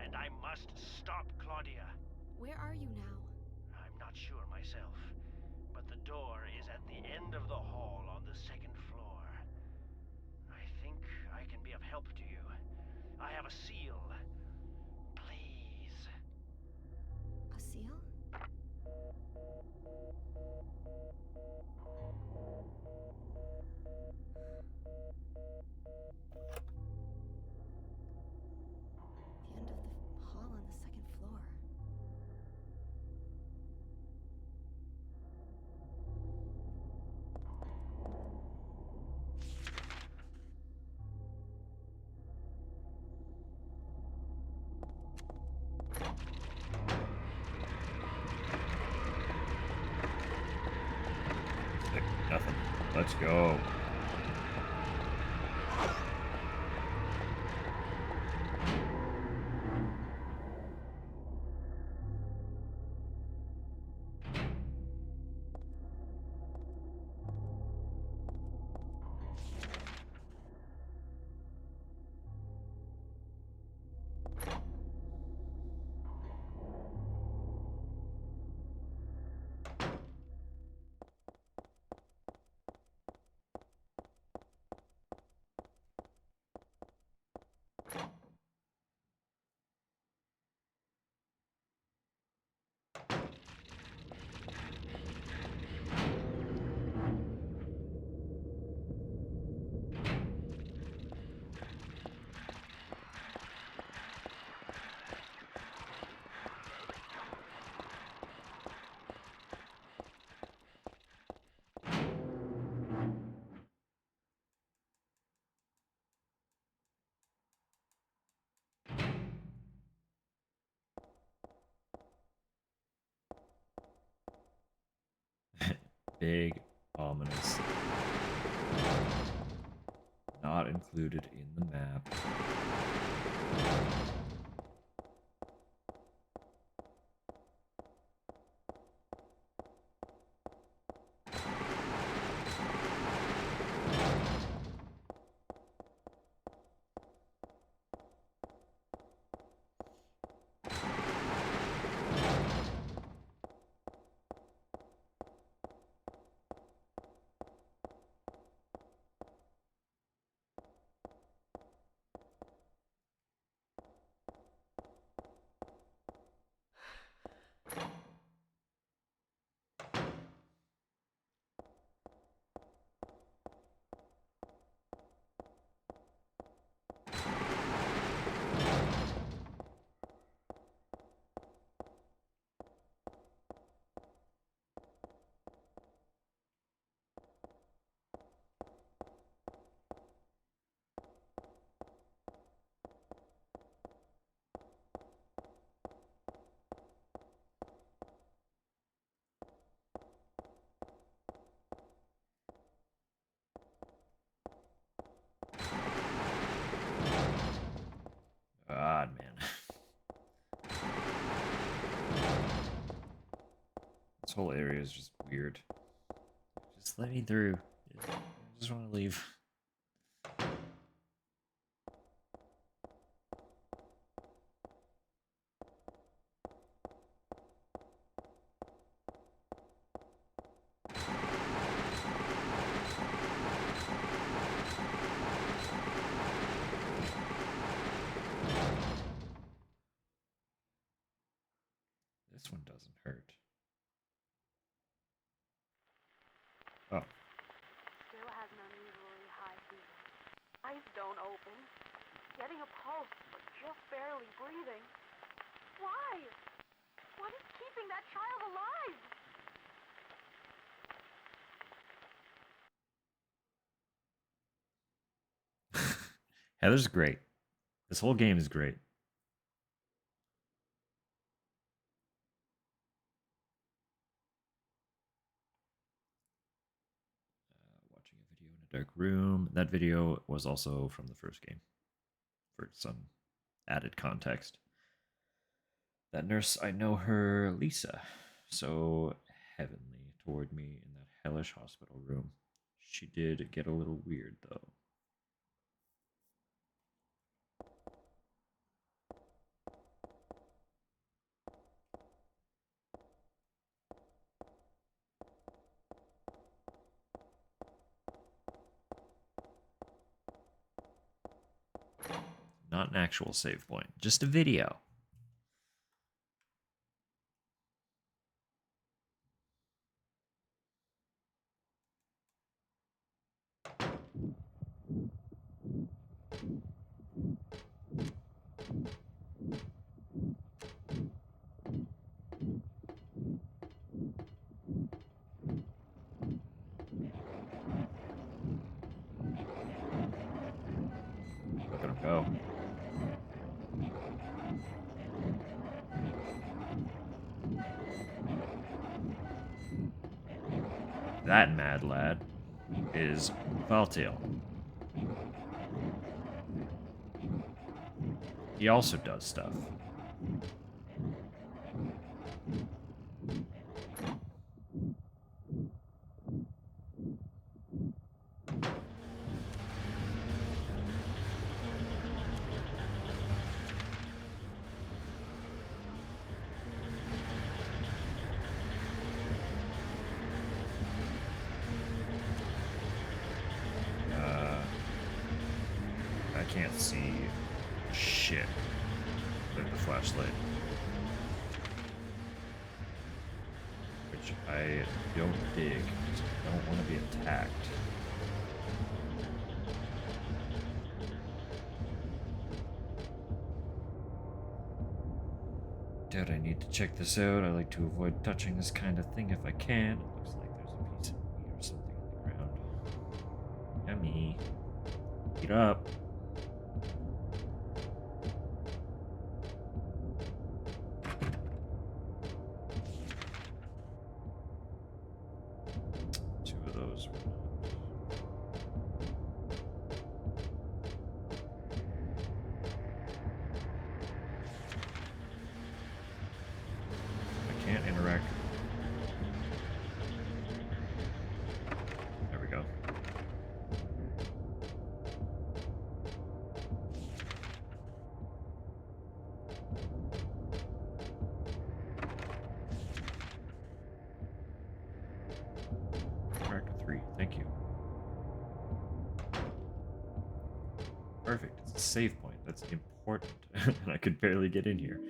and I must stop Claudia. Where are you now? I'm not sure myself, but the door is at the end of the hall on the second floor. I think I can be of help to you. I have a seal. Please. A seal? The end of the hall on the second floor. Let's go. Big, ominous. Not included in the map. God, man. This whole area is just weird. Just let me through. I just want to leave. This one doesn't hurt. Oh. Still has an unusually high fever. Eyes don't open. Getting a pulse, but just barely breathing. Why? What is keeping that child alive? Heather's great. This whole game is great. Watching a video in a dark room. That video was also from the first game for some added context. That nurse, I know her, Lisa. So heavenly toward me in that hellish hospital room. She did get a little weird, though. Not an actual save point, just a video. Look at him go. That mad lad. is Valtail. He also does stuff. I can't see shit with the flashlight. Which I don't dig, because I don't want to be attacked. Doubt I need to check this out. I like to avoid touching this kind of thing if I can. It looks like there's a piece of meat or something on the ground. Yummy. Eat up. Two of those were not. I can't interact. There we go. Interact with 3. Thank you. Perfect. It's a save point. That's important. And I could barely get in here.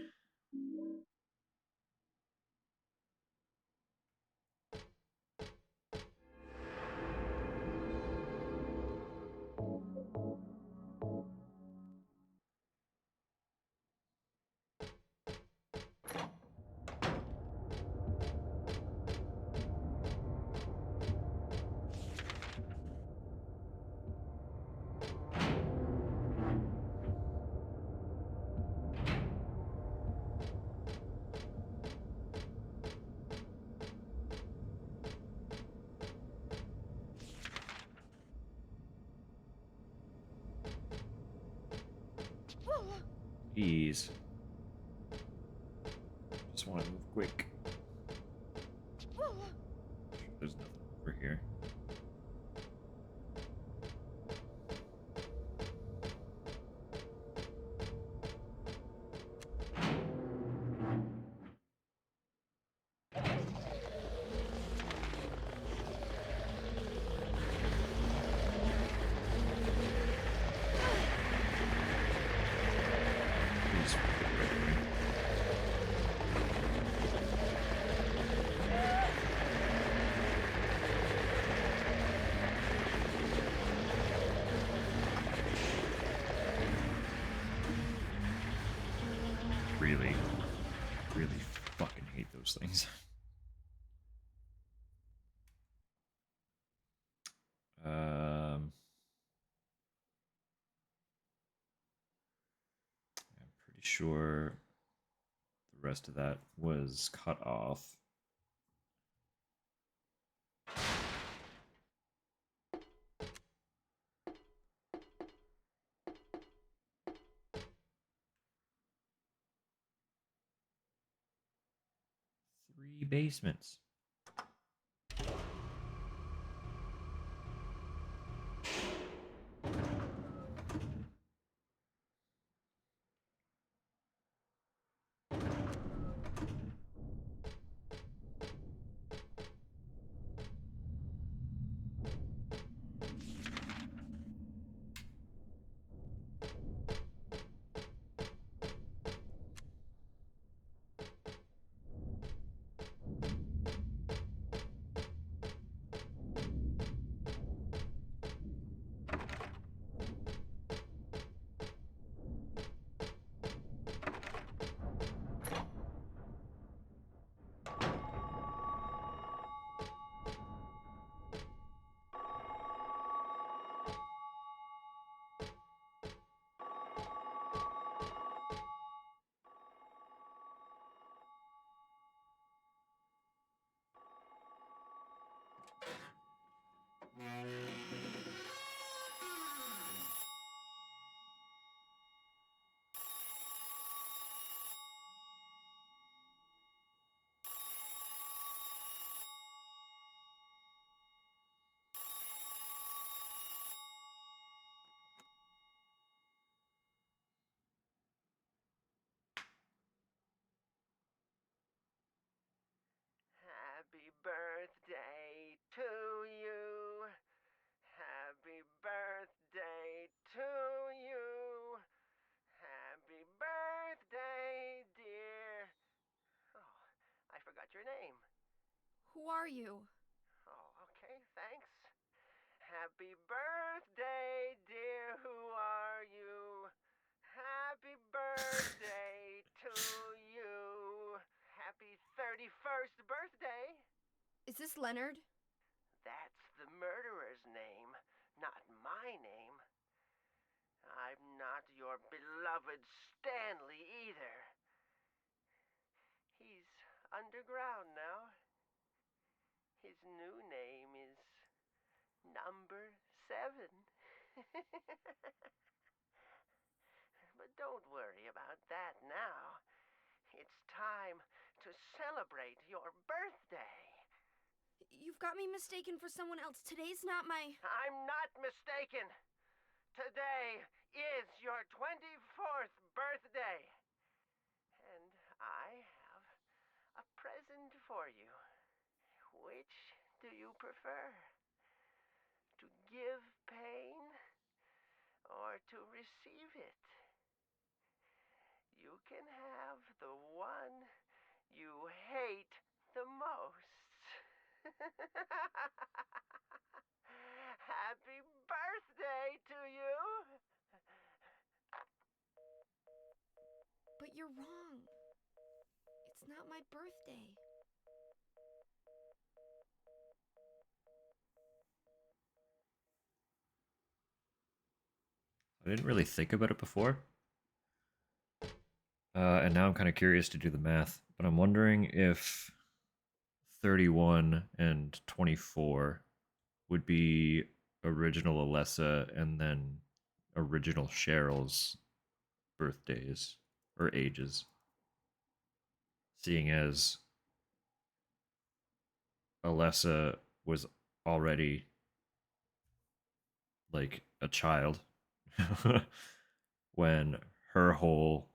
Jeez. Just want to move quick. There's nothing over here. Please get rid of me. Really, really fucking hate those things. I'm pretty sure the rest of that was cut off. Three basements. Happy birthday to you. Happy birthday to you. Happy birthday, dear. Oh, I forgot your name. Who are you? Oh, okay, thanks. Happy birthday, dear. Who are you? Happy birthday to you. Happy 31st birthday. Is this Leonard? That's the murderer's name, not my name. I'm not your beloved Stanley either. He's underground now. His new name is Number 7. But don't worry about that now. It's time to celebrate your birthday. You've got me mistaken for someone else. Today's not my... I'm not mistaken. Today is your 24th birthday. And I have a present for you. Which do you prefer? To give pain or to receive it? You can have the one you hate the most. Happy birthday to you! But you're wrong. It's not my birthday. I didn't really think about it before. And now I'm kind of curious to do the math, but I'm wondering if 31 and 24 would be original Alessa and then original Cheryl's birthdays or ages. Seeing as Alessa was already like a child when her whole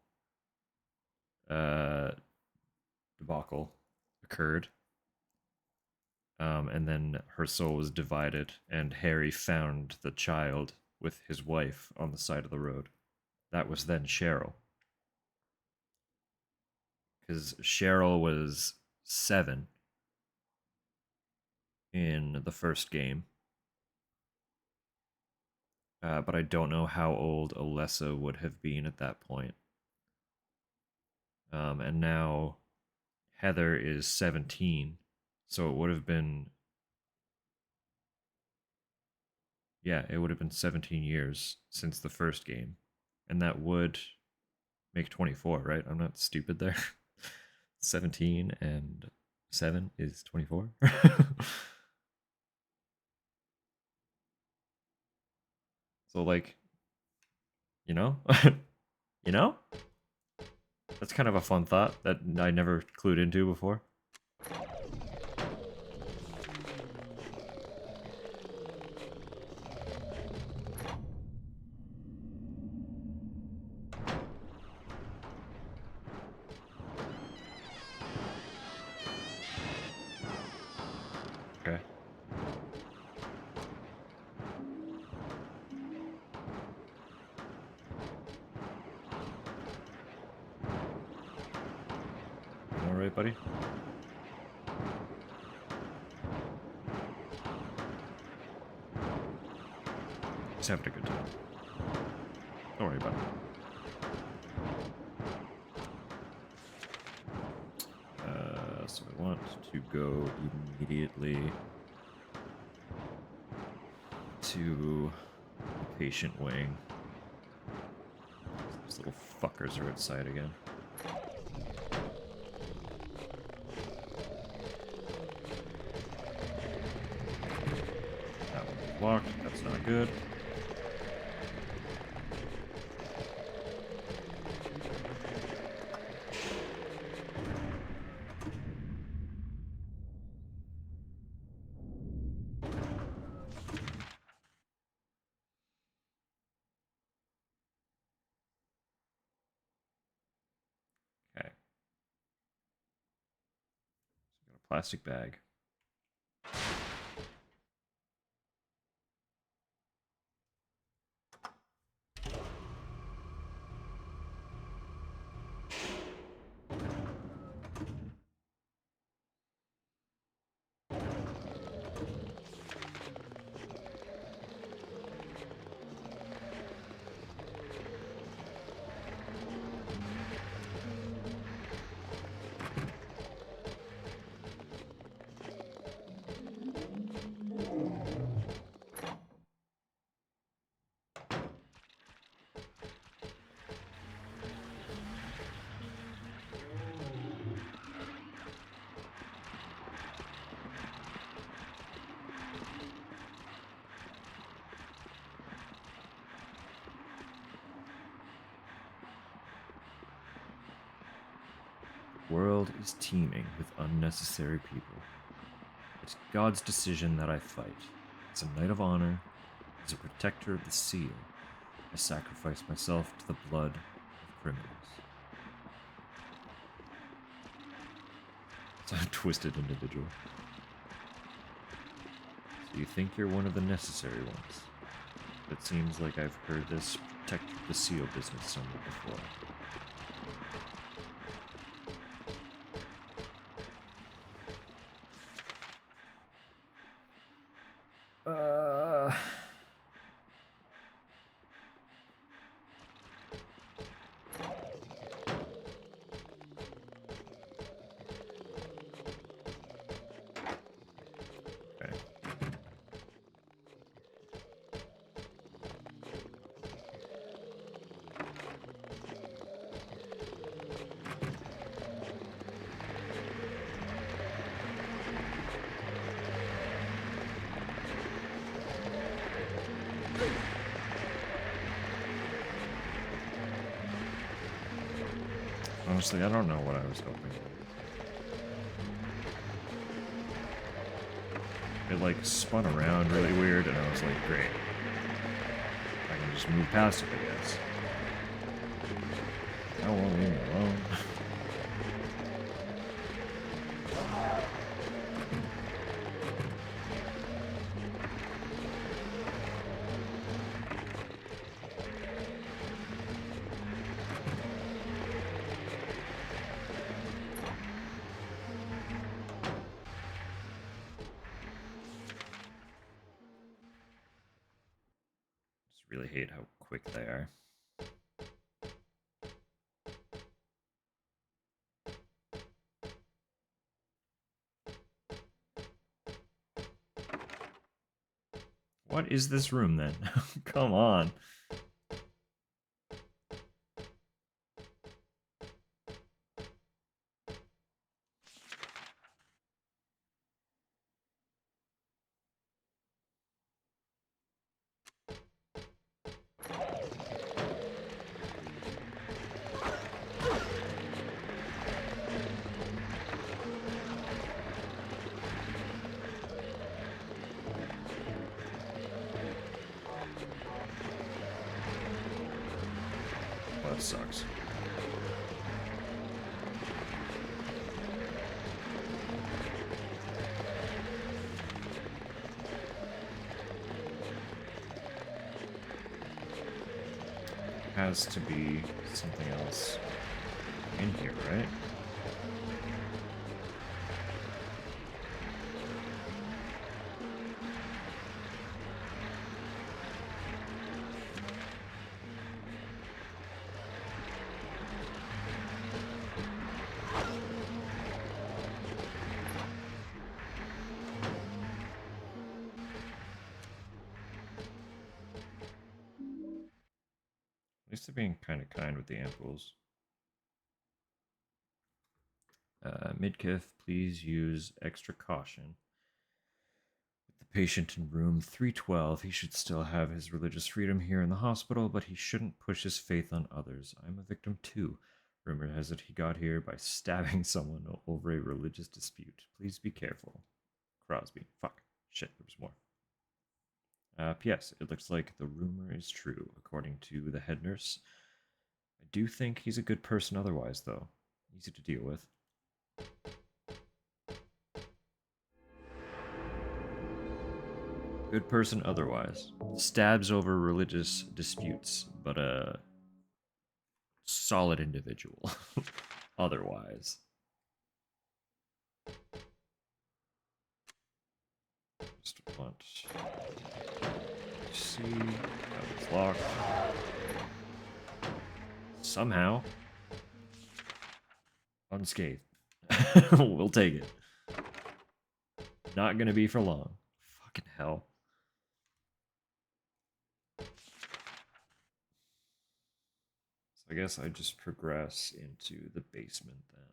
debacle occurred. And then her soul was divided, and Harry found the child with his wife on the side of the road. That was then Cheryl. Because Cheryl was 7 in the first game. But I don't know how old Alessa would have been at that point. And now Heather is 17. So it would have been... Yeah, it would have been 17 years since the first game. And that would make 24, right? I'm not stupid there. 17 and 7 is 24. So, like, you know? You know? That's kind of a fun thought that I never clued into before. Okay. All right, buddy. He's having a good time. Don't worry about it. So I want to go immediately to the patient wing. Those little fuckers are outside again. That one. Locked. That's not good. Okay. So got a plastic bag. The world is teeming with unnecessary people. It's God's decision that I fight. As a knight of honor, as a protector of the seal, I sacrifice myself to the blood of criminals. It's a twisted individual. So you think you're one of the necessary ones. But it seems like I've heard this protector of the seal business somewhere before. Okay. Honestly, I don't know what I was hoping. It like spun around really weird, and I was like, great. I can just move past it, I guess. I won't leave me alone. Just really hate how quick they are. What is this room then? Come on. Well, that sucks. Has to be something else in here, right? At least they're being kind of kind with the amp rules. Midkith, please use extra caution The patient in room 312, he should still have his religious freedom here in the hospital, but he shouldn't push his faith on others. I'm a victim too. Rumor has it he got here by stabbing someone over a religious dispute. Please be careful. Crosby. Fuck. Shit, there was more. P.S. It looks like the rumor is true, according to the head nurse. I do think he's a good person otherwise, though. Easy to deal with. Good person otherwise. Stabs over religious disputes, but a solid individual otherwise. Just want to see how it's locked. Somehow unscathed. We'll take it. Not gonna be for long. Fucking hell. So I guess I just progress into the basement then.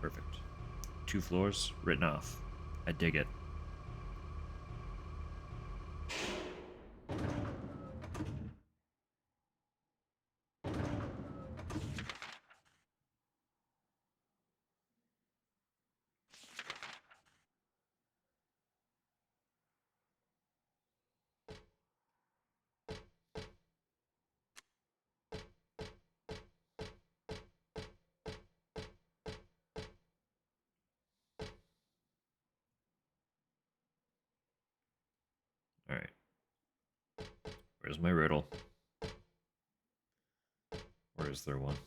Perfect. 2 floors, written off. I dig it. Alright. Where's my riddle? Or is there one?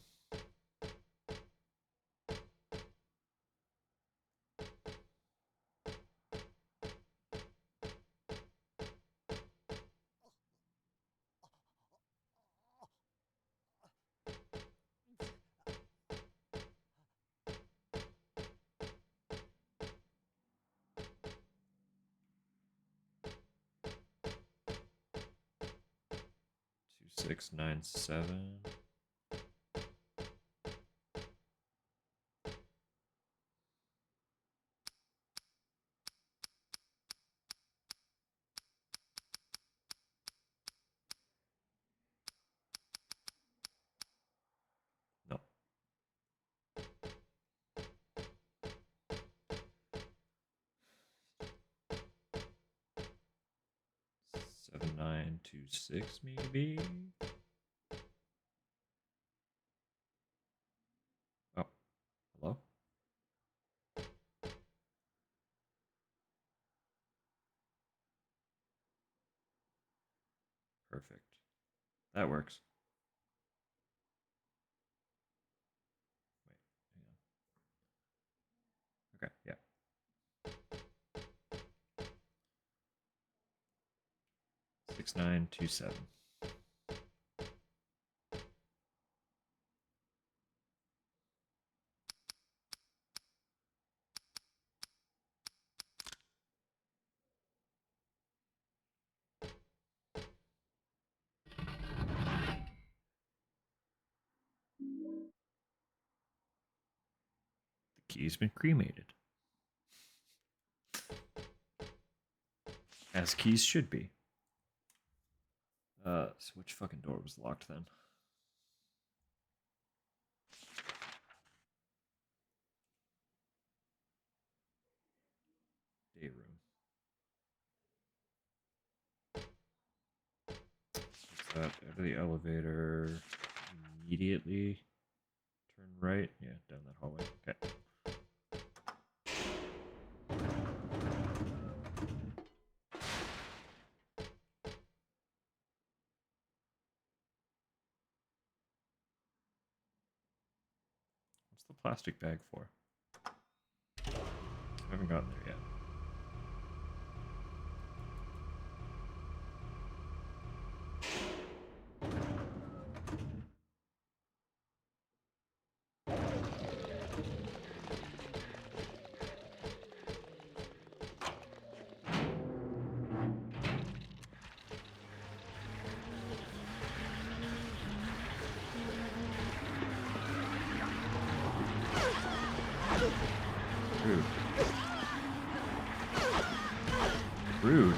Two, 6, 9, 7. No. 7926 maybe. Oh, hello. Perfect. That works. Wait, hang on. Okay, yeah. 6927. The key's been cremated. As keys should be. So which fucking door was locked then? Day room. What's that? Out of the elevator. Immediately turn right. Yeah, down that hallway. Okay. What's the plastic bag for? haven't gotten there yet. Rude. Rude.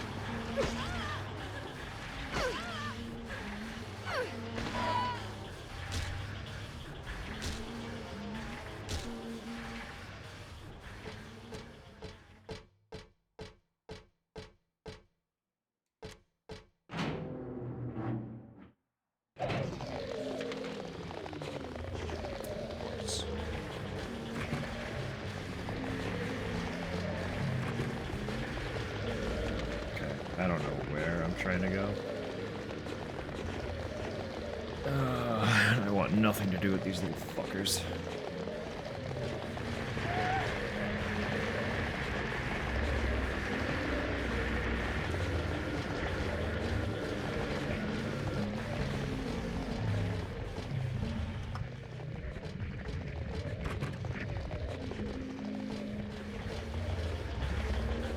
I don't know where I'm trying to go. I want nothing to do with these little fuckers.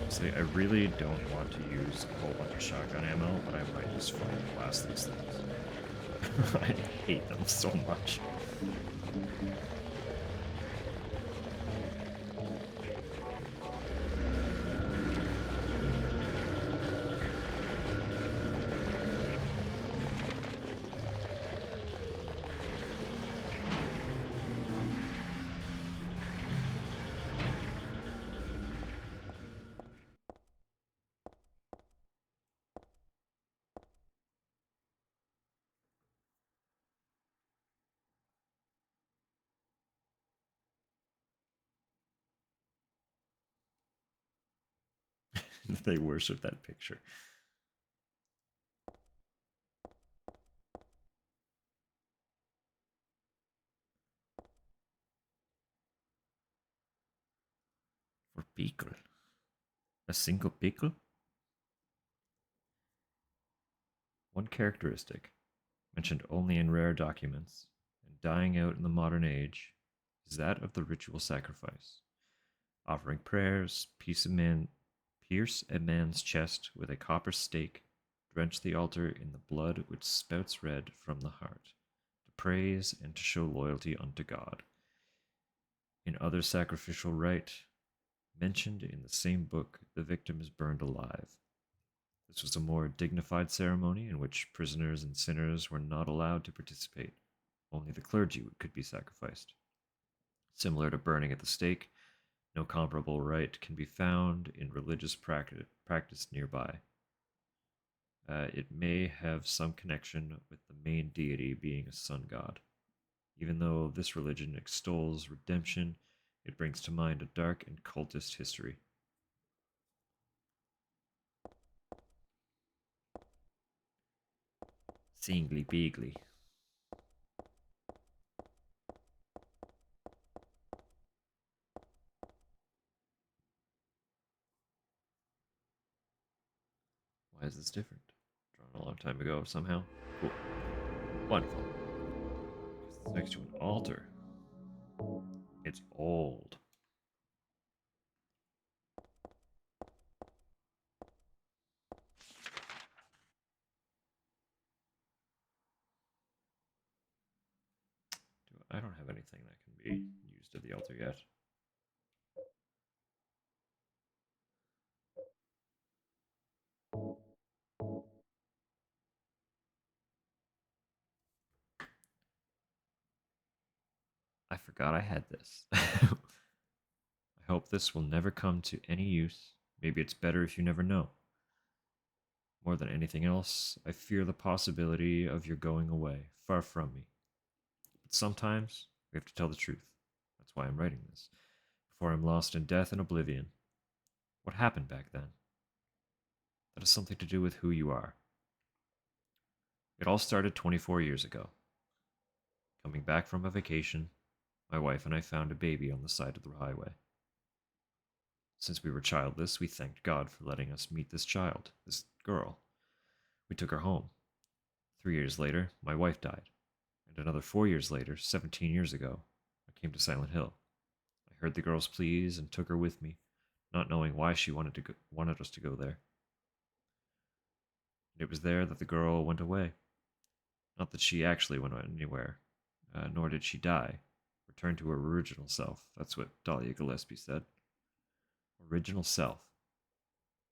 See, I really don't want to use a whole bunch of shotgun ammo, but I might just fucking blast these things. I hate them so much. They worship that picture. For pickle. A single pickle? One characteristic, mentioned only in rare documents, and dying out in the modern age, is that of the ritual sacrifice. Offering prayers, pierce a man's chest with a copper stake, drench the altar in the blood which spouts red from the heart, to praise and to show loyalty unto God. In other sacrificial rite, mentioned in the same book, the victim is burned alive. This was a more dignified ceremony in which prisoners and sinners were not allowed to participate. Only the clergy could be sacrificed. Similar to burning at the stake, no comparable rite can be found in religious practice nearby. It may have some connection with the main deity being a sun god. Even though this religion extols redemption, it brings to mind a dark and cultist history. Singly beagly. Why is this different? Drawn a long time ago somehow. Cool. Wonderful. It's next to an altar. It's old. I don't have anything that can be used at the altar yet. I forgot I had this. I hope this will never come to any use. Maybe it's better if you never know. More than anything else, I fear the possibility of your going away, far from me. But sometimes we have to tell the truth. That's why I'm writing this. Before I'm lost in death and oblivion. What happened back then? That has something to do with who you are. It all started 24 years ago. Coming back from a vacation, my wife and I found a baby on the side of the highway. Since we were childless, we thanked God for letting us meet this child, this girl. We took her home. 3 years later, my wife died. And another 4 years later, 17 years ago, I came to Silent Hill. I heard the girl's pleas and took her with me, not knowing why she wanted us to go there. And it was there that the girl went away. Not that she actually went anywhere, nor did she die. Returned to her original self. That's what Dahlia Gillespie said. Original self.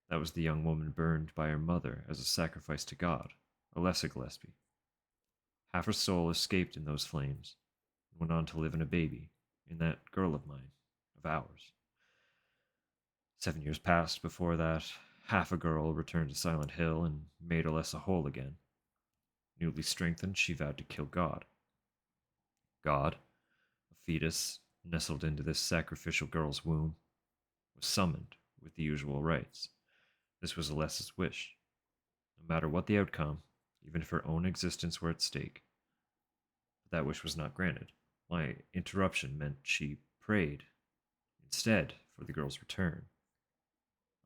That was the young woman burned by her mother as a sacrifice to God, Alessa Gillespie. Half her soul escaped in those flames and went on to live in a baby, in that girl of mine, of ours. 7 years passed before that half a girl returned to Silent Hill and made Alessa whole again. Newly strengthened, she vowed to kill God. God, a fetus nestled into this sacrificial girl's womb, was summoned with the usual rites. This was Alessa's wish. No matter what the outcome, even if her own existence were at stake. But that wish was not granted. My interruption meant she prayed, instead, for the girl's return.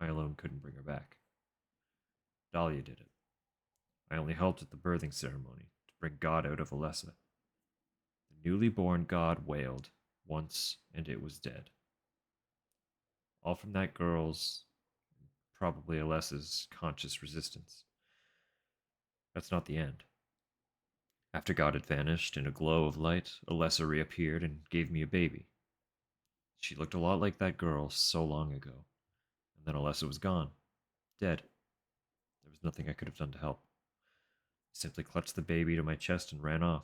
I alone couldn't bring her back. Dahlia did it. I only helped at the birthing ceremony to bring God out of Alessa. The newly born God wailed once, and it was dead. All from that girl's, probably Alessa's, conscious resistance. That's not the end. After God had vanished, in a glow of light, Alessa reappeared and gave me a baby. She looked a lot like that girl so long ago. And then Alessa was gone. Dead. There was nothing I could have done to help. I simply clutched the baby to my chest and ran off.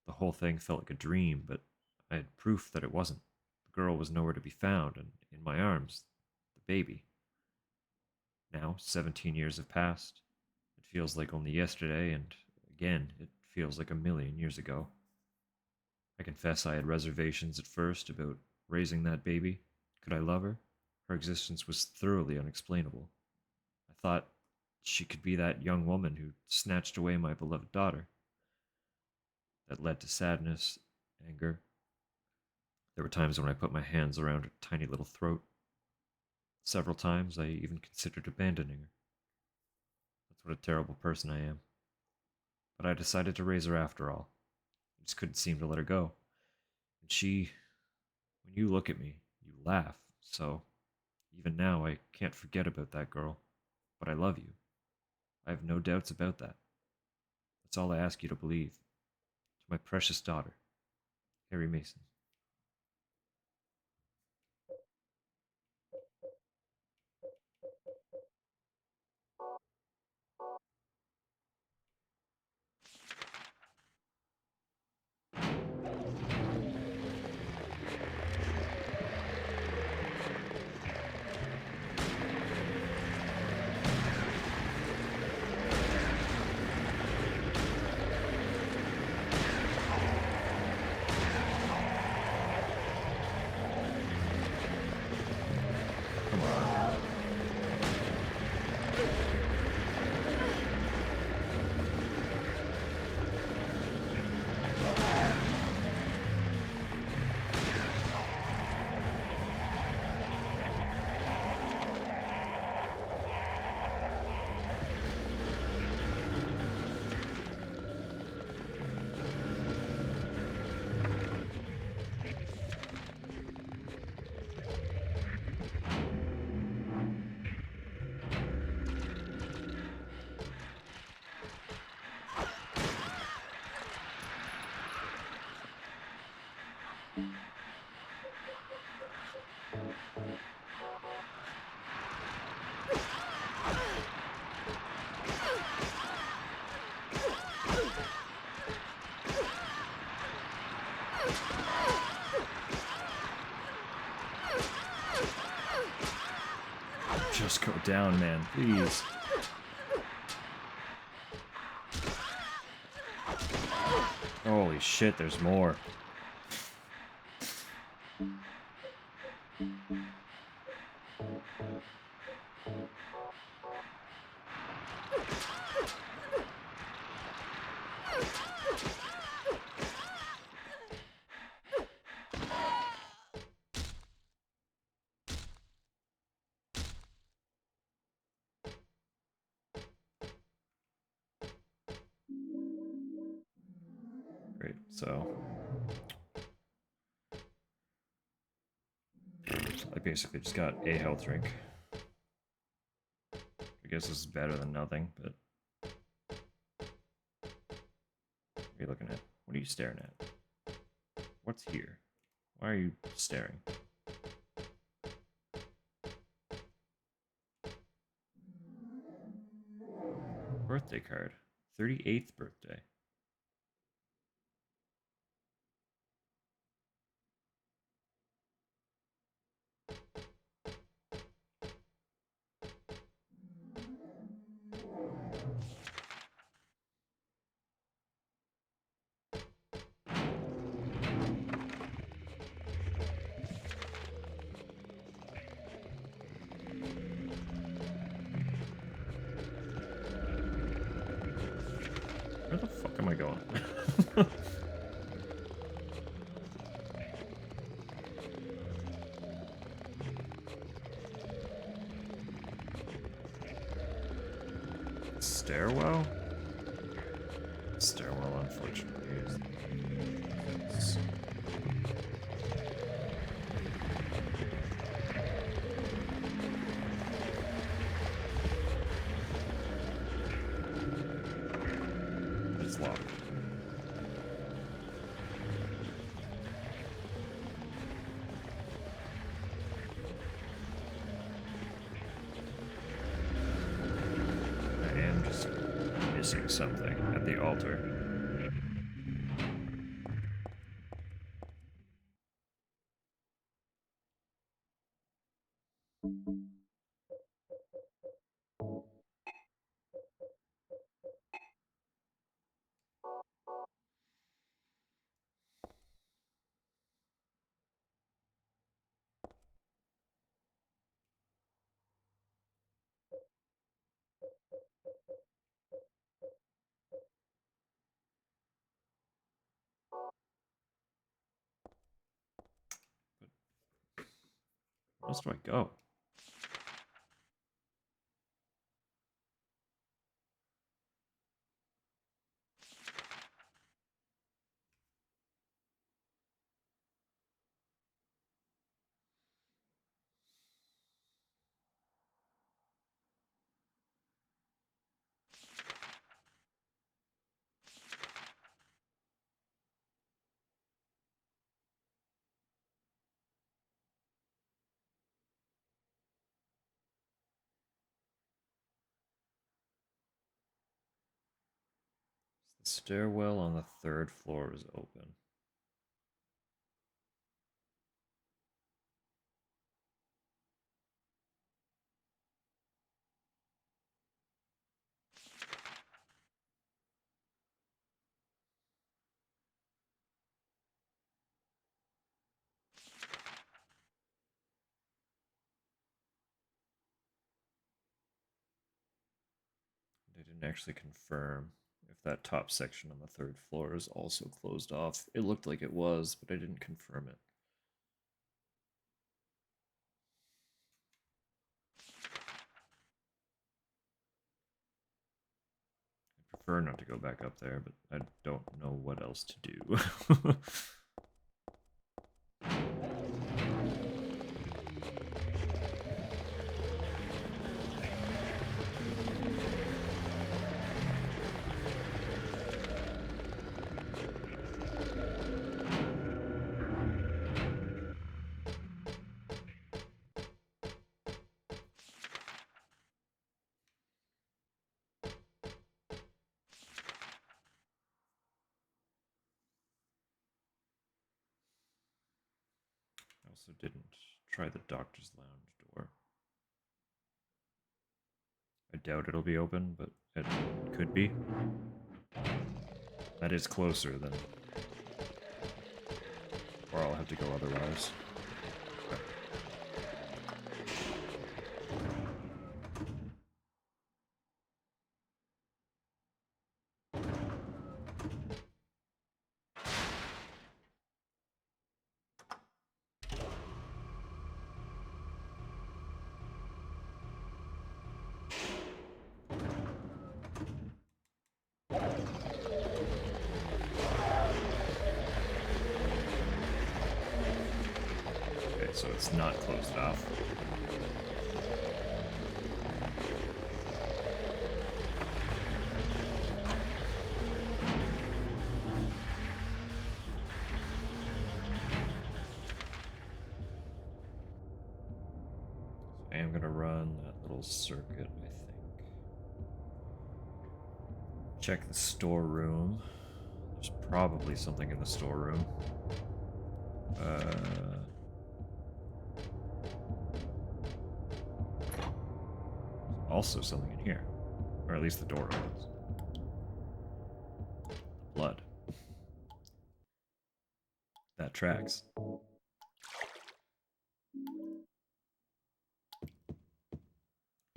The whole thing felt like a dream, but I had proof that it wasn't. The girl was nowhere to be found, and in my arms, the baby. Now, 17 years have passed. It feels like only yesterday, and again, it feels like a million years ago. I confess I had reservations at first about raising that baby. Could I love her? Her existence was thoroughly unexplainable. I thought she could be that young woman who snatched away my beloved daughter. That led to sadness, anger. There were times when I put my hands around her tiny little throat. Several times I even considered abandoning her. That's what a terrible person I am. But I decided to raise her after all. I just couldn't seem to let her go. And she, when you look at me, you laugh. So, even now, I can't forget about that girl. But I love you. I have no doubts about that. That's all I ask you to believe. To my precious daughter, Harry Mason. Come on. Just go down, man, please. Holy shit, there's more. Great, so I basically just got a health drink. I guess this is better than nothing, but what are you looking at? What are you staring at? What's here? Why are you staring? Birthday card. 38th birthday. Where the fuck am I going? Stairwell? Stairwell, unfortunately, is... It's locked. I am just missing something at the altar. Where else do I go? The stairwell on the 3rd floor is open. They didn't actually confirm if that top section on the 3rd floor is also closed off. It looked like it was, but I didn't confirm it. I prefer not to go back up there, but I don't know what else to do. I also didn't try the doctor's lounge door. I doubt it'll be open, but it could be. That is closer than... Or I'll have to go otherwise. so it's not closed off. I am gonna run that little circuit, I think. Check the storeroom. There's probably something in the storeroom. Also something in here. Or at least the door opens. Blood. That tracks.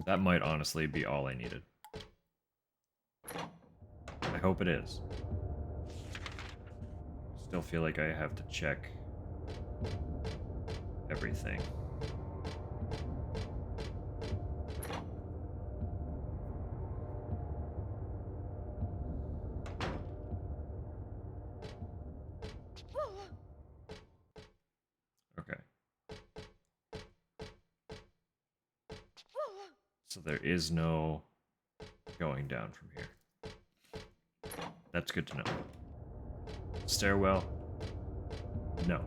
That might honestly be all I needed. I hope it is. Still feel like I have to check everything. Okay. So there is no going down from here. That's good to know. Stairwell? No.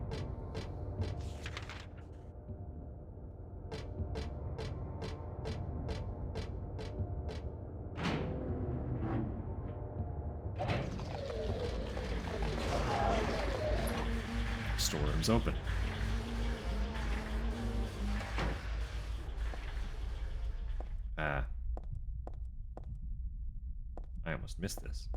Storeroom's open. Ah. I almost missed this.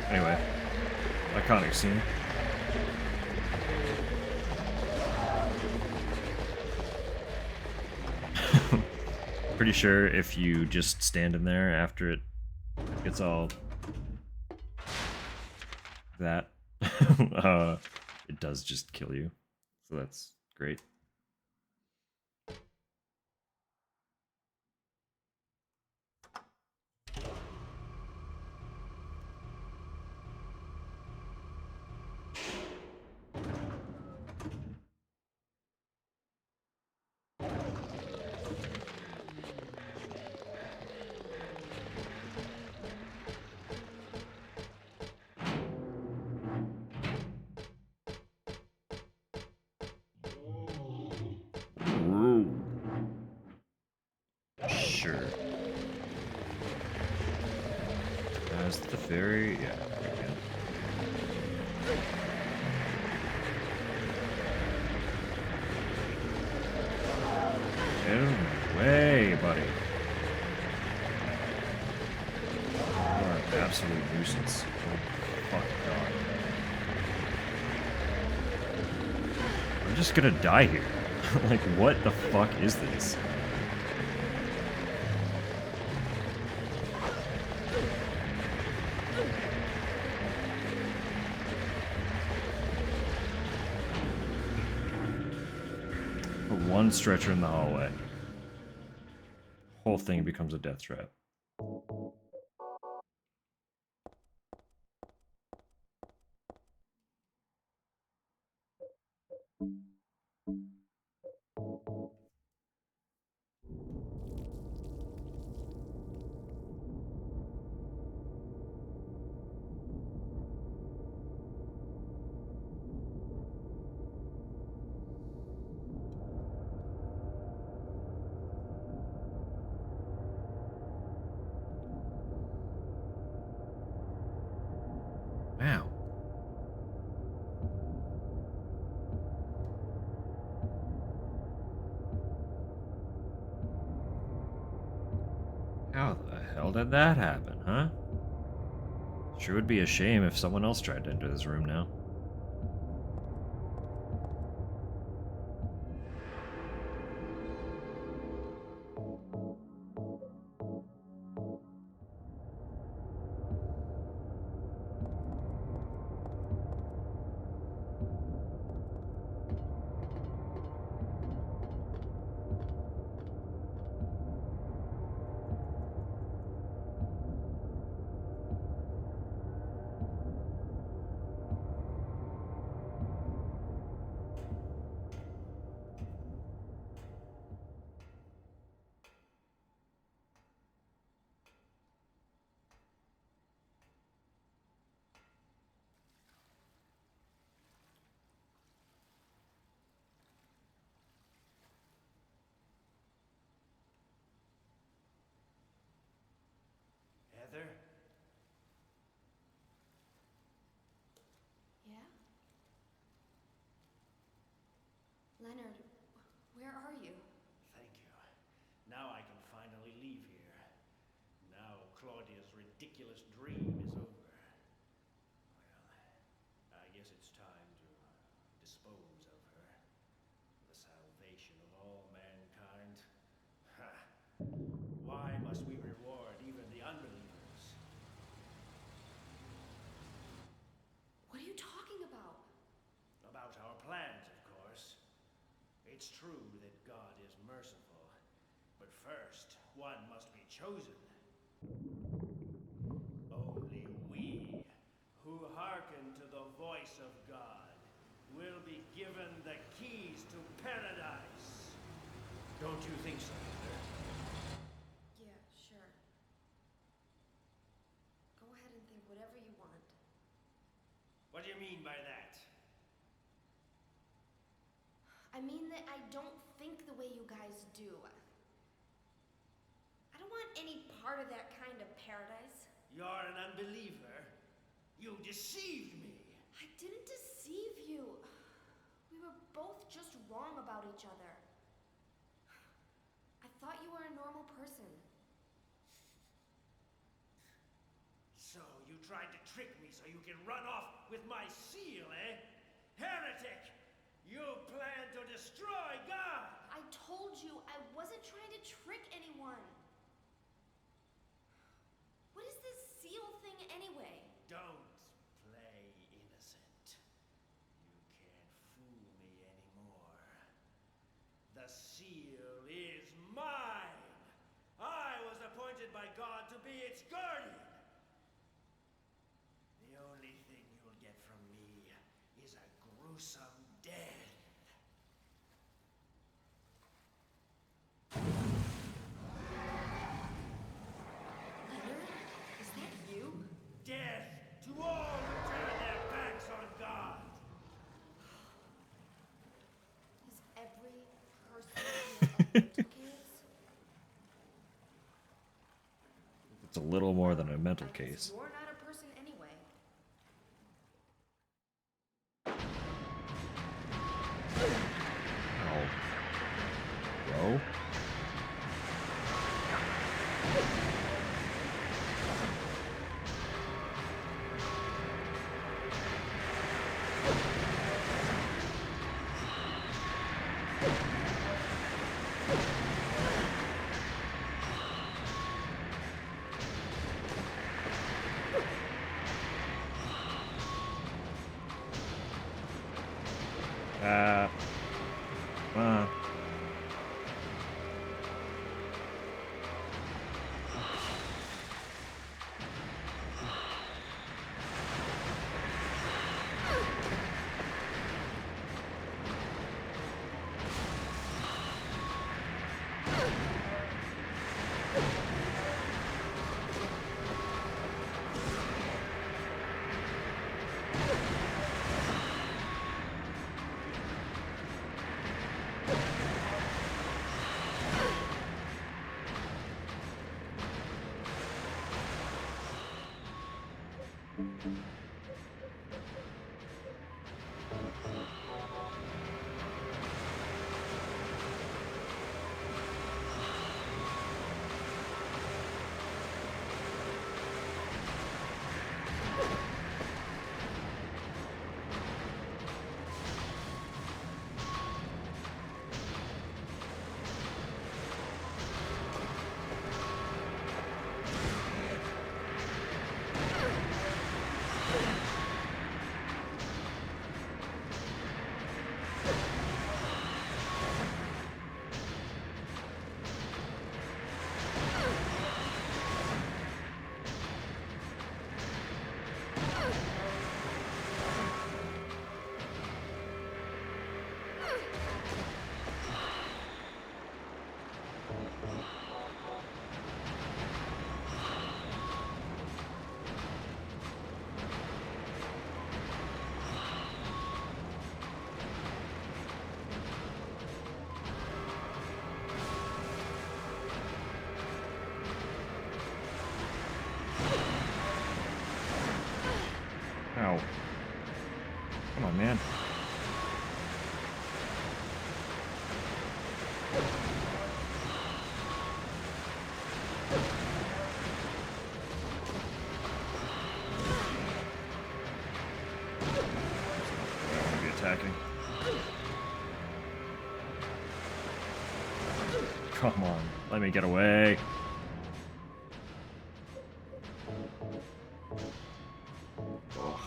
Anyway, iconic scene. Pretty sure if you just stand in there after it gets all that, it does just kill you. So that's great. Sure. As the ferry, yeah. No way, buddy. You are an absolute nuisance. Oh, fuck God. I'm just gonna die here. Like, what the fuck is this? Put one stretcher in the hallway. Whole thing becomes a death trap. hell did that happen, huh? Sure would be a shame if someone else tried to enter this room now. Heather? Yeah? Leonard, where are you? Thank you. Now I can finally leave here. Now Claudia's ridiculous dream is over. Well, I guess it's time to dispose of her. The salvation of all mankind. Ha! Why must we reward even the unbelievers? What are you talking about? About our plans, of course. It's true that God is merciful, but first, one must be chosen. Only we, who hearken to the voice of God, will be given the keys to paradise. Don't you think so, Heather? Yeah, sure. Go ahead and think whatever you want. What do you mean by that? I mean that I don't think the way you guys do. I don't want any part of that kind of paradise. You're an unbeliever. You deceived me. I didn't deceive you. We were both just wrong about each other. I thought you were a normal person. So you tried to trick me so you can run off with my seal, eh? Heretic! You plan to destroy God! I told you I wasn't trying to trick anyone. What is this seal thing anyway? Don't play innocent. You can't fool me anymore. The seal is mine! I was appointed by God to be its guardian! The only thing you'll get from me is a gruesome death. Leonard, is that you? Death to all who turn their backs on God! Is every person here a mental case? It's a little more than a mental I guess case. you're not a person anyway. Oh. Bro? Uh. Ow. Come on, man. I want to be attacking. Come on, let me get away. Ugh.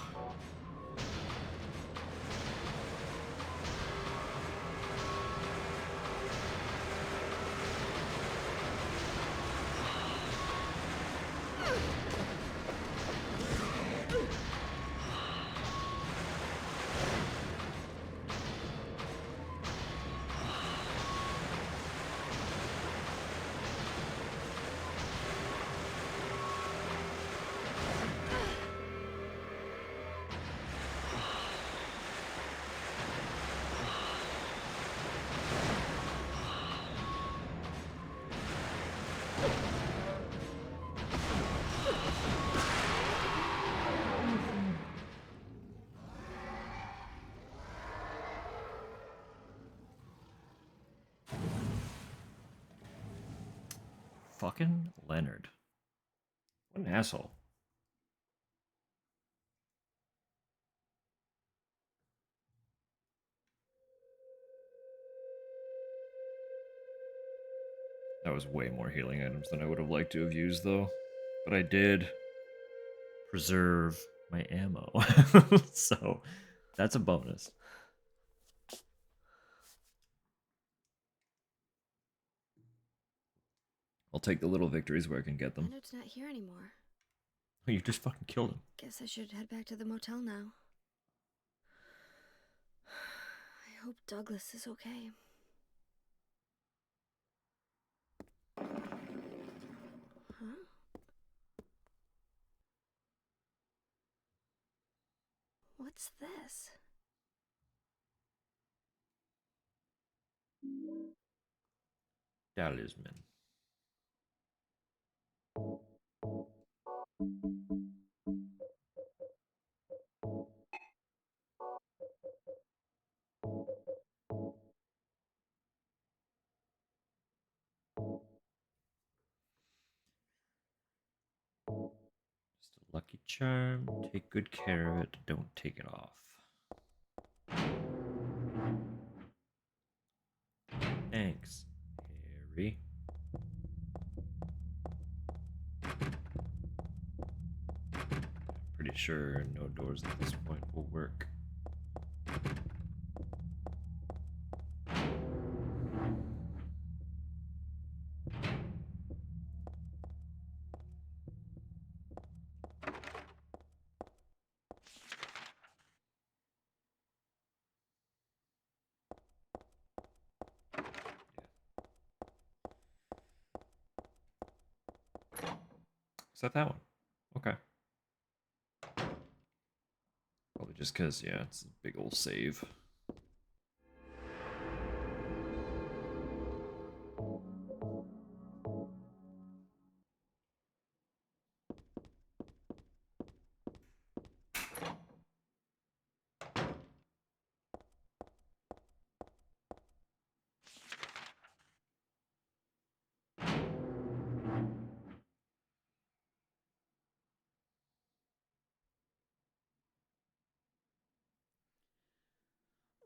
Fucking Leonard. What an asshole. That was way more healing items than I would have liked to have used, though. But I did preserve my ammo. So that's a bonus. I'll take the little victories where I can get them. Leonard's not here anymore. Oh, you just fucking killed him. Guess I should head back to the motel now. I hope Douglas is okay. Huh? What's this? Talisman. Just a lucky charm. Take good care of it. Don't take it off. Thanks, Harry. Pretty sure no doors at this point will work. Is that one? Okay. Probably just because, yeah, it's a big old save.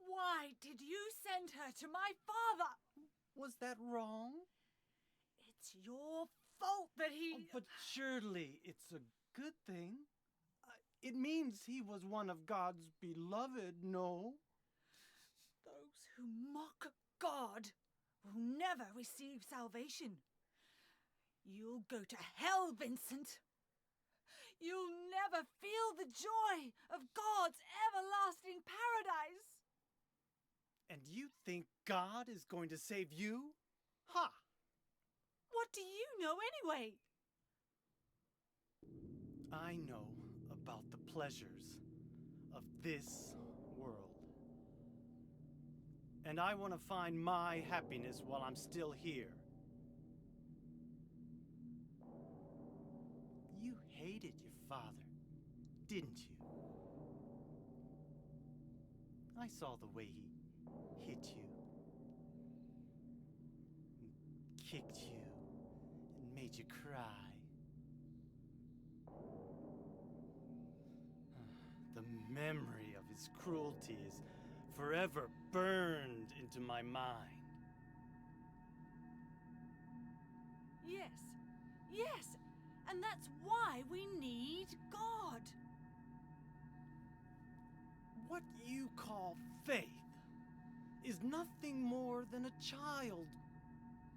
Why did you send her to my father? Was that wrong? It's your fault that he... Oh, but surely it's a good thing. It means he was one of God's beloved, no? Those who mock God will never receive salvation. You'll go to hell, Vincent. You'll never feel the joy of God's everlasting paradise. And you think God is going to save you? Ha! What do you know anyway? I know about the pleasures of this world. And I want to find my happiness while I'm still here. You hated your father, didn't you? I saw the way he hit you, and kicked you, and made you cry. The memory of his cruelty is forever burned into my mind. Yes, yes, and that's why we need God. What you call faith is nothing more than a child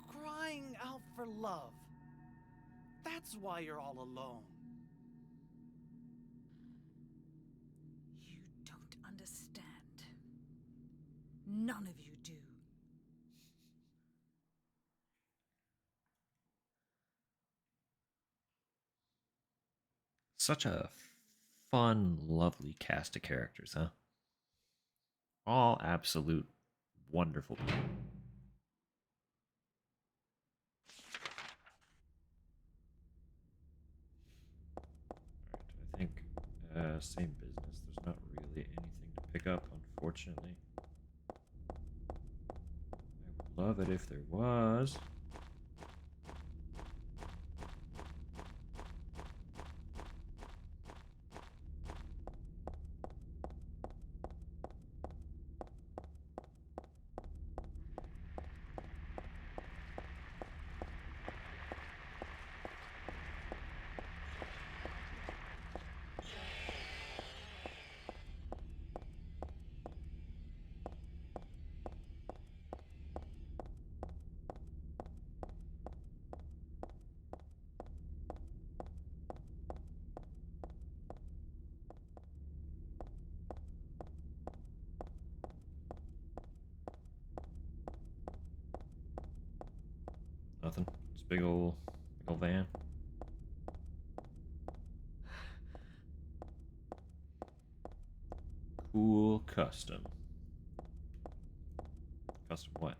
crying out for love. That's why you're all alone. You don't understand. None of you do. Such a fun, lovely cast of characters, huh? All absolute wonderful people. Alright, I think same business. There's not really anything to pick up, unfortunately. I would love it if there was. Nothing. It's a big old van. Cool custom. Custom what?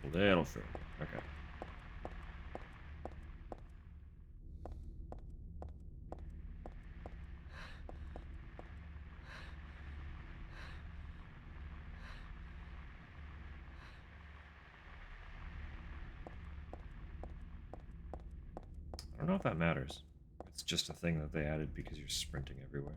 A little further. Okay. I don't know if that matters. It's just a thing that they added because you're sprinting everywhere.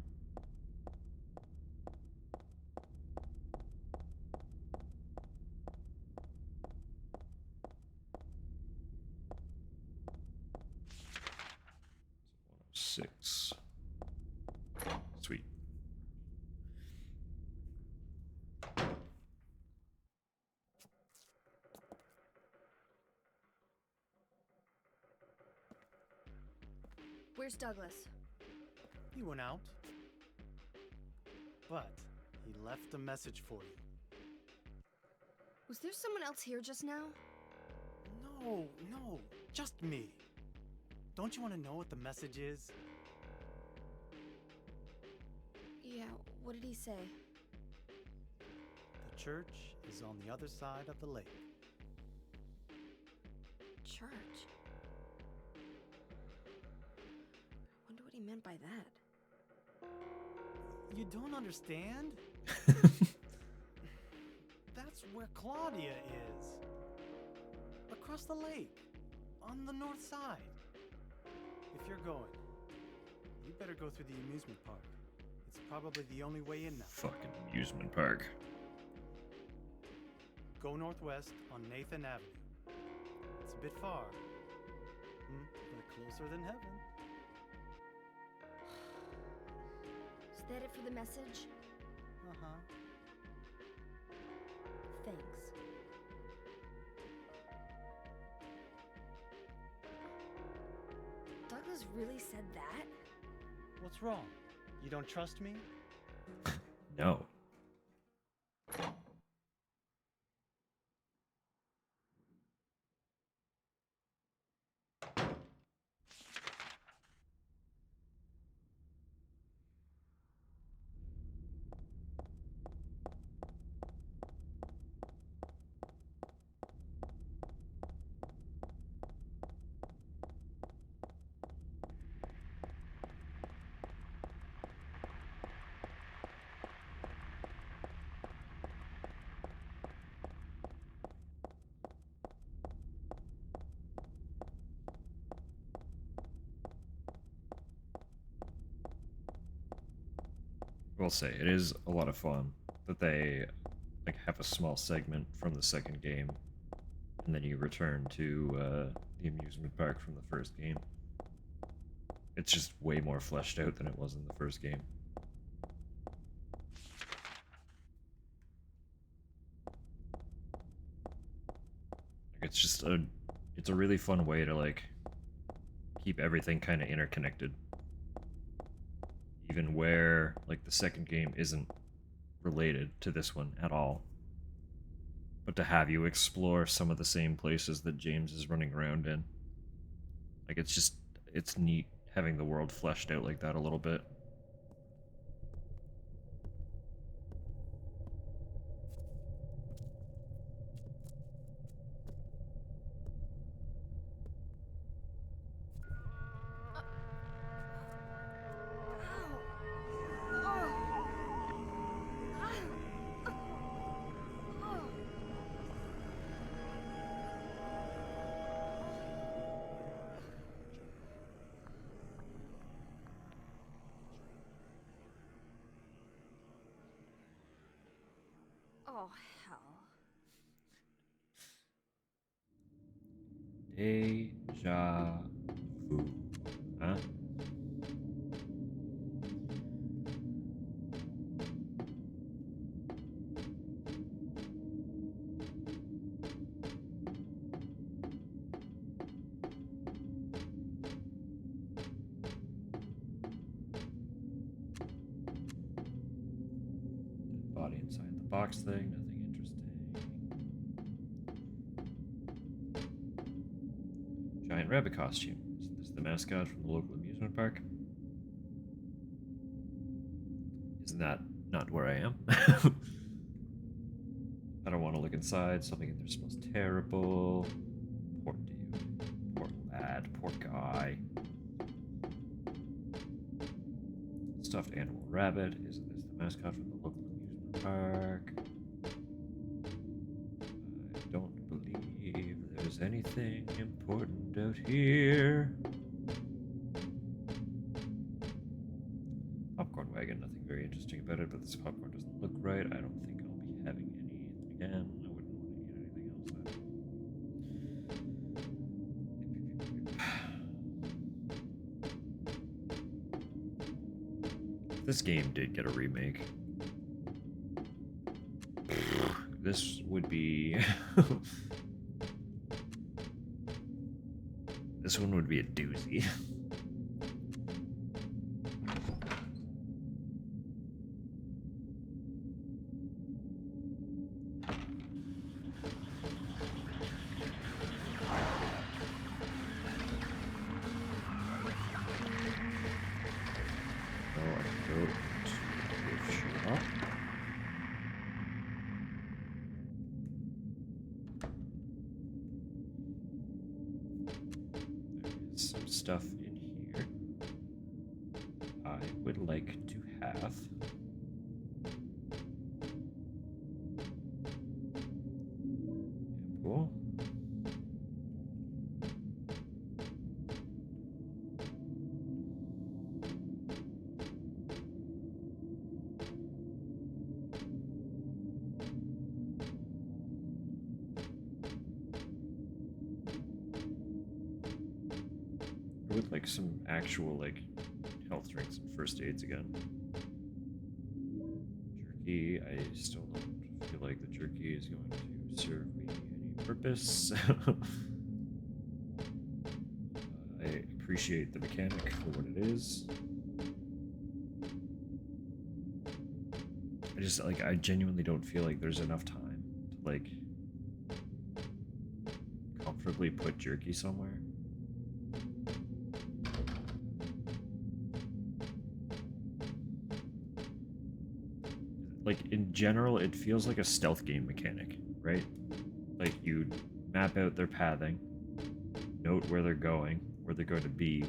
So 106. Sweet. Where's Douglas? He went out. But he left a message for you. Was there someone else here just now? No, just me. Don't you want to know what the message is? Yeah, what did he say? The church is on the other side of the lake. Church? Wonder what he meant by that. You don't understand? That's where Claudia is. Across the lake. On the north side. If you're going, you better go through the amusement park. It's probably the only way in now. Fucking amusement park. Go northwest on Nathan Avenue. It's a bit far, but closer than heaven. Is that it for the message? Uh-huh. Thanks. Carlos really said that? What's wrong? You don't trust me? No. I will say it is a lot of fun that they like have a small segment from the second game, and then you return to the amusement park from the first game. It's just way more fleshed out than it was in the first game. It's just it's a really fun way to like keep everything kind of interconnected. Even where like the second game isn't related to this one at all. But to have you explore some of the same places that James is running around in. Like it's neat having the world fleshed out like that a little bit. Oh, hell. Deja vu. Huh? Body inside the box thing, nothing interesting. Giant rabbit costume. Isn't this the mascot from the local amusement park? Isn't that not where I am? I don't want to look inside. Something in there smells terrible. Poor dude. Poor lad. Poor guy. Stuffed animal rabbit. Isn't this the mascot from the local amusement park? I don't believe there's anything important out here. Popcorn wagon, nothing very interesting about it, but this popcorn doesn't look right. I don't think I'll be having any. Again, I wouldn't want to eat anything else. This game did get a remake. This would be... This one would be a doozy. Some stuff in here I would like to have. Cool. I would like some actual, like, health drinks and first aids again. Jerky, I still don't feel like the jerky is going to serve me any purpose. I appreciate the mechanic for what it is. I genuinely don't feel like there's enough time to like comfortably put jerky somewhere. Like in general, it feels like a stealth game mechanic, right? Like you map out their pathing, note where they're going to be,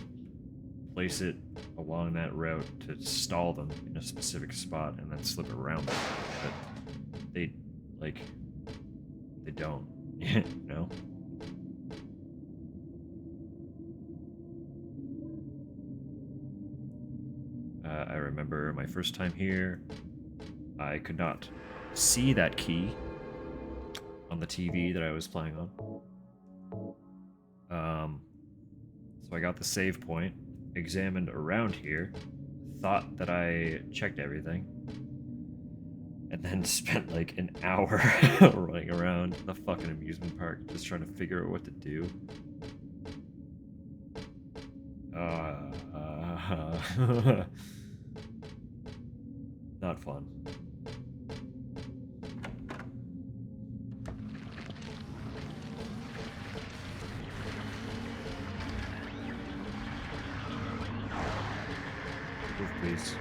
place it along that route to stall them in a specific spot, and then slip around them. But they don't, you know? I remember my first time here, I could not see that key on the TV that I was playing on. So I got the save point, examined around here, thought that I checked everything, and then spent like an hour running around the fucking amusement park just trying to figure out what to do. Not fun. Move, please.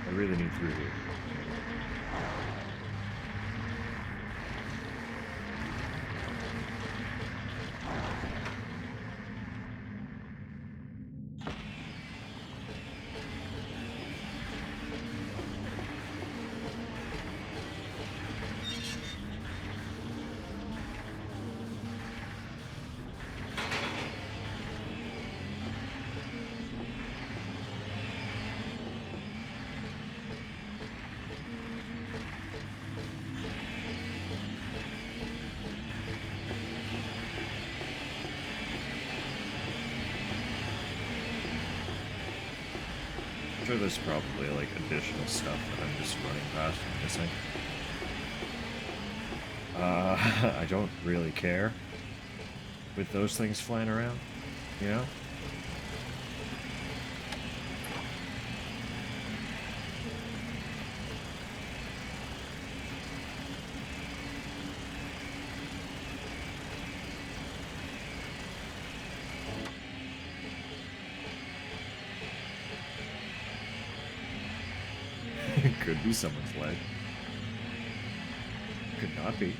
I really need through here. I'm sure there's probably like additional stuff that I'm just running past and missing. I don't really care with those things flying around, you know? Could be someone's leg. Could not be.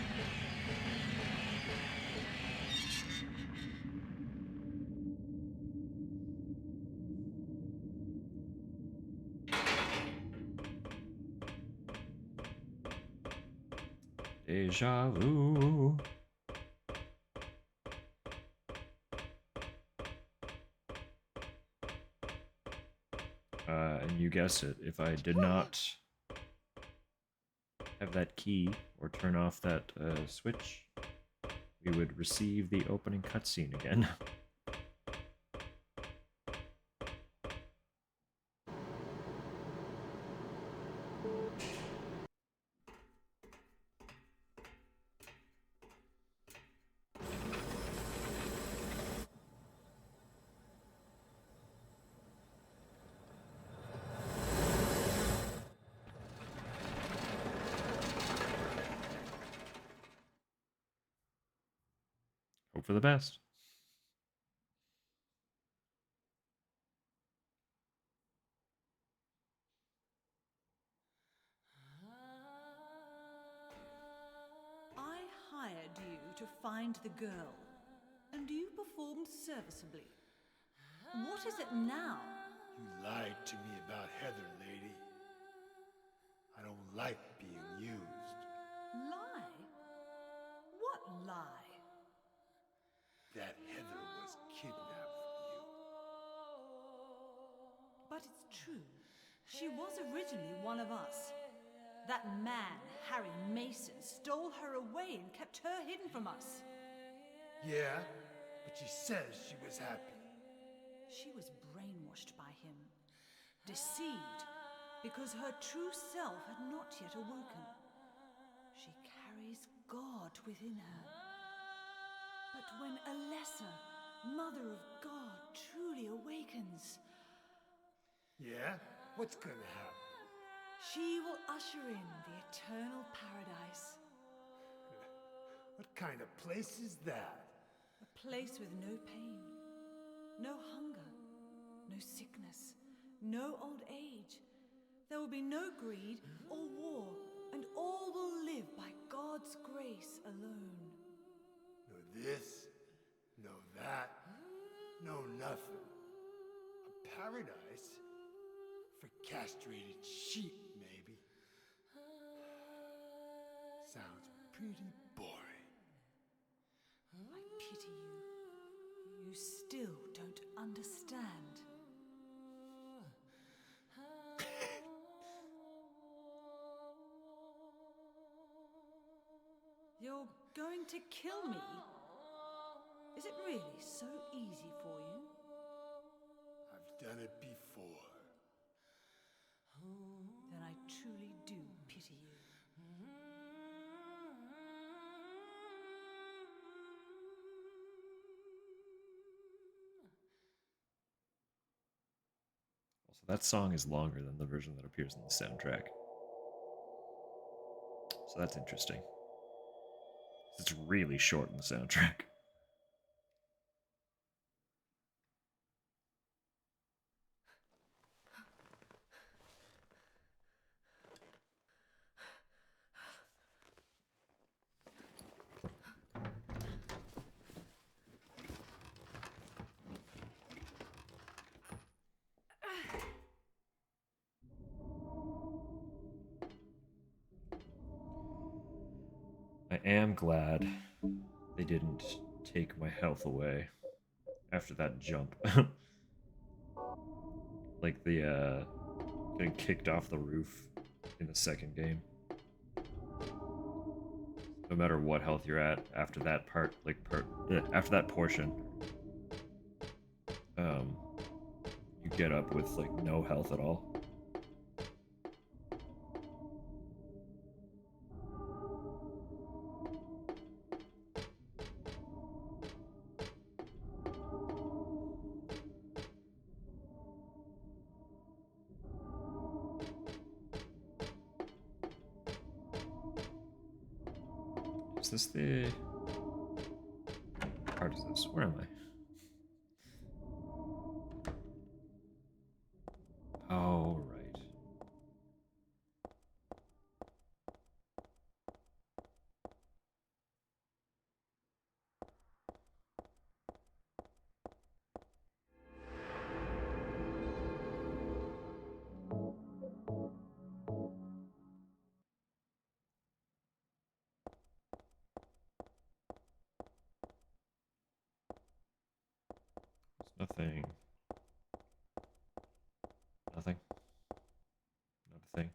Deja vu. And you guessed it, if I did not have that key or turn off that switch, we would receive the opening cutscene again. Hope for the best. I hired you to find the girl, and you performed serviceably. What is it now? You lied to me about Heather, lady. I don't like being used. Lie? What lie? That Heather was kidnapped from you. But it's true. She was originally one of us. That man, Harry Mason, stole her away and kept her hidden from us. Yeah, but she says she was happy. She was brainwashed by him, deceived, because her true self had not yet awoken. She carries God within her. But when Alessa, Mother of God truly awakens. Yeah? What's gonna happen? She will usher in the eternal paradise. What kind of place is that? A place with no pain, no hunger, no sickness, no old age. There will be no greed or war, and all will live by God's grace alone. No this, no that, no nothing. A paradise? For castrated sheep, maybe. Sounds pretty boring. I pity you. You still don't understand. You're going to kill me? Is it really so easy for you? I've done it before. Then I truly do pity you. Also, that song is longer than the version that appears in the soundtrack. So that's interesting. It's really short in the soundtrack. I am glad they didn't take my health away after that jump. Like the getting kicked off the roof in the second game. No matter what health you're at after that after that portion, you get up with like no health at all. Is this the... How hard is this? Where am I? Oh, right. There's nothing. Nothing. Not a thing.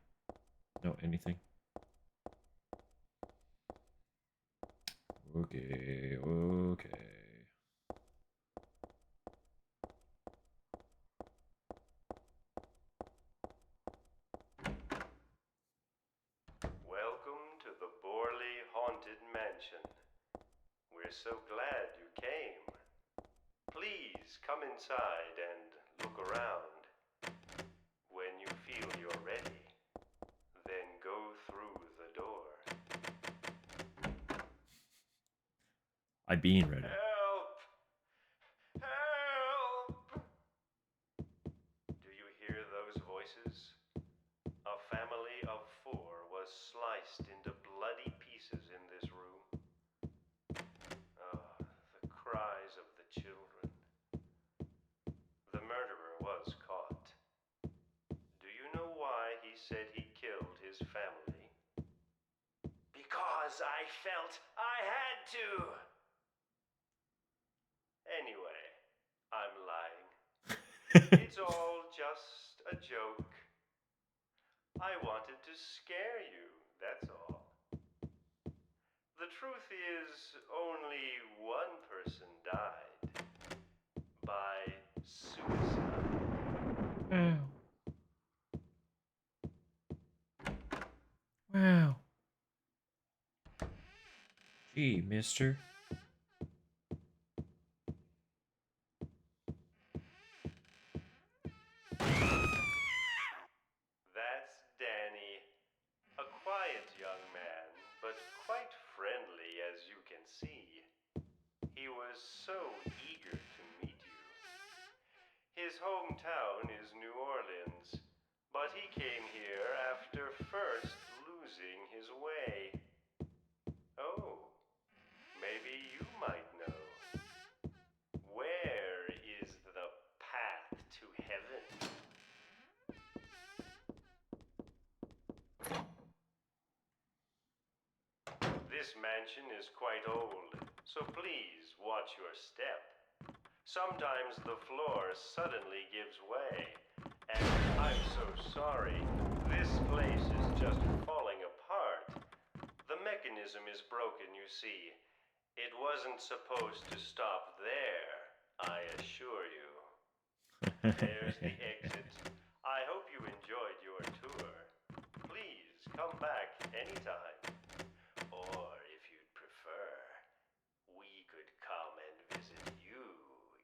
No anything. Okay, okay. Welcome to the Borley Haunted Mansion. We're so glad you came. Please come inside and look around. When you feel you're ready, then go through the door. I been ready. Help! Help! Do you hear those voices? A family of 4 was sliced into bloody pieces in this room. Ah, the cries of the children. The murderer was caught. Do you know why he said he killed his family? Because I felt I had to! Anyway, I'm lying. It's all just a joke. I wanted to scare you, that's all. The truth is, only one person died. By suicide. Wow. Wow. Gee, mister. see. He was so eager to meet you. His hometown is New Orleans, but he came here after first losing his way. Oh, maybe you might know. Where is the path to heaven? This mansion is quite old, so please watch your step. Sometimes the floor suddenly gives way, and I'm so sorry, this place is just falling apart. The mechanism is broken, you see. It wasn't supposed to stop there, I assure you. There's the exit. I hope you enjoyed your tour. Please come back anytime. Or if you'd prefer, we could come and visit you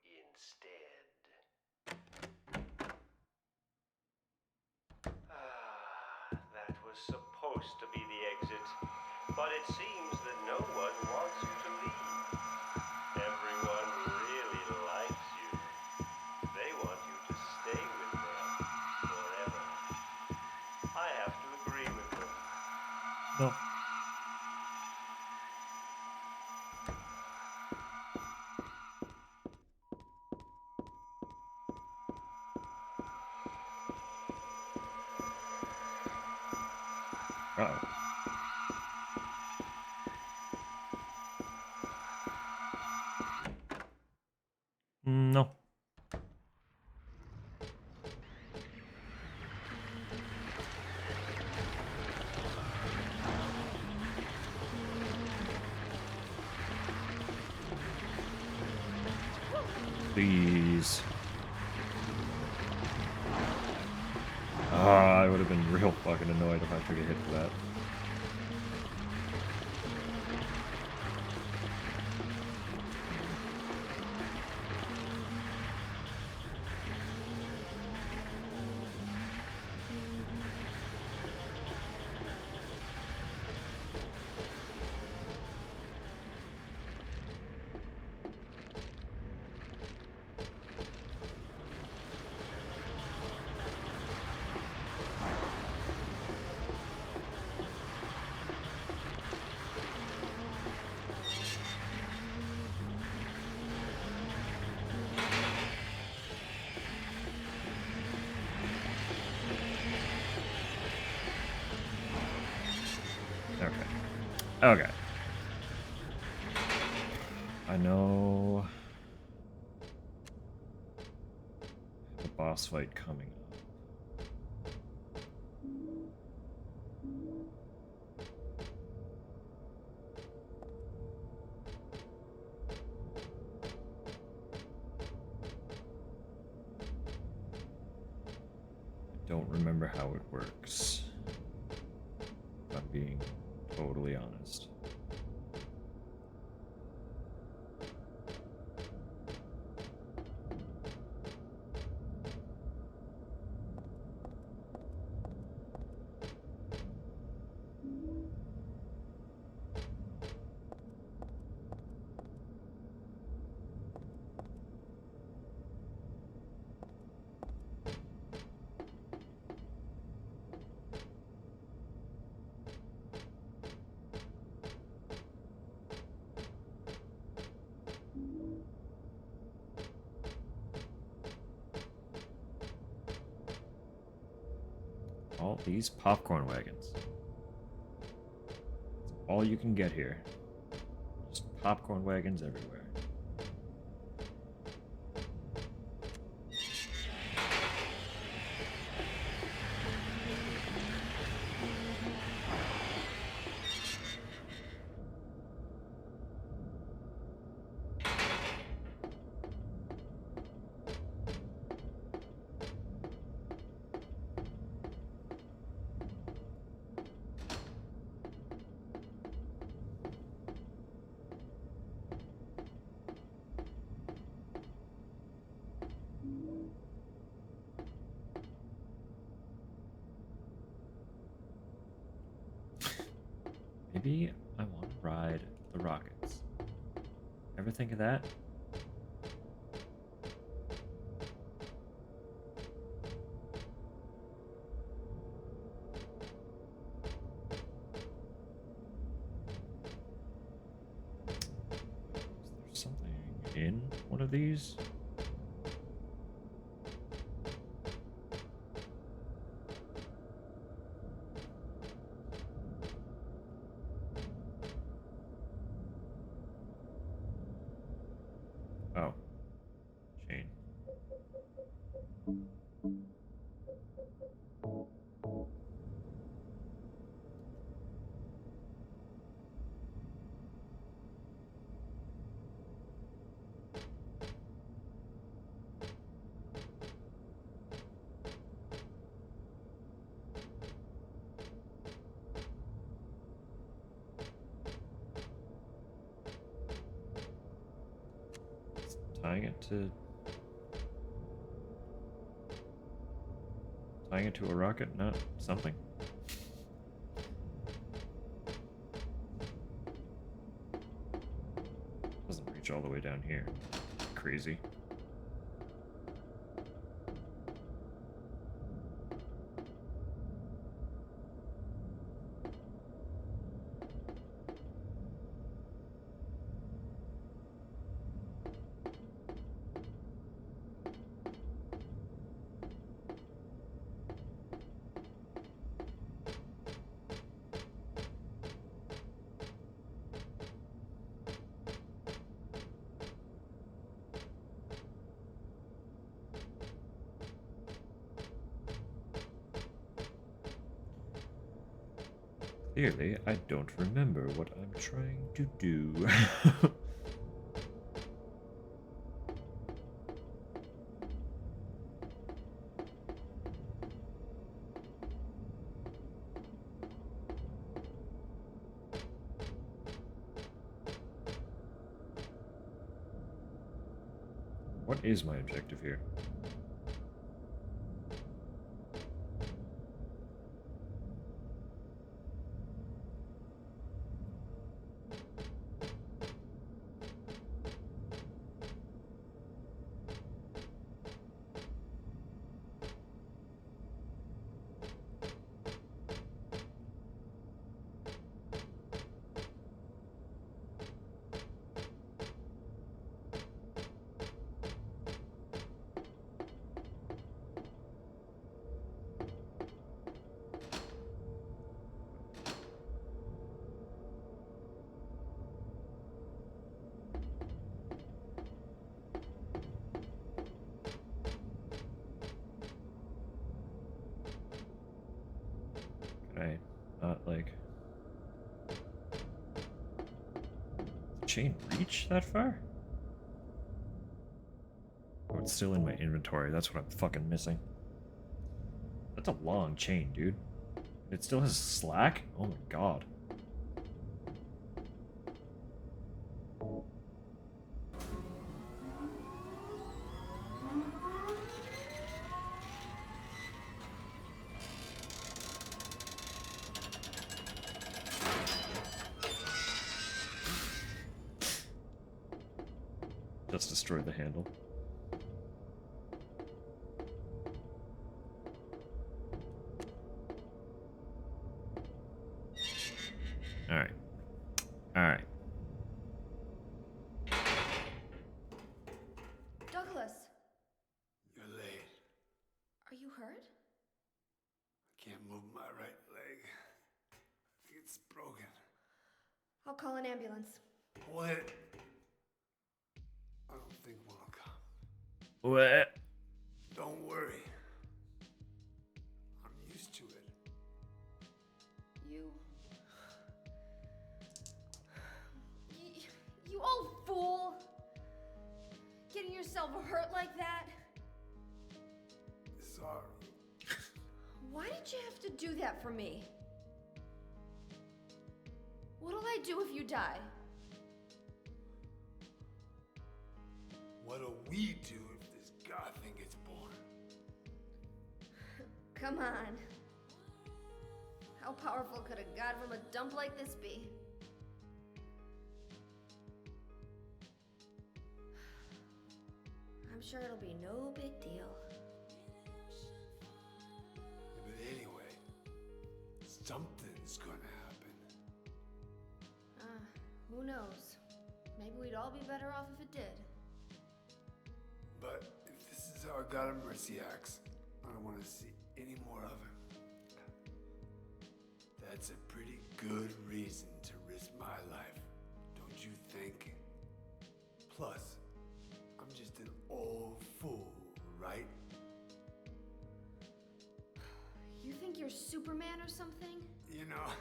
instead. That was supposed to be the exit, but it seems that no one wants you to leave. Everyone really likes you. They want you to stay with them forever. I have to agree with them. No. Uh-oh. No. Please. I would have been real fucking annoyed if I took a hit for that. Okay. I know the boss fight coming up. I don't remember how it works, if I'm being totally honest. All these popcorn wagons. That's all you can get here. Just popcorn wagons everywhere. Maybe I want to ride the rockets. Ever think of that? Is there something in one of these? Oh. Chain. Tying it to a rocket? No, something. Doesn't reach all the way down here. Crazy. Clearly, I don't remember what I'm trying to do. What is my objective here? Can I not, like... Does the chain reach that far? Oh, it's still in my inventory. That's what I'm fucking missing. That's a long chain, dude. It still has slack? Oh my god. Just destroy the handle. Alright. Alright. Douglas, You're late. are you hurt? I can't move my right leg. I think it's broken. I'll call an ambulance. What? I don't think one will come. What? Don't worry. I'm used to it. You old fool! Getting yourself hurt like that? Sorry. Why did you have to do that for me? What'll I do if you die? What'll we do if this god thing gets born? Come on. How powerful could a god from a dump like this be? I'm sure it'll be no big deal. Yeah, but anyway, something's gonna happen. Who knows? Maybe we'd all be better off if it did. But if this is how I got a mercy axe, I don't want to see any more of him. That's a pretty good reason to risk my life, don't you think? Plus, I'm just an old fool, right? You think you're Superman or something? You know,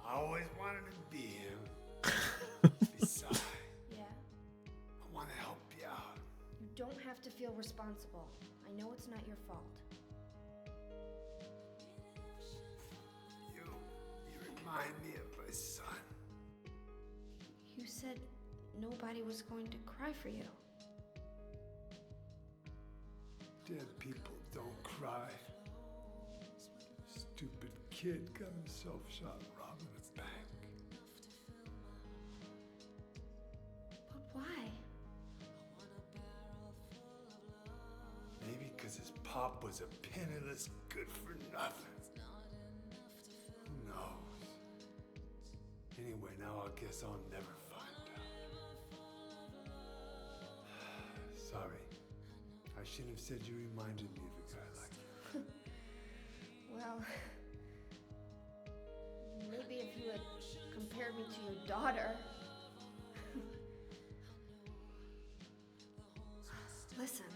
I always wanted to be him. Besides, Yeah. I want to help you out. You don't have to feel responsible. I know it's not your fault. You remind me of my son. You said nobody was going to cry for you. Dead people don't cry. Stupid kid got himself shot robbing a bank. But why? Maybe because his pop was a penniless good-for-nothing. Who knows? Anyway, now I guess I'll never find out. Sorry. I shouldn't have said you reminded me of a guy like that. Well, maybe if you had compared me to your daughter. Listen,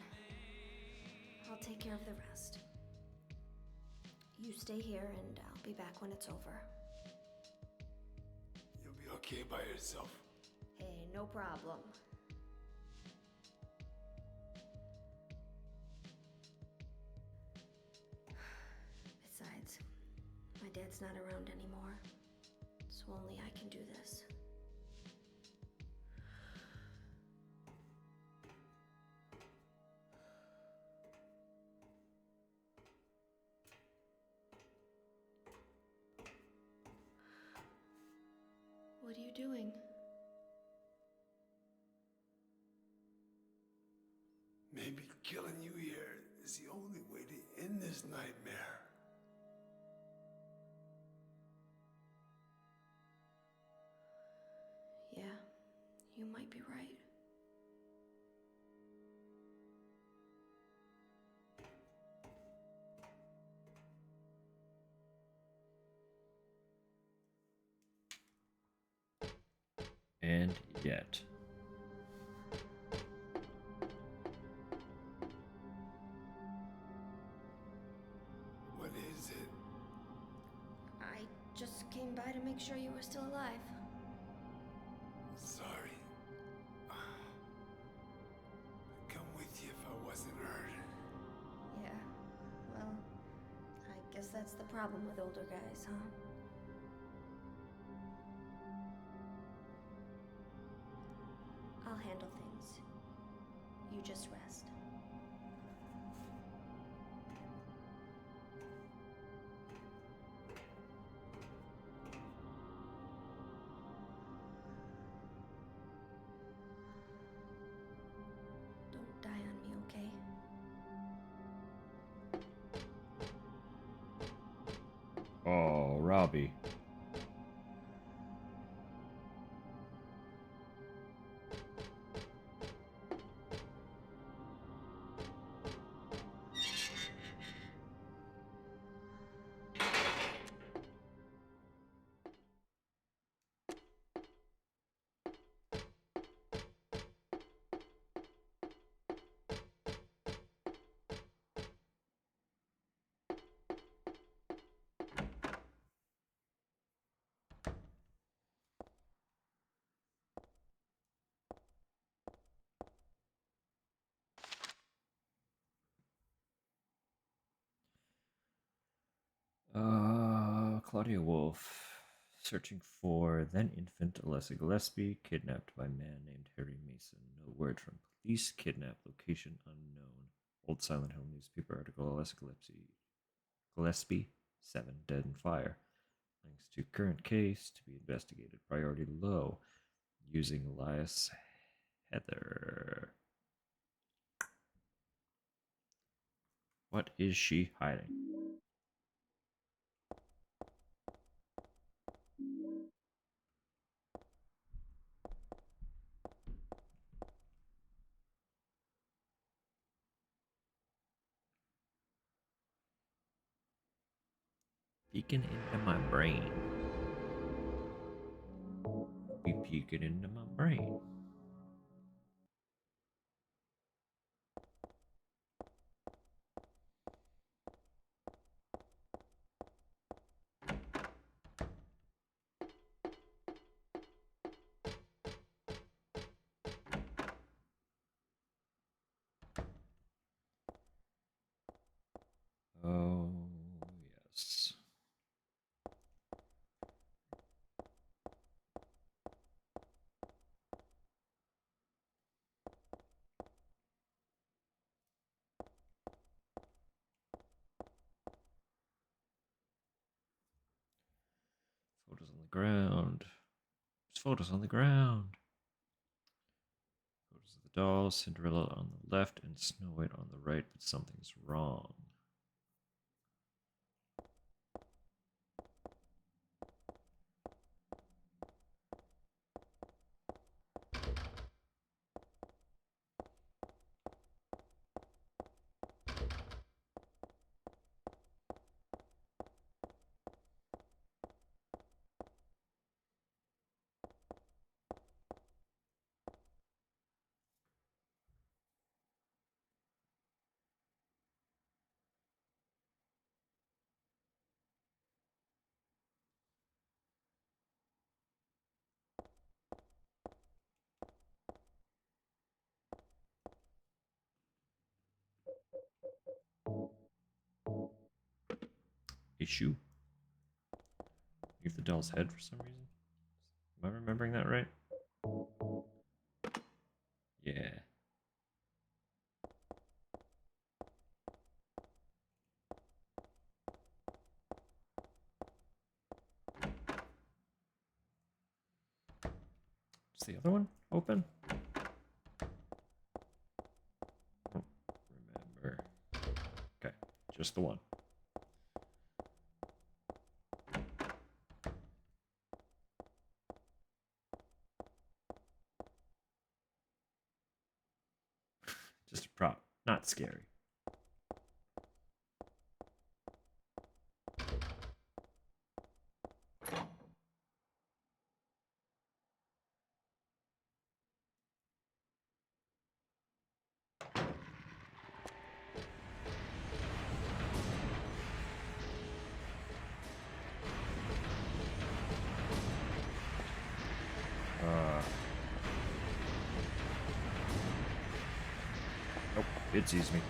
I'll take care of the rest. You stay here and I'll be back when it's over. You'll be okay by yourself. Hey, no problem. Besides, my dad's not around anymore, so only I can do this. What are you doing? Maybe killing you here is the only way to end this nightmare. Yeah, you might be right. And yet. What is it? I just came by to make sure you were still alive. Sorry. I'd come with you if I wasn't hurt. Yeah, well, I guess that's the problem with older guys, huh? I'll handle things. You just rest. Don't die on me, okay? Oh, Robbie. Claudia Wolf, searching for then infant Alessia Gillespie, kidnapped by man named Harry Mason. No word from police. Kidnap location unknown. Old Silent Hill newspaper article. Alessia Gillespie, 7 dead in fire. Links to current case to be investigated. Priority low. Using Elias Heather. What is she hiding? Peeking into my brain. Be peeking into my brain. Oh, yes. Photos on the ground. There's photos on the ground. Photos of the doll, Cinderella on the left, and Snow White on the right, but something's wrong. Issue? Leave the doll's head for some reason? Am I remembering that right? Yeah. Is the other one open? Don't remember. Okay, just the one. Just a prop, not scary. Nope, it sees me.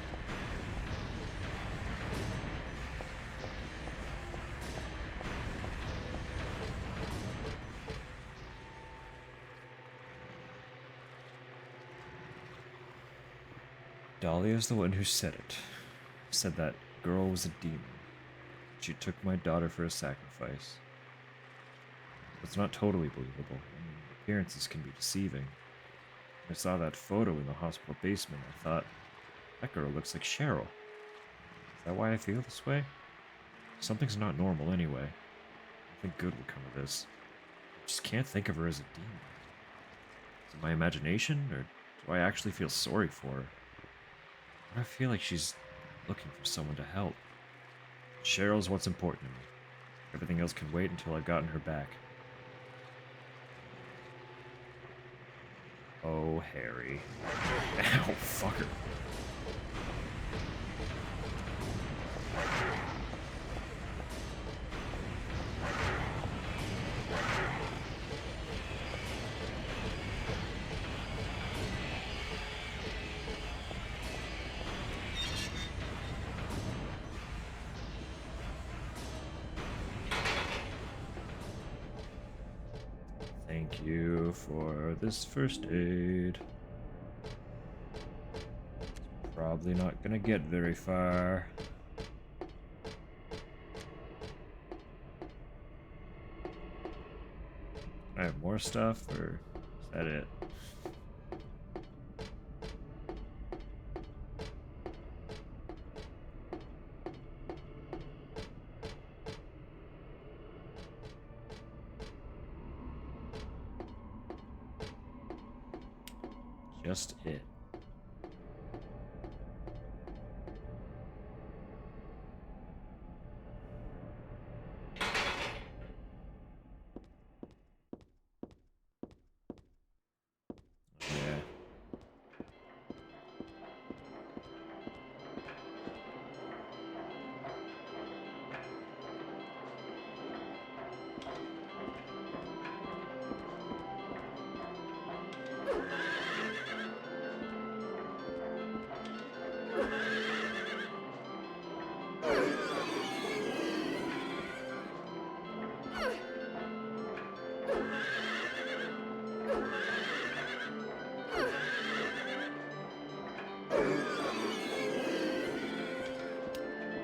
Dahlia's the one who said it. Said that girl was a demon. She took my daughter for a sacrifice. It's not totally believable. I mean, appearances can be deceiving. When I saw that photo in the hospital basement, I thought, that girl looks like Cheryl. Is that why I feel this way? Something's not normal anyway. I think good will come of this. I just can't think of her as a demon. Is it my imagination, or do I actually feel sorry for her? I feel like she's looking for someone to help. Cheryl's what's important to me. Everything else can wait until I've gotten her back. Oh, Harry. Ow, fucker. Thank you for this first aid. Probably not gonna get very far. I have more stuff, or is that it? just it. Yeah.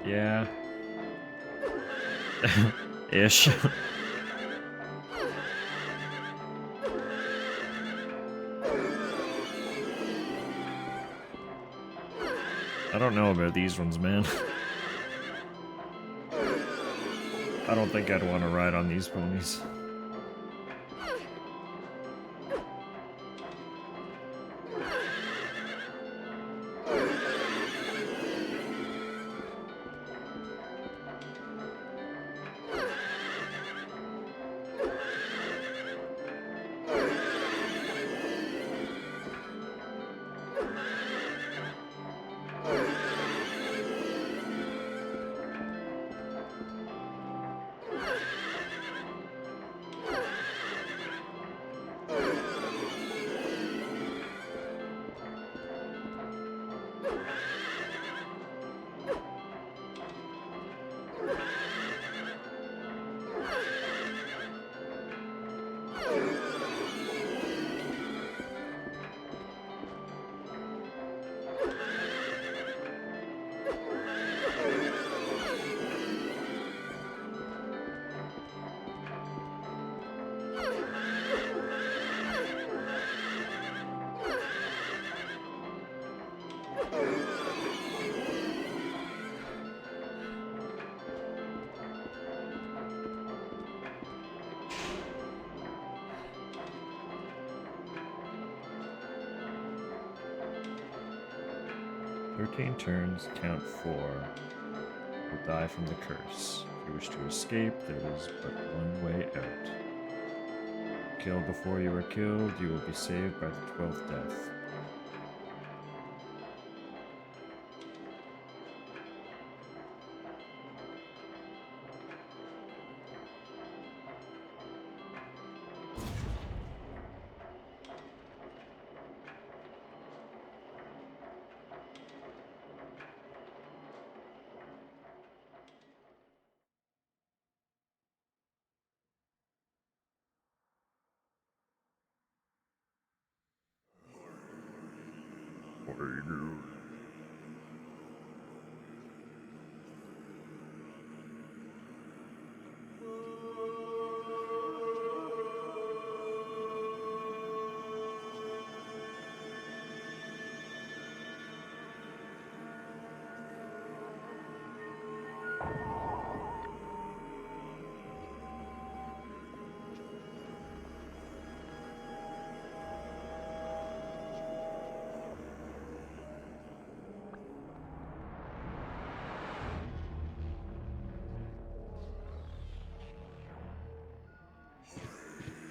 Yeah. Ish. I don't know about these ones, man. I don't think I'd want to ride on these ponies. Turns, count 4. Will die from the curse. If you wish to escape, there is but one way out. Kill before you are killed, you will be saved by the 12th death.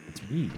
It's me.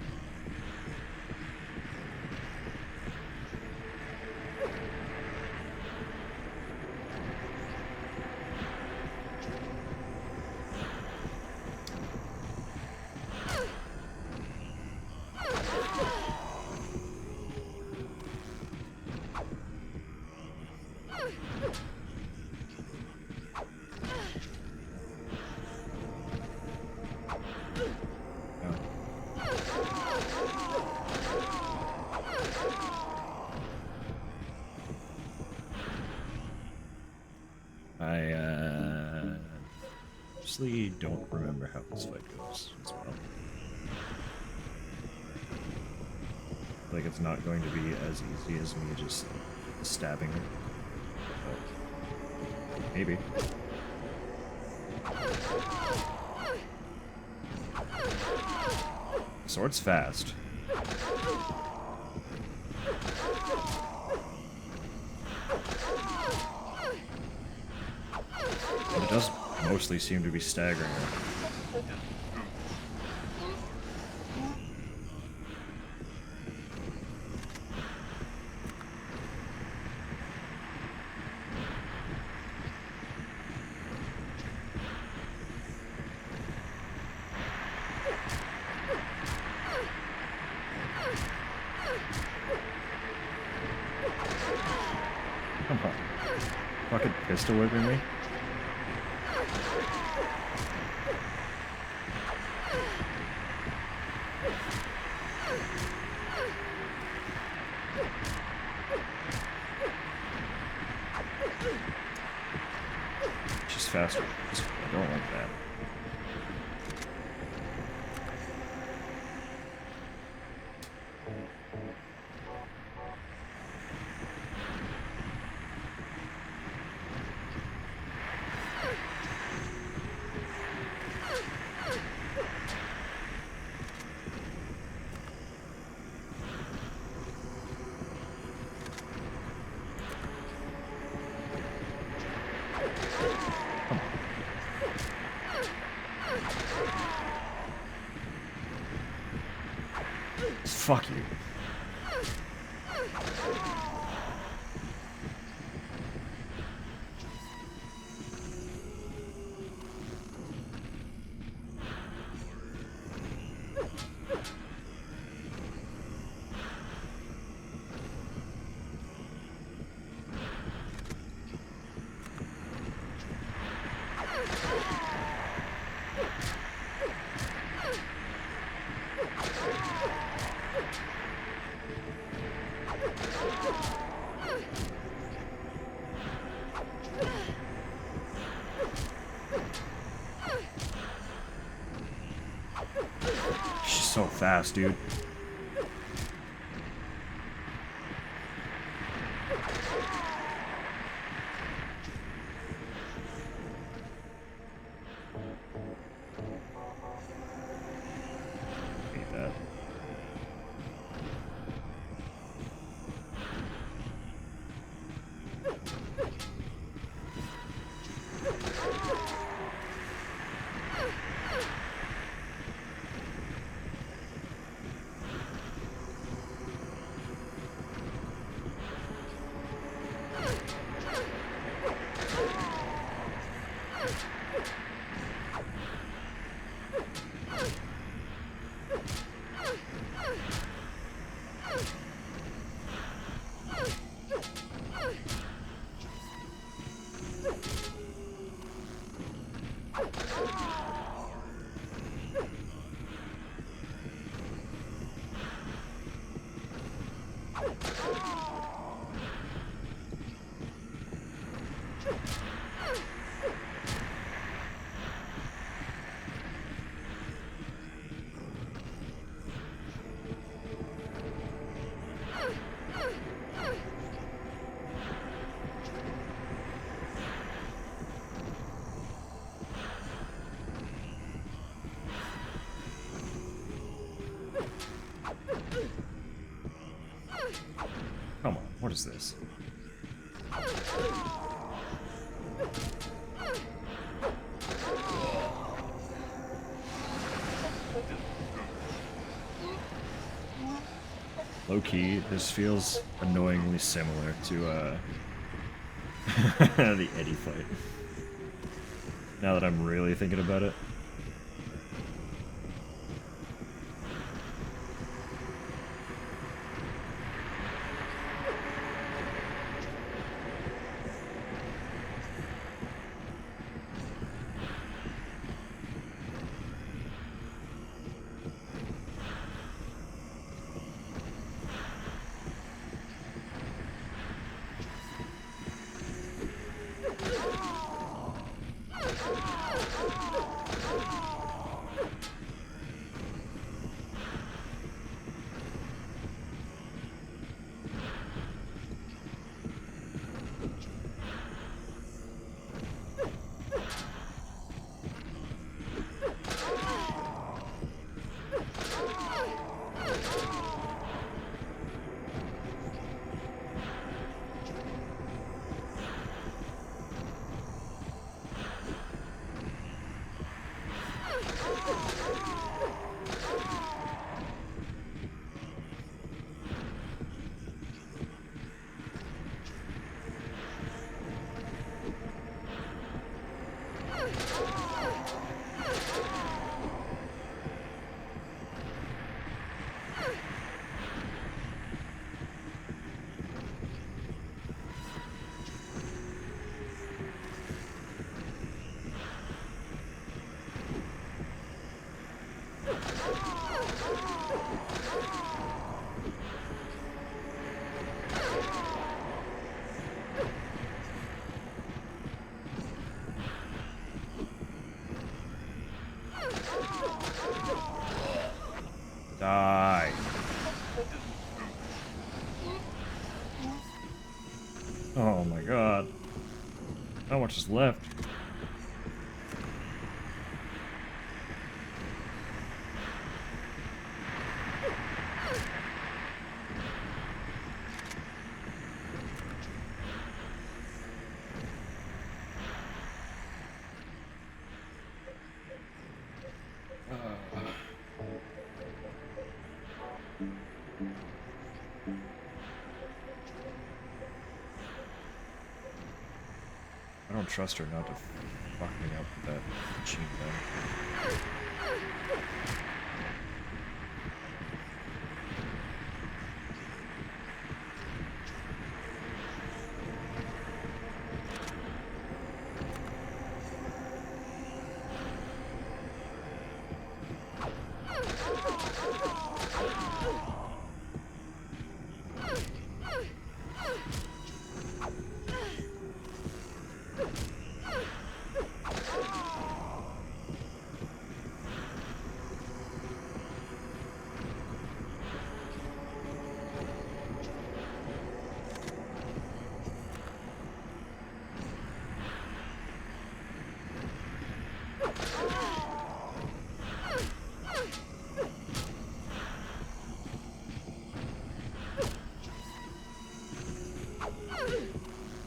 I don't remember how this fight goes as well. Like it's not going to be as easy as me just stabbing it. But maybe. Sword's fast. mostly seem to be staggering her. Come on. Fucking pistol whipping me? She's faster. I don't like that. Fuck you. She's so fast, dude. Hate that. Come on, what is this? Low-key, this feels annoyingly similar to the Eddie fight. Now that I'm really thinking about it. Die. Oh my god. How much is left? I don't trust her not to fuck me up with that machine gun.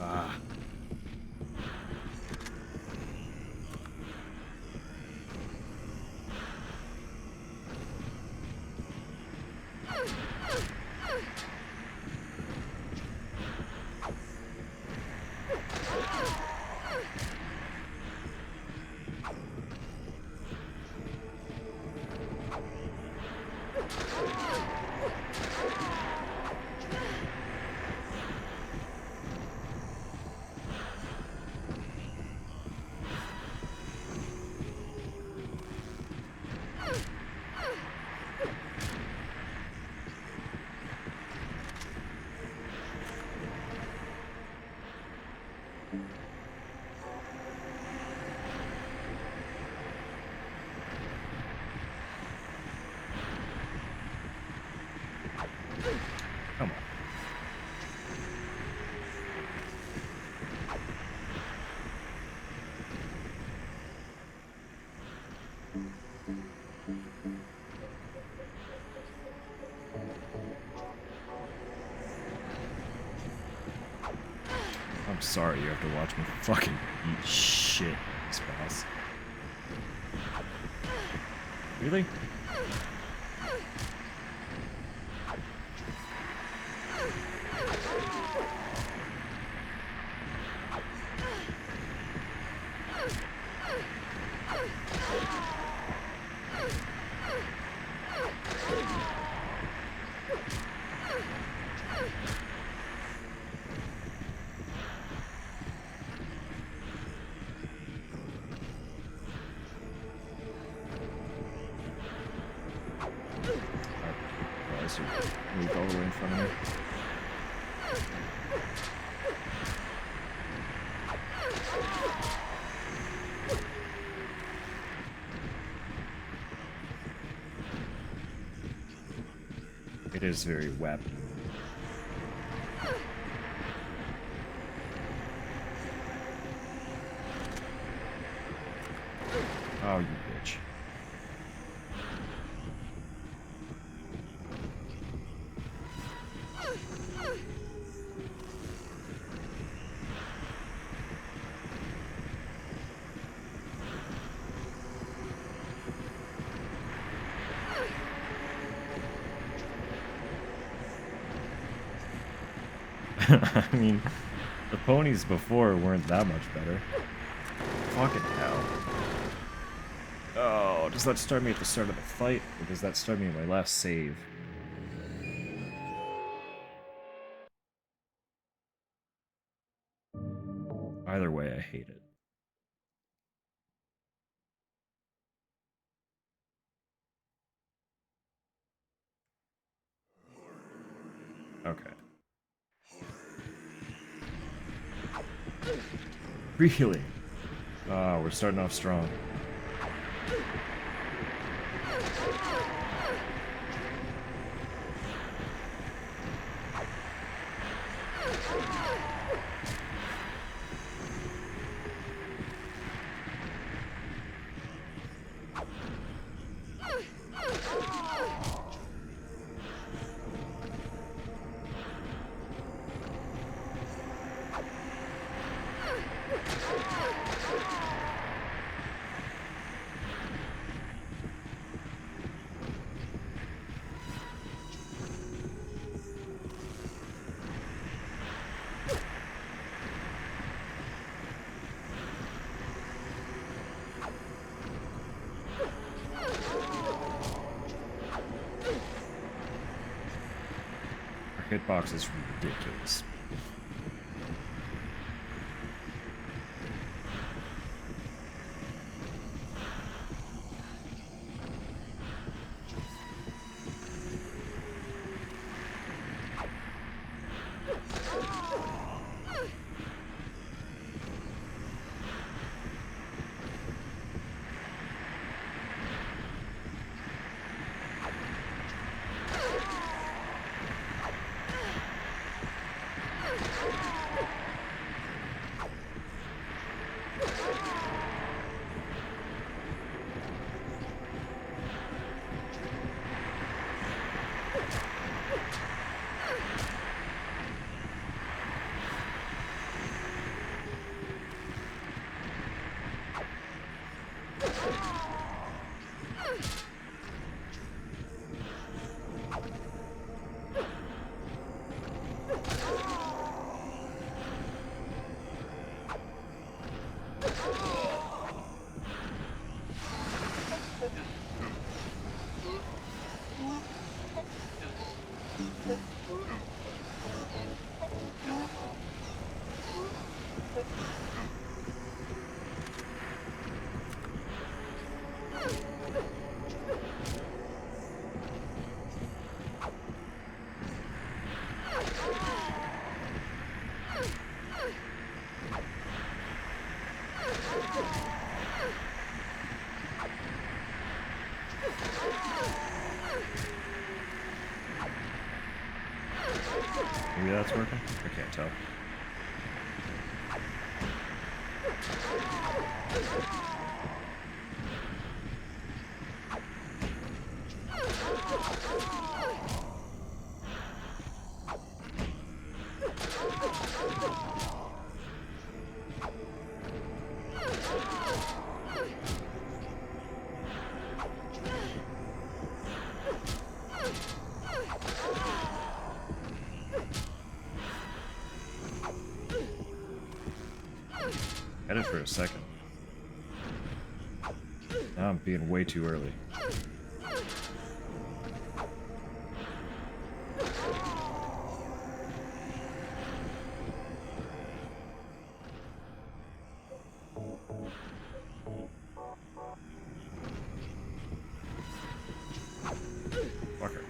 Ah. Come on. I'm sorry you have to watch me fucking eat shit in this boss. Really? Move all the way in front of me. It is very wet. Oh, you bitch. I mean, the ponies before weren't that much better. Fucking hell. Oh, does that start me at the start of the fight, or does that start me at my last save? Either way, I hate it. Okay. Really? Oh, we're starting off strong. Our hitbox is ridiculous. Maybe that's working? I can't tell. Had it for a second. Now I'm being way too early. Fucker.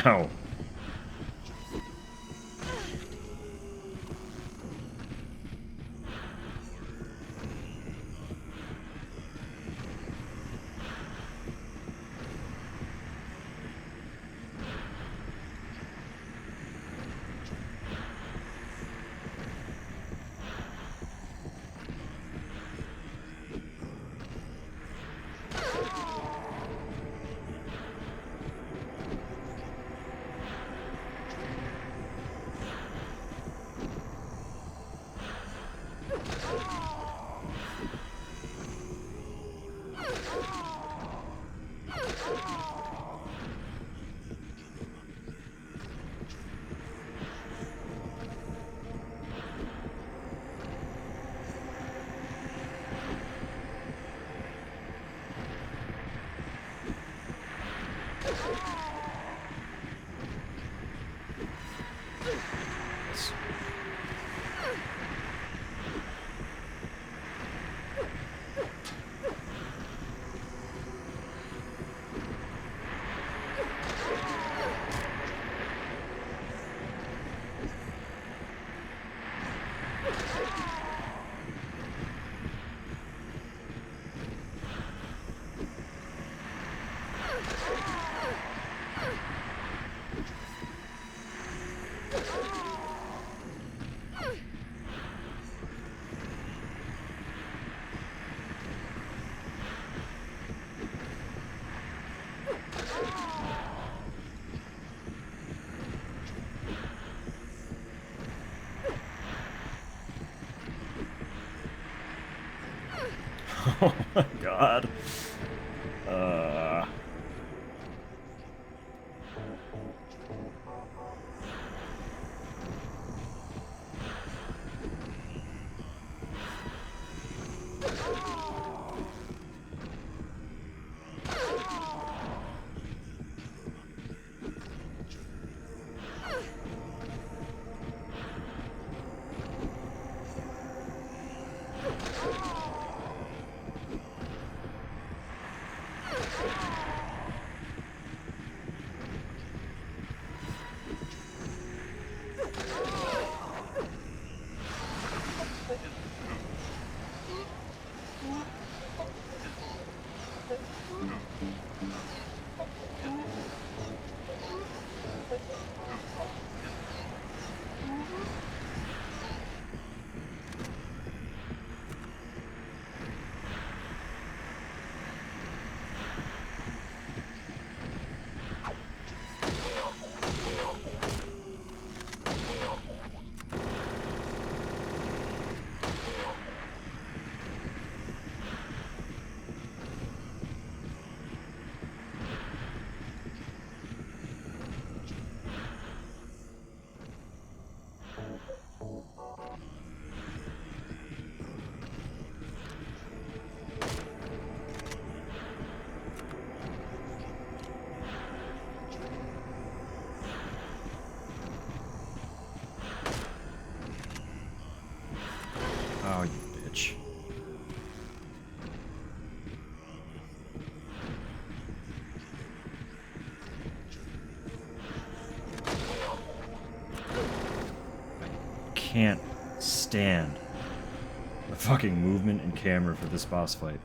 Ow. Oh my god. Oh, you bitch. I can't stand the fucking movement and camera for this boss fight.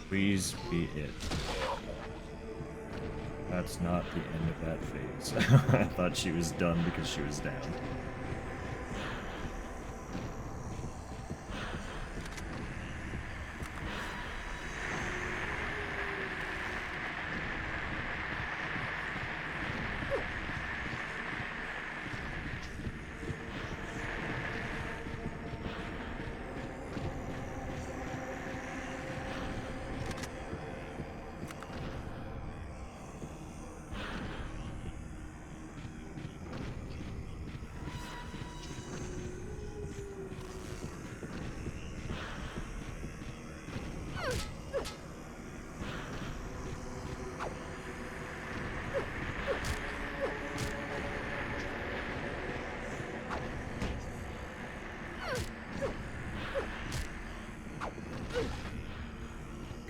Please be it. That's not the end of that phase. I thought she was done because she was down.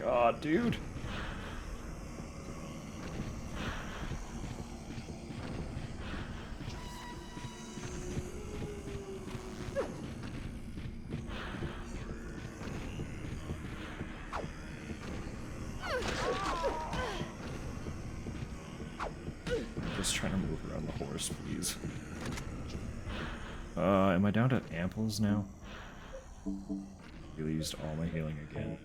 God, dude. Just trying to move around the horse, please. Am I down to amples now? Really used all my healing again.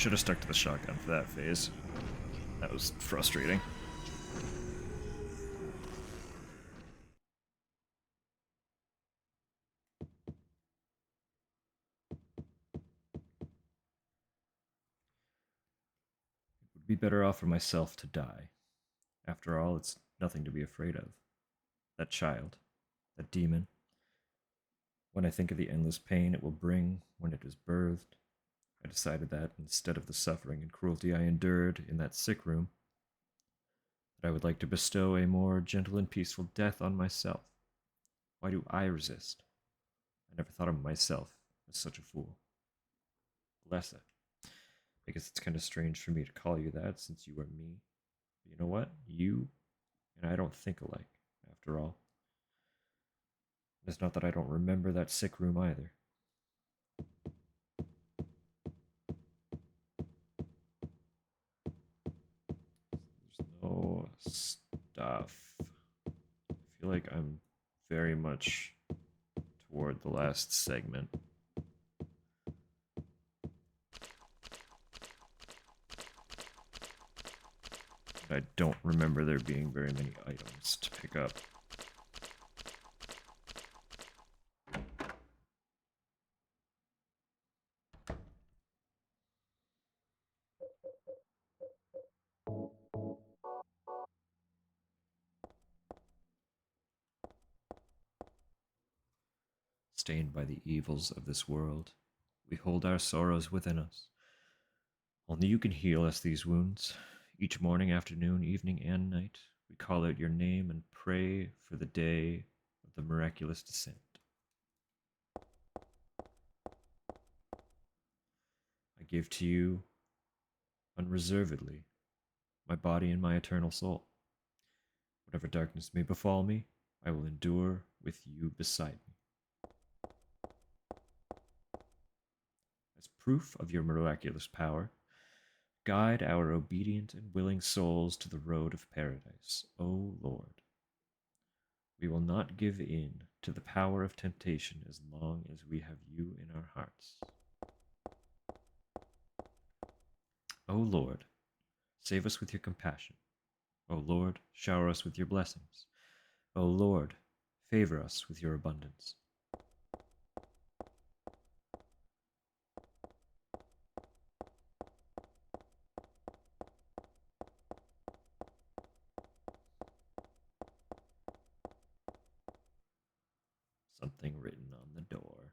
Should have stuck to the shotgun for that phase. That was frustrating. It would be better off for myself to die. After all, it's nothing to be afraid of. That child, that demon. When I think of the endless pain it will bring when it is birthed, I decided that instead of the suffering and cruelty I endured in that sick room, that I would like to bestow a more gentle and peaceful death on myself. Why do I resist? I never thought of myself as such a fool. Alessa. I guess it's kind of strange for me to call you that since you are me. But you know what? You and I don't think alike, after all. It's not that I don't remember that sick room either. There's no stuff. I feel like I'm very much toward the last segment. I don't remember there being very many items to pick up. Stained by the evils of this world, we hold our sorrows within us. Only you can heal us these wounds. Each morning, afternoon, evening, and night, we call out your name and pray for the day of the miraculous descent. I give to you, unreservedly, my body and my eternal soul. Whatever darkness may befall me, I will endure with you beside me. As proof of your miraculous power, guide our obedient and willing souls to the road of paradise, O Lord. We will not give in to the power of temptation as long as we have you in our hearts. O Lord, save us with your compassion. O Lord, shower us with your blessings. O Lord, favor us with your abundance. Something written on the door.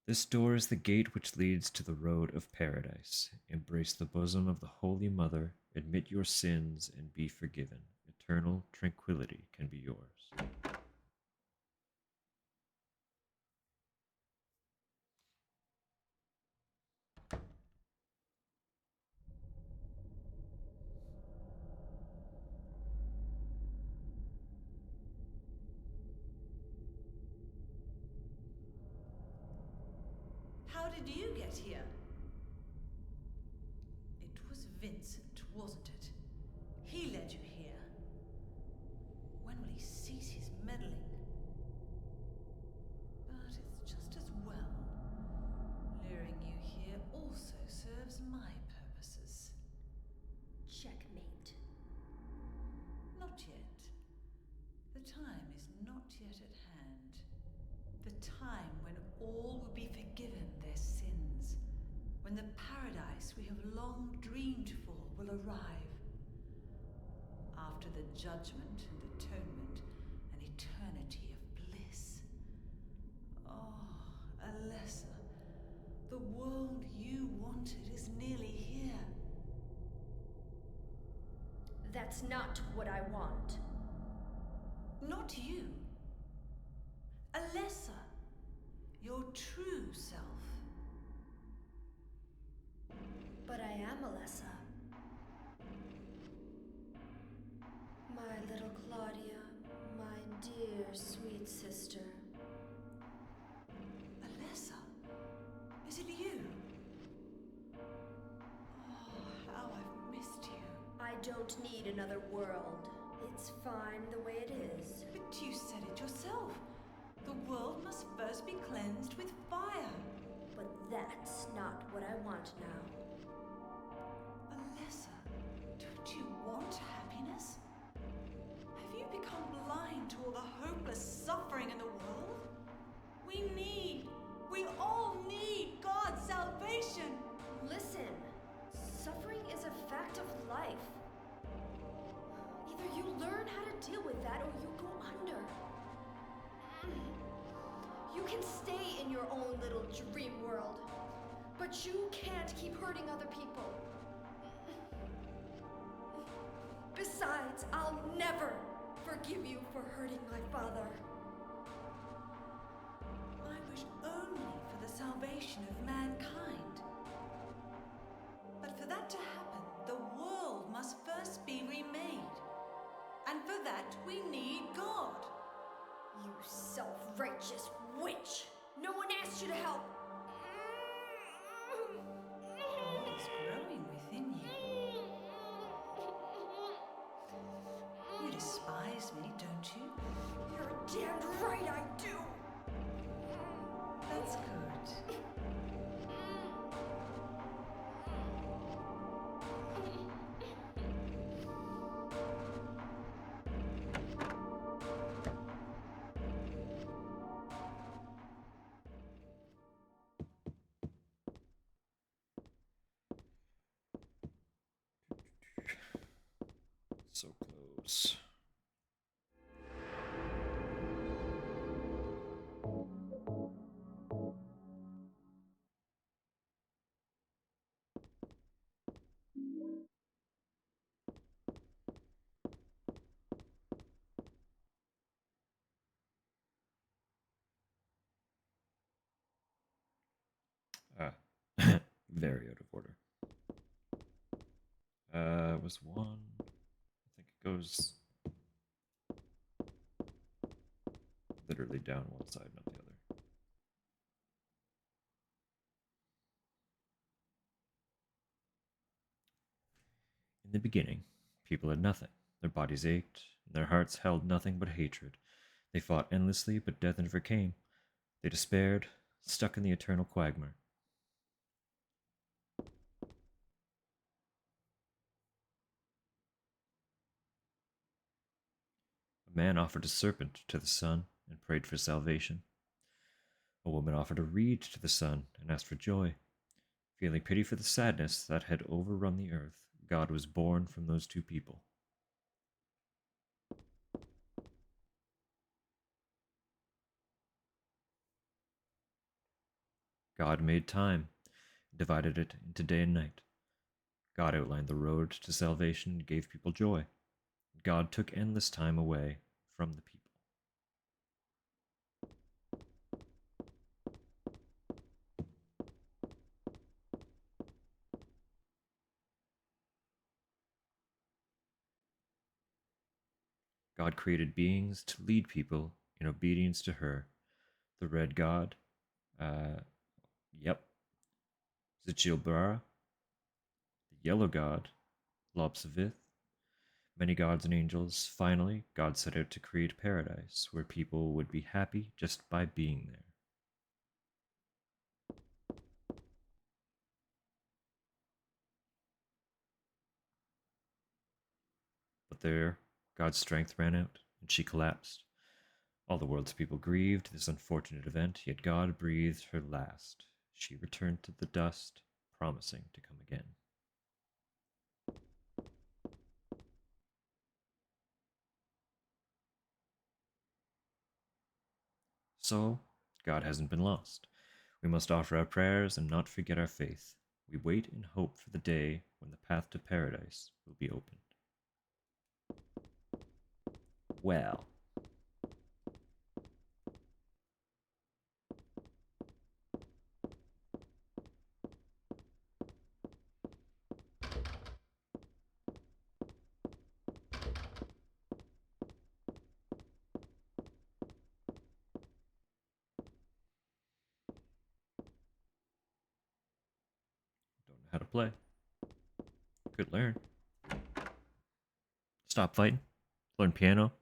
This door is the gate which leads to the road of paradise. Embrace the bosom of the Holy Mother, admit your sins, and be forgiven. Eternal tranquility can be yours. How did you get here? It was Vincent, wasn't it? He led you here. When will he cease his meddling? But it's just as well. Luring you here also serves my purposes. Checkmate. Not yet. The time is not yet at hand. The time when all will be forgiven their sins. When the paradise we have long dreamed for will arrive. After the judgment and atonement, an eternity of bliss. Oh, Alessa, the world you wanted is nearly here. That's not what I want. Not you. Alessa, your true self. But I am Alessa. My little Claudia, my dear sweet sister. Alessa, is it you? Oh, how I've missed you. I don't need another world. It's fine the way it is. But you said it yourself. The world must first be cleansed with fire. But that's not what I want now. Alessa, don't you want happiness? Have you become blind to all the hopeless suffering in the world? We all need God's salvation! Listen, suffering is a fact of life. Either you learn how to deal with that or you go under. You can stay in your own little dream world, but you can't keep hurting other people. Besides, I'll never forgive you for hurting my father. I wish only for the salvation of mankind. But for that to happen, the world must first be remade. And for that, we need God. You self-righteous witch! No one asked you to help! God is growing within you. You despise me, don't you? You're damned right I do! That's good. So close. Ah, very out of order. Was one. I think it goes literally down one side, not the other. In the beginning, people had nothing. Their bodies ached, and their hearts held nothing but hatred. They fought endlessly, but death never came. They despaired, stuck in the eternal quagmire. A man offered a serpent to the sun and prayed for salvation. A woman offered a reed to the sun and asked for joy. Feeling pity for the sadness that had overrun the earth, God was born from those two people. God made time, divided it into day and night. God outlined the road to salvation and gave people joy. God took endless time away from the people. God created beings to lead people in obedience to her. The red god, yep, Zichilbara. The yellow god, Lobsavith. Many gods and angels. Finally, God set out to create paradise where people would be happy just by being there. But there, God's strength ran out, and she collapsed. All the world's people grieved this unfortunate event, yet God breathed her last. She returned to the dust, promising to come again. So, God hasn't been lost. We must offer our prayers and not forget our faith. We wait in hope for the day when the path to paradise will be opened. Well. Don't know how to play. Could learn. Stop fighting. Learn piano.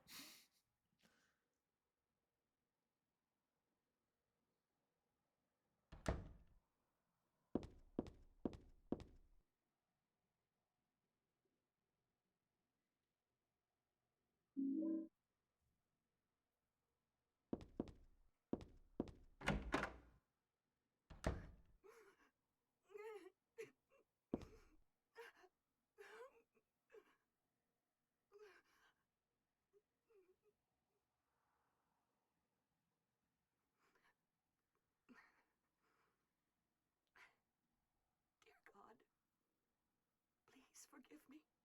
forgive me?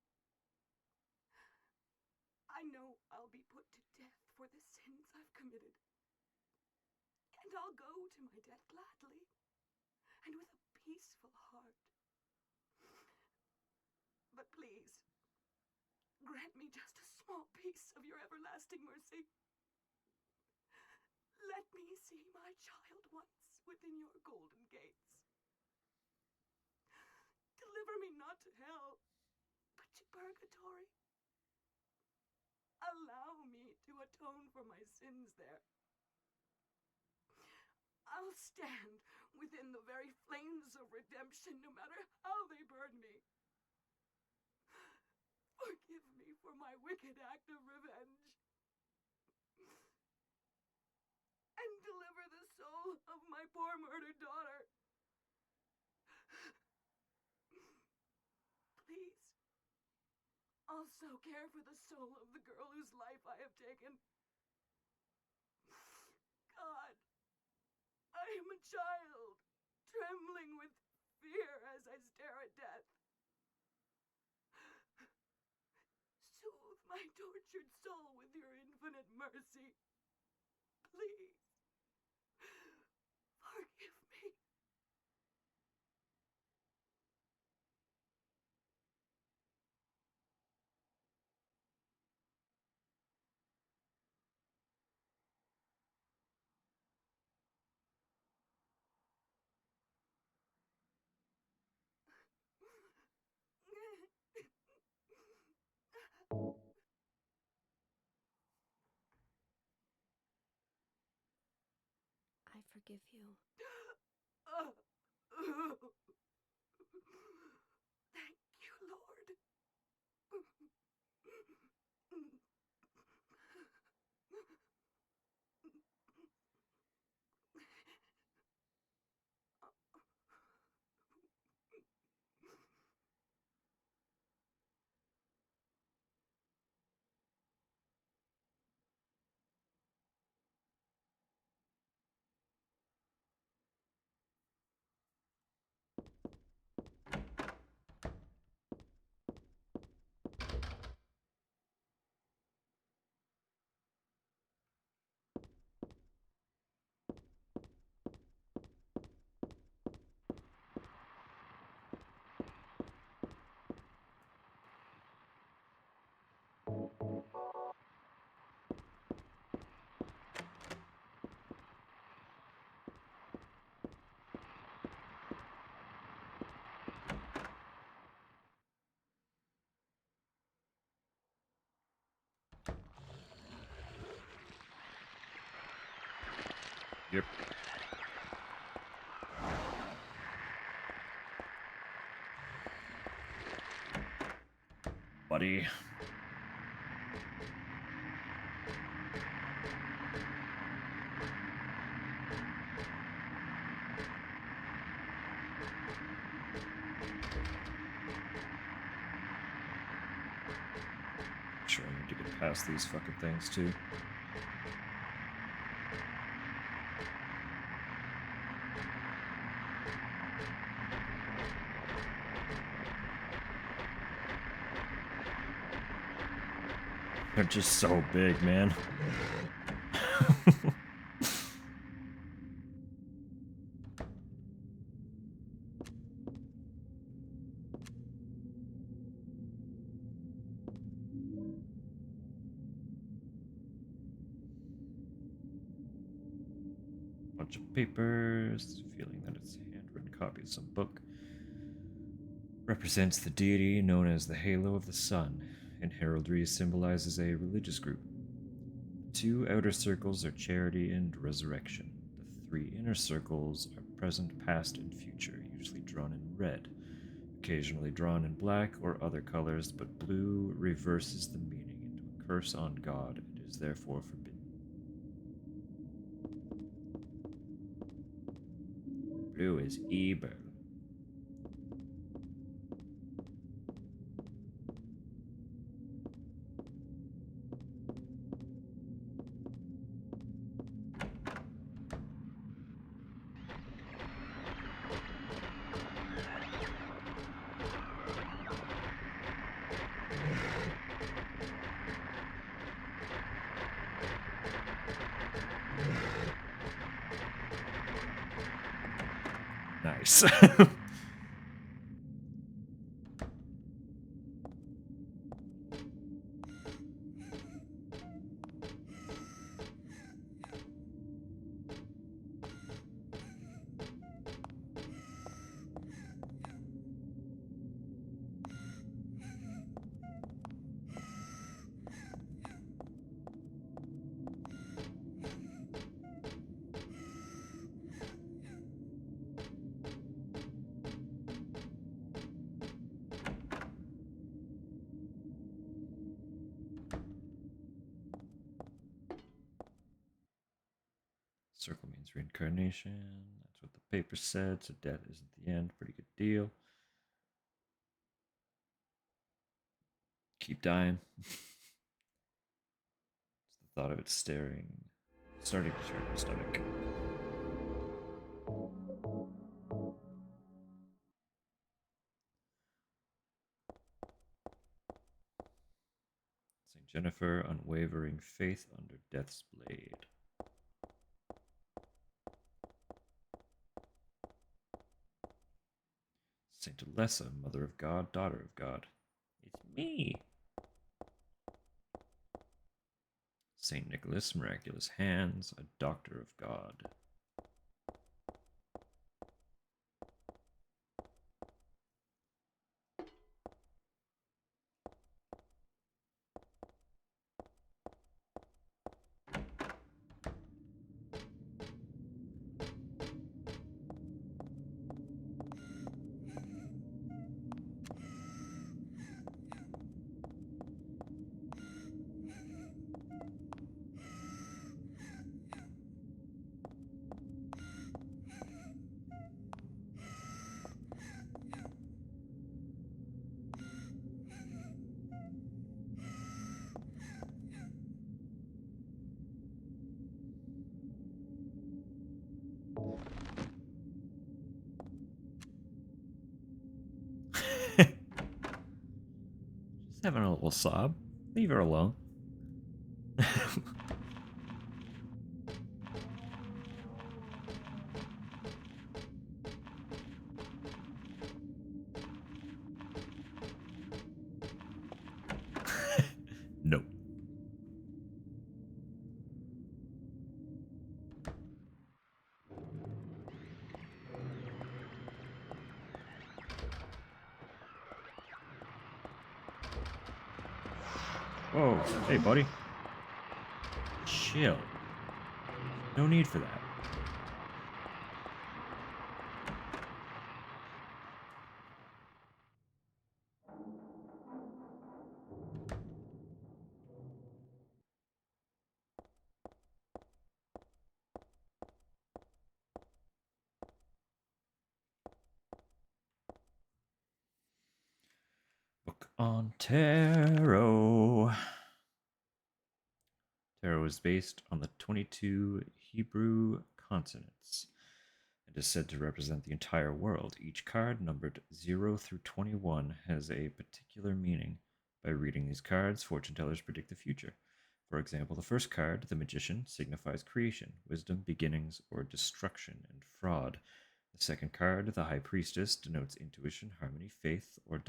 I know I'll be put to death for the sins I've committed. And I'll go to my death gladly, and with a peaceful heart. But please, grant me just a small piece of your everlasting mercy. Let me see my child once within your golden gates. Deliver me not to hell, but to purgatory. Allow me to atone for my sins there. I'll stand within the very flames of redemption, no matter how they burn me. Forgive me for my wicked act of revenge. And deliver the soul of my poor murdered daughter. Please, also care for the soul of the girl whose life I have taken. God, I am a child, trembling with fear as I stare at death. Soothe my tortured soul with your infinite mercy. Please, forgive me. I forgive you. Thank you, Lord. Yep. Buddy. Sure, I need to get past these fucking things too. They're just so big, man. Bunch of papers, feeling that it's a handwritten copy of some book. Represents the deity known as the Halo of the Sun. In heraldry symbolizes a religious group. The two outer circles are charity and resurrection. The three inner circles are present, past, and future, usually drawn in red, occasionally drawn in black or other colors, but blue reverses the meaning into a curse on God and is therefore forbidden. Blue is evil. Nice. Circle means reincarnation. That's what the paper said. So death isn't the end. Pretty good deal. Keep dying. It's the thought of it starting to turn my stomach. St. Jennifer, unwavering faith under death's blade. Saint Alessa, Mother of God, Daughter of God. It's me. Saint Nicholas, Miraculous Hands, a Doctor of God. Just having a little sob. Leave her alone. Nope. Whoa, hey buddy. Chill. No need for that. Book on Tarot. Tarot is based on the 22 Hebrew consonants and is said to represent the entire world. Each card, numbered 0 through 21, has a particular meaning. By reading these cards, fortune tellers predict the future. For example, the first card, the Magician, signifies creation, wisdom, beginnings, or destruction and fraud. The second card, the High Priestess, denotes intuition, harmony, faith, or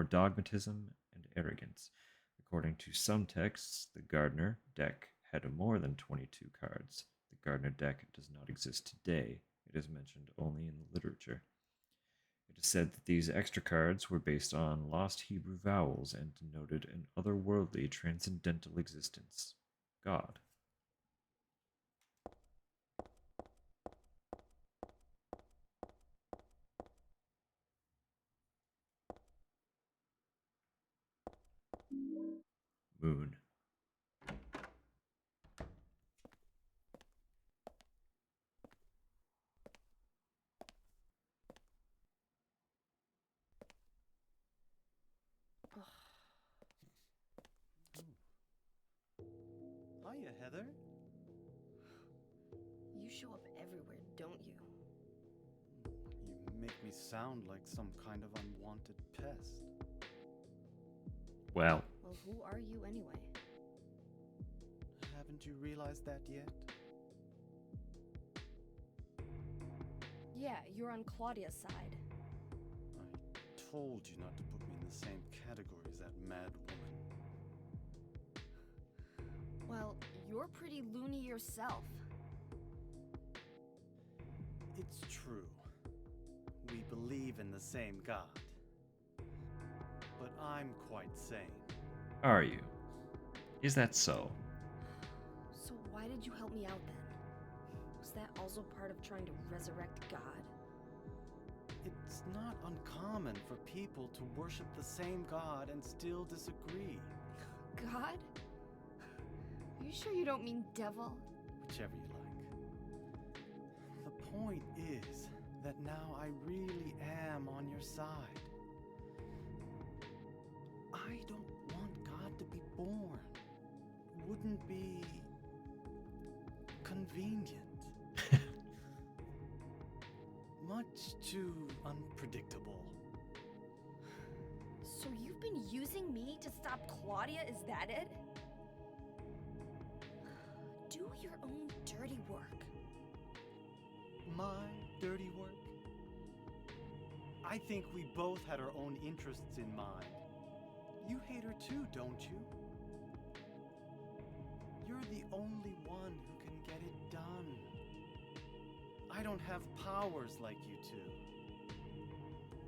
dogmatism and arrogance. According to some texts, the Gardner deck had more than 22 cards. The Gardner deck does not exist today. It is mentioned only in the literature. It is said that these extra cards were based on lost Hebrew vowels and denoted an otherworldly transcendental existence, God. Moon. Hiya, Heather. You show up everywhere, don't you? You make me sound like some kind of unwanted pest. Well, Well, who are you anyway? Haven't you realized that yet? Yeah, you're on Claudia's side. I told you not to put me in the same category as that mad woman. Well, you're pretty loony yourself. It's true. We believe in the same God. But I'm quite sane. Are you? Is that so? So why did you help me out then? Was that also part of trying to resurrect God? It's not uncommon for people to worship the same God and still disagree. God? Are you sure you don't mean devil? Whichever you like. The point is that now I really am on your side. I don't want God to be born. Wouldn't be convenient. Much too unpredictable. So you've been using me to stop Claudia, is that it? Do your own dirty work. My dirty work? I think we both had our own interests in mind. You hate her too, don't you? You're the only one who can get it done. I don't have powers like you two.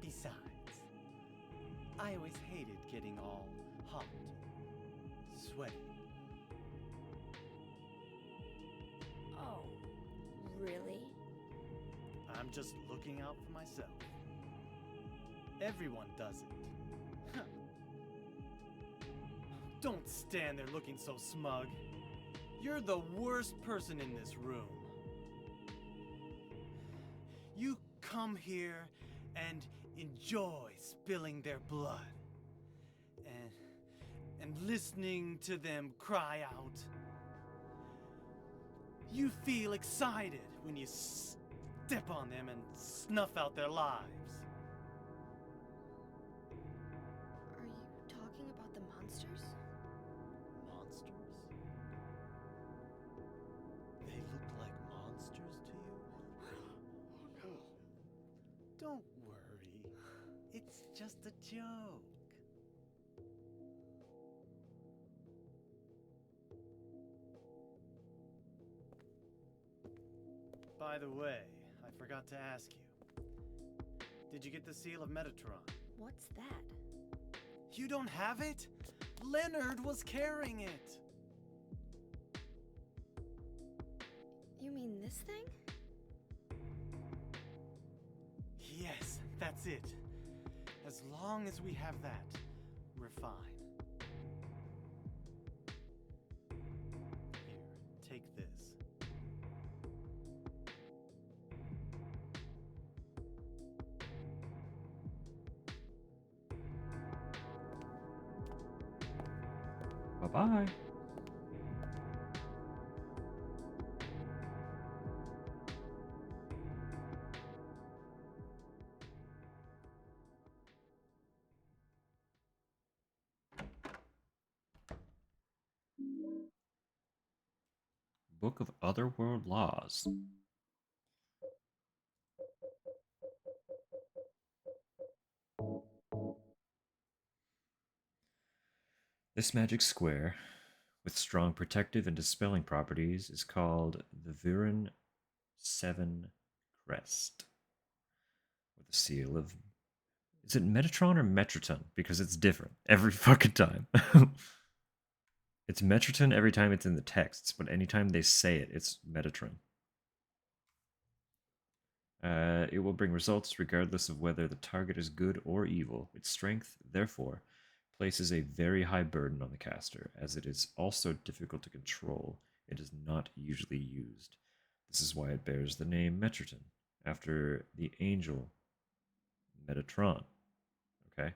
Besides, I always hated getting all hot, sweaty. Oh, really? I'm just looking out for myself. Everyone does it. Don't stand there looking so smug. You're the worst person in this room. You come here and enjoy spilling their blood and listening to them cry out. You feel excited when you step on them and snuff out their lives. Are you talking about the monsters? Monsters? They look like monsters to you? Oh, don't worry. It's just a joke. By the way, I forgot to ask you. Did you get the seal of Metatron? What's that? You don't have it? Leonard was carrying it. You mean this thing? Yes, that's it. As long as we have that, we're fine. Here, take this. Bye-bye. Book of Otherworld Laws. This magic square, with strong protective and dispelling properties, is called the Viren 7 Crest. With a seal of... Is it Metatron or Metroton? Because it's different every fucking time. It's Metroton every time it's in the texts, but anytime they say it, it's Metatron. It will bring results regardless of whether the target is good or evil. Its strength, therefore, places a very high burden on the caster, as it is also difficult to control. It is not usually used. This is why it bears the name Metroton, after the angel Metatron. Okay?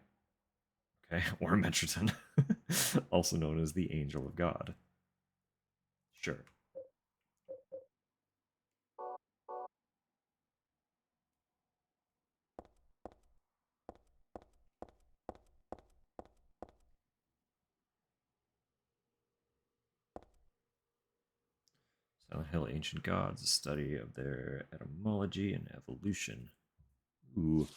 Okay, or Metroton, also known as the Angel of God. Sure. Silent Hill Ancient Gods, a study of their etymology and evolution. Ooh.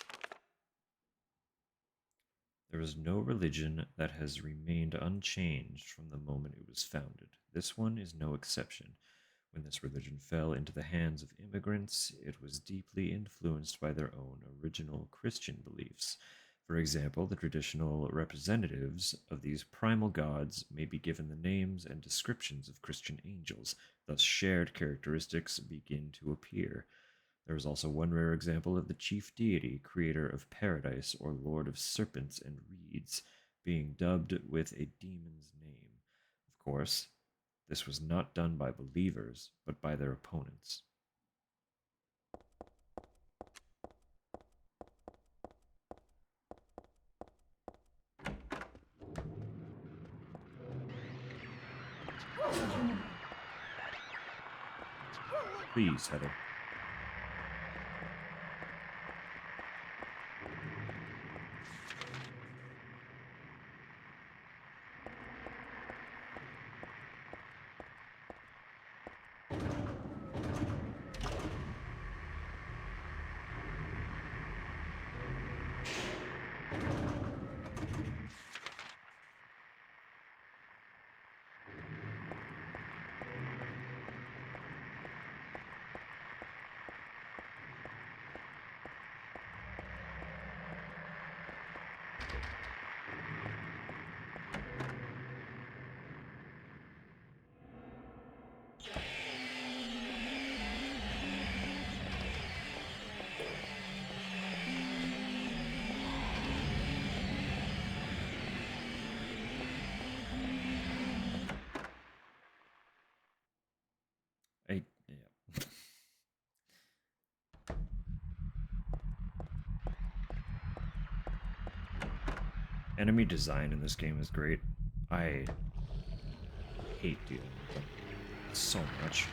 There is no religion that has remained unchanged from the moment it was founded. This one is no exception. When this religion fell into the hands of immigrants, it was deeply influenced by their own original Christian beliefs. For example, the traditional representatives of these primal gods may be given the names and descriptions of Christian angels, thus shared characteristics begin to appear. There is also one rare example of the chief deity, creator of paradise, or lord of serpents and reeds, being dubbed with a demon's name. Of course, this was not done by believers, but by their opponents. Please, Heather. Yeah. Enemy design in this game is great. I hate dealing with them so much.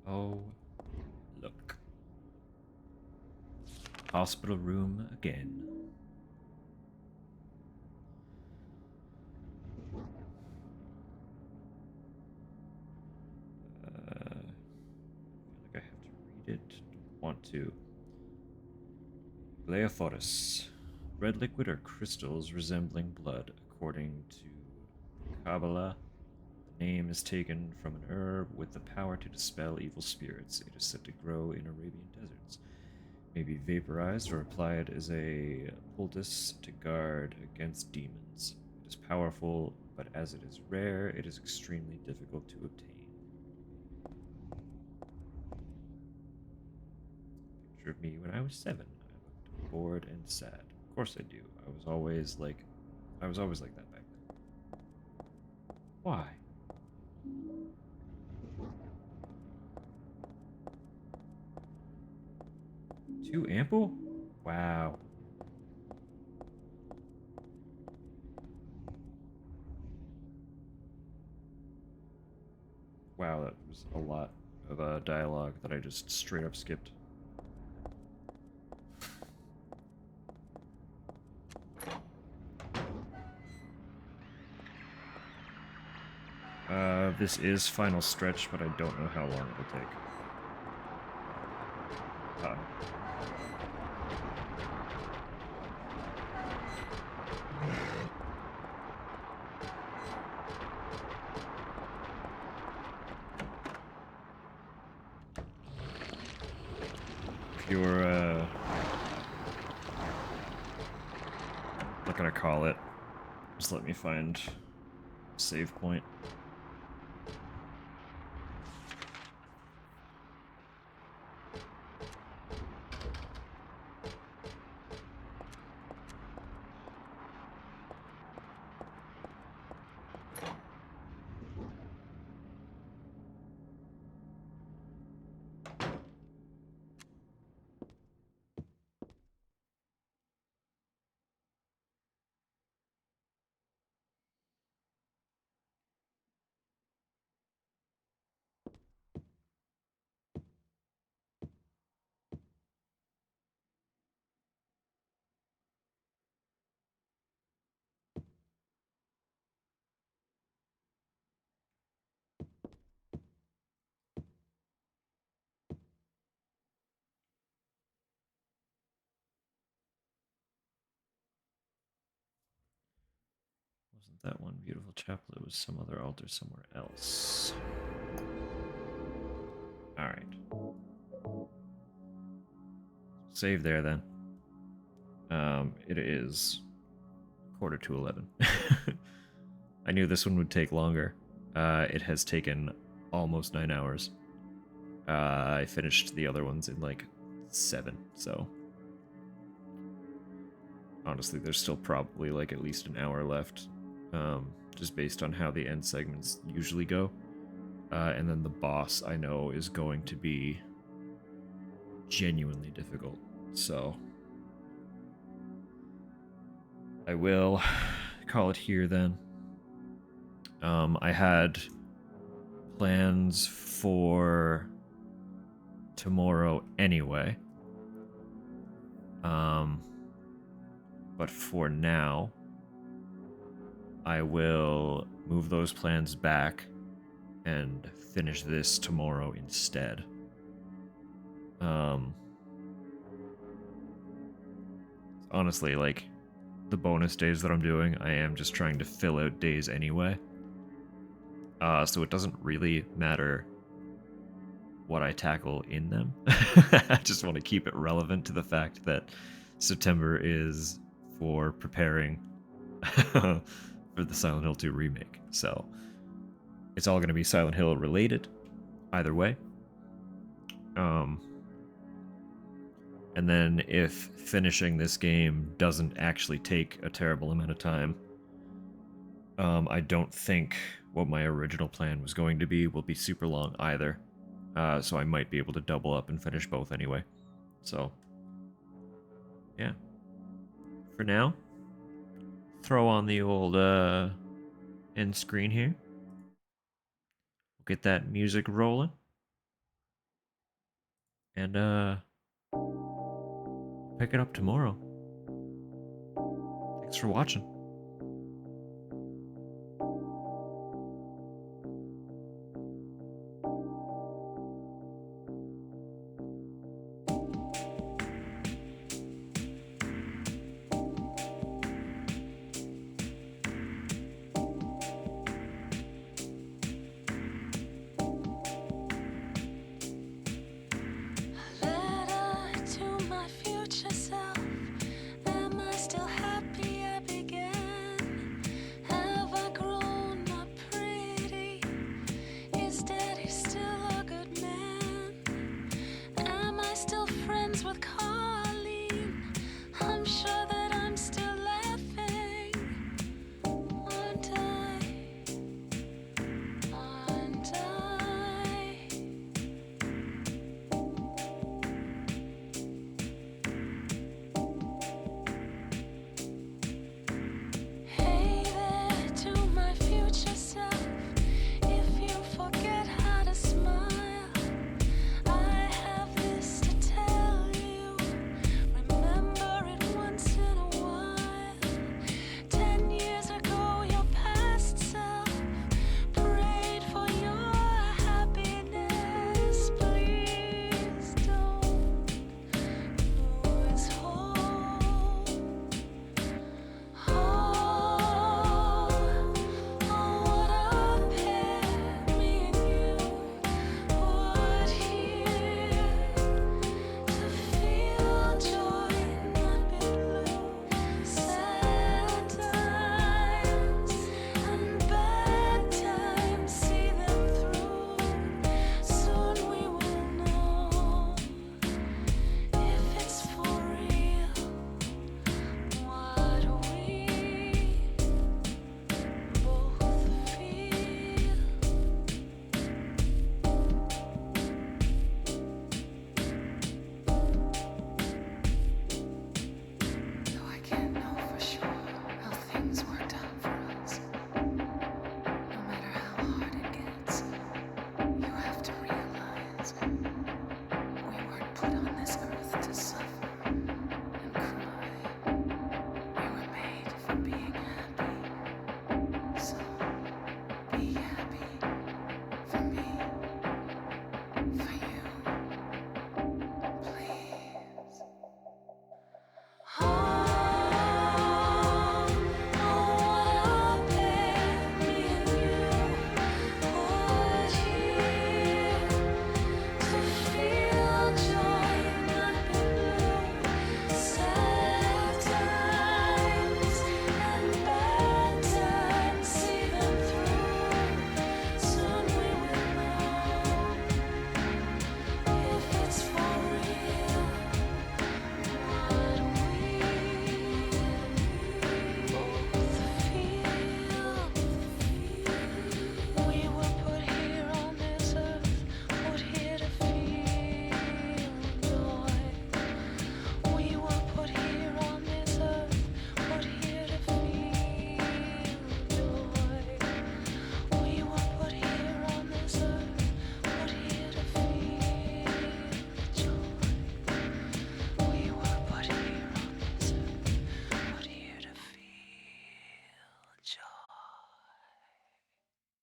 Oh, look. Hospital room again. I feel like I have to read it. Don't want to. Gleophotis. Red liquid are crystals resembling blood. According to Kabbalah, the name is taken from an herb with the power to dispel evil spirits. It is said to grow in Arabian deserts. May be vaporized or applied as a poultice to guard against demons. It is powerful, but as it is rare, it is extremely difficult to obtain. Picture of me when I was 7. I looked bored and sad. Of course I do. I was always like that back then. Why? Too ample? Wow. Wow, that was a lot of dialogue that I just straight up skipped. This is final stretch, but I don't know how long it'll take. your what can I call it? Just let me find a save point. Wasn't that one beautiful chapel? It was some other altar somewhere else. Alright. Save there then. It is 11:45. I knew this one would take longer. It has taken almost 9 hours. I finished the other ones in like 7, so honestly, there's still probably like at least an hour left, just based on how the end segments usually go. And then the boss, I know, is going to be genuinely difficult, so I will call it here then. I had plans for tomorrow anyway. But for now, I will move those plans back and finish this tomorrow instead. Honestly, like, the bonus days that I'm doing, I am just trying to fill out days anyway. So it doesn't really matter what I tackle in them. I just want to keep it relevant to the fact that September is for preparing for the Silent Hill 2 remake. So it's all going to be Silent Hill related, either way. And then if finishing this game doesn't actually take a terrible amount of time, I don't think what my original plan was going to be will be super long either. So I might be able to double up and finish both anyway. So, yeah. For now, throw on the old end screen here. We'll get that music rolling. And pick it up tomorrow. Thanks for watching.